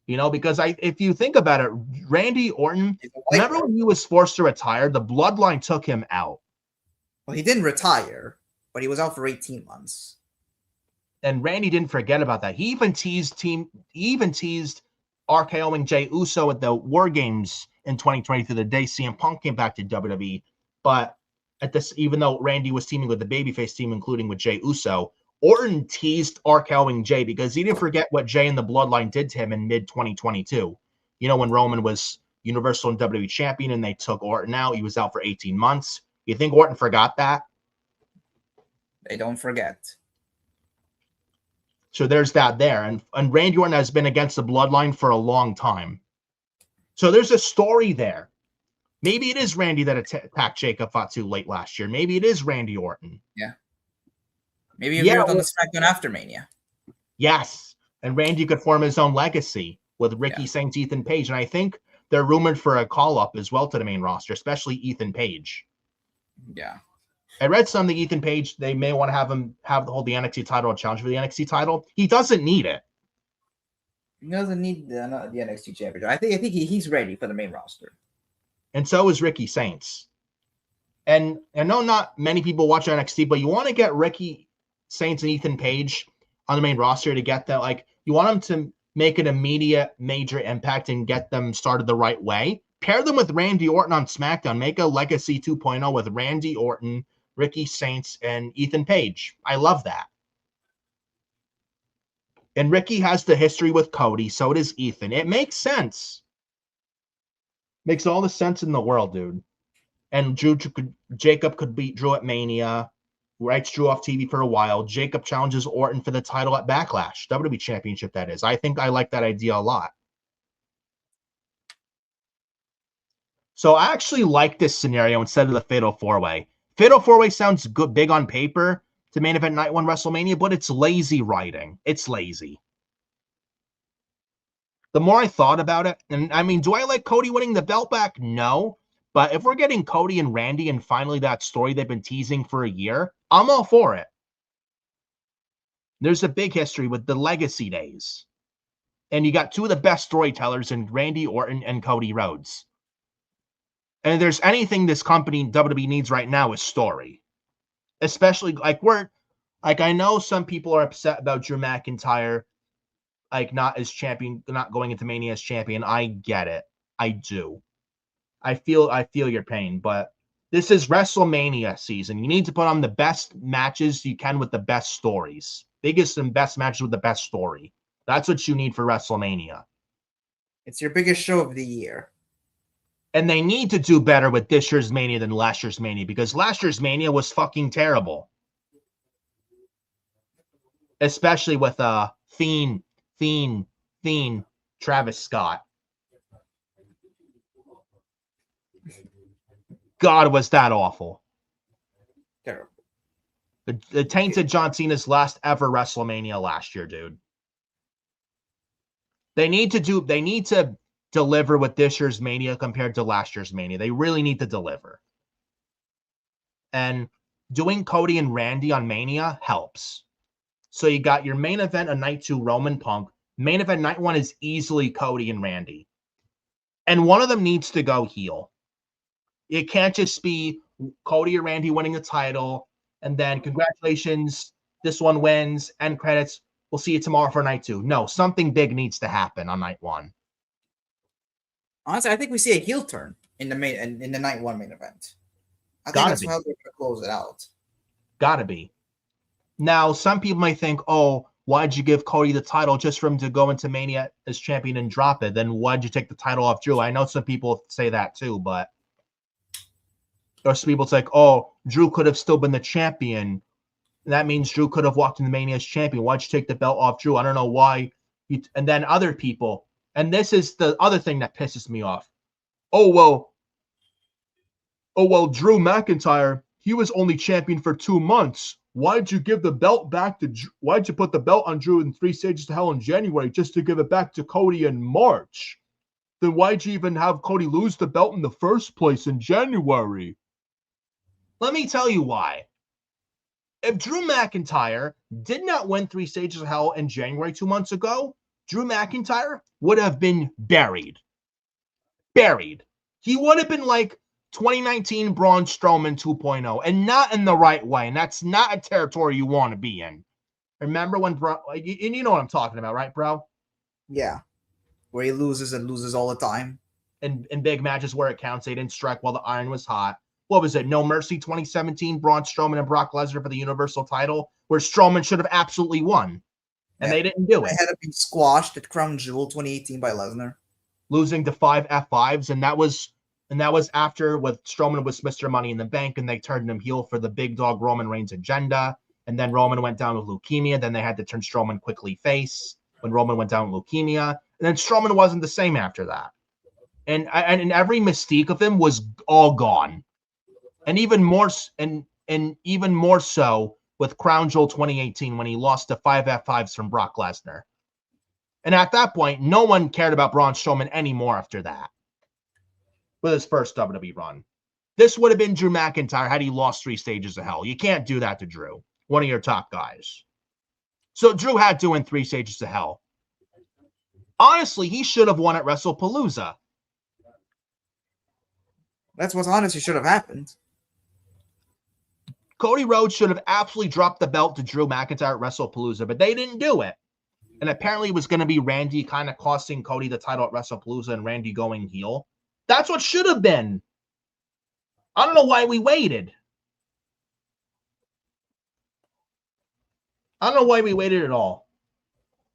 You know, because if you think about it, Randy Orton, remember when he was forced to retire, the bloodline took him out. Well, he didn't retire, but he was out for 18 months. And Randy didn't forget about that. He even teased RKOing Jey Uso at the War Games in 2023, the day CM Punk came back to WWE. But at this, even though Randy was teaming with the babyface team, including with Jey Uso, Orton teased RKOing Jey because he didn't forget what Jey and the Bloodline did to him in mid-2022. You know, when Roman was Universal and WWE champion and they took Orton out, he was out for 18 months. You think Orton forgot that? They don't forget. So there's that there. And Randy Orton has been against the Bloodline for a long time. So there's a story there. Maybe it is Randy that attacked Jacob Fatu late last year. Maybe it is Randy Orton. Yeah. Maybe he'll do it on the SmackDown after Mania. Yes. And Randy could form his own legacy with Ricky Saints, Ethan Page. And I think they're rumored for a call-up as well to the main roster, especially Ethan Page. Yeah. I read something, Ethan Page, they may want to have him hold the NXT title or challenge for the NXT title. He doesn't need it. He doesn't need the NXT championship. I think he's ready for the main roster. And so is Ricky Saints. And I know not many people watch NXT, but you want to get Ricky Saints and Ethan Page on the main roster to get that. Like, you want them to make an immediate major impact and get them started the right way. Pair them with Randy Orton on SmackDown. Make a Legacy 2.0 with Randy Orton, Ricky Saints, and Ethan Page. I love that. And Ricky has the history with Cody, so does Ethan. It makes sense. Makes all the sense in the world, dude. And Jacob could beat Drew at Mania. Writes Drew off TV for a while. Jacob challenges Orton for the title at Backlash. WWE Championship, that is. I think I like that idea a lot. So I actually like this scenario instead of the Fatal 4-Way. Fatal 4-Way sounds good, big on paper to main event night one WrestleMania, but it's lazy writing. It's lazy. The more I thought about it, and I mean, do I like Cody winning the belt back? No. But if we're getting Cody and Randy and finally that story they've been teasing for a year, I'm all for it. There's a big history with the legacy days. And you got two of the best storytellers in Randy Orton and Cody Rhodes. And if there's anything this company, WWE, needs right now is story. Especially, I know some people are upset about Drew McIntyre, not as champion, not going into Mania as champion. I get it. I do. I feel your pain, but this is WrestleMania season. You need to put on the best matches you can with the best stories. Biggest and best matches with the best story. That's what you need for WrestleMania. It's your biggest show of the year. And they need to do better with this year's Mania than last year's Mania, because last year's Mania was fucking terrible. Especially with Fiend, Travis Scott. God, was that awful. Terrible. The tainted John Cena's last ever WrestleMania last year, dude. They need to deliver with this year's Mania compared to last year's Mania. They really need to deliver. And doing Cody and Randy on Mania helps. So you got your main event of night 2, Roman Punk. Main event night 1 is easily Cody and Randy. And one of them needs to go heel. It can't just be Cody or Randy winning the title, and then congratulations, this one wins, end credits. We'll see you tomorrow for night 2. No, something big needs to happen on night 1. Honestly, I think we see a heel turn in the night 1 main event. I think Gotta that's be. how they're gonna close it out. Gotta be. Now, some people might think, oh, why'd you give Cody the title just for him to go into Mania as champion and drop it? Then why'd you take the title off Drew? I know some people say that too, but there's some people it's like, oh, Drew could have still been the champion. That means Drew could have walked into Mania as champion. Why'd you take the belt off Drew? I don't know why. And then other people, and this is the other thing that pisses me off. Oh, well, Drew McIntyre, he was only champion for 2 months. Why'd you give the belt back to why'd you put the belt on Drew in 3 Stages to Hell in January just to give it back to Cody in March? Then why'd you even have Cody lose the belt in the first place in January? Let me tell you why. If Drew McIntyre did not win 3 Stages of Hell in January 2 months ago, Drew McIntyre would have been buried. Buried. He would have been like 2019 Braun Strowman 2.0, and not in the right way. And that's not a territory you want to be in. Remember when bro, and you know what I'm talking about, right, bro? Yeah. Where he loses and loses all the time. In big matches where it counts, they didn't strike while the iron was hot. What was it? No Mercy 2017, Braun Strowman and Brock Lesnar for the Universal title, where Strowman should have absolutely won. And they didn't do it. They had to be squashed at Crown Jewel 2018 by Lesnar. Losing to 5 F5s, and that was after with Strowman was Mr. Money in the Bank, and they turned him heel for the big dog Roman Reigns agenda. And then Roman went down with leukemia. Then they had to turn Strowman quickly face when Roman went down with leukemia. And then Strowman wasn't the same after that. And every mystique of him was all gone. And even more so with Crown Jewel 2018 when he lost to 5 F5s from Brock Lesnar. And at that point, no one cared about Braun Strowman anymore after that. With his first WWE run. This would have been Drew McIntyre had he lost 3 Stages of Hell. You can't do that to Drew, one of your top guys. So Drew had to win 3 Stages of Hell. Honestly, he should have won at WrestlePalooza. That's what honestly should have happened. Cody Rhodes should have absolutely dropped the belt to Drew McIntyre at WrestlePalooza, but they didn't do it. And apparently it was going to be Randy kind of costing Cody the title at WrestlePalooza and Randy going heel. That's what should have been. I don't know why we waited. I don't know why we waited at all.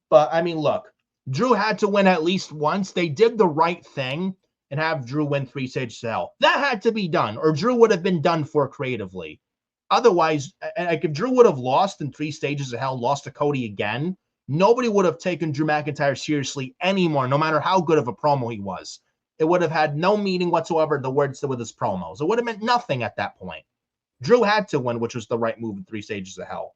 But, I mean, look. Drew had to win at least once. They did the right thing and have Drew win 3 Stages of Hell. That had to be done, or Drew would have been done for creatively. Otherwise, like if Drew would have lost in 3 Stages of Hell, lost to Cody again, nobody would have taken Drew McIntyre seriously anymore, no matter how good of a promo he was. It would have had no meaning whatsoever, the words with his promos. It would have meant nothing at that point. Drew had to win, which was the right move in 3 Stages of Hell.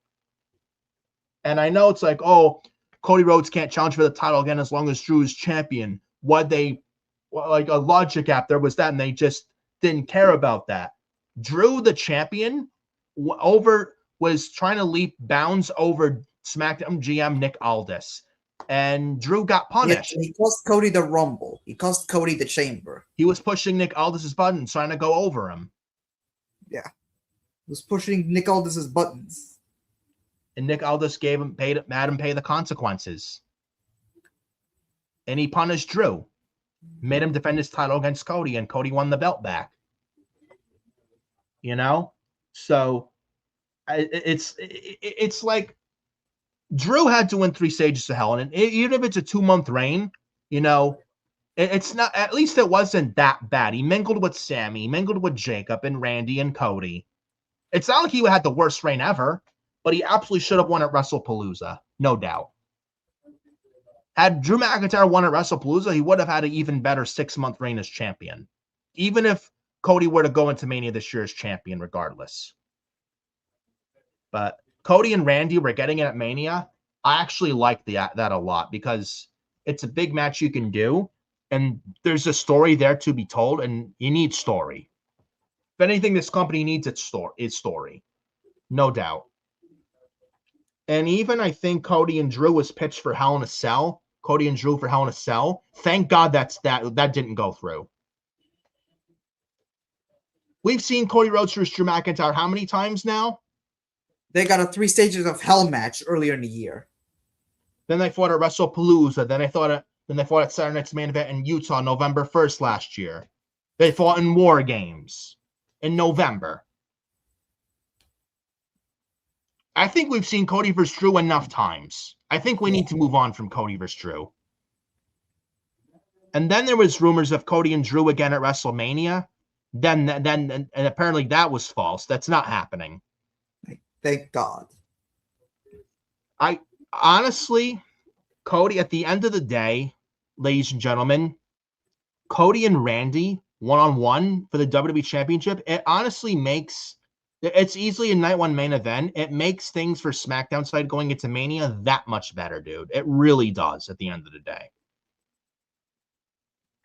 And I know it's like, oh, Cody Rhodes can't challenge for the title again as long as Drew is champion. Like a logic gap there was that, and they just didn't care about that. Drew, the champion, was trying to leap bounds over SmackDown GM Nick Aldis. And Drew got punished. Yeah, he cost Cody the Rumble. He cost Cody the Chamber. He was pushing Nick Aldis's buttons, trying to go over him. Yeah. He was pushing Nick Aldis's buttons. And Nick Aldis made him pay the consequences. And he punished Drew. Made him defend his title against Cody, and Cody won the belt back. You know? So, it's like Drew had to win 3 Stages of Hell, and even if it's a 2-month reign, you know, it's not. At least it wasn't that bad. He mingled with Sammy, mingled with Jacob and Randy and Cody. It's not like he had the worst reign ever, but he absolutely should have won at WrestlePalooza, no doubt. Had Drew McIntyre won at WrestlePalooza, he would have had an even better 6-month reign as champion, even if Cody were to go into Mania this year as champion, regardless. But Cody and Randy were getting it at Mania. I actually like that a lot because it's a big match you can do, and there's a story there to be told, and you need story. If anything, this company needs its story. No doubt. And even I think Cody and Drew was pitched for Hell in a Cell. Cody and Drew for Hell in a Cell. Thank God that didn't go through. We've seen Cody Rhodes versus Drew McIntyre how many times now? They got a 3 stages of hell match earlier in the year. Then they fought at WrestlePalooza. Then they fought at Saturday Night's Main Event in Utah, November 1st last year. They fought in War Games in November. I think we've seen Cody versus Drew enough times. I think we need to move on from Cody versus Drew. And then there was rumors of Cody and Drew again at WrestleMania. And apparently that was false. That's not happening. Thank God. Honestly, Cody, at the end of the day, ladies and gentlemen, Cody and Randy one-on-one for the WWE Championship, it honestly makes, it's easily a night one main event. It makes things for SmackDown side going into Mania that much better, dude. It really does at the end of the day.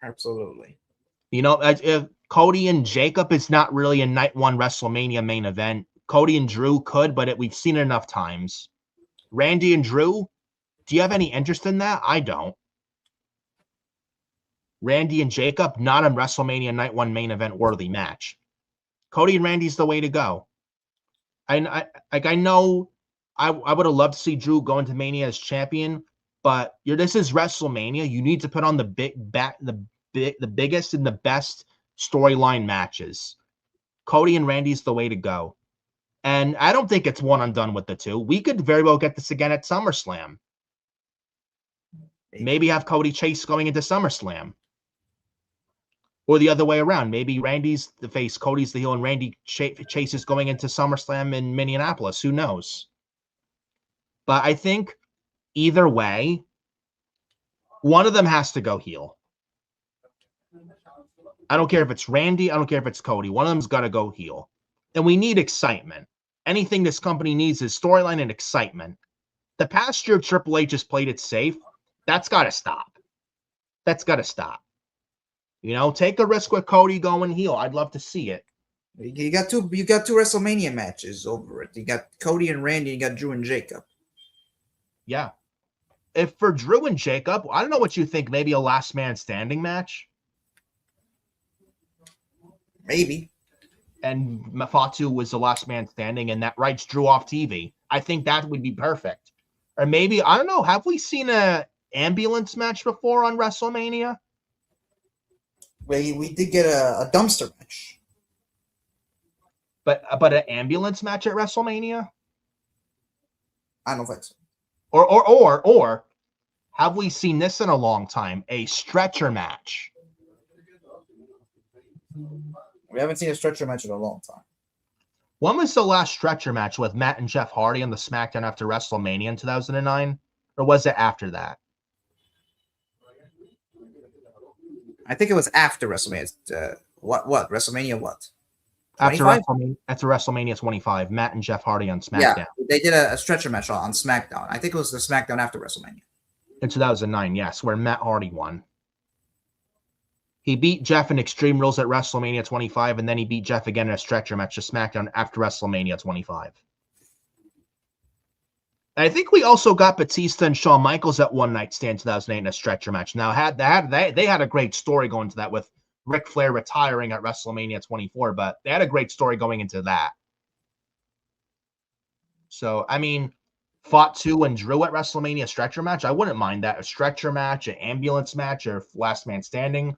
Absolutely. You know, if Cody and Jacob is not really a night one WrestleMania main event. Cody and Drew could, but we've seen it enough times. Randy and Drew, do you have any interest in that? I don't. Randy and Jacob, not a WrestleMania night one main event worthy match. Cody and Randy's the way to go. I know I would have loved to see Drew go into Mania as champion, but this is WrestleMania. You need to put on the biggest and the best storyline matches. Cody and Randy's the way to go. And I don't think it's one and done with the two. We could very well get this again at SummerSlam. Maybe have Cody Chase going into SummerSlam. Or the other way around. Maybe Randy's the face, Cody's the heel, and Randy Chase is going into SummerSlam in Minneapolis. Who knows? But I think either way, one of them has to go heel. I don't care if it's Randy. I don't care if it's Cody. One of them's got to go heel. And we need excitement. Anything this company needs is storyline and excitement. The past year, Triple H has played it safe. That's got to stop. That's got to stop. You know, take a risk with Cody going heel. I'd love to see it. You got two WrestleMania matches over it. You got Cody and Randy, you got Drew and Jacob. Yeah. If for Drew and Jacob, I don't know what you think, maybe a last man standing match. Maybe. And Fatu was the last man standing, and that writes Drew off TV. I think that would be perfect. Or maybe, I don't know, have we seen a ambulance match before on WrestleMania? We did get a dumpster match. But an ambulance match at WrestleMania? I don't think so. Or have we seen this in a long time? A stretcher match. We haven't seen a stretcher match in a long time. When was the last stretcher match with Matt and Jeff Hardy on the SmackDown after WrestleMania in 2009? Or was it after that? I think it was after WrestleMania. What? WrestleMania what? After WrestleMania 25, Matt and Jeff Hardy on SmackDown. Yeah, they did a stretcher match on SmackDown. I think it was the SmackDown after WrestleMania. In 2009, yes, where Matt Hardy won. He beat Jeff in Extreme Rules at WrestleMania 25, and then he beat Jeff again in a stretcher match to SmackDown after WrestleMania 25. And I think we also got Batista and Shawn Michaels at One Night Stand 2008 in a stretcher match. Now, they had a great story going to that with Ric Flair retiring at WrestleMania 24, but they had a great story going into that. So, I mean, Fatu and Drew at WrestleMania stretcher match, I wouldn't mind that. A stretcher match, an ambulance match, or last man standing.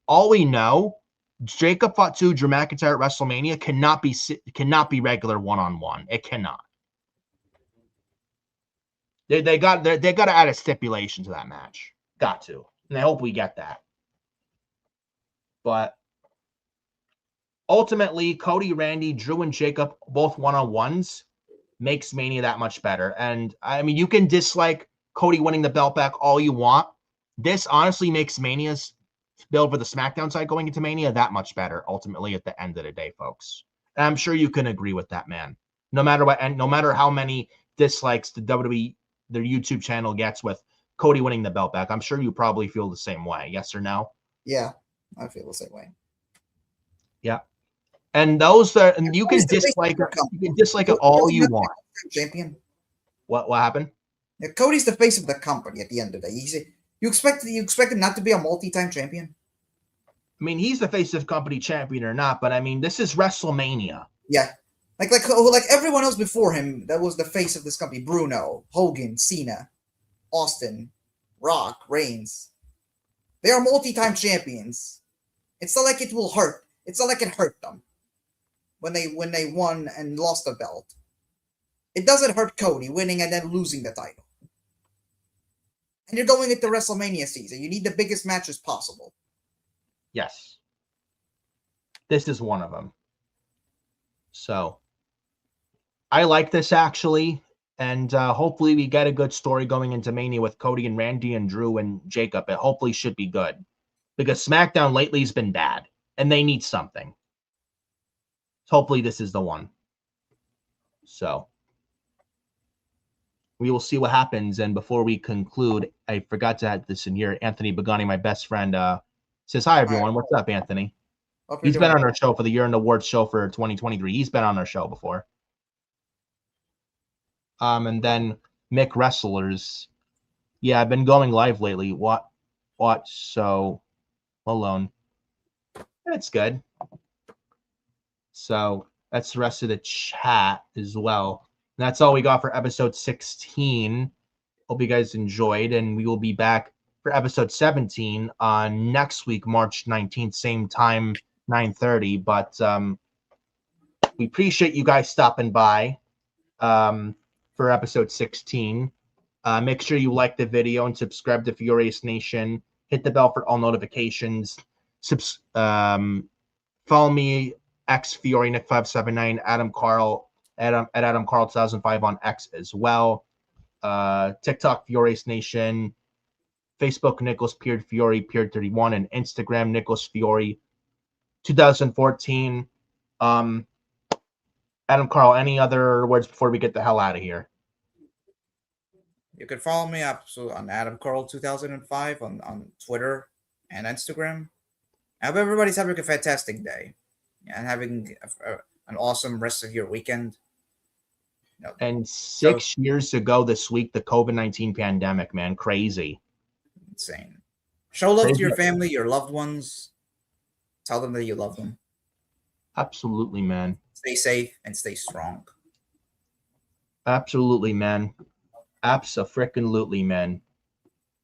All we know, Jacob Fatu, Drew McIntyre at WrestleMania cannot be regular one-on-one. It cannot. They got to add a stipulation to that match. Got to. And I hope we get that. But ultimately, Cody, Randy, Drew, and Jacob, both one-on-ones, makes Mania that much better. And, I mean, you can dislike Cody winning the belt back all you want. This honestly makes Mania's build for the SmackDown side going into Mania that much better, ultimately, at the end of the day, folks. And I'm sure you can agree with that, man. No matter what, and no matter how many dislikes the WWE, their YouTube channel gets with Cody winning the belt back, I'm sure you probably feel the same way. Yes or no? Yeah, I feel the same way. Yeah. And and you can dislike it all you want. Champion. What happened? Yeah, Cody's the face of the company at the end of the day. You expect him not to be a multi-time champion? I mean, he's the face of company champion or not, but I mean, this is WrestleMania. Yeah. Like everyone else before him that was the face of this company. Bruno, Hogan, Cena, Austin, Rock, Reigns. They are multi-time champions. It's not like it will hurt. It's not like it hurt them when they won and lost the belt. It doesn't hurt Cody winning and then losing the title. And you're going into WrestleMania season. You need the biggest matches possible. Yes. This is one of them. So, I like this actually. And hopefully we get a good story going into Mania with Cody and Randy and Drew and Jacob. It hopefully should be good. Because SmackDown lately has been bad. And they need something. Hopefully this is the one. So, we will see what happens. And before we conclude, I forgot to add this in here. Anthony Bagani, my best friend, says, hi, everyone. What's up, Anthony? He's been on our show for the Year in Awards show for 2023. He's been on our show before. And then Mick Wrestlers. Yeah, I've been going live lately. What? So, alone. That's good. So, that's the rest of the chat as well. And that's all we got for episode 16. Hope you guys enjoyed. And we will be back for episode 17 on next week, March 19th, same time, 9:30. But we appreciate you guys stopping by. For episode 16. Make sure you like the video and subscribe to Furious Nation. Hit the bell for all notifications. Follow me, xFioriNick579, Adam Carl, at Adam Carl 2005 on X as well. TikTok, Furious Nation. Facebook, Nicholas Peard Fiore, Peard 31, and Instagram, Nicholas Fiore 2014. Adam Carl, any other words before we get the hell out of here? You can follow me up on Adam Carl 2005 on Twitter and Instagram. I hope everybody's having a fantastic day and having an awesome rest of your weekend. And 6 years ago this week, the COVID-19 pandemic, man, crazy. Insane. Show love to your family, your loved ones. Tell them that you love them. Absolutely, man. Stay safe and stay strong. Absolutely, man. Abso-frickin-lutely, man.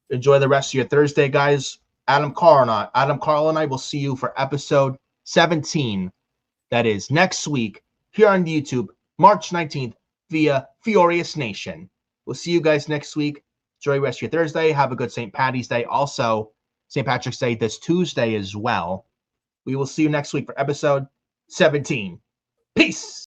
Enjoy the rest of your Thursday, guys. Adam Carl and I will see you for episode 17. That is next week here on YouTube, March 19th, via Furious Nation. We'll see you guys next week. Enjoy the rest of your Thursday. Have a good St. Patty's Day. Also, St. Patrick's Day this Tuesday as well. We will see you next week for episode 17. Peace.